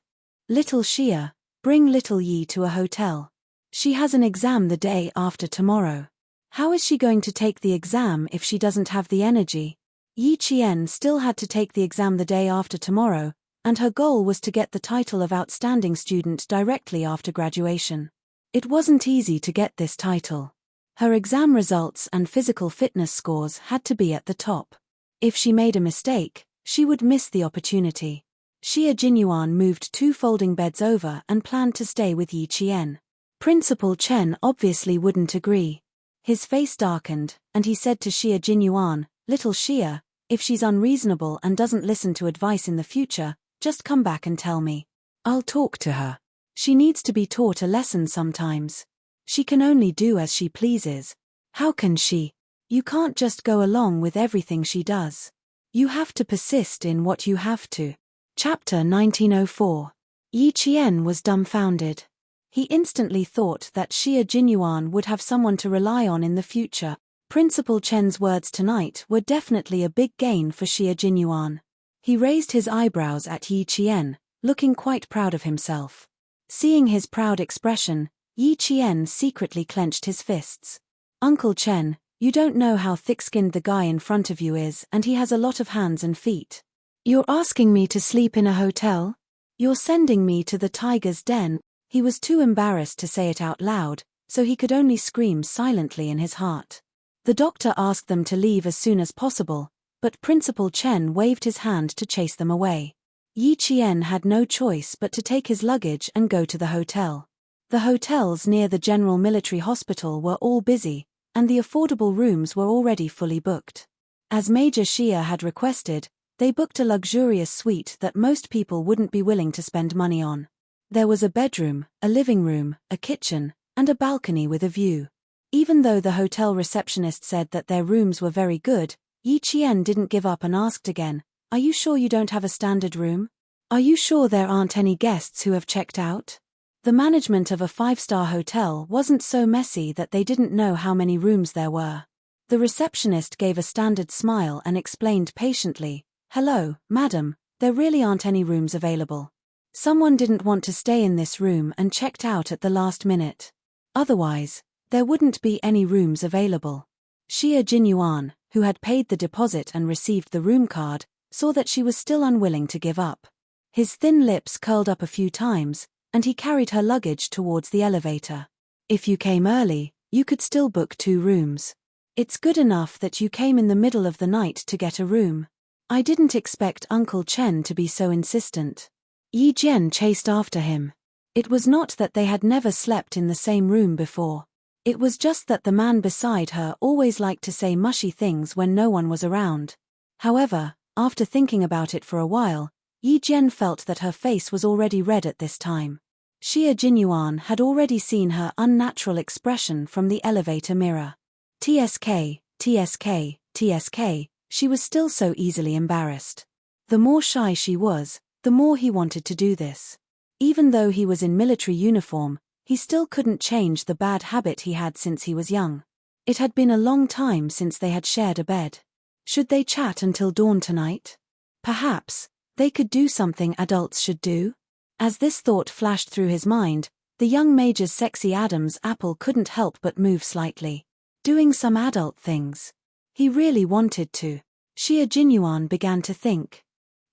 Little Xia, bring Little Yi to a hotel. She has an exam the day after tomorrow. How is she going to take the exam if she doesn't have the energy?" Yi Qian still had to take the exam the day after tomorrow, and her goal was to get the title of outstanding student directly after graduation. It wasn't easy to get this title. Her exam results and physical fitness scores had to be at the top. If she made a mistake, she would miss the opportunity. Xia Jinyuan moved 2 folding beds over and planned to stay with Yi Qian. Principal Chen obviously wouldn't agree. His face darkened, and he said to Xie Jinyuan, "Little Xie, if she's unreasonable and doesn't listen to advice in the future, just come back and tell me. I'll talk to her. She needs to be taught a lesson sometimes. She can only do as she pleases." "How can she? You can't just go along with everything she does. You have to persist in what you have to." Chapter 1904. Yi Qian was dumbfounded. He instantly thought that Xie Jinyuan would have someone to rely on in the future. Principal Chen's words tonight were definitely a big gain for Xie Jinyuan. He raised his eyebrows at Yi Qian, looking quite proud of himself. Seeing his proud expression, Yi Qian secretly clenched his fists. "Uncle Chen, you don't know how thick-skinned the guy in front of you is, and he has a lot of hands and feet. You're asking me to sleep in a hotel? You're sending me to the tiger's den?" He was too embarrassed to say it out loud, so he could only scream silently in his heart. The doctor asked them to leave as soon as possible, but Principal Chen waved his hand to chase them away. Yi Qian had no choice but to take his luggage and go to the hotel. The hotels near the General Military Hospital were all busy, and the affordable rooms were already fully booked. As Major Xie had requested, they booked a luxurious suite that most people wouldn't be willing to spend money on. There was a bedroom, a living room, a kitchen, and a balcony with a view. Even though the hotel receptionist said that their rooms were very good, Yi Qian didn't give up and asked again, "Are you sure you don't have a standard room? Are you sure there aren't any guests who have checked out?" The management of a 5-star hotel wasn't so messy that they didn't know how many rooms there were. The receptionist gave a standard smile and explained patiently, "Hello, madam, there really aren't any rooms available. Someone didn't want to stay in this room and checked out at the last minute. Otherwise, there wouldn't be any rooms available." Xie Jinyuan, who had paid the deposit and received the room card, saw that she was still unwilling to give up. His thin lips curled up a few times, and he carried her luggage towards the elevator. "If you came early, you could still book 2 rooms. It's good enough that you came in the middle of the night to get a room. I didn't expect Uncle Chen to be so insistent." Yi Jian chased after him. It was not that they had never slept in the same room before. It was just that the man beside her always liked to say mushy things when no one was around. However, after thinking about it for a while, Yi Jian felt that her face was already red at this time. Xie Jinyuan had already seen her unnatural expression from the elevator mirror. TSK, TSK, TSK, she was still so easily embarrassed. The more shy she was, the more he wanted to do this. Even though he was in military uniform, he still couldn't change the bad habit he had since he was young. It had been a long time since they had shared a bed. Should they chat until dawn tonight? Perhaps they could do something adults should do? As this thought flashed through his mind, the young major's sexy Adam's apple couldn't help but move slightly. Doing some adult things. He really wanted to. Xie Jinyuan began to think.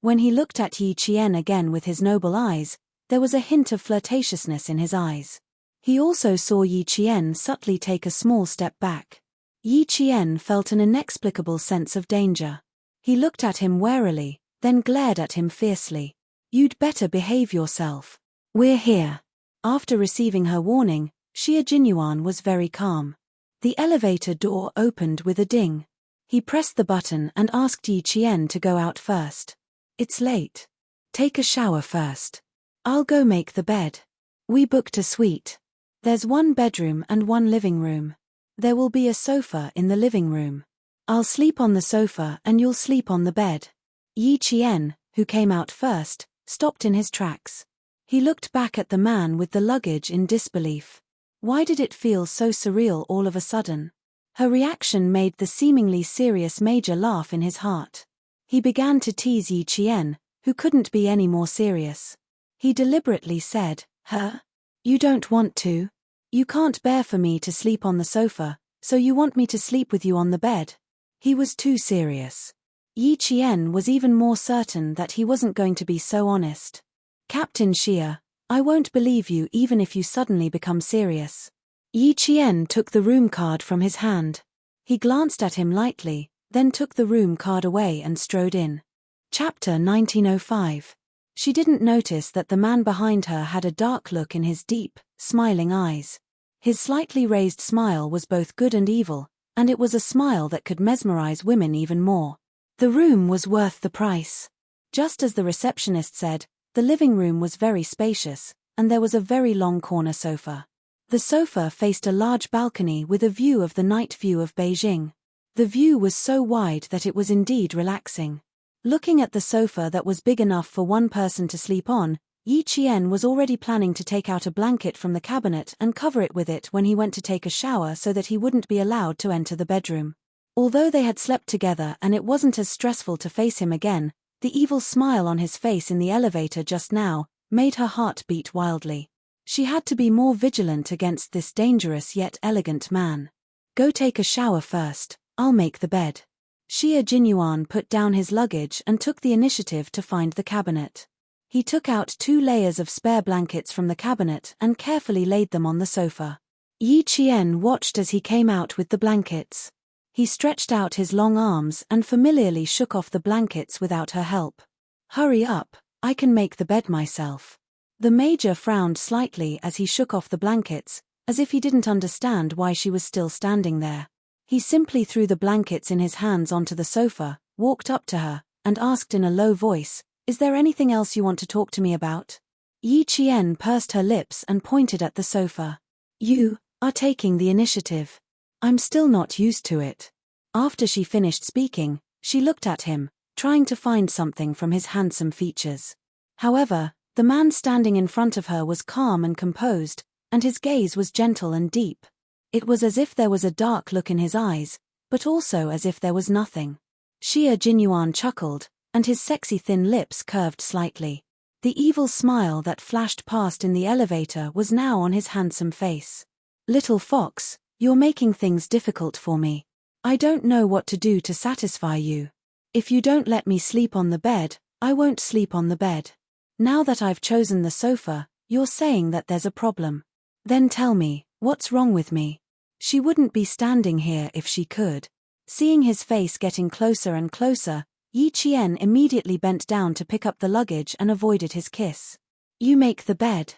When he looked at Yi Qian again with his noble eyes, there was a hint of flirtatiousness in his eyes. He also saw Yi Qian subtly take a small step back. Yi Qian felt an inexplicable sense of danger. He looked at him warily, then glared at him fiercely. "You'd better behave yourself. We're here." After receiving her warning, Xie Jinyuan was very calm. The elevator door opened with a ding. He pressed the button and asked Yi Qian to go out first. "It's late. Take a shower first. I'll go make the bed. We booked a suite. There's 1 bedroom and 1 living room. There will be a sofa in the living room. I'll sleep on the sofa and you'll sleep on the bed." Yi Qian, who came out first, stopped in his tracks. He looked back at the man with the luggage in disbelief. Why did it feel so surreal all of a sudden? Her reaction made the seemingly serious major laugh in his heart. He began to tease Yi Qian, who couldn't be any more serious. He deliberately said, "Huh? You don't want to? You can't bear for me to sleep on the sofa, so you want me to sleep with you on the bed?" He was too serious. Yi Qian was even more certain that he wasn't going to be so honest. "Captain Xie, I won't believe you even if you suddenly become serious." Yi Qian took the room card from his hand. He glanced at him lightly, then took the room card away and strode in. Chapter 1905. She didn't notice that the man behind her had a dark look in his deep, smiling eyes. His slightly raised smile was both good and evil, and it was a smile that could mesmerize women even more. The room was worth the price. Just as the receptionist said, the living room was very spacious, and there was a very long corner sofa. The sofa faced a large balcony with a view of the night view of Beijing. The view was so wide that it was indeed relaxing. Looking at the sofa that was big enough for one person to sleep on, Yi Qian was already planning to take out a blanket from the cabinet and cover it with it when he went to take a shower so that he wouldn't be allowed to enter the bedroom. Although they had slept together and it wasn't as stressful to face him again, the evil smile on his face in the elevator just now made her heart beat wildly. She had to be more vigilant against this dangerous yet elegant man. Go take a shower first, I'll make the bed. Xie Jinyuan put down his luggage and took the initiative to find the cabinet. He took out 2 layers of spare blankets from the cabinet and carefully laid them on the sofa. Yi Qian watched as he came out with the blankets. He stretched out his long arms and familiarly shook off the blankets without her help. Hurry up, I can make the bed myself. The major frowned slightly as he shook off the blankets, as if he didn't understand why she was still standing there. He simply threw the blankets in his hands onto the sofa, walked up to her, and asked in a low voice, "Is there anything else you want to talk to me about?" Yi Qian pursed her lips and pointed at the sofa. "You are taking the initiative. I'm still not used to it." After she finished speaking, she looked at him, trying to find something from his handsome features. However, the man standing in front of her was calm and composed, and his gaze was gentle and deep. It was as if there was a dark look in his eyes, but also as if there was nothing. Xie Jinyuan chuckled, and his sexy thin lips curved slightly. The evil smile that flashed past in the elevator was now on his handsome face. "Little fox, you're making things difficult for me. I don't know what to do to satisfy you. If you don't let me sleep on the bed, I won't sleep on the bed. Now that I've chosen the sofa, you're saying that there's a problem. Then tell me, what's wrong with me?" She wouldn't be standing here if she could. Seeing his face getting closer and closer, Yi Qian immediately bent down to pick up the luggage and avoided his kiss. "You make the bed.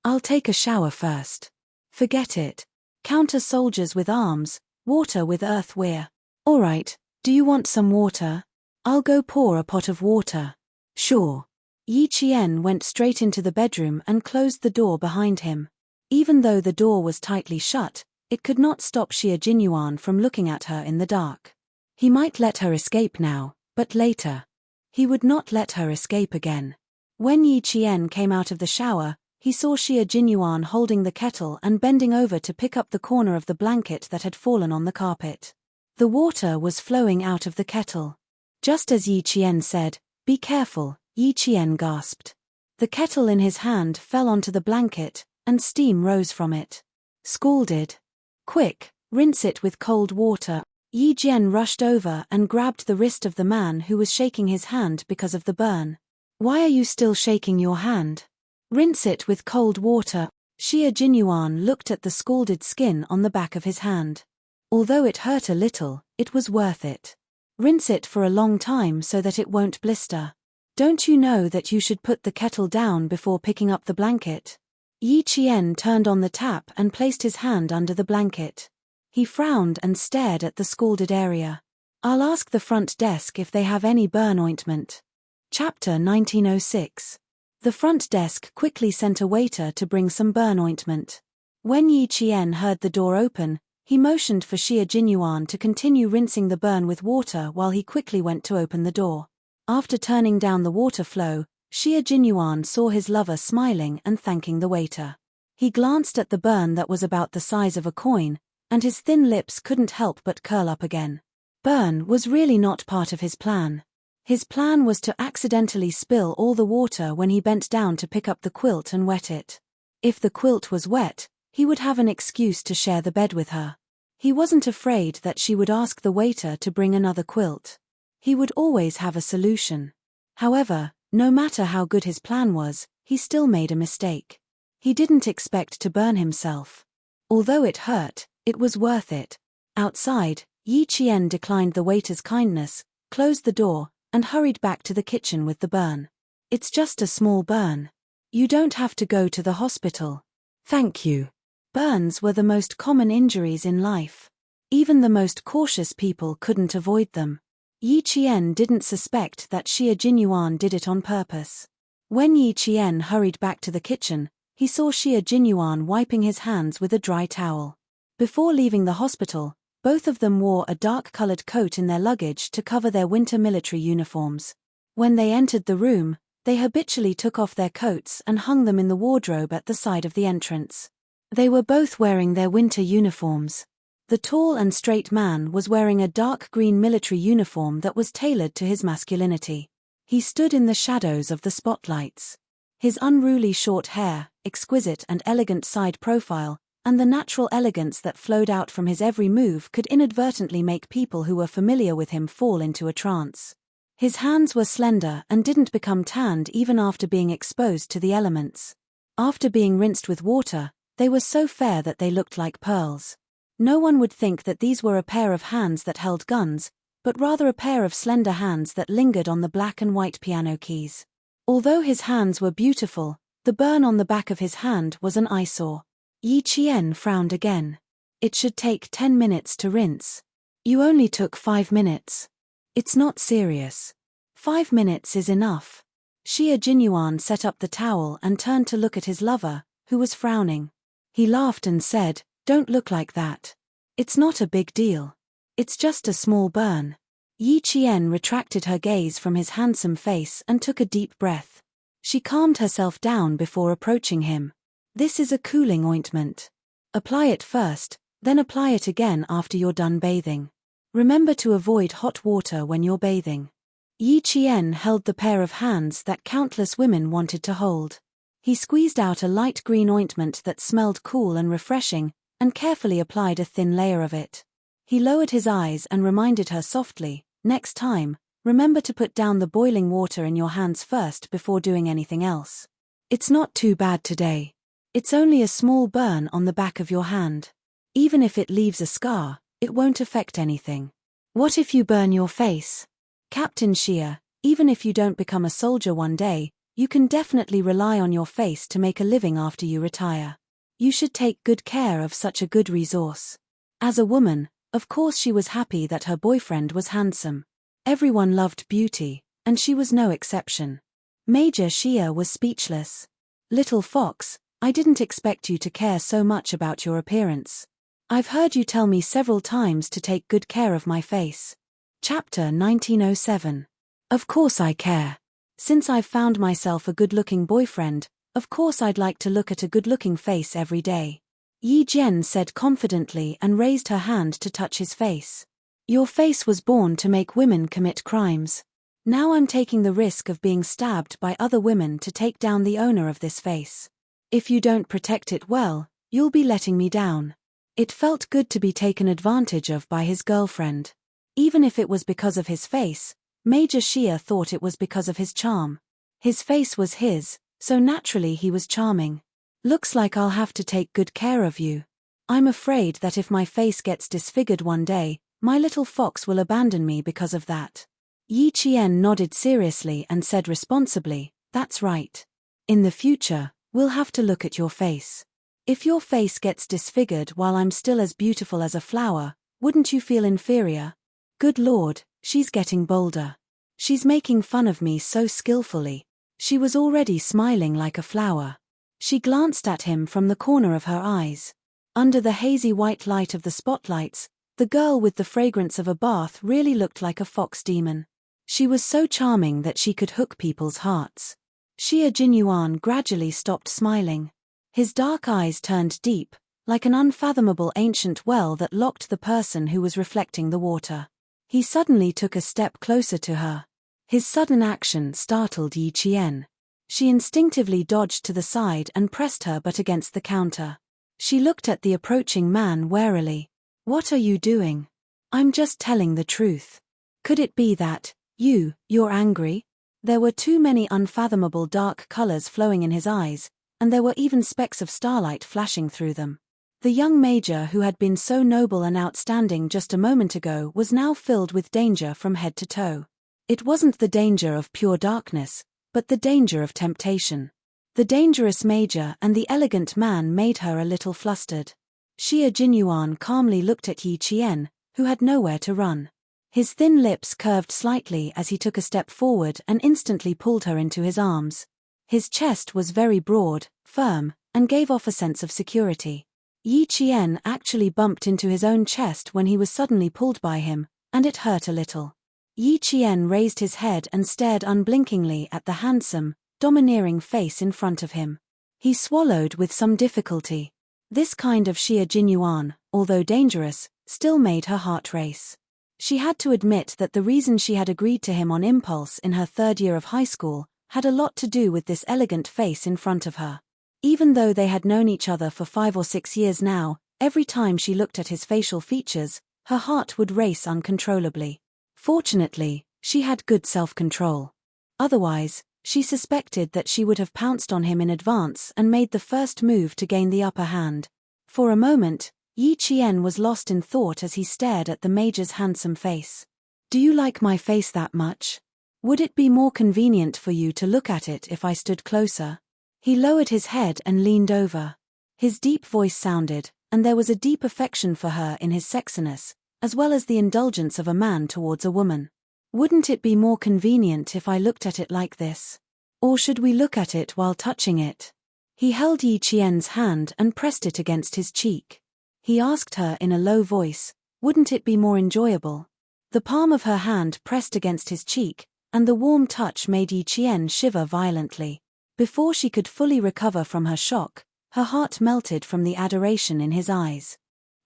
I'll take a shower first." "Forget it. Counter soldiers with arms, water with earthware." "All right, do you want some water? I'll go pour a pot of water." "Sure." Yi Qian went straight into the bedroom and closed the door behind him. Even though the door was tightly shut, it could not stop Xie Jinyuan from looking at her in the dark. He might let her escape now, but later. He would not let her escape again. When Yi Qian came out of the shower, he saw Xie Jinyuan holding the kettle and bending over to pick up the corner of the blanket that had fallen on the carpet. The water was flowing out of the kettle. Just as Yi Qian said, "Be careful," Yi Qian gasped. The kettle in his hand fell onto the blanket, and steam rose from it. Scalded. "Quick, rinse it with cold water." Yi Jian rushed over and grabbed the wrist of the man who was shaking his hand because of the burn. "Why are you still shaking your hand? Rinse it with cold water." Xie Jinyuan looked at the scalded skin on the back of his hand. Although it hurt a little, it was worth it. Rinse it for a long time so that it won't blister. "Don't you know that you should put the kettle down before picking up the blanket?" Yi Qian turned on the tap and placed his hand under the blanket. He frowned and stared at the scalded area. "I'll ask the front desk if they have any burn ointment." Chapter 1906. The front desk quickly sent a waiter to bring some burn ointment. When Yi Qian heard the door open, he motioned for Xie Jinyuan to continue rinsing the burn with water while he quickly went to open the door. After turning down the water flow, Xie Jinyuan saw his lover smiling and thanking the waiter. He glanced at the burn that was about the size of a coin, and his thin lips couldn't help but curl up again. Burn was really not part of his plan. His plan was to accidentally spill all the water when he bent down to pick up the quilt and wet it. If the quilt was wet, he would have an excuse to share the bed with her. He wasn't afraid that she would ask the waiter to bring another quilt. He would always have a solution. However, no matter how good his plan was, he still made a mistake. He didn't expect to burn himself. Although it hurt, it was worth it. Outside, Yi Qian declined the waiter's kindness, closed the door, and hurried back to the kitchen with the burn. "It's just a small burn. You don't have to go to the hospital." "Thank you." Burns were the most common injuries in life. Even the most cautious people couldn't avoid them. Yi Qian didn't suspect that Xie Jinyuan did it on purpose. When Yi Qian hurried back to the kitchen, he saw Xie Jinyuan wiping his hands with a dry towel. Before leaving the hospital, both of them wore a dark-colored coat in their luggage to cover their winter military uniforms. When they entered the room, they habitually took off their coats and hung them in the wardrobe at the side of the entrance. They were both wearing their winter uniforms. The tall and straight man was wearing a dark green military uniform that was tailored to his masculinity. He stood in the shadows of the spotlights. His unruly short hair, exquisite and elegant side profile, and the natural elegance that flowed out from his every move could inadvertently make people who were familiar with him fall into a trance. His hands were slender and didn't become tanned even after being exposed to the elements. After being rinsed with water, they were so fair that they looked like pearls. No one would think that these were a pair of hands that held guns, but rather a pair of slender hands that lingered on the black and white piano keys. Although his hands were beautiful, the burn on the back of his hand was an eyesore. Yi Qian frowned again. It should take 10 minutes to rinse. You only took 5 minutes. It's not serious. 5 minutes is enough. Xie Jinyuan set up the towel and turned to look at his lover, who was frowning. He laughed and said, "Don't look like that. It's not a big deal. It's just a small burn." Yi Qian retracted her gaze from his handsome face and took a deep breath. She calmed herself down before approaching him. "This is a cooling ointment. Apply it first, then apply it again after you're done bathing. Remember to avoid hot water when you're bathing." Yi Qian held the pair of hands that countless women wanted to hold. He squeezed out a light green ointment that smelled cool and refreshing, and carefully applied a thin layer of it. He lowered his eyes and reminded her softly, "Next time, remember to put down the boiling water in your hands first before doing anything else. It's not too bad today. It's only a small burn on the back of your hand. Even if it leaves a scar, it won't affect anything. What if you burn your face? Captain Xie, even if you don't become a soldier one day, you can definitely rely on your face to make a living after you retire. You should take good care of such a good resource." As a woman, of course she was happy that her boyfriend was handsome. Everyone loved beauty, and she was no exception. Major Xie was speechless. "Little fox, I didn't expect you to care so much about your appearance. I've heard you tell me several times to take good care of my face." Chapter 1907. Of course I care. Since I've found myself a good-looking boyfriend, of course I'd like to look at a good-looking face every day. Yi Jian said confidently and raised her hand to touch his face. "Your face was born to make women commit crimes. Now I'm taking the risk of being stabbed by other women to take down the owner of this face. If you don't protect it well, you'll be letting me down." It felt good to be taken advantage of by his girlfriend. Even if it was because of his face, Major Xie thought it was because of his charm. His face was his, so naturally he was charming. "Looks like I'll have to take good care of you. I'm afraid that if my face gets disfigured one day, my little fox will abandon me because of that." Yi Qian nodded seriously and said responsibly, "That's right. In the future, we'll have to look at your face. If your face gets disfigured while I'm still as beautiful as a flower, wouldn't you feel inferior? Good Lord, she's getting bolder. She's making fun of me so skillfully." She was already smiling like a flower. She glanced at him from the corner of her eyes. Under the hazy white light of the spotlights, the girl with the fragrance of a bath really looked like a fox demon. She was so charming that she could hook people's hearts. Xie Jinyuan gradually stopped smiling. His dark eyes turned deep, like an unfathomable ancient well that locked the person who was reflecting the water. He suddenly took a step closer to her. His sudden action startled Yi Qian. She instinctively dodged to the side and pressed her butt against the counter. She looked at the approaching man warily. "What are you doing?" "I'm just telling the truth." "Could it be that, you're angry?" There were too many unfathomable dark colors flowing in his eyes, and there were even specks of starlight flashing through them. The young major who had been so noble and outstanding just a moment ago was now filled with danger from head to toe. It wasn't the danger of pure darkness, but the danger of temptation. The dangerous major and the elegant man made her a little flustered. Xia Jinyuan calmly looked at Yi Qian, who had nowhere to run. His thin lips curved slightly as he took a step forward and instantly pulled her into his arms. His chest was very broad, firm, and gave off a sense of security. Yi Qian actually bumped into his own chest when he was suddenly pulled by him, and it hurt a little. Yi Qian raised his head and stared unblinkingly at the handsome, domineering face in front of him. He swallowed with some difficulty. This kind of Xia Jinyuan, although dangerous, still made her heart race. She had to admit that the reason she had agreed to him on impulse in her third year of high school had a lot to do with this elegant face in front of her. Even though they had known each other for 5 or 6 years now, every time she looked at his facial features, her heart would race uncontrollably. Fortunately, she had good self-control. Otherwise, she suspected that she would have pounced on him in advance and made the first move to gain the upper hand. For a moment, Yi Qian was lost in thought as he stared at the major's handsome face. "Do you like my face that much? Would it be more convenient for you to look at it if I stood closer?" He lowered his head and leaned over. His deep voice sounded, and there was a deep affection for her in his sexiness, as well as the indulgence of a man towards a woman. "Wouldn't it be more convenient if I looked at it like this? Or should we look at it while touching it?" He held Yi Qian's hand and pressed it against his cheek. He asked her in a low voice, "Wouldn't it be more enjoyable?" The palm of her hand pressed against his cheek, and the warm touch made Yi Qian shiver violently. Before she could fully recover from her shock, her heart melted from the adoration in his eyes.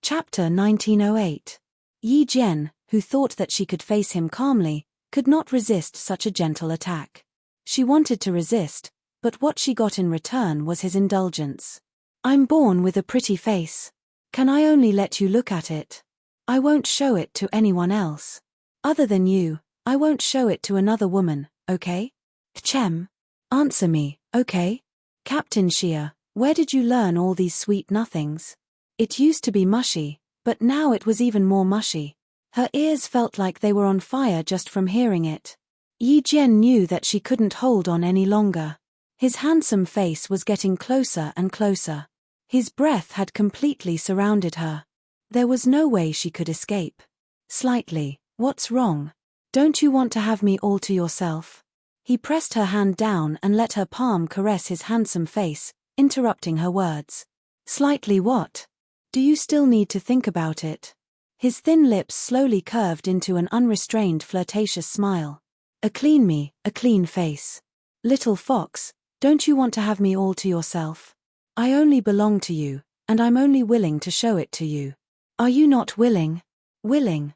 Chapter 1908. Yi Jian, who thought that she could face him calmly, could not resist such a gentle attack. She wanted to resist, but what she got in return was his indulgence. "I'm born with a pretty face. Can I only let you look at it? I won't show it to anyone else. Other than you, I won't show it to another woman, okay? Chem. Answer me, okay? Captain Xia, where did you learn all these sweet nothings? It used to be mushy, but now it was even more mushy." Her ears felt like they were on fire just from hearing it. Yi Jian knew that she couldn't hold on any longer. His handsome face was getting closer and closer. His breath had completely surrounded her. There was no way she could escape. Slightly, "What's wrong? Don't you want to have me all to yourself?" He pressed her hand down and let her palm caress his handsome face, interrupting her words. "Slightly what? Do you still need to think about it?" His thin lips slowly curved into an unrestrained flirtatious smile. A clean face. "Little fox, don't you want to have me all to yourself? I only belong to you, and I'm only willing to show it to you. Are you not willing?" "Willing.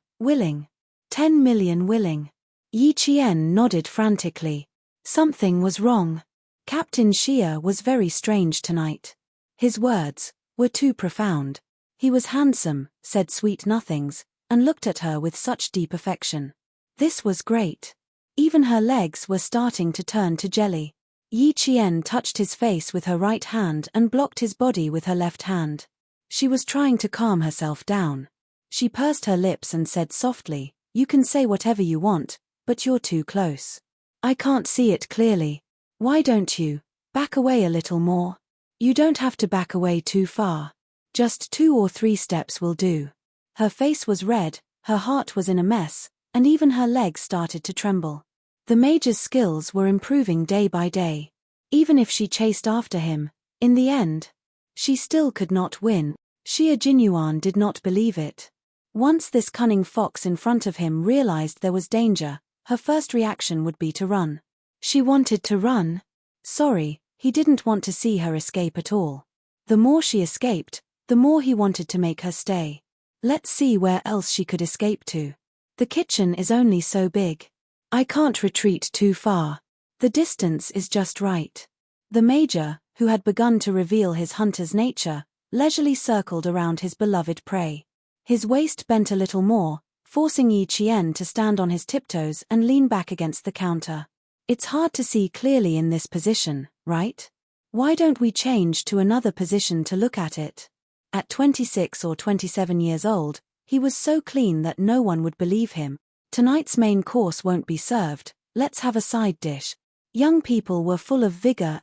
10 million willing." Yi Qian nodded frantically. Something was wrong. Captain Xia was very strange tonight. His words were too profound. He was handsome, said sweet nothings, and looked at her with such deep affection. This was great. Even her legs were starting to turn to jelly. Yi Qian touched his face with her right hand and blocked his body with her left hand. She was trying to calm herself down. She pursed her lips and said softly, "You can say whatever you want, but you're too close. I can't see it clearly. Why don't you back away a little more? You don't have to back away too far. Just 2 or 3 steps will do." Her face was red, her heart was in a mess, and even her legs started to tremble. The major's skills were improving day by day. Even if she chased after him, in the end, she still could not win. Xia Jinyuan did not believe it. Once this cunning fox in front of him realized there was danger, her first reaction would be to run. She wanted to run. Sorry, he didn't want to see her escape at all. The more she escaped, the more he wanted to make her stay. Let's see where else she could escape to. The kitchen is only so big. I can't retreat too far. The distance is just right. The major, who had begun to reveal his hunter's nature, leisurely circled around his beloved prey. His waist bent a little more, forcing Yi Qian to stand on his tiptoes and lean back against the counter. "It's hard to see clearly in this position, right? Why don't we change to another position to look at it?" At 26 or 27 years old, he was so clean that no one would believe him. "Tonight's main course won't be served, let's have a side dish." Young people were full of vigor.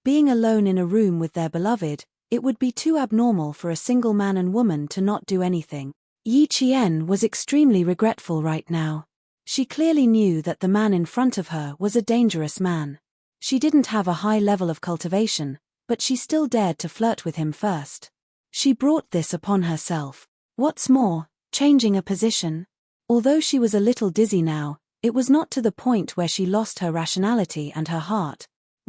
Being alone in a room with their beloved, it would be too abnormal for a single man and woman to not do anything. Yi Qian was extremely regretful right now. She clearly knew that the man in front of her was a dangerous man. She didn't have a high level of cultivation, but she still dared to flirt with him first. She brought this upon herself. What's more, changing a position? Although she was a little dizzy now, it was not to the point where she lost her rationality and her heart.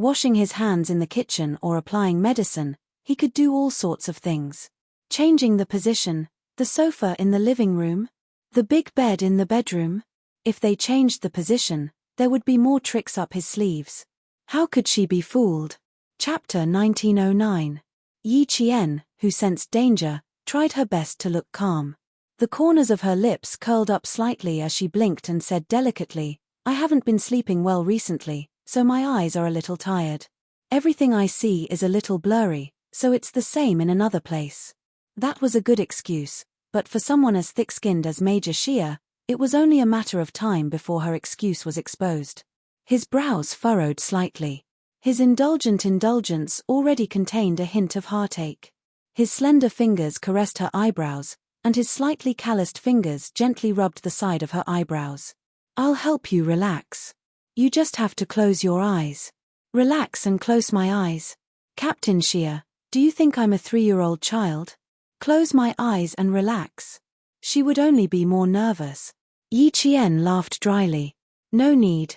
Washing his hands in the kitchen or applying medicine, he could do all sorts of things. Changing the position, the sofa in the living room, the big bed in the bedroom. If they changed the position, there would be more tricks up his sleeves. How could she be fooled? Chapter 1909. Yi Qian, who sensed danger, tried her best to look calm. The corners of her lips curled up slightly as she blinked and said delicately, "I haven't been sleeping well recently, so my eyes are a little tired. Everything I see is a little blurry, so it's the same in another place." That was a good excuse, but for someone as thick-skinned as Major Xia, it was only a matter of time before her excuse was exposed. His brows furrowed slightly. His indulgent indulgence already contained a hint of heartache. His slender fingers caressed her eyebrows, and his slightly calloused fingers gently rubbed the side of her eyebrows. "I'll help you relax. You just have to close your eyes." "Relax and close my eyes. Captain Xia, do you think I'm a 3-year-old child? Close my eyes and relax." She would only be more nervous. Yi Qian laughed dryly. No need.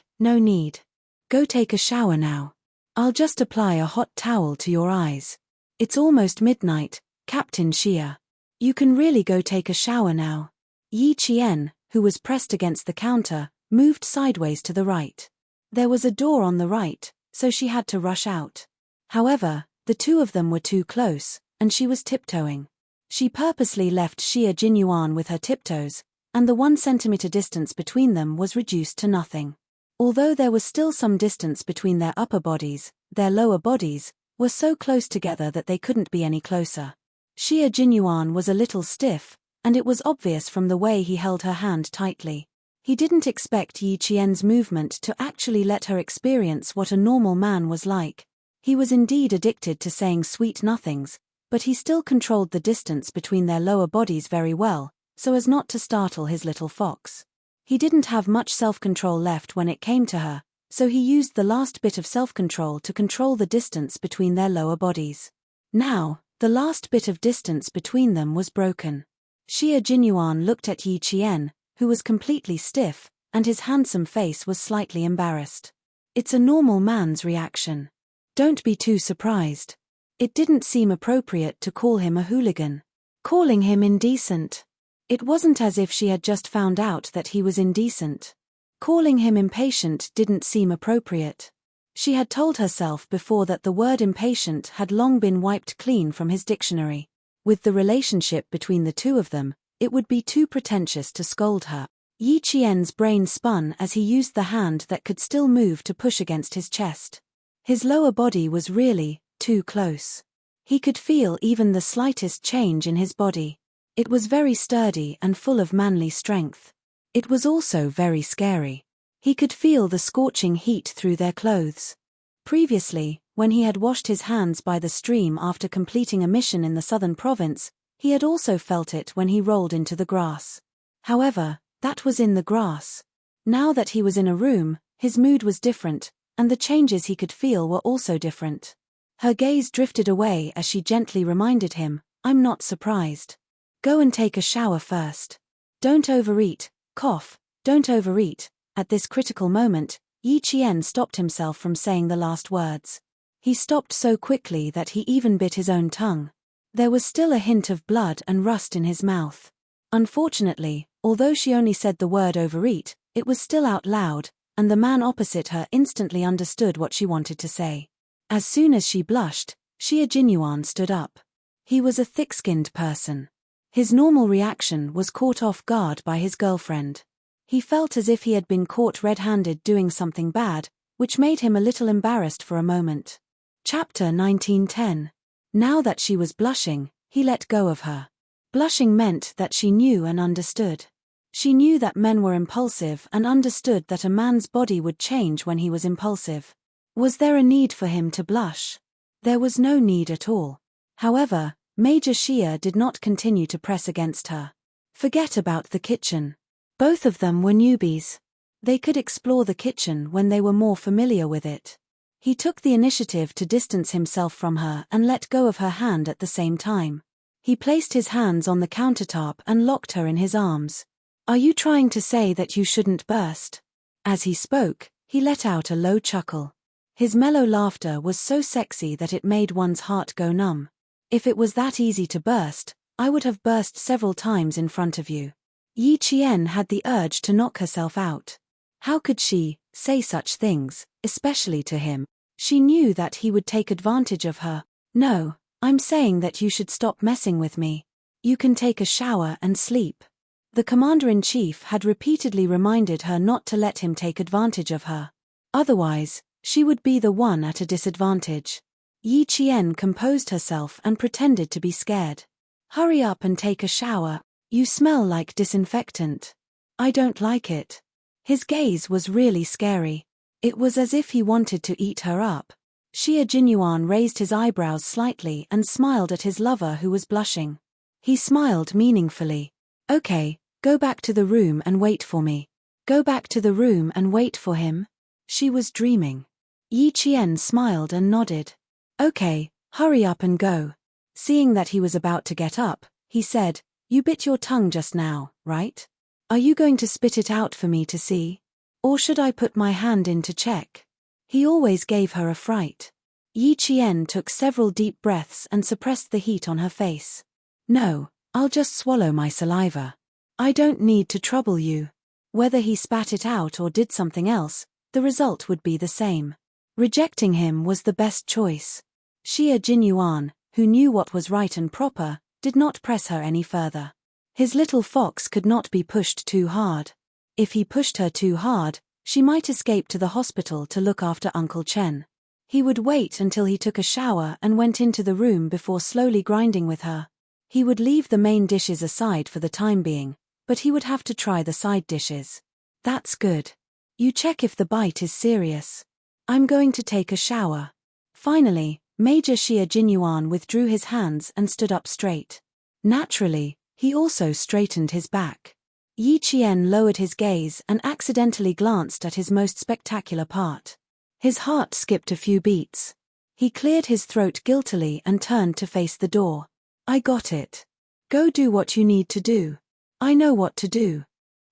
Go take a shower now. I'll just apply a hot towel to your eyes. It's almost midnight, Captain Xia. You can really go take a shower now." Yi Qian, who was pressed against the counter, moved sideways to the right. There was a door on the right, so she had to rush out. However, the two of them were too close, and she was tiptoeing. She purposely left Xia Jinyuan with her tiptoes, and the 1 centimeter distance between them was reduced to nothing. Although there was still some distance between their upper bodies, their lower bodies were so close together that they couldn't be any closer. Xia Jinyuan was a little stiff, and it was obvious from the way he held her hand tightly. He didn't expect Yi Qian's movement to actually let her experience what a normal man was like. He was indeed addicted to saying sweet nothings, but he still controlled the distance between their lower bodies very well, so as not to startle his little fox. He didn't have much self-control left when it came to her, so he used the last bit of self-control to control the distance between their lower bodies. Now, the last bit of distance between them was broken. Xia Jinyuan looked at Yi Qian, who was completely stiff, and his handsome face was slightly embarrassed. It's a normal man's reaction. Don't be too surprised. It didn't seem appropriate to call him a hooligan. Calling him indecent. It wasn't as if she had just found out that he was indecent. Calling him impatient didn't seem appropriate. She had told herself before that the word impatient had long been wiped clean from his dictionary. With the relationship between the two of them, it would be too pretentious to scold her. Yi Qian's brain spun as he used the hand that could still move to push against his chest. His lower body was really too close. He could feel even the slightest change in his body. It was very sturdy and full of manly strength. It was also very scary. He could feel the scorching heat through their clothes. Previously, when he had washed his hands by the stream after completing a mission in the southern province, he had also felt it when he rolled into the grass. However, that was in the grass. Now that he was in a room, his mood was different, and the changes he could feel were also different. Her gaze drifted away as she gently reminded him, "I'm not surprised. Go and take a shower first. Don't overeat, cough, don't overeat." At this critical moment, Yi Qian stopped himself from saying the last words. He stopped so quickly that he even bit his own tongue. There was still a hint of blood and rust in his mouth. Unfortunately, although she only said the word overeat, it was still out loud, and the man opposite her instantly understood what she wanted to say. As soon as she blushed, Xia Jinyuan stood up. He was a thick-skinned person. His normal reaction was caught off guard by his girlfriend. He felt as if he had been caught red-handed doing something bad, which made him a little embarrassed for a moment. Chapter 1910. Now that she was blushing, he let go of her. Blushing meant that she knew and understood. She knew that men were impulsive and understood that a man's body would change when he was impulsive. Was there a need for him to blush? There was no need at all. However, Major Shia did not continue to press against her. Forget about the kitchen. Both of them were newbies. They could explore the kitchen when they were more familiar with it. He took the initiative to distance himself from her and let go of her hand at the same time. He placed his hands on the countertop and locked her in his arms. Are you trying to say that you shouldn't burst? As he spoke, he let out a low chuckle. His mellow laughter was so sexy that it made one's heart go numb. If it was that easy to burst, I would have burst several times in front of you. Yi Qian had the urge to knock herself out. How could she say such things, especially to him? She knew that he would take advantage of her. No, I'm saying that you should stop messing with me. You can take a shower and sleep. The commander-in-chief had repeatedly reminded her not to let him take advantage of her. Otherwise, she would be the one at a disadvantage. Yi Qian composed herself and pretended to be scared. Hurry up and take a shower. You smell like disinfectant. I don't like it. His gaze was really scary. It was as if he wanted to eat her up. Xia Jinyuan raised his eyebrows slightly and smiled at his lover who was blushing. He smiled meaningfully. Okay, go back to the room and wait for me. Go back to the room and wait for him? She was dreaming. Yi Qian smiled and nodded. Okay, hurry up and go. Seeing that he was about to get up, he said, You bit your tongue just now, right? Are you going to spit it out for me to see? Or should I put my hand in to check? He always gave her a fright. Yi Qian took several deep breaths and suppressed the heat on her face. No, I'll just swallow my saliva. I don't need to trouble you. Whether he spat it out or did something else, the result would be the same. Rejecting him was the best choice. Xia Jinyuan, who knew what was right and proper, did not press her any further. His little fox could not be pushed too hard. If he pushed her too hard, she might escape to the hospital to look after Uncle Chen. He would wait until he took a shower and went into the room before slowly grinding with her. He would leave the main dishes aside for the time being, but he would have to try the side dishes. That's good. You check if the bite is serious. I'm going to take a shower. Finally, Major Xia Jinyuan withdrew his hands and stood up straight. Naturally, he also straightened his back. Yi Qian lowered his gaze and accidentally glanced at his most spectacular part. His heart skipped a few beats. He cleared his throat guiltily and turned to face the door. I got it. Go do what you need to do. I know what to do.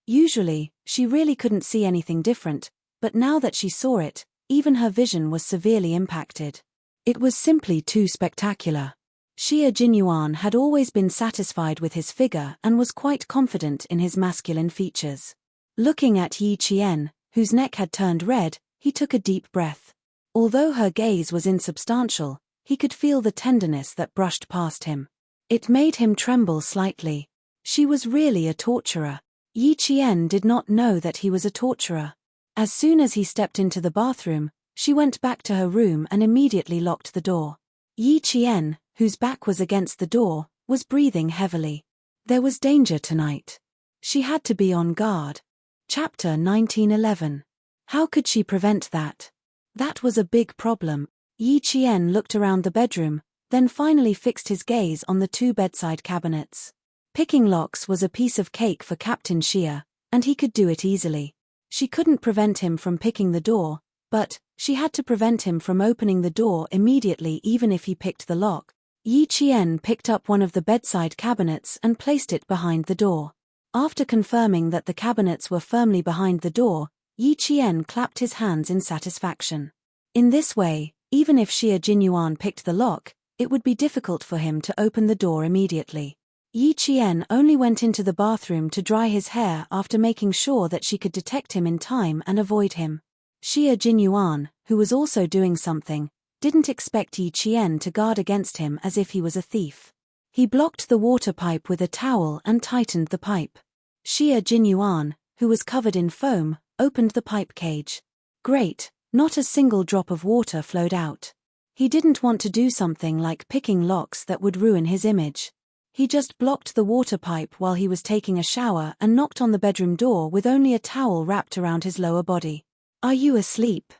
Usually, she really couldn't see anything different, but now that she saw it, even her vision was severely impacted. It was simply too spectacular. Xia Jinyuan had always been satisfied with his figure and was quite confident in his masculine features. Looking at Yi Qian, whose neck had turned red, he took a deep breath. Although her gaze was insubstantial, he could feel the tenderness that brushed past him. It made him tremble slightly. She was really a torturer. Yi Qian did not know that he was a torturer. As soon as he stepped into the bathroom, she went back to her room and immediately locked the door. Yi Qian, whose back was against the door, was breathing heavily. There was danger tonight. She had to be on guard. Chapter 1911. How could she prevent that? That was a big problem. Yi Qian looked around the bedroom, then finally fixed his gaze on the two bedside cabinets. Picking locks was a piece of cake for Captain Xia, and he could do it easily. She couldn't prevent him from picking the door, but she had to prevent him from opening the door immediately even if he picked the lock. Yi Qian picked up one of the bedside cabinets and placed it behind the door. After confirming that the cabinets were firmly behind the door, Yi Qian clapped his hands in satisfaction. In this way, even if Xia Jinyuan picked the lock, it would be difficult for him to open the door immediately. Yi Qian only went into the bathroom to dry his hair after making sure that she could detect him in time and avoid him. Xia Jinyuan, who was also doing something, didn't expect Yi Qian to guard against him as if he was a thief. He blocked the water pipe with a towel and tightened the pipe. Xia Jinyuan, who was covered in foam, opened the pipe cage. Great, not a single drop of water flowed out. He didn't want to do something like picking locks that would ruin his image. He just blocked the water pipe while he was taking a shower and knocked on the bedroom door with only a towel wrapped around his lower body. Are you asleep?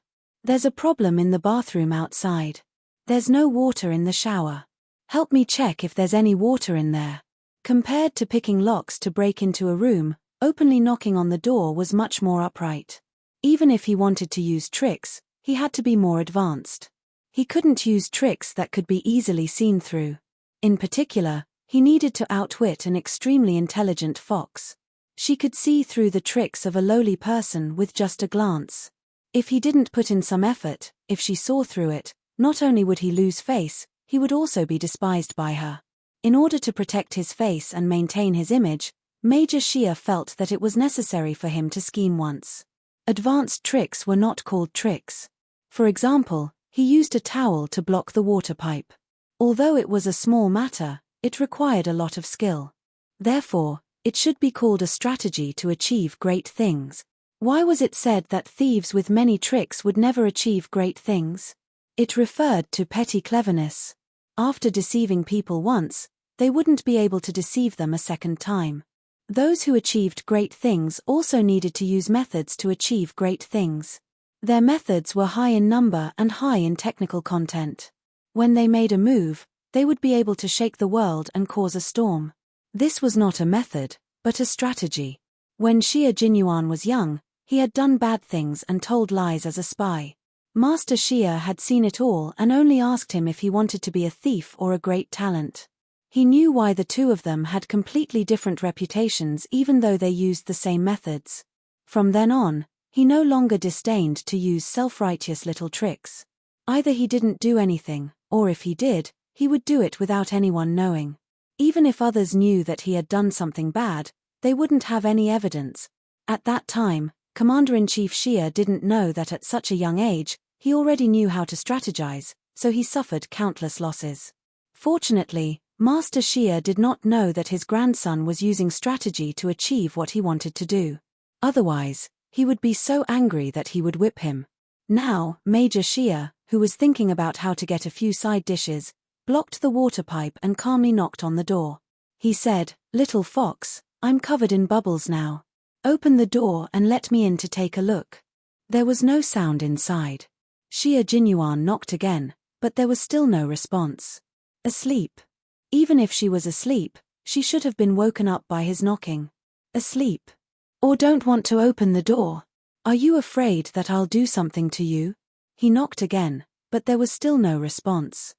There's a problem in the bathroom outside. There's no water in the shower. Help me check if there's any water in there. Compared to picking locks to break into a room, openly knocking on the door was much more upright. Even if he wanted to use tricks, he had to be more advanced. He couldn't use tricks that could be easily seen through. In particular, he needed to outwit an extremely intelligent fox. She could see through the tricks of a lowly person with just a glance. If he didn't put in some effort, if she saw through it, not only would he lose face, he would also be despised by her. In order to protect his face and maintain his image, Major Shia felt that it was necessary for him to scheme once. Advanced tricks were not called tricks. For example, he used a towel to block the water pipe. Although it was a small matter, it required a lot of skill. Therefore, it should be called a strategy to achieve great things. Why was it said that thieves with many tricks would never achieve great things? It referred to petty cleverness. After deceiving people once, they wouldn't be able to deceive them a second time. Those who achieved great things also needed to use methods to achieve great things. Their methods were high in number and high in technical content. When they made a move, they would be able to shake the world and cause a storm. This was not a method, but a strategy. When Xia Jinyuan was young, he had done bad things and told lies as a spy. Master Xia had seen it all and only asked him if he wanted to be a thief or a great talent. He knew why the two of them had completely different reputations even though they used the same methods. From then on, he no longer disdained to use self-righteous little tricks. Either he didn't do anything, or if he did, he would do it without anyone knowing. Even if others knew that he had done something bad, they wouldn't have any evidence. At that time, Commander-in-Chief Xia didn't know that at such a young age, he already knew how to strategize, so he suffered countless losses. Fortunately, Master Xia did not know that his grandson was using strategy to achieve what he wanted to do. Otherwise, he would be so angry that he would whip him. Now, Major Xia, who was thinking about how to get a few side dishes, blocked the water pipe and calmly knocked on the door. He said, "Little fox, I'm covered in bubbles now. Open the door and let me in to take a look." There was no sound inside. Xia Jinyuan knocked again, but there was still no response. Asleep. Even if she was asleep, she should have been woken up by his knocking. Asleep. Or don't want to open the door. Are you afraid that I'll do something to you? He knocked again, but there was still no response.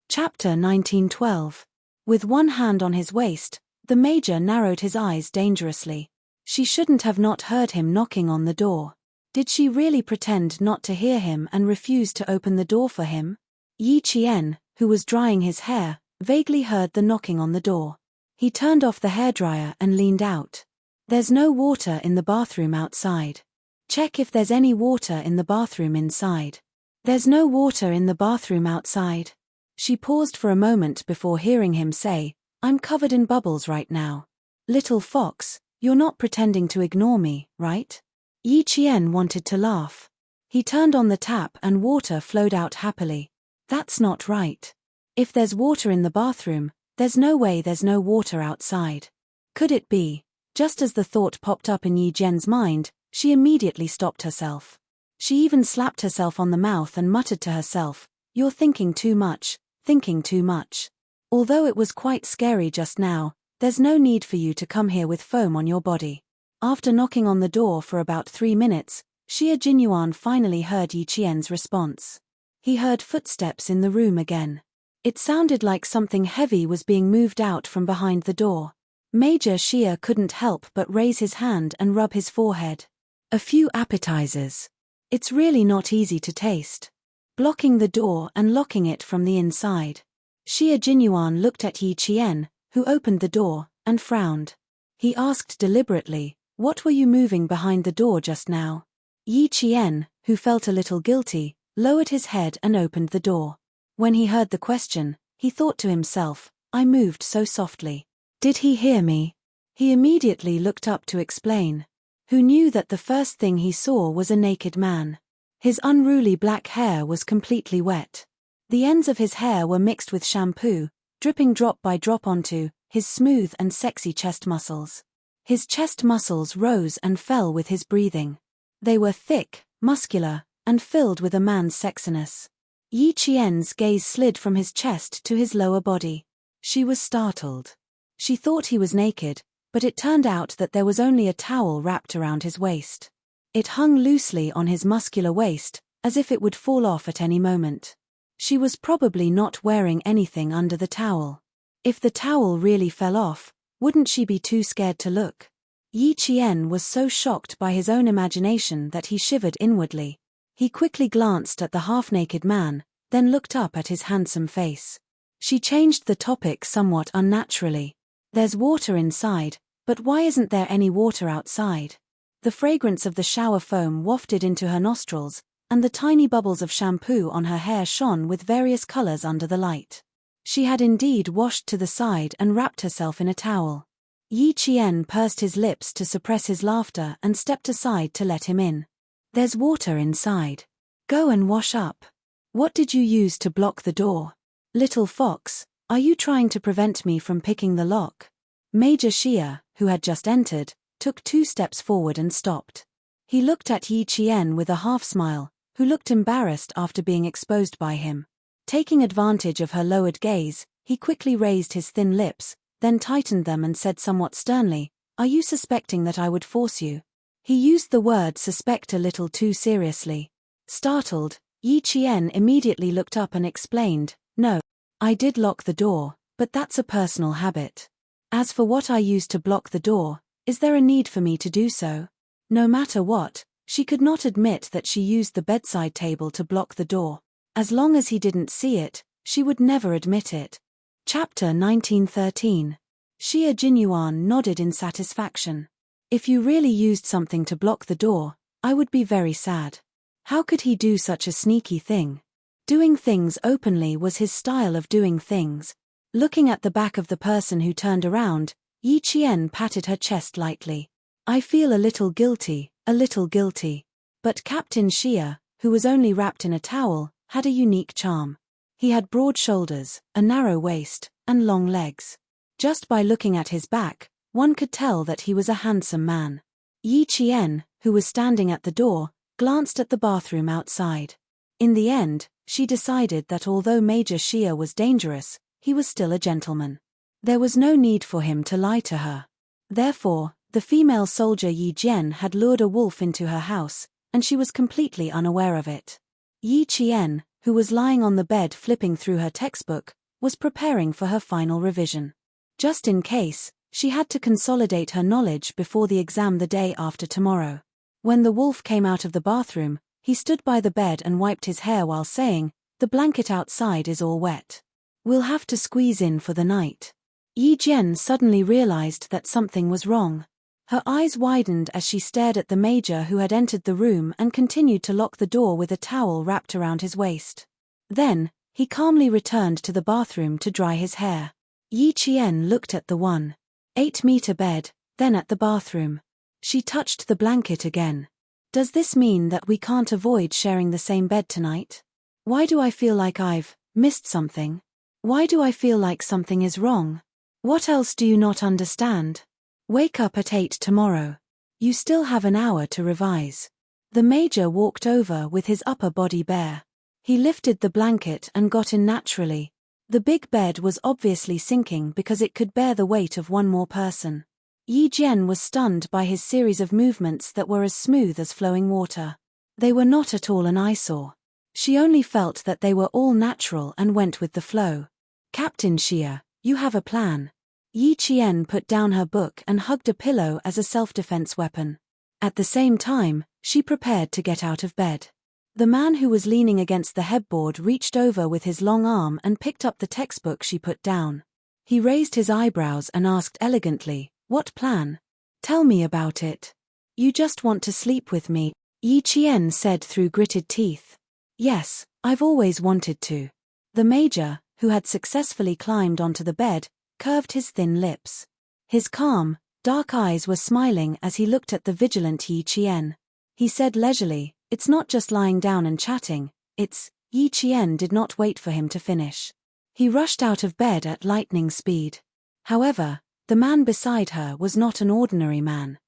Chapter 1912. With one hand on his waist, the Major narrowed his eyes dangerously. She shouldn't have not heard him knocking on the door. Did she really pretend not to hear him and refuse to open the door for him? Yi Qian, who was drying his hair, vaguely heard the knocking on the door. He turned off the hairdryer and leaned out. There's no water in the bathroom outside. Check if there's any water in the bathroom inside. There's no water in the bathroom outside. She paused for a moment before hearing him say, "I'm covered in bubbles right now. Little fox, you're not pretending to ignore me, right?" Yi Qian wanted to laugh. He turned on the tap and water flowed out happily. That's not right. If there's water in the bathroom, there's no way there's no water outside. Could it be? Just as the thought popped up in Yi Jian's mind, she immediately stopped herself. She even slapped herself on the mouth and muttered to herself, "You're thinking too much, thinking too much. Although it was quite scary just now, there's no need for you to come here with foam on your body." After knocking on the door for about 3 minutes, Xia Jinyuan finally heard Yi Qian's response. He heard footsteps in the room again. It sounded like something heavy was being moved out from behind the door. Major Xia couldn't help but raise his hand and rub his forehead. A few appetizers. It's really not easy to taste. Blocking the door and locking it from the inside. Xia Jinyuan looked at Yi Qian, who opened the door, and frowned. He asked deliberately, "What were you moving behind the door just now?" Yi Qian, who felt a little guilty, lowered his head and opened the door. When he heard the question, he thought to himself, "I moved so softly. Did he hear me?" He immediately looked up to explain. Who knew that the first thing he saw was a naked man. His unruly black hair was completely wet. The ends of his hair were mixed with shampoo, dripping drop by drop onto his smooth and sexy chest muscles. His chest muscles rose and fell with his breathing. They were thick, muscular, and filled with a man's sexiness. Yi Qian's gaze slid from his chest to his lower body. She was startled. She thought he was naked, but it turned out that there was only a towel wrapped around his waist. It hung loosely on his muscular waist, as if it would fall off at any moment. She was probably not wearing anything under the towel. If the towel really fell off, wouldn't she be too scared to look? Yi Qian was so shocked by his own imagination that he shivered inwardly. He quickly glanced at the half-naked man, then looked up at his handsome face. She changed the topic somewhat unnaturally. There's water inside, but why isn't there any water outside? The fragrance of the shower foam wafted into her nostrils, and the tiny bubbles of shampoo on her hair shone with various colors under the light. She had indeed washed to the side and wrapped herself in a towel. Yi Qian pursed his lips to suppress his laughter and stepped aside to let him in. There's water inside. Go and wash up. What did you use to block the door? Little fox, are you trying to prevent me from picking the lock? Major Xia, who had just entered, took 2 steps forward and stopped. He looked at Yi Qian with a half-smile, who looked embarrassed after being exposed by him. Taking advantage of her lowered gaze, he quickly raised his thin lips, then tightened them and said somewhat sternly, "Are you suspecting that I would force you?" He used the word suspect a little too seriously. Startled, Yi Qian immediately looked up and explained, "No. I did lock the door, but that's a personal habit. As for what I used to block the door, is there a need for me to do so?" No matter what, she could not admit that she used the bedside table to block the door. As long as he didn't see it, she would never admit it. Chapter 1913. Xia Jinyuan nodded in satisfaction. If you really used something to block the door, I would be very sad. How could he do such a sneaky thing? Doing things openly was his style of doing things. Looking at the back of the person who turned around, Yi Qian patted her chest lightly. I feel a little guilty, a little guilty. But Captain Xia, who was only wrapped in a towel, had a unique charm. He had broad shoulders, a narrow waist, and long legs. Just by looking at his back, one could tell that he was a handsome man. Yi Qian, who was standing at the door, glanced at the bathroom outside. In the end, she decided that although Major Xia was dangerous, he was still a gentleman. There was no need for him to lie to her. Therefore, the female soldier Yi Jian had lured a wolf into her house, and she was completely unaware of it. Yi Qian, who was lying on the bed flipping through her textbook, was preparing for her final revision. Just in case, she had to consolidate her knowledge before the exam the day after tomorrow. When the wolf came out of the bathroom, he stood by the bed and wiped his hair while saying, "The blanket outside is all wet. We'll have to squeeze in for the night." Yi Jian suddenly realized that something was wrong. Her eyes widened as she stared at the major who had entered the room and continued to lock the door with a towel wrapped around his waist. Then, he calmly returned to the bathroom to dry his hair. Yi Qian looked at the 1.8-meter bed, then at the bathroom. She touched the blanket again. Does this mean that we can't avoid sharing the same bed tonight? Why do I feel like I've missed something? Why do I feel like something is wrong? What else do you not understand? Wake up at 8 tomorrow. You still have an hour to revise. The major walked over with his upper body bare. He lifted the blanket and got in naturally. The big bed was obviously sinking because it could bear the weight of one more person. Yi Jian was stunned by his series of movements that were as smooth as flowing water. They were not at all an eyesore. She only felt that they were all natural and went with the flow. Captain Xia, you have a plan. Yi Qian put down her book and hugged a pillow as a self-defense weapon. At the same time, she prepared to get out of bed. The man who was leaning against the headboard reached over with his long arm and picked up the textbook she put down. He raised his eyebrows and asked elegantly, "What plan? Tell me about it." "You just want to sleep with me," Yi Qian said through gritted teeth. "Yes, I've always wanted to." The major, who had successfully climbed onto the bed, curved his thin lips. His calm, dark eyes were smiling as he looked at the vigilant Yi Qian. He said leisurely, "It's not just lying down and chatting, it's..." Yi Qian did not wait for him to finish. He rushed out of bed at lightning speed. However, the man beside her was not an ordinary man.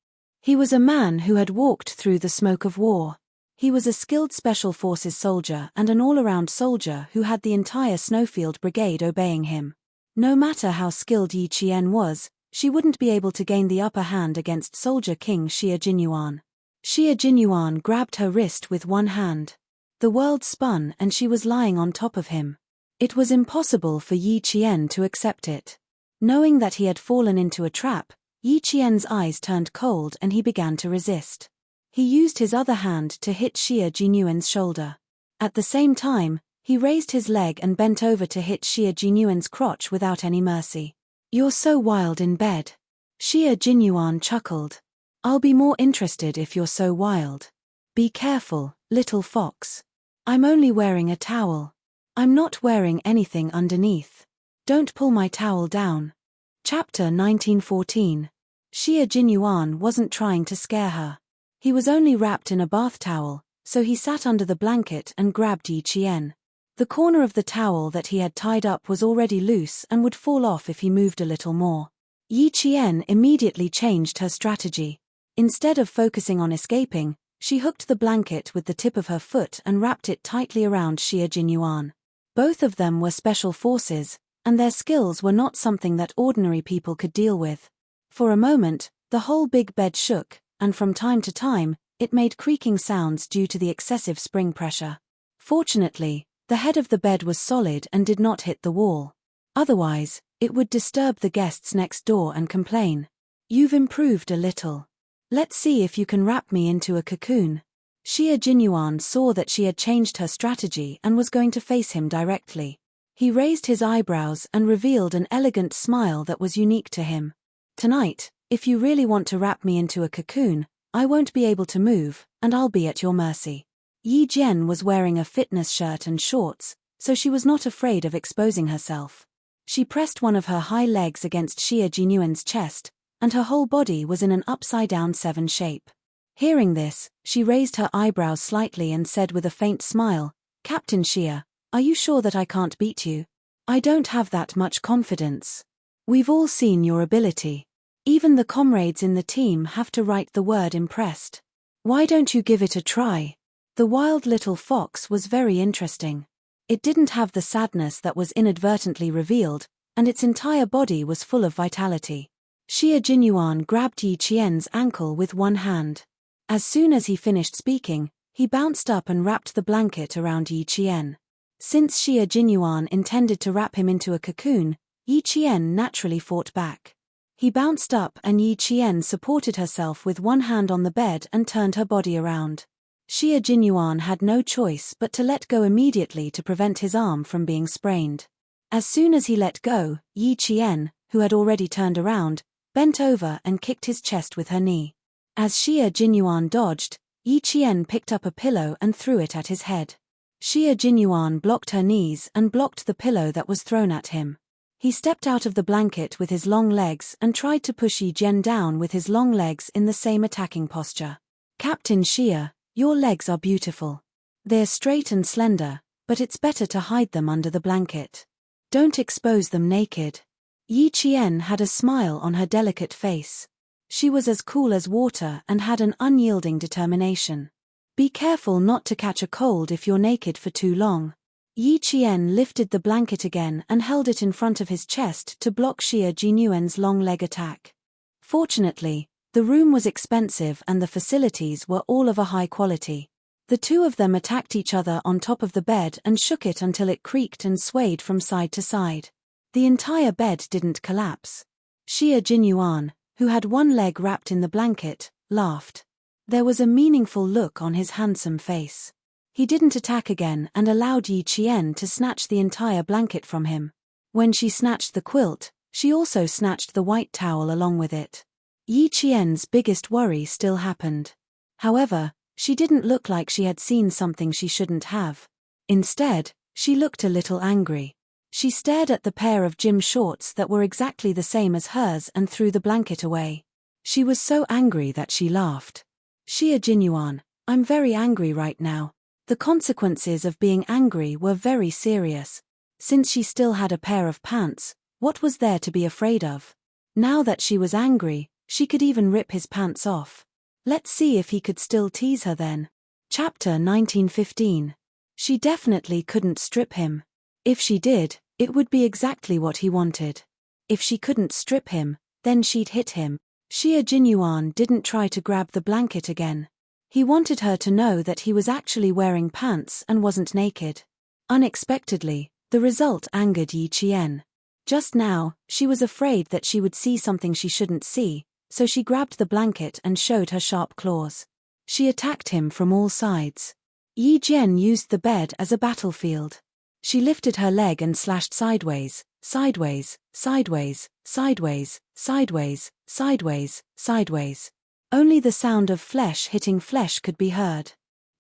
He was a man who had walked through the smoke of war. He was a skilled Special Forces soldier and an all-around soldier who had the entire Snowfield Brigade obeying him. No matter how skilled Yi Qian was, she wouldn't be able to gain the upper hand against Soldier King Xie Jinyuan. Xie Jinyuan grabbed her wrist with one hand. The world spun and she was lying on top of him. It was impossible for Yi Qian to accept it. Knowing that he had fallen into a trap, Yi Qian's eyes turned cold and he began to resist. He used his other hand to hit Xie Jinyuan's shoulder. At the same time, he raised his leg and bent over to hit Xie Jinyuan's crotch without any mercy. "You're so wild in bed." Xie Jinyuan chuckled. "I'll be more interested if you're so wild. Be careful, little fox. I'm only wearing a towel. I'm not wearing anything underneath. Don't pull my towel down." Chapter 1914. Xie Jinyuan wasn't trying to scare her. He was only wrapped in a bath towel, so he sat under the blanket and grabbed Yi Qian. The corner of the towel that he had tied up was already loose and would fall off if he moved a little more. Yi Qian immediately changed her strategy. Instead of focusing on escaping, she hooked the blanket with the tip of her foot and wrapped it tightly around Xie Jinyuan. Both of them were Special Forces, and their skills were not something that ordinary people could deal with. For a moment, the whole big bed shook, and from time to time, it made creaking sounds due to the excessive spring pressure. Fortunately, the head of the bed was solid and did not hit the wall. Otherwise, it would disturb the guests next door and complain. "You've improved a little. Let's see if you can wrap me into a cocoon." Xie Jinyuan saw that she had changed her strategy and was going to face him directly. He raised his eyebrows and revealed an elegant smile that was unique to him. "Tonight, if you really want to wrap me into a cocoon, I won't be able to move, and I'll be at your mercy." Yi Jian was wearing a fitness shirt and shorts, so she was not afraid of exposing herself. She pressed one of her high legs against Xie Jinyuan's chest, and her whole body was in an upside-down 7 shape. Hearing this, she raised her eyebrows slightly and said with a faint smile, "Captain Xie, are you sure that I can't beat you? I don't have that much confidence. We've all seen your ability. Even the comrades in the team have to write the word impressed. Why don't you give it a try?" The wild little fox was very interesting. It didn't have the sadness that was inadvertently revealed, and its entire body was full of vitality. Xie Jinyuan grabbed Yi Qian's ankle with one hand. As soon as he finished speaking, he bounced up and wrapped the blanket around Yi Qian. Since Xie Jinyuan intended to wrap him into a cocoon, Yi Qian naturally fought back. He bounced up and Yi Qian supported herself with one hand on the bed and turned her body around. Xie Jinyuan had no choice but to let go immediately to prevent his arm from being sprained. As soon as he let go, Yi Qian, who had already turned around, bent over and kicked his chest with her knee. As Xie Jinyuan dodged, Yi Qian picked up a pillow and threw it at his head. Xie Jinyuan blocked her knees and blocked the pillow that was thrown at him. He stepped out of the blanket with his long legs and tried to push Yi Jian down with his long legs in the same attacking posture. "Captain Xie, your legs are beautiful. They're straight and slender, but it's better to hide them under the blanket. Don't expose them naked." Yi Qian had a smile on her delicate face. She was as cool as water and had an unyielding determination. "Be careful not to catch a cold if you're naked for too long." Yi Qian lifted the blanket again and held it in front of his chest to block Xie Jinyuan's long leg attack. Fortunately, the room was expensive and the facilities were all of a high quality. The two of them attacked each other on top of the bed and shook it until it creaked and swayed from side to side. The entire bed didn't collapse. Xie Jinyuan, who had one leg wrapped in the blanket, laughed. There was a meaningful look on his handsome face. He didn't attack again and allowed Yi Qian to snatch the entire blanket from him. When she snatched the quilt, she also snatched the white towel along with it. Yi Qian's biggest worry still happened. However, she didn't look like she had seen something she shouldn't have. Instead, she looked a little angry. She stared at the pair of gym shorts that were exactly the same as hers and threw the blanket away. She was so angry that she laughed. "Xie Jinyuan, I'm very angry right now." The consequences of being angry were very serious. Since she still had a pair of pants, what was there to be afraid of? Now that she was angry, she could even rip his pants off. Let's see if he could still tease her then. Chapter 1915. She definitely couldn't strip him. If she did, it would be exactly what he wanted. If she couldn't strip him, then she'd hit him. Xia Jinyuan didn't try to grab the blanket again. He wanted her to know that he was actually wearing pants and wasn't naked. Unexpectedly, the result angered Yi Qian. Just now, she was afraid that she would see something she shouldn't see, so she grabbed the blanket and showed her sharp claws. She attacked him from all sides. Yi Jian used the bed as a battlefield. She lifted her leg and slashed sideways, sideways, sideways, sideways, sideways, sideways, sideways. Only the sound of flesh hitting flesh could be heard.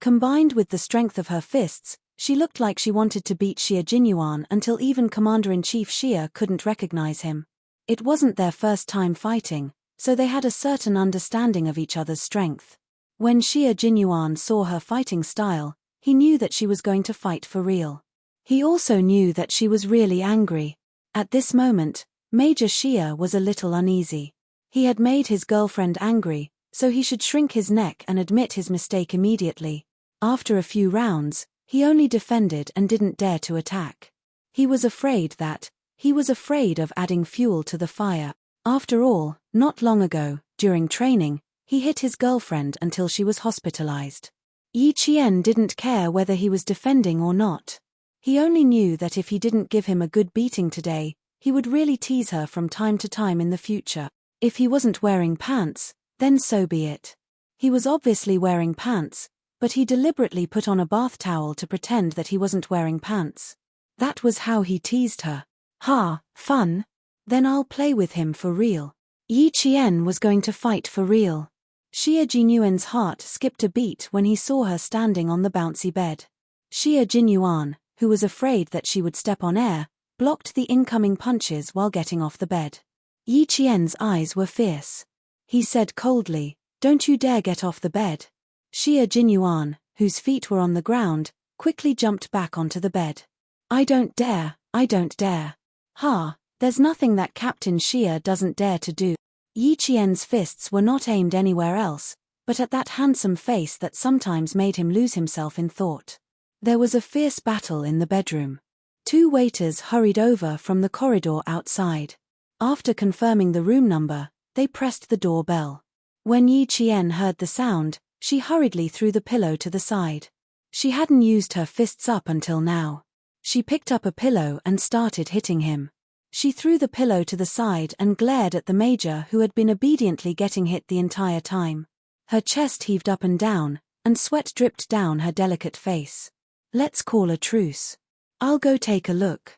Combined with the strength of her fists, she looked like she wanted to beat Xia Jinyuan until even Commander-in-Chief Xia couldn't recognize him. It wasn't their first time fighting, so they had a certain understanding of each other's strength. When Xia Jinyuan saw her fighting style, he knew that she was going to fight for real. He also knew that she was really angry. At this moment, Major Xia was a little uneasy. He had made his girlfriend angry, so he should shrink his neck and admit his mistake immediately. After a few rounds, he only defended and didn't dare to attack. He was afraid of adding fuel to the fire. After all, not long ago, during training, he hit his girlfriend until she was hospitalized. Yi Qian didn't care whether he was defending or not. He only knew that if he didn't give him a good beating today, he would really tease her from time to time in the future. If he wasn't wearing pants, then so be it. He was obviously wearing pants, but he deliberately put on a bath towel to pretend that he wasn't wearing pants. That was how he teased her. Ha, fun? Then I'll play with him for real. Yi Qian was going to fight for real. Xia Jinyuan's heart skipped a beat when he saw her standing on the bouncy bed. Xia Jinyuan, who was afraid that she would step on air, blocked the incoming punches while getting off the bed. Yi Qian's eyes were fierce. He said coldly, "Don't you dare get off the bed." Xia Jinyuan, whose feet were on the ground, quickly jumped back onto the bed. I don't dare. Ha, there's nothing that Captain Xia doesn't dare to do. Yi Qian's fists were not aimed anywhere else, but at that handsome face that sometimes made him lose himself in thought. There was a fierce battle in the bedroom. Two waiters hurried over from the corridor outside. After confirming the room number, they pressed the doorbell. When Yi Qian heard the sound, she hurriedly threw the pillow to the side. She hadn't used her fists up until now. She picked up a pillow and started hitting him. She threw the pillow to the side and glared at the major, who had been obediently getting hit the entire time. Her chest heaved up and down, and sweat dripped down her delicate face. Let's call a truce. I'll go take a look.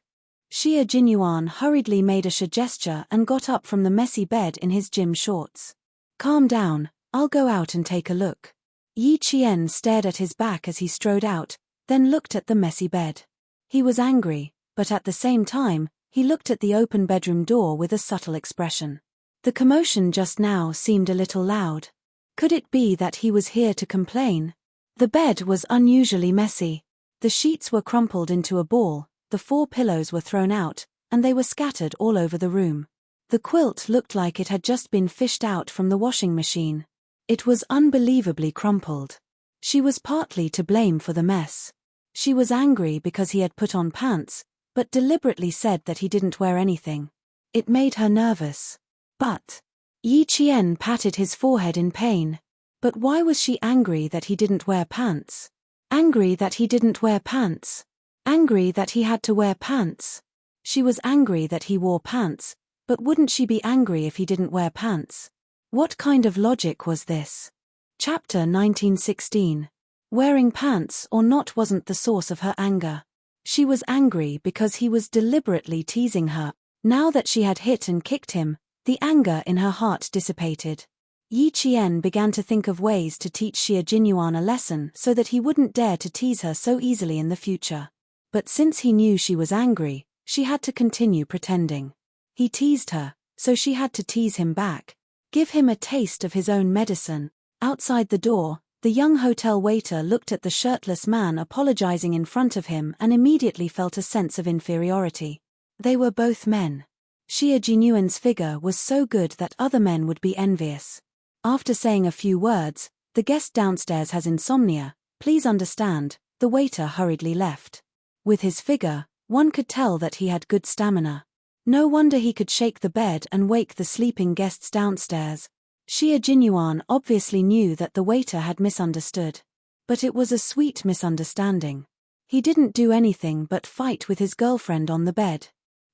Xia Jinyuan hurriedly made a gesture and got up from the messy bed in his gym shorts. Calm down, I'll go out and take a look. Yi Qian stared at his back as he strode out, then looked at the messy bed. He was angry, but at the same time, he looked at the open bedroom door with a subtle expression. The commotion just now seemed a little loud. Could it be that he was here to complain? The bed was unusually messy. The sheets were crumpled into a ball, the 4 pillows were thrown out, and they were scattered all over the room. The quilt looked like it had just been fished out from the washing machine. It was unbelievably crumpled. She was partly to blame for the mess. She was angry because he had put on pants, but deliberately said that he didn't wear anything. It made her nervous. But Yi Qian patted his forehead in pain. But why was she angry that he didn't wear pants? Angry that he didn't wear pants. Angry that he had to wear pants. She was angry that he wore pants, but wouldn't she be angry if he didn't wear pants? What kind of logic was this? Chapter 1916. Wearing pants or not wasn't the source of her anger. She was angry because he was deliberately teasing her. Now that she had hit and kicked him, the anger in her heart dissipated. Yi Qian began to think of ways to teach Xia Jinyuan a lesson so that he wouldn't dare to tease her so easily in the future. But since he knew she was angry, she had to continue pretending. He teased her, so she had to tease him back. Give him a taste of his own medicine. Outside the door, the young hotel waiter looked at the shirtless man apologizing in front of him and immediately felt a sense of inferiority. They were both men. Xia Jinyuan's figure was so good that other men would be envious. After saying a few words, "The guest downstairs has insomnia," Please understand, the waiter hurriedly left. With his figure, one could tell that he had good stamina. No wonder he could shake the bed and wake the sleeping guests downstairs. Xie Jinyuan obviously knew that the waiter had misunderstood. But it was a sweet misunderstanding. He didn't do anything but fight with his girlfriend on the bed.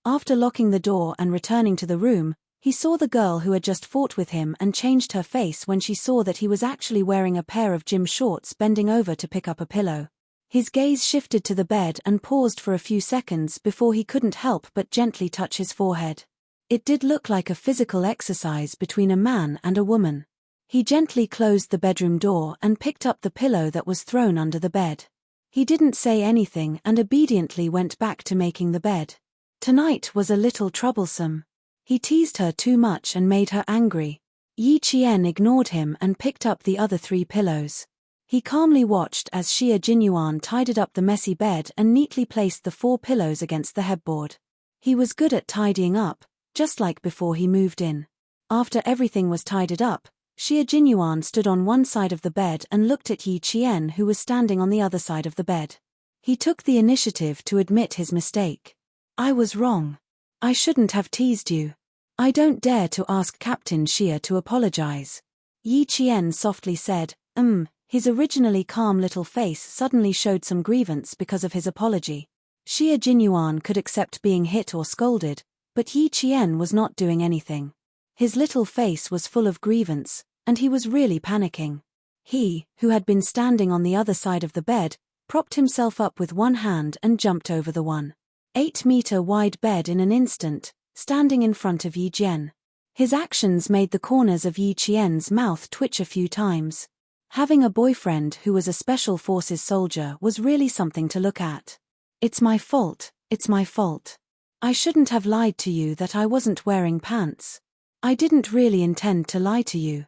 After locking the door and returning to the room, he saw the girl who had just fought with him and changed her face when she saw that he was actually wearing a pair of gym shorts, bending over to pick up a pillow. His gaze shifted to the bed and paused for a few seconds before he couldn't help but gently touch his forehead. It did look like a physical exercise between a man and a woman. He gently closed the bedroom door and picked up the pillow that was thrown under the bed. He didn't say anything and obediently went back to making the bed. Tonight was a little troublesome. He teased her too much and made her angry. Yi Qian ignored him and picked up the other 3 pillows. He calmly watched as Xie Jinyuan tidied up the messy bed and neatly placed the 4 pillows against the headboard. He was good at tidying up, just like before he moved in. After everything was tidied up, Xie Jinyuan stood on one side of the bed and looked at Yi Qian, who was standing on the other side of the bed. He took the initiative to admit his mistake. I was wrong. I shouldn't have teased you. I don't dare to ask Captain Xie to apologize. Yi Qian softly said, His originally calm little face suddenly showed some grievance because of his apology. Xie Jinyuan could accept being hit or scolded, but Yi Qian was not doing anything. His little face was full of grievance, and he was really panicking. He, who had been standing on the other side of the bed, propped himself up with one hand and jumped over the 1.8-meter-wide bed in an instant, standing in front of Yi Jian. His actions made the corners of Yi Qian's mouth twitch a few times. Having a boyfriend who was a special forces soldier was really something to look at. It's my fault. I shouldn't have lied to you that I wasn't wearing pants. I didn't really intend to lie to you.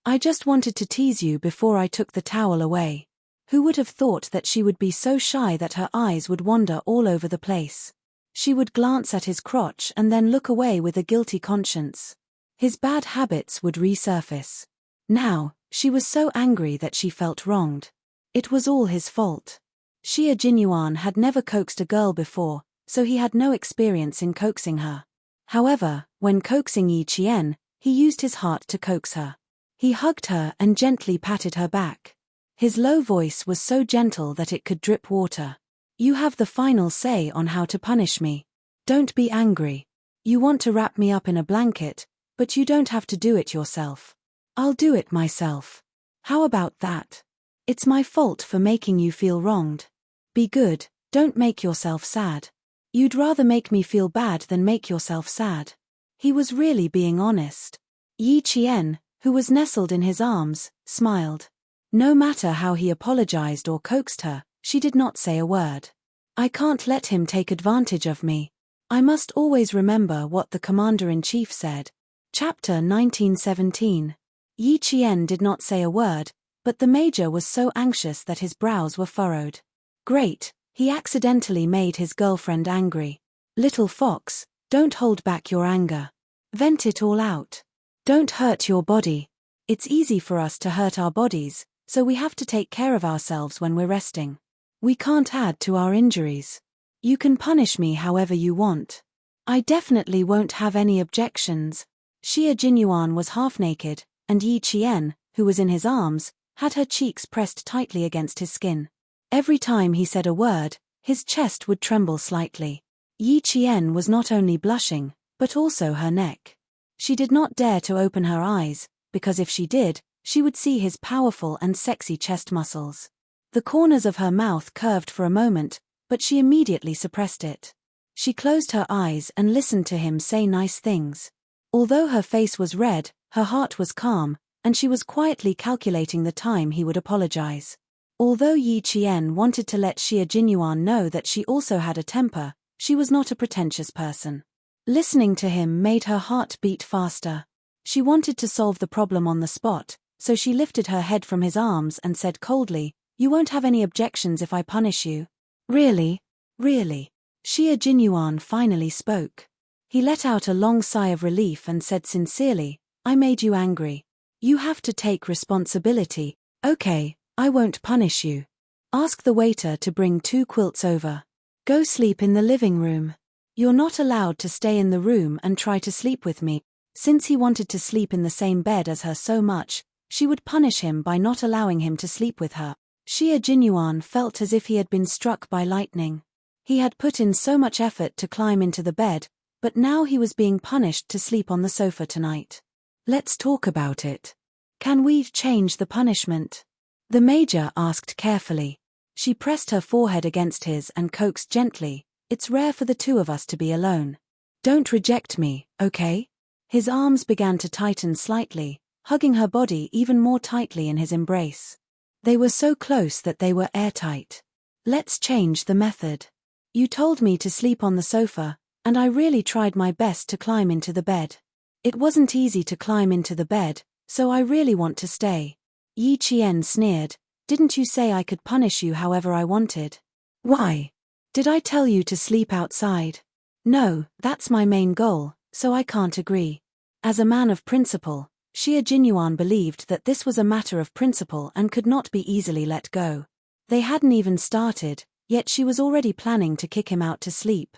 I just wanted to tease you before I took the towel away. Who would have thought that she would be so shy that her eyes would wander all over the place? She would glance at his crotch and then look away with a guilty conscience. His bad habits would resurface. Now, she was so angry that she felt wronged. It was all his fault. Xie Jinyuan had never coaxed a girl before, so he had no experience in coaxing her. However, when coaxing Yi Qian, he used his heart to coax her. He hugged her and gently patted her back. His low voice was so gentle that it could drip water. You have the final say on how to punish me. Don't be angry. You want to wrap me up in a blanket, but you don't have to do it yourself. I'll do it myself. How about that? It's my fault for making you feel wronged. Be good, don't make yourself sad. You'd rather make me feel bad than make yourself sad. He was really being honest. Yi Qian, who was nestled in his arms, smiled. No matter how he apologized or coaxed her, she did not say a word. I can't let him take advantage of me. I must always remember what the Commander-in-Chief said. Chapter 1917. Yi Qian did not say a word, but the Major was so anxious that his brows were furrowed. Great, he accidentally made his girlfriend angry. Little fox, don't hold back your anger. Vent it all out. Don't hurt your body. It's easy for us to hurt our bodies, so we have to take care of ourselves when we're resting. We can't add to our injuries. You can punish me however you want. I definitely won't have any objections. Xie Jinyuan was half naked, and Yi Qian, who was in his arms, had her cheeks pressed tightly against his skin. Every time he said a word, his chest would tremble slightly. Yi Qian was not only blushing, but also her neck. She did not dare to open her eyes, because if she did, she would see his powerful and sexy chest muscles. The corners of her mouth curved for a moment, but she immediately suppressed it. She closed her eyes and listened to him say nice things. Although her face was red, her heart was calm, and she was quietly calculating the time he would apologize. Although Yi Qian wanted to let Xie Jinyuan know that she also had a temper, she was not a pretentious person. Listening to him made her heart beat faster. She wanted to solve the problem on the spot, so she lifted her head from his arms and said coldly, "You won't have any objections if I punish you?" "Really? Really?" Xie Jinyuan finally spoke. He let out a long sigh of relief and said sincerely, "I made you angry. You have to take responsibility." "Okay, I won't punish you. Ask the waiter to bring 2 quilts over. Go sleep in the living room. You're not allowed to stay in the room and try to sleep with me. Since he wanted to sleep in the same bed as her so much, she would punish him by not allowing him to sleep with her. Xia Jinyuan felt as if he had been struck by lightning. He had put in so much effort to climb into the bed, but now he was being punished to sleep on the sofa tonight. Let's talk about it. Can we change the punishment? The Major asked carefully. She pressed her forehead against his and coaxed gently, "It's rare for the 2 of us to be alone. Don't reject me, okay?" His arms began to tighten slightly, hugging her body even more tightly in his embrace. They were so close that they were airtight. Let's change the method. You told me to sleep on the sofa, and I really tried my best to climb into the bed. It wasn't easy to climb into the bed, so I really want to stay. Yi Qian sneered. Didn't you say I could punish you however I wanted? Why? Did I tell you to sleep outside? No, that's my main goal, so I can't agree. As a man of principle, Xia Jinyuan believed that this was a matter of principle and could not be easily let go. They hadn't even started, yet she was already planning to kick him out to sleep.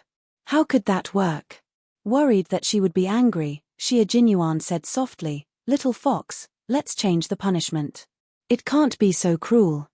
How could that work? Worried that she would be angry, Xia Jinyuan said softly, "Little fox, let's change the punishment. It can't be so cruel.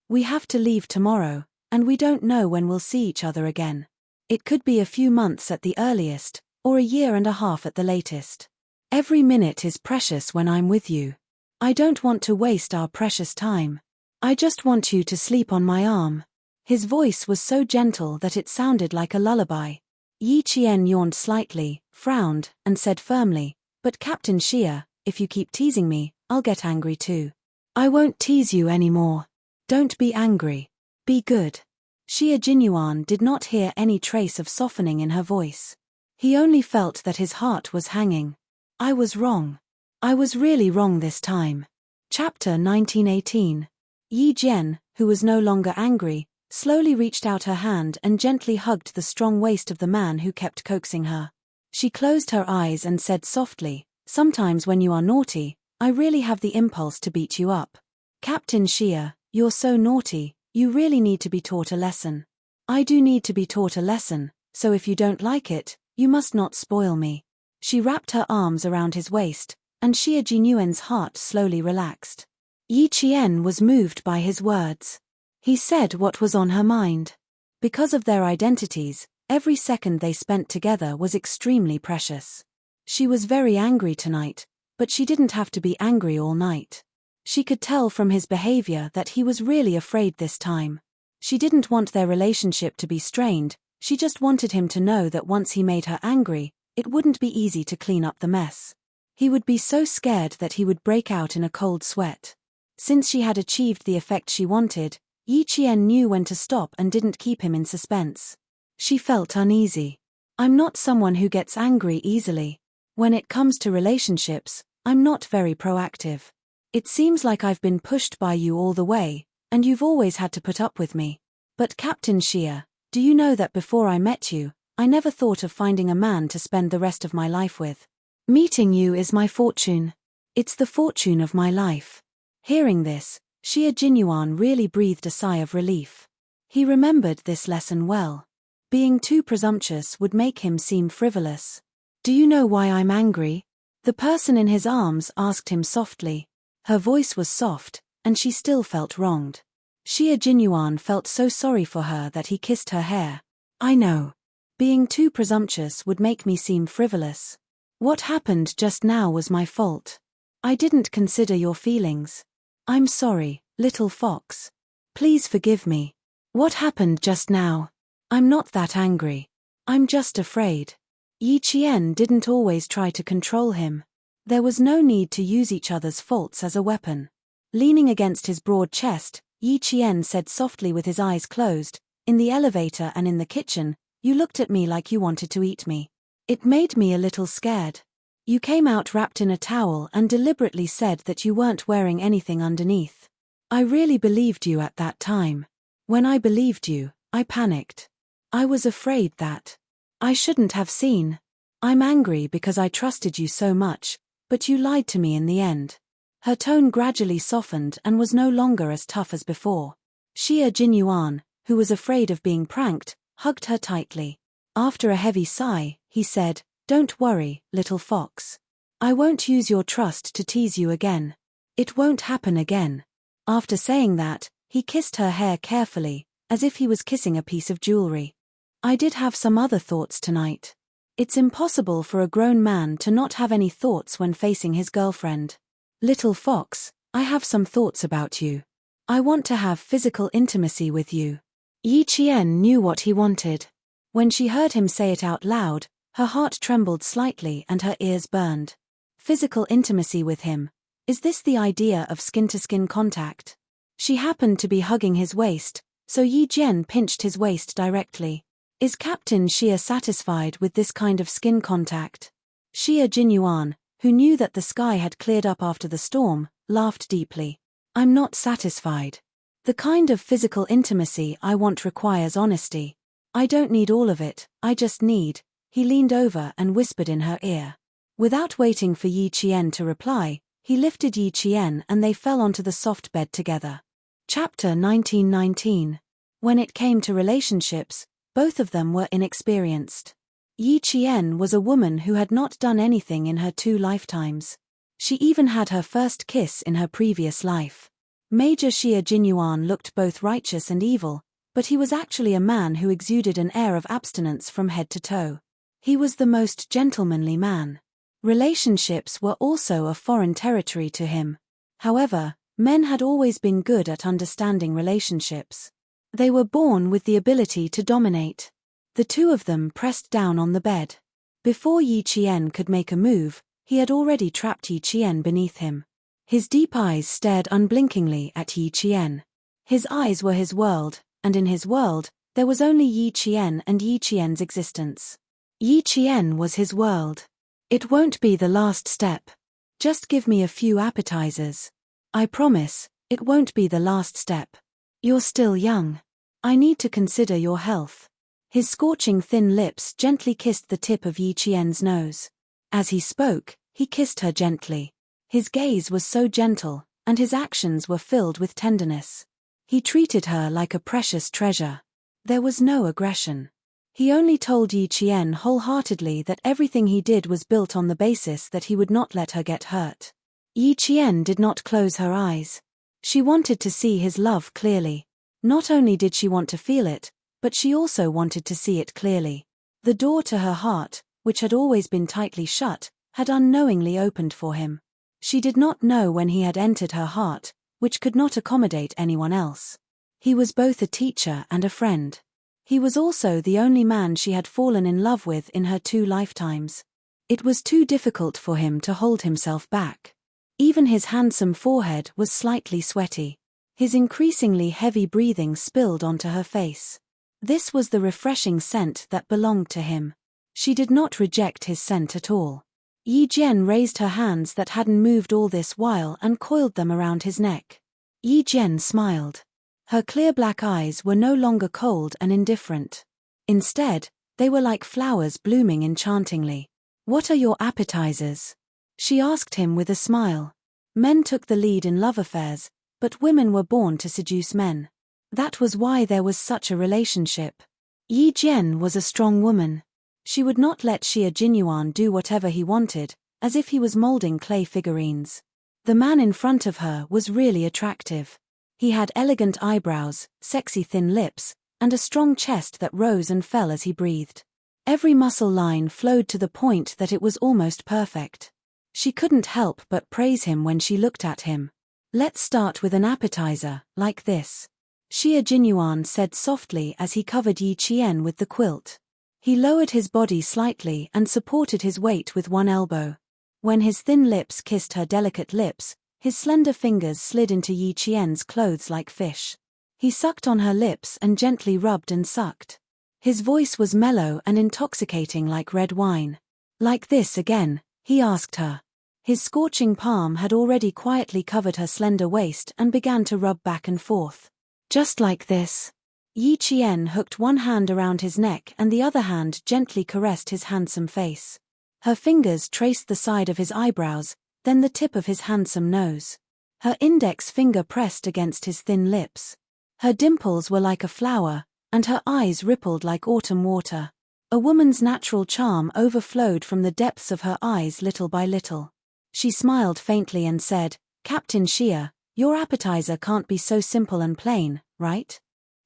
We have to leave tomorrow, and we don't know when we'll see each other again. It could be a few months at the earliest, or a year and a half at the latest. Every minute is precious when I'm with you. I don't want to waste our precious time. I just want you to sleep on my arm." His voice was so gentle that it sounded like a lullaby. Yi Qian yawned slightly, frowned, and said firmly, "But Captain Xia, if you keep teasing me, I'll get angry too." "I won't tease you anymore. Don't be angry. Be good." Xia Jinyuan did not hear any trace of softening in her voice. He only felt that his heart was hanging. "I was wrong. I was really wrong this time." Chapter 1918. Yi Jian, who was no longer angry, slowly reached out her hand and gently hugged the strong waist of the man who kept coaxing her. She closed her eyes and said softly, "Sometimes when you are naughty, I really have the impulse to beat you up. Captain Xia, you're so naughty, you really need to be taught a lesson. I do need to be taught a lesson, so if you don't like it, you must not spoil me." She wrapped her arms around his waist, and Xia Jinyuan's heart slowly relaxed. Yi Qian was moved by his words. He said what was on her mind. Because of their identities, every second they spent together was extremely precious. She was very angry tonight, but she didn't have to be angry all night. She could tell from his behavior that he was really afraid this time. She didn't want their relationship to be strained, she just wanted him to know that once he made her angry, it wouldn't be easy to clean up the mess. He would be so scared that he would break out in a cold sweat. Since she had achieved the effect she wanted, Yi Qian knew when to stop and didn't keep him in suspense. She felt uneasy. "I'm not someone who gets angry easily. When it comes to relationships, I'm not very proactive. It seems like I've been pushed by you all the way, and you've always had to put up with me. But Captain Xia, do you know that before I met you, I never thought of finding a man to spend the rest of my life with? Meeting you is my fortune. It's the fortune of my life." Hearing this, Xia Jinyuan really breathed a sigh of relief. He remembered this lesson well. Being too presumptuous would make him seem frivolous. "Do you know why I'm angry?" The person in his arms asked him softly. Her voice was soft, and she still felt wronged. Xia Jinyuan felt so sorry for her that he kissed her hair. "I know. Being too presumptuous would make me seem frivolous. What happened just now was my fault. I didn't consider your feelings. I'm sorry, little fox. Please forgive me. What happened just now? I'm not that angry. I'm just afraid." Yi Qian didn't always try to control him. There was no need to use each other's faults as a weapon. Leaning against his broad chest, Yi Qian said softly with his eyes closed, "In the elevator and in the kitchen, you looked at me like you wanted to eat me. It made me a little scared. You came out wrapped in a towel and deliberately said that you weren't wearing anything underneath. I really believed you at that time. When I believed you, I panicked. I was afraid that I shouldn't have seen. I'm angry because I trusted you so much, but you lied to me in the end." Her tone gradually softened and was no longer as tough as before. Xia Jinyuan, who was afraid of being pranked, hugged her tightly. After a heavy sigh, he said, "Don't worry, little fox. I won't use your trust to tease you again. It won't happen again." After saying that, he kissed her hair carefully, as if he was kissing a piece of jewelry. "I did have some other thoughts tonight. It's impossible for a grown man to not have any thoughts when facing his girlfriend. Little fox, I have some thoughts about you. I want to have physical intimacy with you." Yi Qian knew what he wanted. When she heard him say it out loud, her heart trembled slightly and her ears burned. Physical intimacy with him. Is this the idea of skin-to-skin contact? She happened to be hugging his waist, so Yi Jian pinched his waist directly. Is Captain Xia satisfied with this kind of skin contact? Xia Jinyuan, who knew that the sky had cleared up after the storm, laughed deeply. "I'm not satisfied. The kind of physical intimacy I want requires honesty. I don't need all of it, I just need." He leaned over and whispered in her ear. Without waiting for Yi Qian to reply, he lifted Yi Qian and they fell onto the soft bed together. Chapter 1919. When it came to relationships, both of them were inexperienced. Yi Qian was a woman who had not done anything in her 2 lifetimes. She even had her first kiss in her previous life. Major Xia Jinyuan looked both righteous and evil, but he was actually a man who exuded an air of abstinence from head to toe. He was the most gentlemanly man. Relationships were also a foreign territory to him. However, men had always been good at understanding relationships. They were born with the ability to dominate. The two of them pressed down on the bed. Before Yi Qian could make a move, he had already trapped Yi Qian beneath him. His deep eyes stared unblinkingly at Yi Qian. His eyes were his world, and in his world, there was only Yi Qian and Yi Qian's existence. Yi Qian was his world. "It won't be the last step. Just give me a few appetizers. I promise, it won't be the last step. You're still young. I need to consider your health." His scorching thin lips gently kissed the tip of Yi Qian's nose. As he spoke, he kissed her gently. His gaze was so gentle, and his actions were filled with tenderness. He treated her like a precious treasure. There was no aggression. He only told Yi Qian wholeheartedly that everything he did was built on the basis that he would not let her get hurt. Yi Qian did not close her eyes. She wanted to see his love clearly. Not only did she want to feel it, but she also wanted to see it clearly. The door to her heart, which had always been tightly shut, had unknowingly opened for him. She did not know when he had entered her heart, which could not accommodate anyone else. He was both a teacher and a friend. He was also the only man she had fallen in love with in her 2 lifetimes. It was too difficult for him to hold himself back. Even his handsome forehead was slightly sweaty. His increasingly heavy breathing spilled onto her face. This was the refreshing scent that belonged to him. She did not reject his scent at all. Yi Jian raised her hands that hadn't moved all this while and coiled them around his neck. Yi Jian smiled. Her clear black eyes were no longer cold and indifferent. Instead, they were like flowers blooming enchantingly. "What are your appetizers?" she asked him with a smile. Men took the lead in love affairs, but women were born to seduce men. That was why there was such a relationship. Yi Jian was a strong woman. She would not let Xia Jinyuan do whatever he wanted, as if he was molding clay figurines. The man in front of her was really attractive. He had elegant eyebrows, sexy thin lips, and a strong chest that rose and fell as he breathed. Every muscle line flowed to the point that it was almost perfect. She couldn't help but praise him when she looked at him. "Let's start with an appetizer, like this," Xia Jinyuan said softly as he covered Yi Qian with the quilt. He lowered his body slightly and supported his weight with one elbow. When his thin lips kissed her delicate lips, his slender fingers slid into Yi Qian's clothes like fish. He sucked on her lips and gently rubbed and sucked. His voice was mellow and intoxicating like red wine. "Like this again?" he asked her. His scorching palm had already quietly covered her slender waist and began to rub back and forth. "Just like this." Yi Qian hooked one hand around his neck and the other hand gently caressed his handsome face. Her fingers traced the side of his eyebrows, then the tip of his handsome nose. Her index finger pressed against his thin lips. Her dimples were like a flower, and her eyes rippled like autumn water. A woman's natural charm overflowed from the depths of her eyes little by little. She smiled faintly and said, "Captain Shea, your appetizer can't be so simple and plain, right?"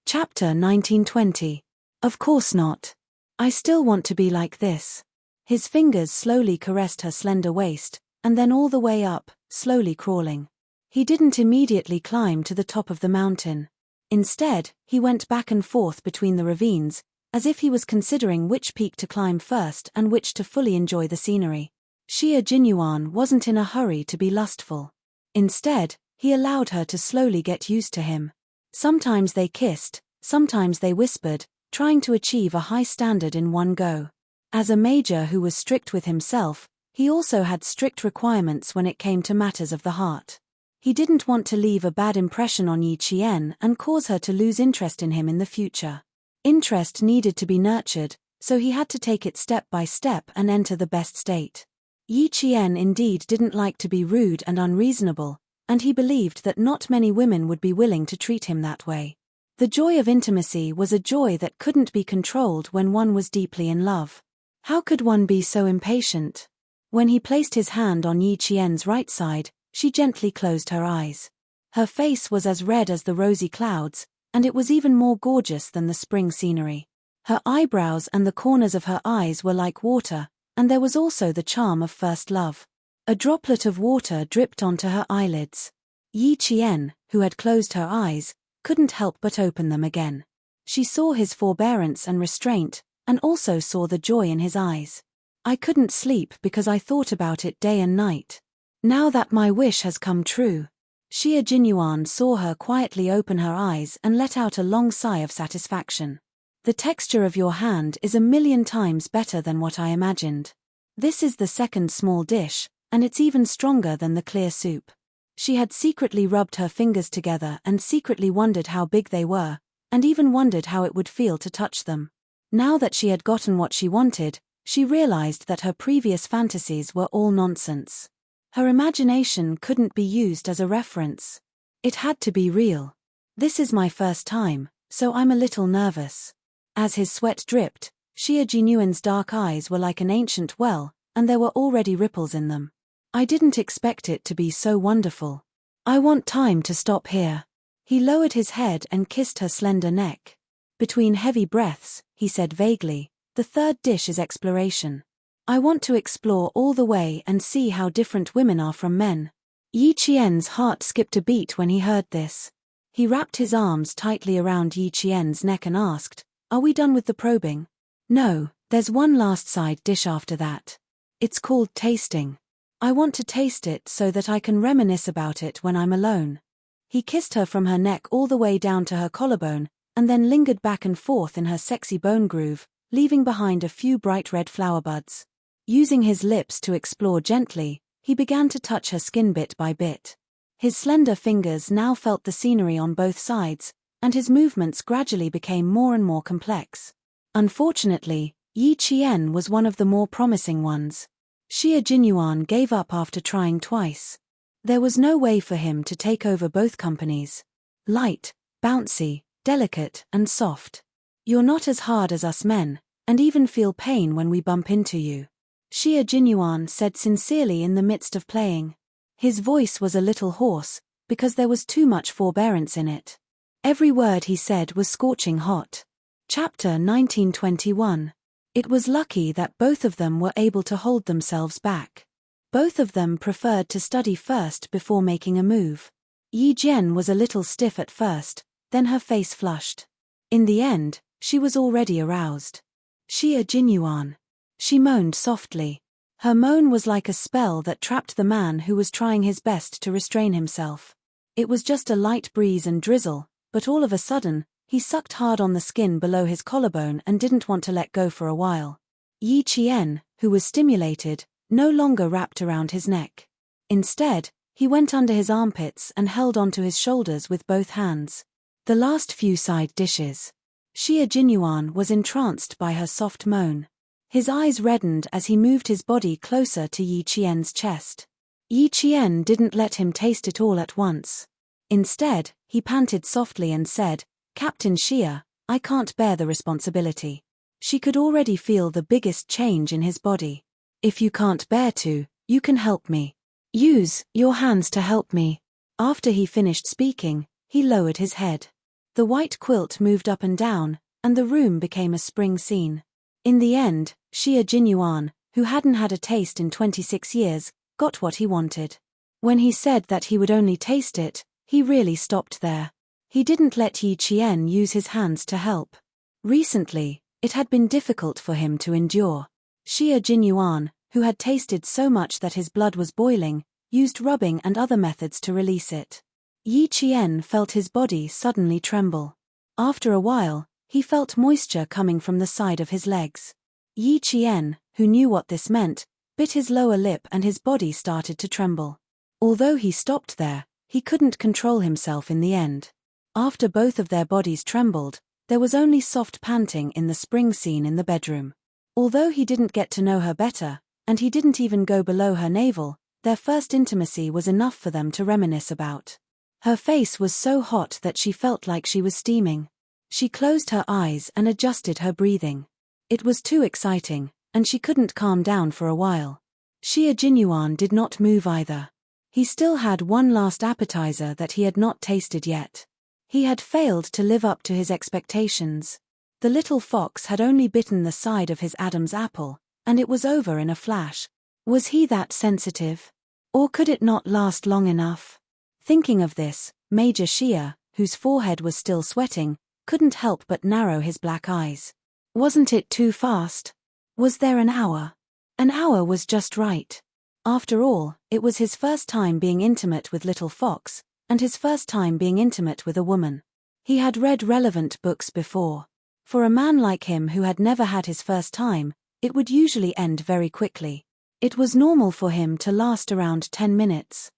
Chapter 1920. Of course not. I still want to be like this. His fingers slowly caressed her slender waist, and then all the way up, slowly crawling. He didn't immediately climb to the top of the mountain. Instead, he went back and forth between the ravines, as if he was considering which peak to climb first and which to fully enjoy the scenery. Xia Jinyuan wasn't in a hurry to be lustful. Instead, he allowed her to slowly get used to him. Sometimes they kissed, sometimes they whispered, trying to achieve a high standard in one go. As a major who was strict with himself, he also had strict requirements when it came to matters of the heart. He didn't want to leave a bad impression on Yi Qian and cause her to lose interest in him in the future. Interest needed to be nurtured, so he had to take it step by step and enter the best state. Yi Qian indeed didn't like to be rude and unreasonable, and he believed that not many women would be willing to treat him that way. The joy of intimacy was a joy that couldn't be controlled when one was deeply in love. How could one be so impatient? When he placed his hand on Yi Qian's right side, she gently closed her eyes. Her face was as red as the rosy clouds, and it was even more gorgeous than the spring scenery. Her eyebrows and the corners of her eyes were like water, and there was also the charm of first love. A droplet of water dripped onto her eyelids. Yi Qian, who had closed her eyes, couldn't help but open them again. She saw his forbearance and restraint, and also saw the joy in his eyes. "I couldn't sleep because I thought about it day and night. Now that my wish has come true." Xia Jinyuan saw her quietly open her eyes and let out a long sigh of satisfaction. "The texture of your hand is 1,000,000 times better than what I imagined. This is the second small dish, and it's even stronger than the clear soup." She had secretly rubbed her fingers together and secretly wondered how big they were, and even wondered how it would feel to touch them. Now that she had gotten what she wanted, she realized that her previous fantasies were all nonsense. Her imagination couldn't be used as a reference. It had to be real. "This is my first time, so I'm a little nervous." As his sweat dripped, Xia Jinyuan's dark eyes were like an ancient well, and there were already ripples in them. "I didn't expect it to be so wonderful. I want time to stop here." He lowered his head and kissed her slender neck. Between heavy breaths, he said vaguely, "The third dish is exploration. I want to explore all the way and see how different women are from men." Yi Qian's heart skipped a beat when he heard this. He wrapped his arms tightly around Yi Qian's neck and asked, "Are we done with the probing?" "No, there's one last side dish after that. It's called tasting. I want to taste it so that I can reminisce about it when I'm alone." He kissed her from her neck all the way down to her collarbone, and then lingered back and forth in her sexy bone groove, leaving behind a few bright red flower buds. Using his lips to explore gently, he began to touch her skin bit by bit. His slender fingers now felt the scenery on both sides, and his movements gradually became more and more complex. Unfortunately, Yi Qian was one of the more promising ones. Xia Jinyuan gave up after trying twice. There was no way for him to take over both companies. Light, bouncy, delicate, and soft. "You're not as hard as us men, and even feel pain when we bump into you," Xia Jinyuan said sincerely in the midst of playing. His voice was a little hoarse, because there was too much forbearance in it. Every word he said was scorching hot. Chapter 1921. It was lucky that both of them were able to hold themselves back. Both of them preferred to study first before making a move. Yi Jian was a little stiff at first, then her face flushed. In the end, she was already aroused. "Xia Jinyuan." She moaned softly. Her moan was like a spell that trapped the man who was trying his best to restrain himself. It was just a light breeze and drizzle, but all of a sudden, he sucked hard on the skin below his collarbone and didn't want to let go for a while. Yi Qian, who was stimulated, no longer wrapped around his neck. Instead, he went under his armpits and held onto his shoulders with both hands. The last few side dishes. Xia Jinyuan was entranced by her soft moan. His eyes reddened as he moved his body closer to Yi Qian's chest. Yi Qian didn't let him taste it all at once. Instead, he panted softly and said, "Captain Shia, I can't bear the responsibility." She could already feel the biggest change in his body. "If you can't bear to, you can help me. Use your hands to help me." After he finished speaking, he lowered his head. The white quilt moved up and down, and the room became a spring scene. In the end, Xia Jinyuan, who hadn't had a taste in 26 years, got what he wanted. When he said that he would only taste it, he really stopped there. He didn't let Yi Qian use his hands to help. Recently, it had been difficult for him to endure. Xia Jinyuan, who had tasted so much that his blood was boiling, used rubbing and other methods to release it. Yi Qian felt his body suddenly tremble. After a while, he felt moisture coming from the side of his legs. Yi Qian, who knew what this meant, bit his lower lip and his body started to tremble. Although he stopped there, he couldn't control himself in the end. After both of their bodies trembled, there was only soft panting in the spring scene in the bedroom. Although he didn't get to know her better, and he didn't even go below her navel, their first intimacy was enough for them to reminisce about. Her face was so hot that she felt like she was steaming. She closed her eyes and adjusted her breathing. It was too exciting, and she couldn't calm down for a while. Xia Jinyuan did not move either. He still had one last appetizer that he had not tasted yet. He had failed to live up to his expectations. The little fox had only bitten the side of his Adam's apple, and it was over in a flash. Was he that sensitive? Or could it not last long enough? Thinking of this, Major Xia, whose forehead was still sweating, couldn't help but narrow his black eyes. Wasn't it too fast? Was there an hour? An hour was just right. After all, it was his first time being intimate with Little Fox, and his first time being intimate with a woman. He had read relevant books before. For a man like him who had never had his first time, it would usually end very quickly. It was normal for him to last around 10 minutes.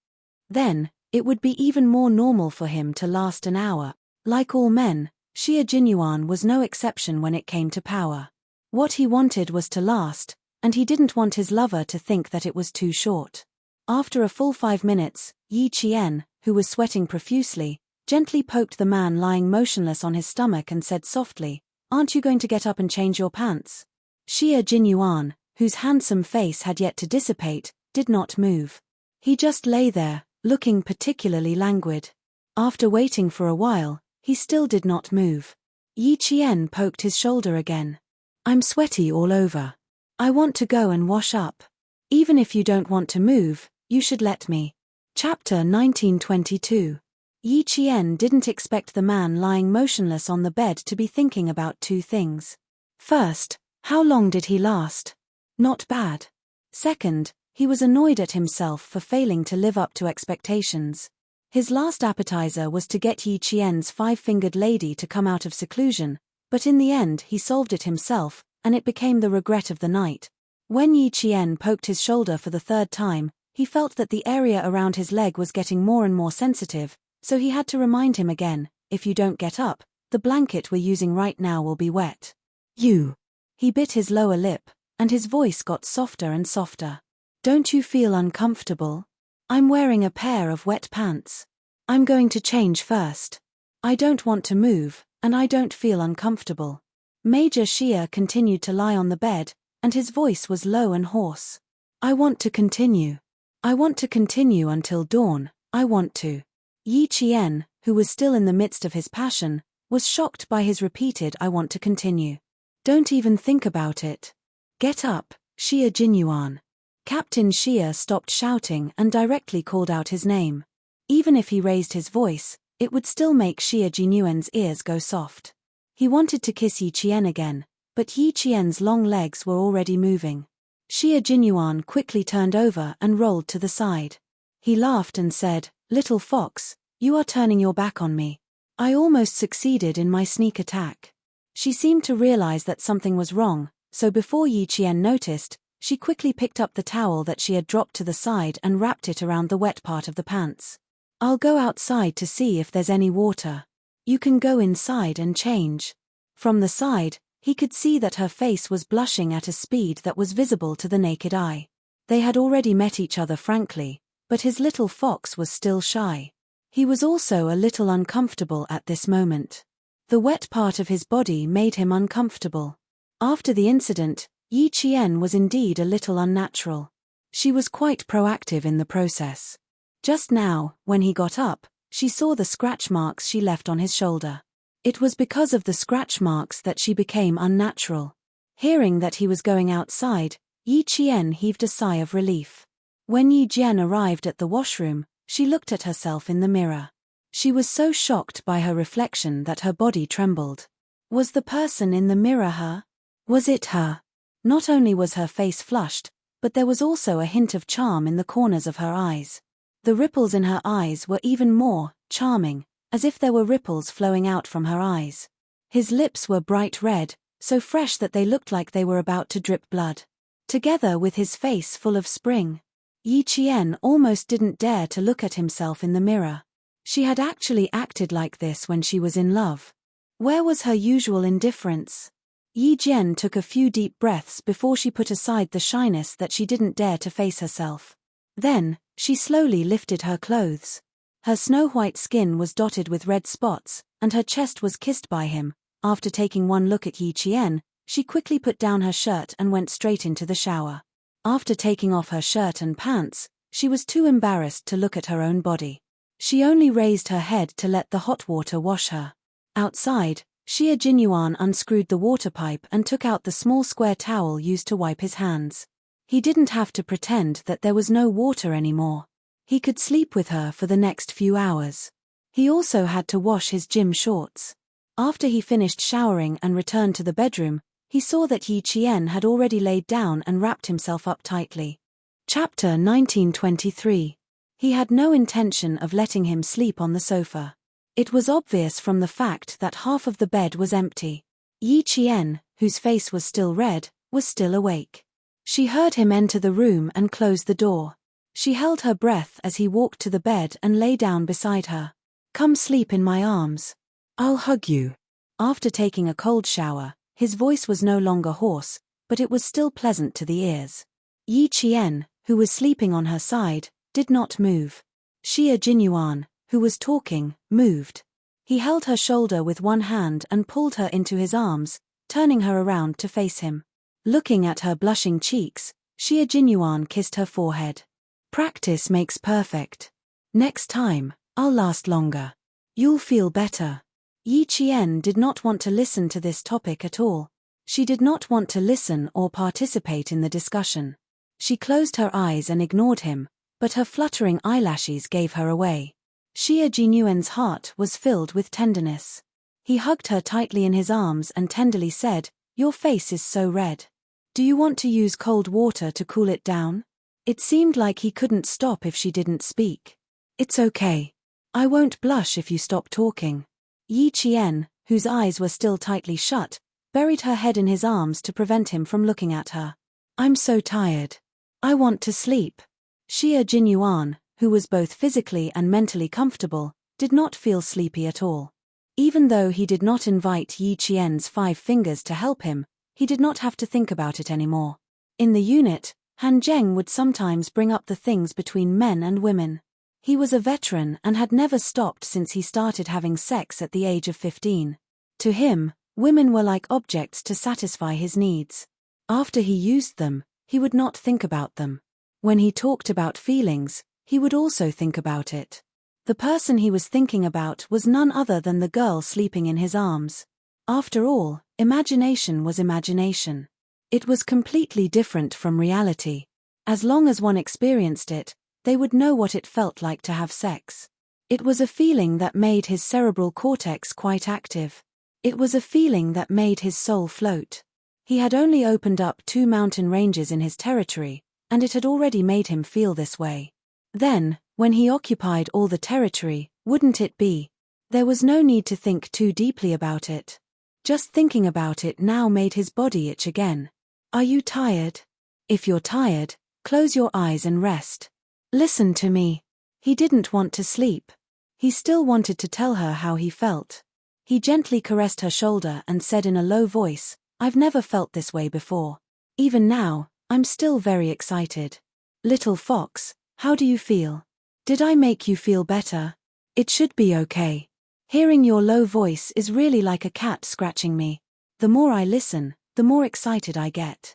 Then, it would be even more normal for him to last an hour. Like all men, Xia Jinyuan was no exception when it came to power. What he wanted was to last, and he didn't want his lover to think that it was too short. After a full 5 minutes, Yi Qian, who was sweating profusely, gently poked the man lying motionless on his stomach and said softly, "Aren't you going to get up and change your pants?" Xia Jinyuan, whose handsome face had yet to dissipate, did not move. He just lay there, looking particularly languid. After waiting for a while, he still did not move. Yi Qian poked his shoulder again. "I'm sweaty all over. I want to go and wash up. Even if you don't want to move, you should let me." Chapter 1922. Yi Qian didn't expect the man lying motionless on the bed to be thinking about two things. First, how long did he last? Not bad. Second, he was annoyed at himself for failing to live up to expectations. His last appetizer was to get Yi Qian's 5-fingered lady to come out of seclusion, but in the end he solved it himself, and it became the regret of the night. When Yi Qian poked his shoulder for the third time, he felt that the area around his leg was getting more and more sensitive, so he had to remind him again, "If you don't get up, the blanket we're using right now will be wet." "You." He bit his lower lip, and his voice got softer and softer. "Don't you feel uncomfortable? I'm wearing a pair of wet pants. I'm going to change first. I don't want to move, and I don't feel uncomfortable." Major Xia continued to lie on the bed, and his voice was low and hoarse. "I want to continue. I want to continue until dawn, I want to." Yi Qian, who was still in the midst of his passion, was shocked by his repeated "I want to continue." "Don't even think about it. Get up, Xia Jinyuan." Captain Xia stopped shouting and directly called out his name. Even if he raised his voice, it would still make Xia Jinyuan's ears go soft. He wanted to kiss Yi Qian again, but Yi Qian's long legs were already moving. Xia Jinyuan quickly turned over and rolled to the side. He laughed and said, "Little fox, you are turning your back on me. I almost succeeded in my sneak attack." She seemed to realize that something was wrong, so before Yi Qian noticed, she quickly picked up the towel that she had dropped to the side and wrapped it around the wet part of the pants. "I'll go outside to see if there's any water. You can go inside and change." From the side, he could see that her face was blushing at a speed that was visible to the naked eye. They had already met each other frankly, but his little fox was still shy. He was also a little uncomfortable at this moment. The wet part of his body made him uncomfortable. After the incident, Yi Qian was indeed a little unnatural. She was quite proactive in the process. Just now, when he got up, she saw the scratch marks she left on his shoulder. It was because of the scratch marks that she became unnatural. Hearing that he was going outside, Yi Qian heaved a sigh of relief. When Yi Jian arrived at the washroom, she looked at herself in the mirror. She was so shocked by her reflection that her body trembled. Was the person in the mirror her? Was it her? Not only was her face flushed, but there was also a hint of charm in the corners of her eyes. The ripples in her eyes were even more charming, as if there were ripples flowing out from her eyes. His lips were bright red, so fresh that they looked like they were about to drip blood. Together with his face full of spring, Yi Qian almost didn't dare to look at himself in the mirror. She had actually acted like this when she was in love. Where was her usual indifference? Yi Jian took a few deep breaths before she put aside the shyness that she didn't dare to face herself. Then, she slowly lifted her clothes. Her snow-white skin was dotted with red spots, and her chest was kissed by him. After taking one look at Yi Qian, she quickly put down her shirt and went straight into the shower. After taking off her shirt and pants, she was too embarrassed to look at her own body. She only raised her head to let the hot water wash her. Outside, Xie Jinyuan unscrewed the water pipe and took out the small square towel used to wipe his hands. He didn't have to pretend that there was no water anymore. He could sleep with her for the next few hours. He also had to wash his gym shorts. After he finished showering and returned to the bedroom, he saw that Yi Qian had already laid down and wrapped himself up tightly. Chapter 1923. He had no intention of letting him sleep on the sofa. It was obvious from the fact that half of the bed was empty. Yi Qian, whose face was still red, was still awake. She heard him enter the room and close the door. She held her breath as he walked to the bed and lay down beside her. "Come sleep in my arms. I'll hug you." After taking a cold shower, his voice was no longer hoarse, but it was still pleasant to the ears. Yi Qian, who was sleeping on her side, did not move. Xie Jinyuan, who was talking, moved. He held her shoulder with one hand and pulled her into his arms, turning her around to face him. Looking at her blushing cheeks, Xie Jinyuan kissed her forehead. "Practice makes perfect. Next time, I'll last longer. You'll feel better." Yi Qian did not want to listen to this topic at all. She did not want to listen or participate in the discussion. She closed her eyes and ignored him, but her fluttering eyelashes gave her away. Xie Jinyuan's heart was filled with tenderness. He hugged her tightly in his arms and tenderly said, "Your face is so red. Do you want to use cold water to cool it down?" It seemed like he couldn't stop if she didn't speak. "It's okay. I won't blush if you stop talking." Yi Qian, whose eyes were still tightly shut, buried her head in his arms to prevent him from looking at her. "I'm so tired. I want to sleep." Xie Jinyuan, who was both physically and mentally comfortable, did not feel sleepy at all. Even though he did not invite Yi Qian's 5 fingers to help him, he did not have to think about it anymore. In the unit, Han Zheng would sometimes bring up the things between men and women. He was a veteran and had never stopped since he started having sex at the age of 15. To him, women were like objects to satisfy his needs. After he used them, he would not think about them. When he talked about feelings, he would also think about it. The person he was thinking about was none other than the girl sleeping in his arms. After all, imagination was imagination. It was completely different from reality. As long as one experienced it, they would know what it felt like to have sex. It was a feeling that made his cerebral cortex quite active. It was a feeling that made his soul float. He had only opened up 2 mountain ranges in his territory, and it had already made him feel this way. Then, when he occupied all the territory, wouldn't it be? There was no need to think too deeply about it. Just thinking about it now made his body itch again. "Are you tired? If you're tired, close your eyes and rest. Listen to me." He didn't want to sleep. He still wanted to tell her how he felt. He gently caressed her shoulder and said in a low voice, "I've never felt this way before. Even now, I'm still very excited. Little fox, how do you feel? Did I make you feel better?" It should be okay. Hearing your low voice is really like a cat scratching me. The more I listen, the more excited I get.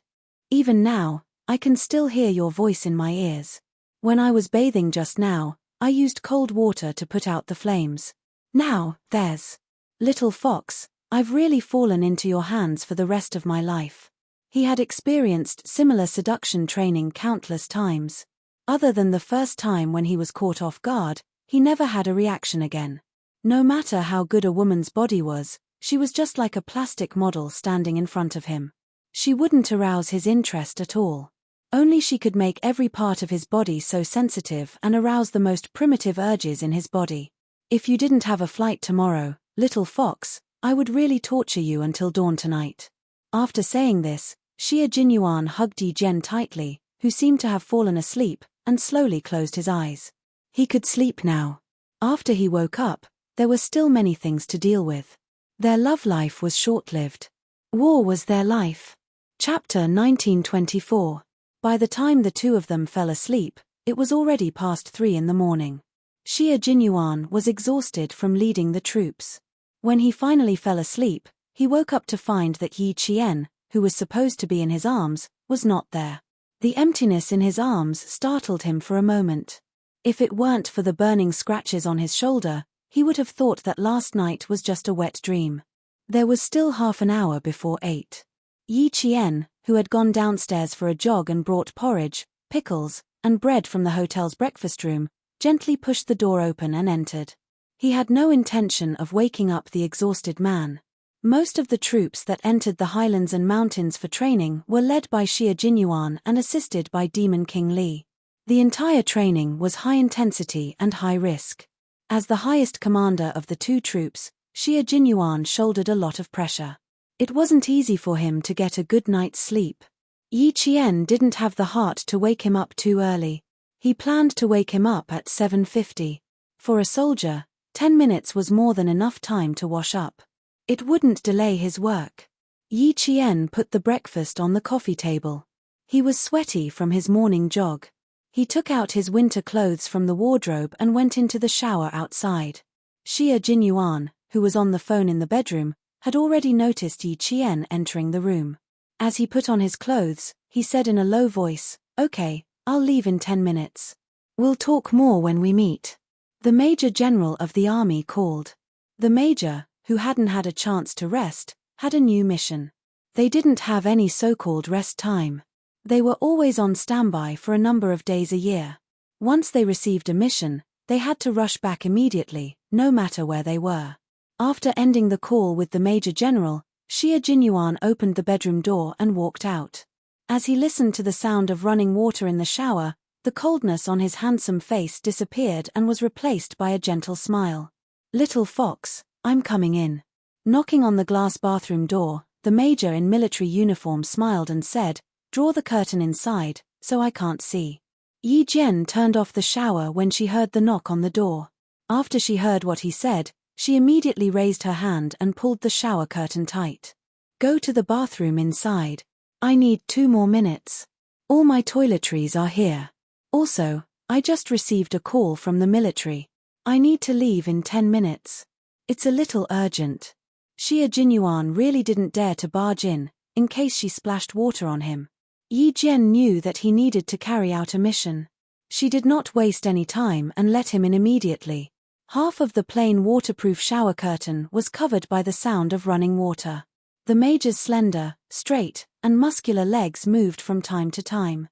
Even now, I can still hear your voice in my ears. When I was bathing just now, I used cold water to put out the flames. Now, there's. Little fox, I've really fallen into your hands for the rest of my life. He had experienced similar seduction training countless times. Other than the first time when he was caught off guard, he never had a reaction again. No matter how good a woman's body was, she was just like a plastic model standing in front of him. She wouldn't arouse his interest at all. Only she could make every part of his body so sensitive and arouse the most primitive urges in his body. If you didn't have a flight tomorrow, little fox, I would really torture you until dawn tonight. After saying this, Xia Jinyuan hugged Yi Jian tightly, who seemed to have fallen asleep, and slowly closed his eyes. He could sleep now. After he woke up, there were still many things to deal with. Their love life was short-lived. War was their life. Chapter 1924. By the time the two of them fell asleep, it was already past 3 in the morning. Xia Jinyuan was exhausted from leading the troops. When he finally fell asleep, he woke up to find that Yi Qian, who was supposed to be in his arms, was not there. The emptiness in his arms startled him for a moment. If it weren't for the burning scratches on his shoulder, he would have thought that last night was just a wet dream. There was still half an hour before 8. Yi Qian, who had gone downstairs for a jog and brought porridge, pickles, and bread from the hotel's breakfast room, gently pushed the door open and entered. He had no intention of waking up the exhausted man. Most of the troops that entered the highlands and mountains for training were led by Xia Jinyuan and assisted by Demon King Li. The entire training was high intensity and high risk. As the highest commander of the two troops, Xia Jinyuan shouldered a lot of pressure. It wasn't easy for him to get a good night's sleep. Yi Qian didn't have the heart to wake him up too early. He planned to wake him up at 7:50. For a soldier, 10 minutes was more than enough time to wash up. It wouldn't delay his work. Yi Qian put the breakfast on the coffee table. He was sweaty from his morning jog. He took out his winter clothes from the wardrobe and went into the shower outside. Xia Jinyuan, who was on the phone in the bedroom, had already noticed Yi Qian entering the room. As he put on his clothes, he said in a low voice, "Okay, I'll leave in 10 minutes. We'll talk more when we meet." The Major General of the army called. The Major, who hadn't had a chance to rest, had a new mission. They didn't have any so-called rest time. They were always on standby for a number of days a year. Once they received a mission, they had to rush back immediately, no matter where they were. After ending the call with the Major General, Xia Jinyuan opened the bedroom door and walked out. As he listened to the sound of running water in the shower, the coldness on his handsome face disappeared and was replaced by a gentle smile. "Little fox, I'm coming in." Knocking on the glass bathroom door, the major in military uniform smiled and said, "Draw the curtain inside, so I can't see." Yi Jian turned off the shower when she heard the knock on the door. After she heard what he said, she immediately raised her hand and pulled the shower curtain tight. "Go to the bathroom inside. I need 2 more minutes. All my toiletries are here. Also, I just received a call from the military. I need to leave in 10 minutes. It's a little urgent." Xia Jinyuan really didn't dare to barge in case she splashed water on him. Yi Jian knew that he needed to carry out a mission. She did not waste any time and let him in immediately. Half of the plain waterproof shower curtain was covered by the sound of running water. The major's slender, straight, and muscular legs moved from time to time.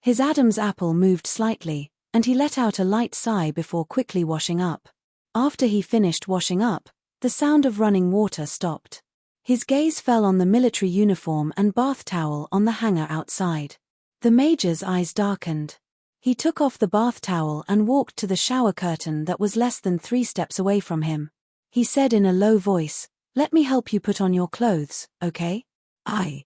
His Adam's apple moved slightly, and he let out a light sigh before quickly washing up. After he finished washing up, the sound of running water stopped. His gaze fell on the military uniform and bath towel on the hanger outside. The major's eyes darkened. He took off the bath towel and walked to the shower curtain that was less than 3 steps away from him. He said in a low voice, "Let me help you put on your clothes, okay? I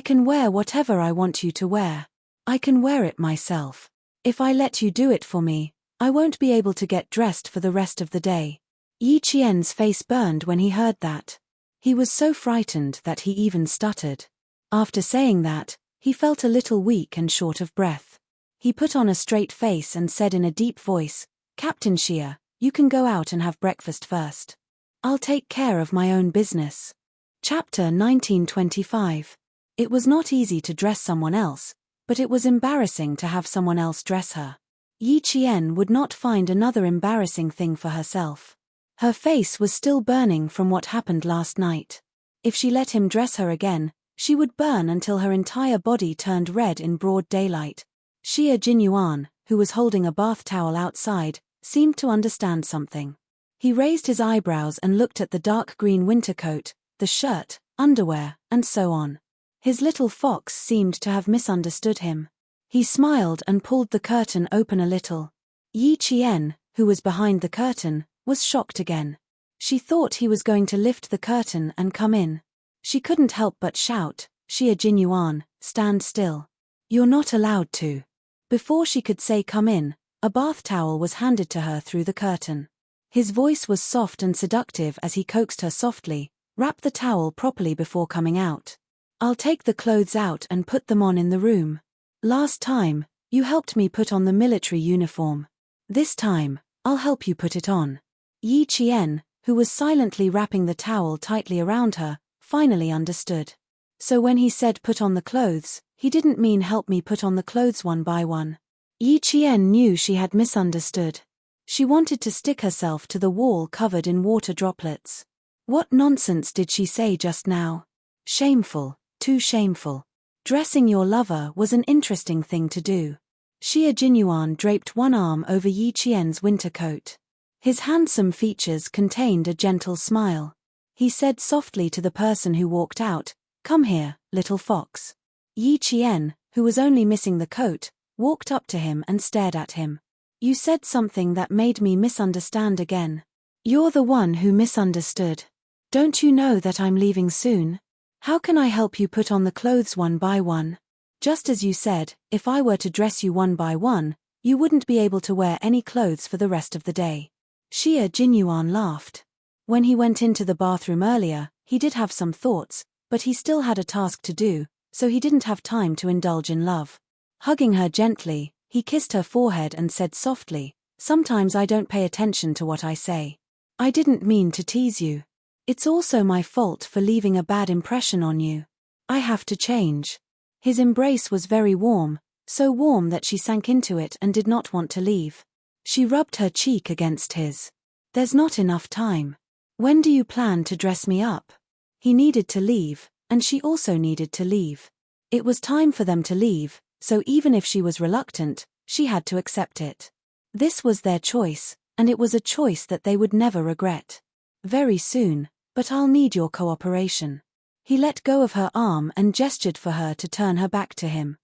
can wear whatever I want you to wear. I can wear it myself. If I let you do it for me, I won't be able to get dressed for the rest of the day." Yi Qian's face burned when he heard that. He was so frightened that he even stuttered. After saying that, he felt a little weak and short of breath. He put on a straight face and said in a deep voice, "Captain Xia, You can go out and have breakfast first. I'll take care of my own business. Chapter 1925. It was not easy to dress someone else, but it was embarrassing to have someone else dress her. Yi Qian would not find another embarrassing thing for herself. Her face was still burning from what happened last night. If she let him dress her again, she would burn until her entire body turned red in broad daylight. Xie Jinyuan, who was holding a bath towel outside, seemed to understand something. He raised his eyebrows and looked at the dark green winter coat, the shirt, underwear, and so on. His little fox seemed to have misunderstood him. He smiled and pulled the curtain open a little. Yi Qian, who was behind the curtain, was shocked again. She thought he was going to lift the curtain and come in. She couldn't help but shout, "Xie Jinyuan, stand still. You're not allowed to." Before she could say come in, a bath towel was handed to her through the curtain. His voice was soft and seductive as he coaxed her softly, "Wrap the towel properly before coming out. I'll take the clothes out and put them on in the room. Last time, you helped me put on the military uniform. This time, I'll help you put it on." Yi Qian, who was silently wrapping the towel tightly around her, finally understood. So when he said put on the clothes, he didn't mean help me put on the clothes one by one. Yi Qian knew she had misunderstood. She wanted to stick herself to the wall covered in water droplets. What nonsense did she say just now? Shameful, too shameful. Dressing your lover was an interesting thing to do. Xie Jinyuan draped one arm over Yi Qian's winter coat. His handsome features contained a gentle smile. He said softly to the person who walked out, "Come here, little fox." Yi Qian, who was only missing the coat, walked up to him and stared at him. "You said something that made me misunderstand again." "You're the one who misunderstood. Don't you know that I'm leaving soon? How can I help you put on the clothes one by one? Just as you said, if I were to dress you one by one, you wouldn't be able to wear any clothes for the rest of the day." Xie Jinyuan laughed. When he went into the bathroom earlier, he did have some thoughts, but he still had a task to do, so he didn't have time to indulge in love. Hugging her gently, he kissed her forehead and said softly, "Sometimes I don't pay attention to what I say. I didn't mean to tease you. It's also my fault for leaving a bad impression on you. I have to change." His embrace was very warm, so warm that she sank into it and did not want to leave. She rubbed her cheek against his. "There's not enough time. When do you plan to dress me up?" He needed to leave, and she also needed to leave. It was time for them to leave, so even if she was reluctant, she had to accept it. This was their choice, and it was a choice that they would never regret. "Very soon, but I'll need your cooperation." He let go of her arm and gestured for her to turn her back to him.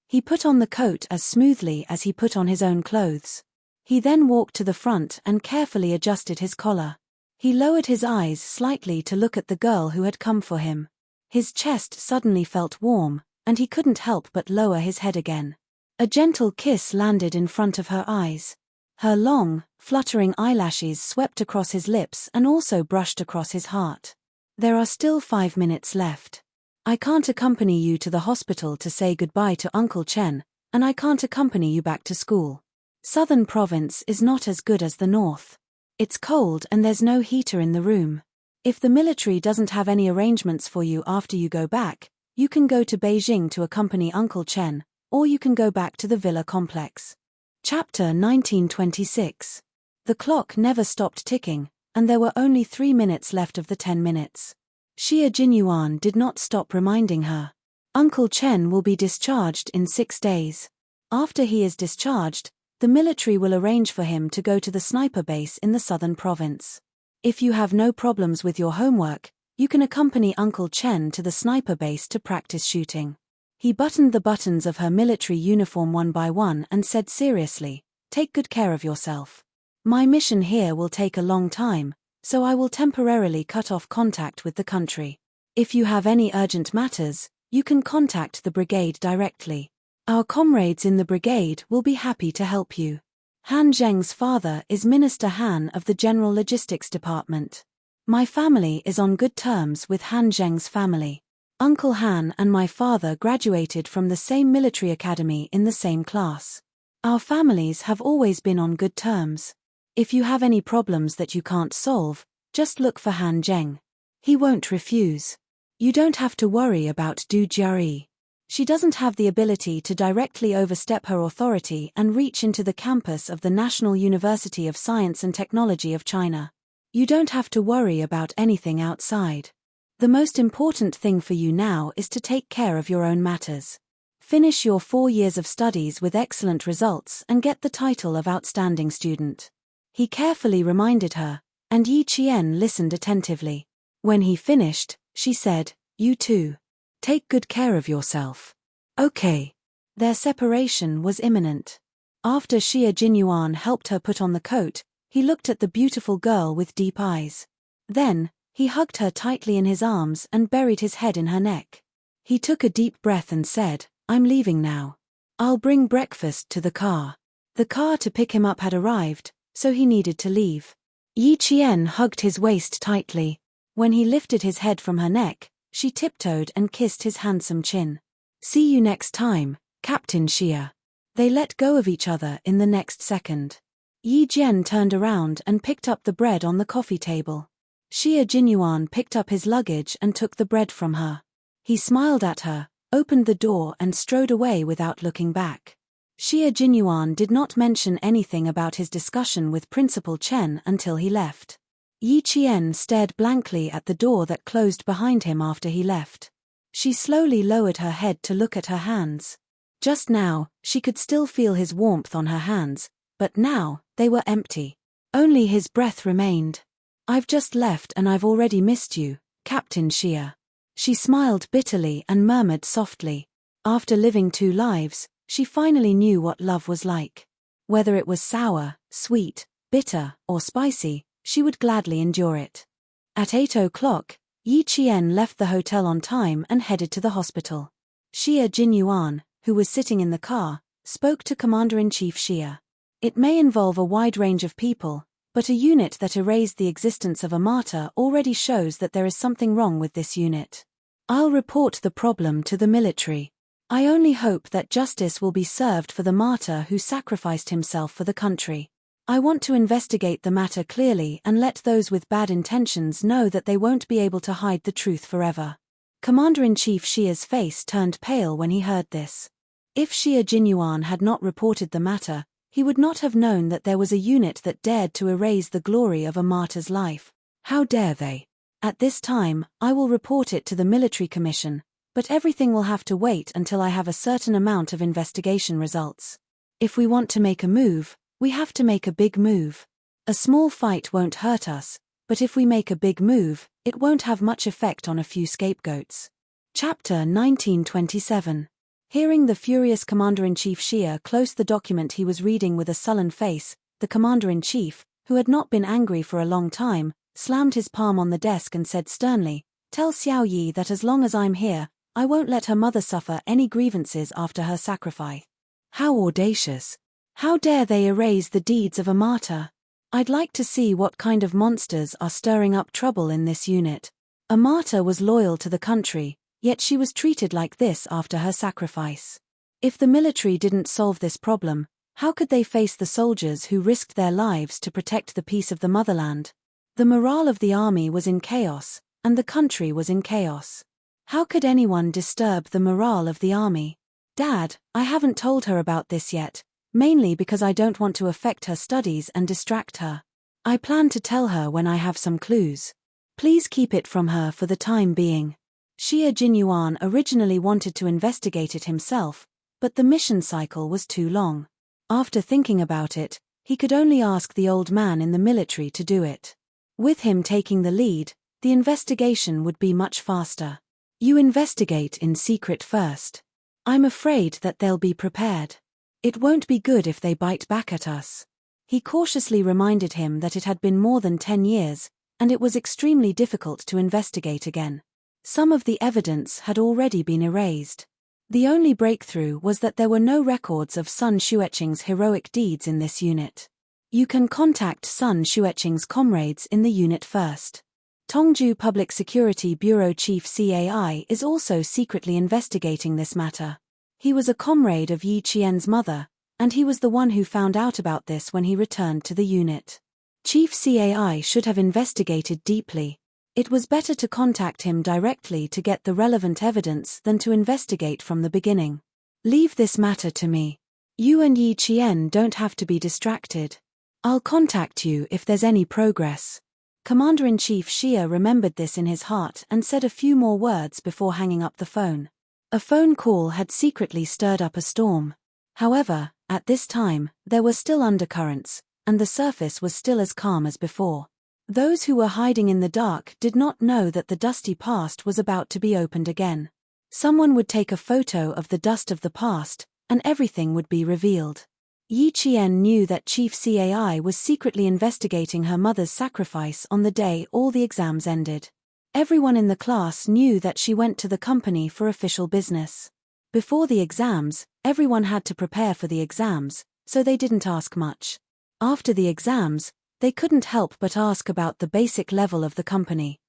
He put on the coat as smoothly as he put on his own clothes. He then walked to the front and carefully adjusted his collar. He lowered his eyes slightly to look at the girl who had come for him. His chest suddenly felt warm, and he couldn't help but lower his head again. A gentle kiss landed in front of her eyes. Her long, fluttering eyelashes swept across his lips and also brushed across his heart. "There are still 5 minutes left. I can't accompany you to the hospital to say goodbye to Uncle Chen, and I can't accompany you back to school. Southern province is not as good as the north. It's cold and there's no heater in the room. If the military doesn't have any arrangements for you after you go back, you can go to Beijing to accompany Uncle Chen, or you can go back to the villa complex." Chapter 1926. The clock never stopped ticking, and there were only 3 minutes left of the 10 minutes. Xie Jinyuan did not stop reminding her. "Uncle Chen will be discharged in 6 days. After he is discharged, the military will arrange for him to go to the sniper base in the southern province. If you have no problems with your homework, you can accompany Uncle Chen to the sniper base to practice shooting." He buttoned the buttons of her military uniform one by one and said seriously, "Take good care of yourself. My mission here will take a long time, so I will temporarily cut off contact with the country. If you have any urgent matters, you can contact the brigade directly. Our comrades in the brigade will be happy to help you. Han Zheng's father is Minister Han of the General Logistics Department. My family is on good terms with Han Zheng's family. Uncle Han and my father graduated from the same military academy in the same class. Our families have always been on good terms. If you have any problems that you can't solve, just look for Han Zheng. He won't refuse. You don't have to worry about Du Jiari. She doesn't have the ability to directly overstep her authority and reach into the campus of the National University of Science and Technology of China. You don't have to worry about anything outside. The most important thing for you now is to take care of your own matters. Finish your 4 years of studies with excellent results and get the title of outstanding student. He carefully reminded her, and Yi Qian listened attentively. When he finished, she said, "You too. Take good care of yourself." Okay. Their separation was imminent. After Xia Jinyuan helped her put on the coat, he looked at the beautiful girl with deep eyes. Then, he hugged her tightly in his arms and buried his head in her neck. He took a deep breath and said, "I'm leaving now. I'll bring breakfast to the car." The car to pick him up had arrived, so he needed to leave. Yi Qian hugged his waist tightly. When he lifted his head from her neck, she tiptoed and kissed his handsome chin. "See you next time, Captain Xia." They let go of each other in the next second. Yi Jian turned around and picked up the bread on the coffee table. Xia Jinyuan picked up his luggage and took the bread from her. He smiled at her, opened the door and strode away without looking back. Xia Jinyuan did not mention anything about his discussion with Principal Chen until he left. Yi Qian stared blankly at the door that closed behind him after he left. She slowly lowered her head to look at her hands. Just now, she could still feel his warmth on her hands, but now, they were empty. Only his breath remained. "I've just left and I've already missed you, Captain Xia." She smiled bitterly and murmured softly. After living 2 lives, she finally knew what love was like. Whether it was sour, sweet, bitter, or spicy, she would gladly endure it. At 8 o'clock, Yi Qian left the hotel on time and headed to the hospital. Xia Jinyuan, who was sitting in the car, spoke to Commander-in-Chief Xia. It may involve a wide range of people, but a unit that erased the existence of a martyr already shows that there is something wrong with this unit. I'll report the problem to the military. I only hope that justice will be served for the martyr who sacrificed himself for the country. I want to investigate the matter clearly and let those with bad intentions know that they won't be able to hide the truth forever. Commander-in-Chief Xia's face turned pale when he heard this. If Xia Jinyuan had not reported the matter, he would not have known that there was a unit that dared to erase the glory of a martyr's life. How dare they? At this time, I will report it to the military commission, but everything will have to wait until I have a certain amount of investigation results. If we want to make a move, we have to make a big move. A small fight won't hurt us, but if we make a big move, it won't have much effect on a few scapegoats. Chapter 1927. Hearing the furious Commander-in-Chief Xia close the document he was reading with a sullen face, the Commander-in-Chief, who had not been angry for a long time, slammed his palm on the desk and said sternly, "Tell Xiao Yi that as long as I'm here, I won't let her mother suffer any grievances after her sacrifice." How audacious! How dare they erase the deeds of a martyr? I'd like to see what kind of monsters are stirring up trouble in this unit. A martyr was loyal to the country, yet she was treated like this after her sacrifice. If the military didn't solve this problem, how could they face the soldiers who risked their lives to protect the peace of the motherland? The morale of the army was in chaos, and the country was in chaos. How could anyone disturb the morale of the army? "Dad, I haven't told her about this yet, mainly because I don't want to affect her studies and distract her. I plan to tell her when I have some clues. Please keep it from her for the time being." Xia Jinyuan originally wanted to investigate it himself, but the mission cycle was too long. After thinking about it, he could only ask the old man in the military to do it. With him taking the lead, the investigation would be much faster. "You investigate in secret first. I'm afraid that they'll be prepared. It won't be good if they bite back at us." He cautiously reminded him that it had been more than 10 years, and it was extremely difficult to investigate again. Some of the evidence had already been erased. The only breakthrough was that there were no records of Sun Xueqing's heroic deeds in this unit. You can contact Sun Xueqing's comrades in the unit first. Tongju Public Security Bureau Chief CAI is also secretly investigating this matter. He was a comrade of Yi Qian's mother, and he was the one who found out about this when he returned to the unit. Chief CAI should have investigated deeply. It was better to contact him directly to get the relevant evidence than to investigate from the beginning. Leave this matter to me. You and Yi Qian don't have to be distracted. I'll contact you if there's any progress. Commander-in-Chief Xia remembered this in his heart and said a few more words before hanging up the phone. A phone call had secretly stirred up a storm. However, at this time, there were still undercurrents, and the surface was still as calm as before. Those who were hiding in the dark did not know that the dusty past was about to be opened again. Someone would take a photo of the dust of the past, and everything would be revealed. Yi Qian knew that Chief CAI was secretly investigating her mother's sacrifice on the day all the exams ended. Everyone in the class knew that she went to the company for official business. Before the exams, everyone had to prepare for the exams, so they didn't ask much. After the exams, they couldn't help but ask about the basic level of the company.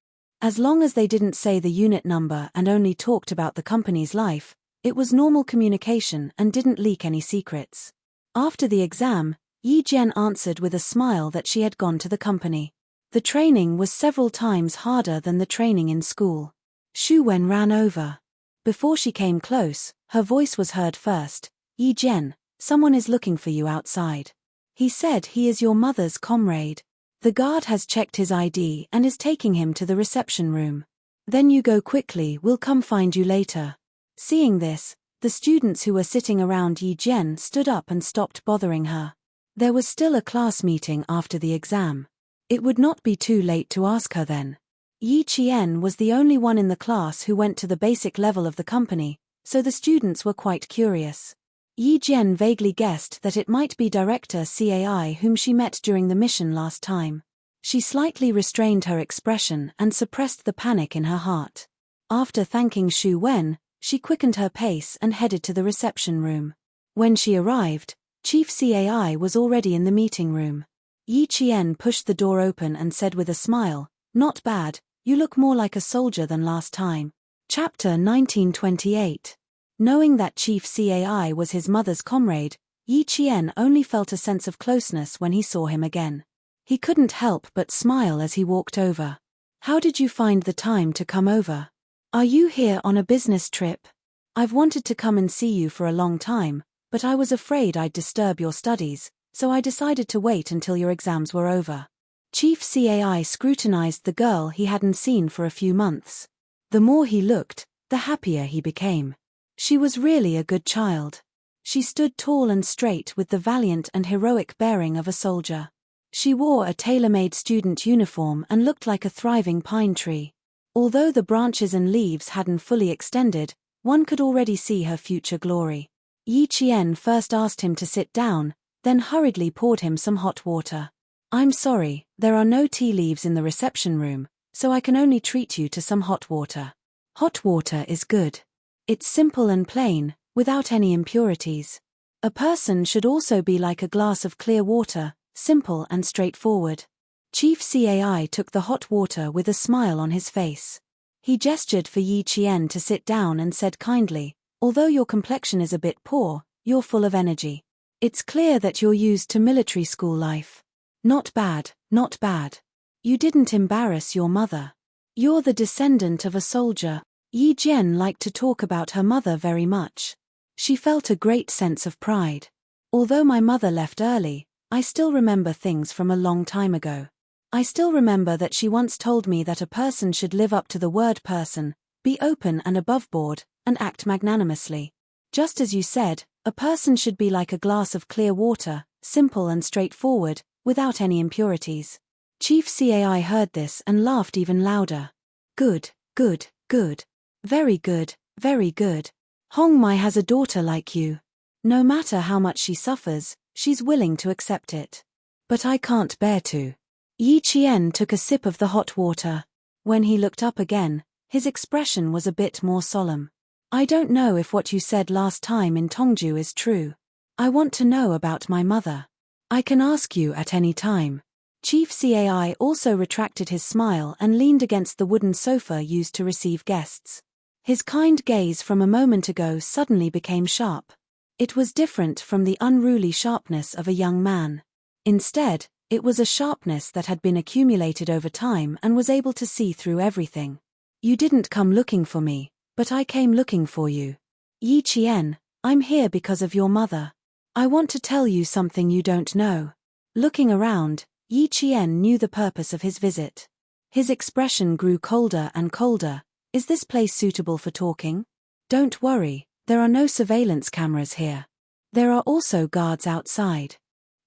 As long as they didn't say the unit number and only talked about the company's life, it was normal communication and didn't leak any secrets. After the exam, Yi Jian answered with a smile that she had gone to the company. The training was several times harder than the training in school. Xu Wen ran over. Before she came close, her voice was heard first. Yi Jian, someone is looking for you outside. He said he is your mother's comrade. The guard has checked his ID and is taking him to the reception room. Then you go quickly, we'll come find you later. Seeing this, the students who were sitting around Yi Jian stood up and stopped bothering her. There was still a class meeting after the exam. It would not be too late to ask her then. Yi Qian was the only one in the class who went to the basic level of the company, so the students were quite curious. Yi Jian vaguely guessed that it might be Director CAI whom she met during the mission last time. She slightly restrained her expression and suppressed the panic in her heart. After thanking Xu Wen, she quickened her pace and headed to the reception room. When she arrived, Chief CAI was already in the meeting room. Yi Qian pushed the door open and said with a smile, "Not bad, you look more like a soldier than last time." Chapter 1928. Knowing that Chief CAI was his mother's comrade, Yi Qian only felt a sense of closeness when he saw him again. He couldn't help but smile as he walked over. "How did you find the time to come over? Are you here on a business trip? I've wanted to come and see you for a long time, but I was afraid I'd disturb your studies, so I decided to wait until your exams were over." Chief CAI scrutinized the girl he hadn't seen for a few months. The more he looked, the happier he became. She was really a good child. She stood tall and straight with the valiant and heroic bearing of a soldier. She wore a tailor-made student uniform and looked like a thriving pine tree. Although the branches and leaves hadn't fully extended, one could already see her future glory. Yi Qian first asked him to sit down, then hurriedly poured him some hot water. "I'm sorry, there are no tea leaves in the reception room, so I can only treat you to some hot water." Hot water is good. It's simple and plain, without any impurities. A person should also be like a glass of clear water, simple and straightforward. Chief CAI took the hot water with a smile on his face. He gestured for Yi Qian to sit down and said kindly, "Although your complexion is a bit poor, you're full of energy. It's clear that you're used to military school life. Not bad, not bad. You didn't embarrass your mother. You're the descendant of a soldier." Yi Jian liked to talk about her mother very much. She felt a great sense of pride. "Although my mother left early, I still remember things from a long time ago. I still remember that she once told me that a person should live up to the word person, be open and aboveboard, and act magnanimously. Just as you said, a person should be like a glass of clear water, simple and straightforward, without any impurities." Chief CAI heard this and laughed even louder. "Good, good, good. Very good, very good. Hong Mai has a daughter like you. No matter how much she suffers, she's willing to accept it. But I can't bear to." Yi Qian took a sip of the hot water. When he looked up again, his expression was a bit more solemn. "I don't know if what you said last time in Tongju is true. I want to know about my mother. I can ask you at any time." Chief CAI also retracted his smile and leaned against the wooden sofa used to receive guests. His kind gaze from a moment ago suddenly became sharp. It was different from the unruly sharpness of a young man. Instead, It was a sharpness that had been accumulated over time and was able to see through everything. You didn't come looking for me, but I came looking for you. Yi Qian, I'm here because of your mother. I want to tell you something you don't know. Looking around, Yi Qian knew the purpose of his visit. His expression grew colder and colder. Is this place suitable for talking? Don't worry, there are no surveillance cameras here. There are also guards outside.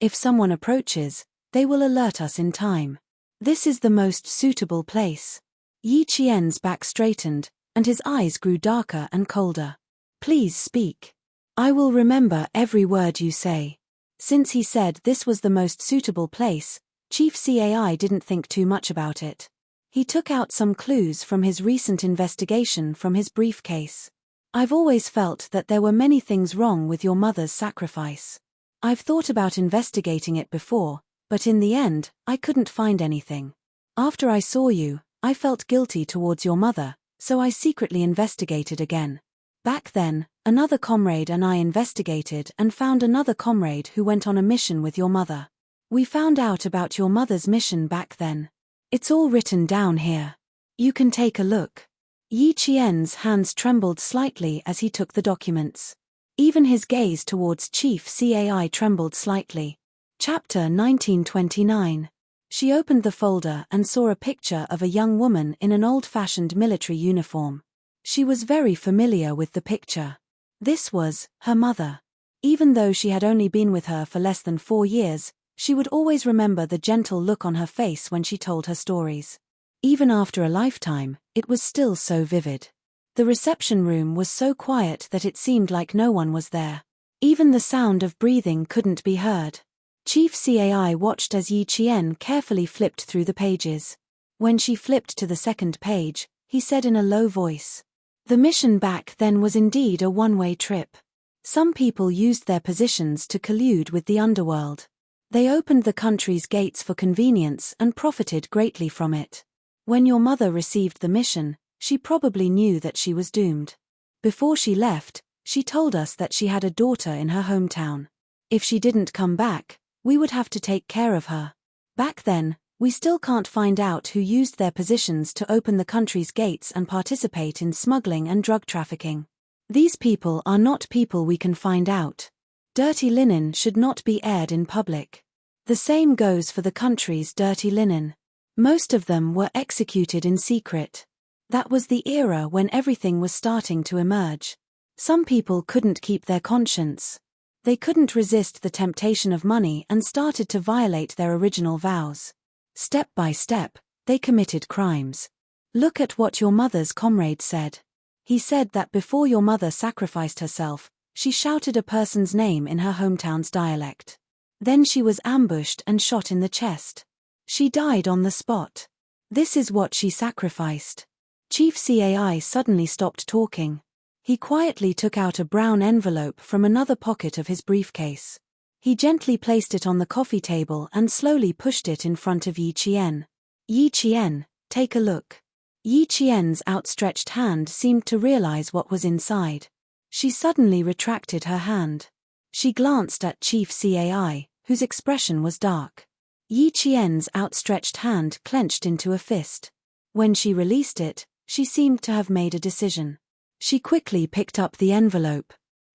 If someone approaches, they will alert us in time. This is the most suitable place. Yi Qian's back straightened, and his eyes grew darker and colder. Please speak. I will remember every word you say. Since he said this was the most suitable place, Chief Cai didn't think too much about it. He took out some clues from his recent investigation from his briefcase. I've always felt that there were many things wrong with your mother's sacrifice. I've thought about investigating it before, but in the end, I couldn't find anything. After I saw you, I felt guilty towards your mother, so I secretly investigated again. Back then, another comrade and I investigated and found another comrade who went on a mission with your mother. We found out about your mother's mission back then. It's all written down here. You can take a look. Yi Qian's hands trembled slightly as he took the documents. Even his gaze towards Chief Cai trembled slightly. Chapter 1929. She opened the folder and saw a picture of a young woman in an old-fashioned military uniform. She was very familiar with the picture. This was her mother. Even though she had only been with her for less than 4 years, she would always remember the gentle look on her face when she told her stories. Even after a lifetime, it was still so vivid. The reception room was so quiet that it seemed like no one was there. Even the sound of breathing couldn't be heard. Chief Cai watched as Yi Qian carefully flipped through the pages. When she flipped to the second page, he said in a low voice, "The mission back then was indeed a one-way trip. Some people used their positions to collude with the underworld. They opened the country's gates for convenience and profited greatly from it. When your mother received the mission, she probably knew that she was doomed. Before she left, she told us that she had a daughter in her hometown. If she didn't come back, we would have to take care of her. Back then, we still can't find out who used their positions to open the country's gates and participate in smuggling and drug trafficking. These people are not people we can find out. Dirty linen should not be aired in public. The same goes for the country's dirty linen. Most of them were executed in secret. That was the era when everything was starting to emerge. Some people couldn't keep their conscience. They couldn't resist the temptation of money and started to violate their original vows. Step by step, they committed crimes. Look at what your mother's comrade said. He said that before your mother sacrificed herself, she shouted a person's name in her hometown's dialect. Then she was ambushed and shot in the chest. She died on the spot. This is what she sacrificed." Chief Cai suddenly stopped talking. He quietly took out a brown envelope from another pocket of his briefcase. He gently placed it on the coffee table and slowly pushed it in front of Yi Qian. "Yi Qian, take a look." Yi Qian's outstretched hand seemed to realize what was inside. She suddenly retracted her hand. She glanced at Chief Cai, whose expression was dark. Yi Qian's outstretched hand clenched into a fist. When she released it, she seemed to have made a decision. She quickly picked up the envelope.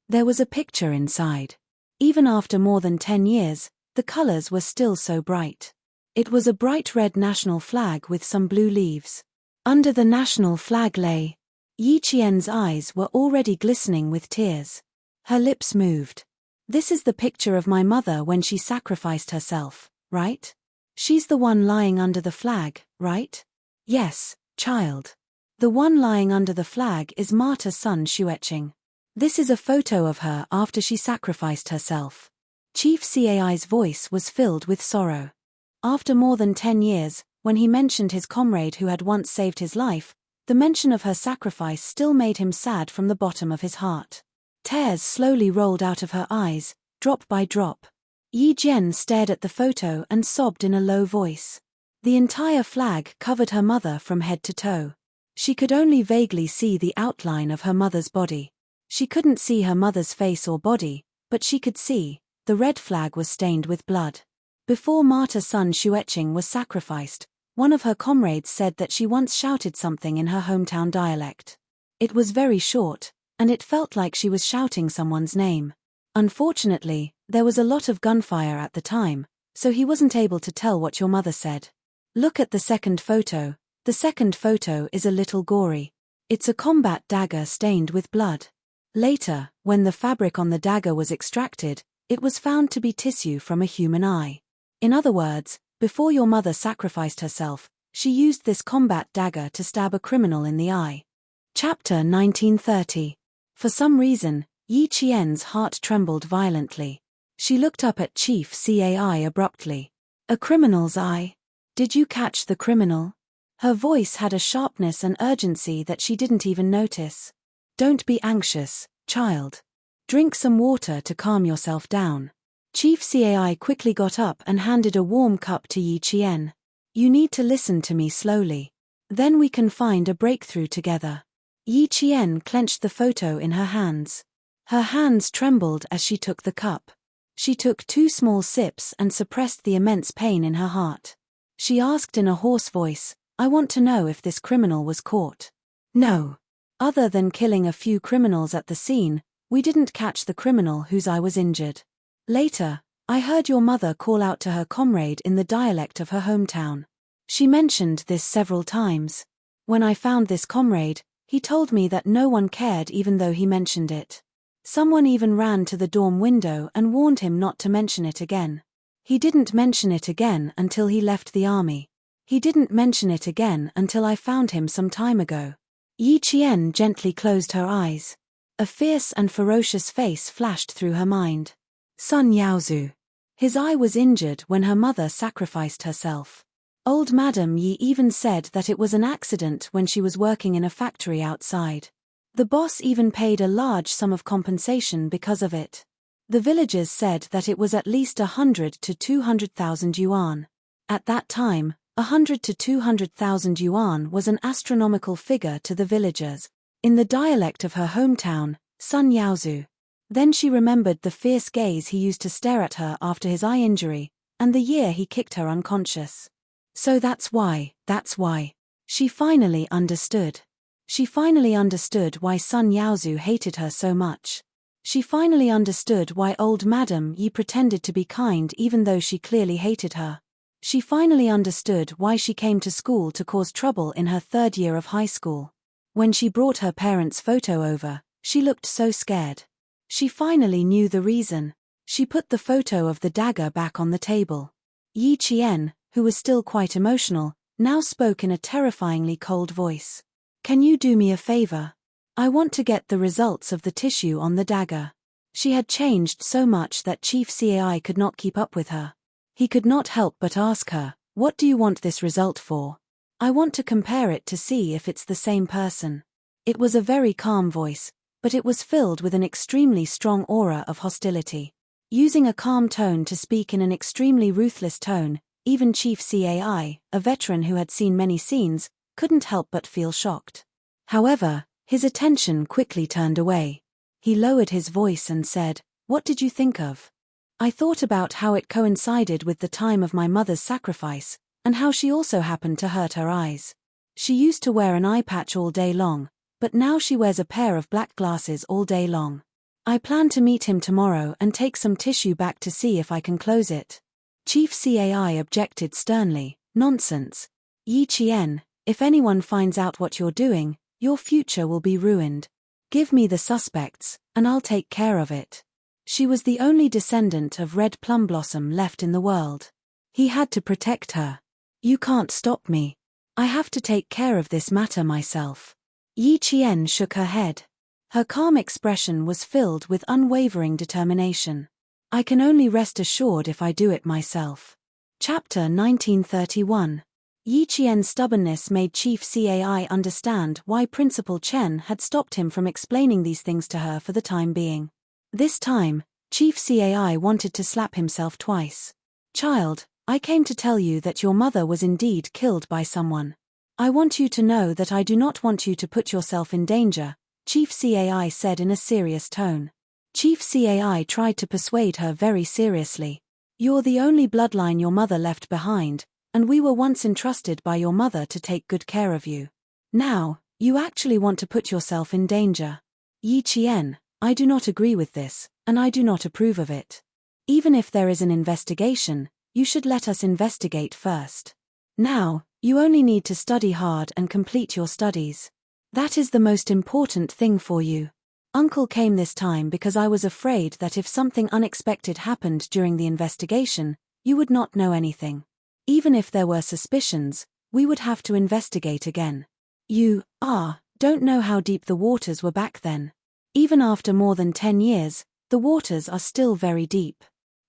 There was a picture inside. Even after more than 10 years, the colors were still so bright. It was a bright red national flag with some blue leaves. Under the national flag lay. Yi Qian's eyes were already glistening with tears. Her lips moved. "This is the picture of my mother when she sacrificed herself, right? She's the one lying under the flag, right?" "Yes, child. The one lying under the flag is Marta's son Xueqing. This is a photo of her after she sacrificed herself." Chief Cai's voice was filled with sorrow. After more than 10 years, when he mentioned his comrade who had once saved his life, the mention of her sacrifice still made him sad from the bottom of his heart. Tears slowly rolled out of her eyes, drop by drop. Yi Jian stared at the photo and sobbed in a low voice. The entire flag covered her mother from head to toe. She could only vaguely see the outline of her mother's body. She couldn't see her mother's face or body, but she could see, the red flag was stained with blood. Before Marta's son Xueqing was sacrificed, one of her comrades said that she once shouted something in her hometown dialect. It was very short, and it felt like she was shouting someone's name. Unfortunately, there was a lot of gunfire at the time, so he wasn't able to tell what your mother said. Look at the second photo. The second photo is a little gory. It's a combat dagger stained with blood. Later, when the fabric on the dagger was extracted, it was found to be tissue from a human eye. In other words, before your mother sacrificed herself, she used this combat dagger to stab a criminal in the eye. Chapter 1930. For some reason, Yi Qian's heart trembled violently. She looked up at Chief Cai abruptly. A criminal's eye? Did you catch the criminal? Her voice had a sharpness and urgency that she didn't even notice. Don't be anxious, child. Drink some water to calm yourself down. Chief Cai quickly got up and handed a warm cup to Yi Qian. You need to listen to me slowly. Then we can find a breakthrough together. Yi Qian clenched the photo in her hands. Her hands trembled as she took the cup. She took 2 small sips and suppressed the immense pain in her heart. She asked in a hoarse voice, I want to know if this criminal was caught. No. Other than killing a few criminals at the scene, we didn't catch the criminal whose eye was injured. Later, I heard your mother call out to her comrade in the dialect of her hometown. She mentioned this several times. When I found this comrade, he told me that no one cared even though he mentioned it. Someone even ran to the dorm window and warned him not to mention it again. He didn't mention it again until he left the army. He didn't mention it again until I found him some time ago. Yi Qian gently closed her eyes. A fierce and ferocious face flashed through her mind. Sun Yaozu. His eye was injured when her mother sacrificed herself. Old Madam Yi even said that it was an accident when she was working in a factory outside. The boss even paid a large sum of compensation because of it. The villagers said that it was at least 100 to 200,000 yuan. At that time, 100 to 200,000 yuan was an astronomical figure to the villagers. In the dialect of her hometown, Sun Yaozu. Then she remembered the fierce gaze he used to stare at her after his eye injury, and the year he kicked her unconscious. So that's why. She finally understood. She finally understood why Sun Yaozu hated her so much. She finally understood why old Madam Yi pretended to be kind even though she clearly hated her. She finally understood why she came to school to cause trouble in her 3rd year of high school. When she brought her parents' photo over, she looked so scared. She finally knew the reason. She put the photo of the dagger back on the table. Yi Qian, who was still quite emotional, now spoke in a terrifyingly cold voice. Can you do me a favor? I want to get the results of the tissue on the dagger. She had changed so much that Chief Cai could not keep up with her. He could not help but ask her, what do you want this result for? I want to compare it to see if it's the same person. It was a very calm voice, but it was filled with an extremely strong aura of hostility. Using a calm tone to speak in an extremely ruthless tone, even Chief Cai, a veteran who had seen many scenes, couldn't help but feel shocked. However, his attention quickly turned away. He lowered his voice and said, what did you think of? I thought about how it coincided with the time of my mother's sacrifice, and how she also happened to hurt her eyes. She used to wear an eye patch all day long, but now she wears a pair of black glasses all day long. I plan to meet him tomorrow and take some tissue back to see if I can close it. Chief Cai objected sternly, nonsense. Yi Qian, if anyone finds out what you're doing, your future will be ruined. Give me the suspects, and I'll take care of it. She was the only descendant of Red Plum Blossom left in the world. He had to protect her. You can't stop me. I have to take care of this matter myself. Yi Qian shook her head. Her calm expression was filled with unwavering determination. I can only rest assured if I do it myself. Chapter 1931. Yi Qian's stubbornness made Chief Cai understand why Principal Chen had stopped him from explaining these things to her for the time being. This time, Chief Cai wanted to slap himself twice. Child, I came to tell you that your mother was indeed killed by someone. I want you to know that I do not want you to put yourself in danger, Chief Cai said in a serious tone. Chief Cai tried to persuade her very seriously. You're the only bloodline your mother left behind, and we were once entrusted by your mother to take good care of you. Now, you actually want to put yourself in danger. Yi Qian, I do not agree with this, and I do not approve of it. Even if there is an investigation, you should let us investigate first. Now, you only need to study hard and complete your studies. That is the most important thing for you. Uncle came this time because I was afraid that if something unexpected happened during the investigation, you would not know anything. Even if there were suspicions, we would have to investigate again. You don't know how deep the waters were back then. Even after more than 10 years, the waters are still very deep.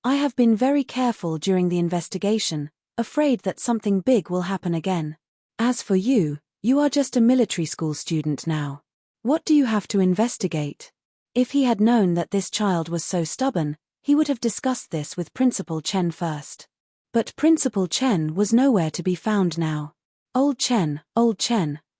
I have been very careful during the investigation, afraid that something big will happen again. As for you, you are just a military school student now. What do you have to investigate? If he had known that this child was so stubborn, he would have discussed this with Principal Chen first. But Principal Chen was nowhere to be found now. Old Chen,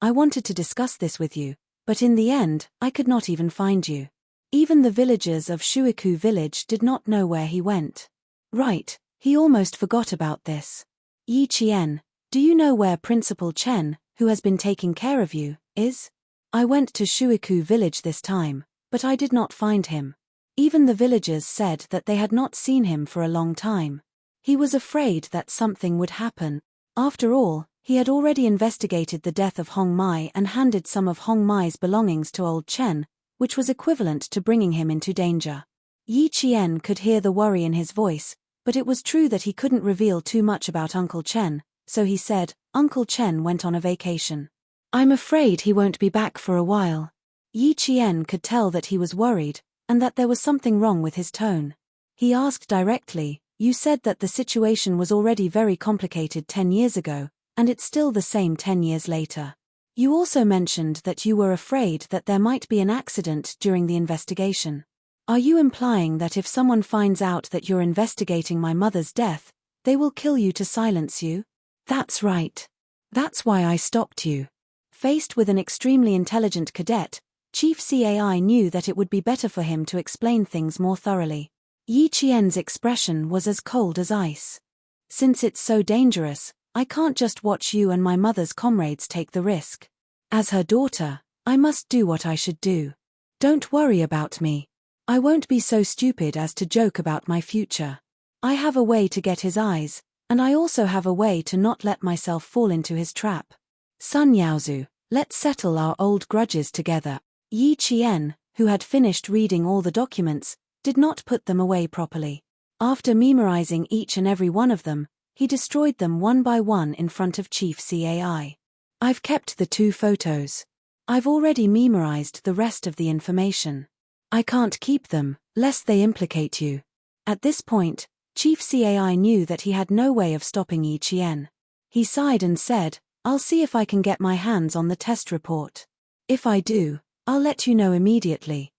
I wanted to discuss this with you, but in the end, I could not even find you. Even the villagers of Shuiku village did not know where he went. Right, he almost forgot about this. Yi Qian, do you know where Principal Chen, who has been taking care of you, is? I went to Shuiku village this time, but I did not find him. Even the villagers said that they had not seen him for a long time. He was afraid that something would happen. After all, he had already investigated the death of Hong Mai and handed some of Hong Mai's belongings to old Chen, which was equivalent to bringing him into danger. Yi Qian could hear the worry in his voice, but it was true that he couldn't reveal too much about Uncle Chen, so he said, Uncle Chen went on a vacation. I'm afraid he won't be back for a while. Yi Qian could tell that he was worried, and that there was something wrong with his tone. He asked directly, you said that the situation was already very complicated 10 years ago, and it's still the same 10 years later. You also mentioned that you were afraid that there might be an accident during the investigation. Are you implying that if someone finds out that you're investigating my mother's death, they will kill you to silence you? That's right. That's why I stopped you. Faced with an extremely intelligent cadet, Chief CAI knew that it would be better for him to explain things more thoroughly. Yi Qian's expression was as cold as ice. Since it's so dangerous, I can't just watch you and my mother's comrades take the risk. As her daughter, I must do what I should do. Don't worry about me. I won't be so stupid as to joke about my future. I have a way to get his eyes, and I also have a way to not let myself fall into his trap. Sun Yaozu, let's settle our old grudges together. Yi Qian, who had finished reading all the documents, did not put them away properly. After memorizing each and every one of them, he destroyed them one by one in front of Chief CAI. I've kept the 2 photos. I've already memorized the rest of the information. I can't keep them, lest they implicate you. At this point, Chief CAI knew that he had no way of stopping Yi Qian. He sighed and said, I'll see if I can get my hands on the test report. If I do, I'll let you know immediately.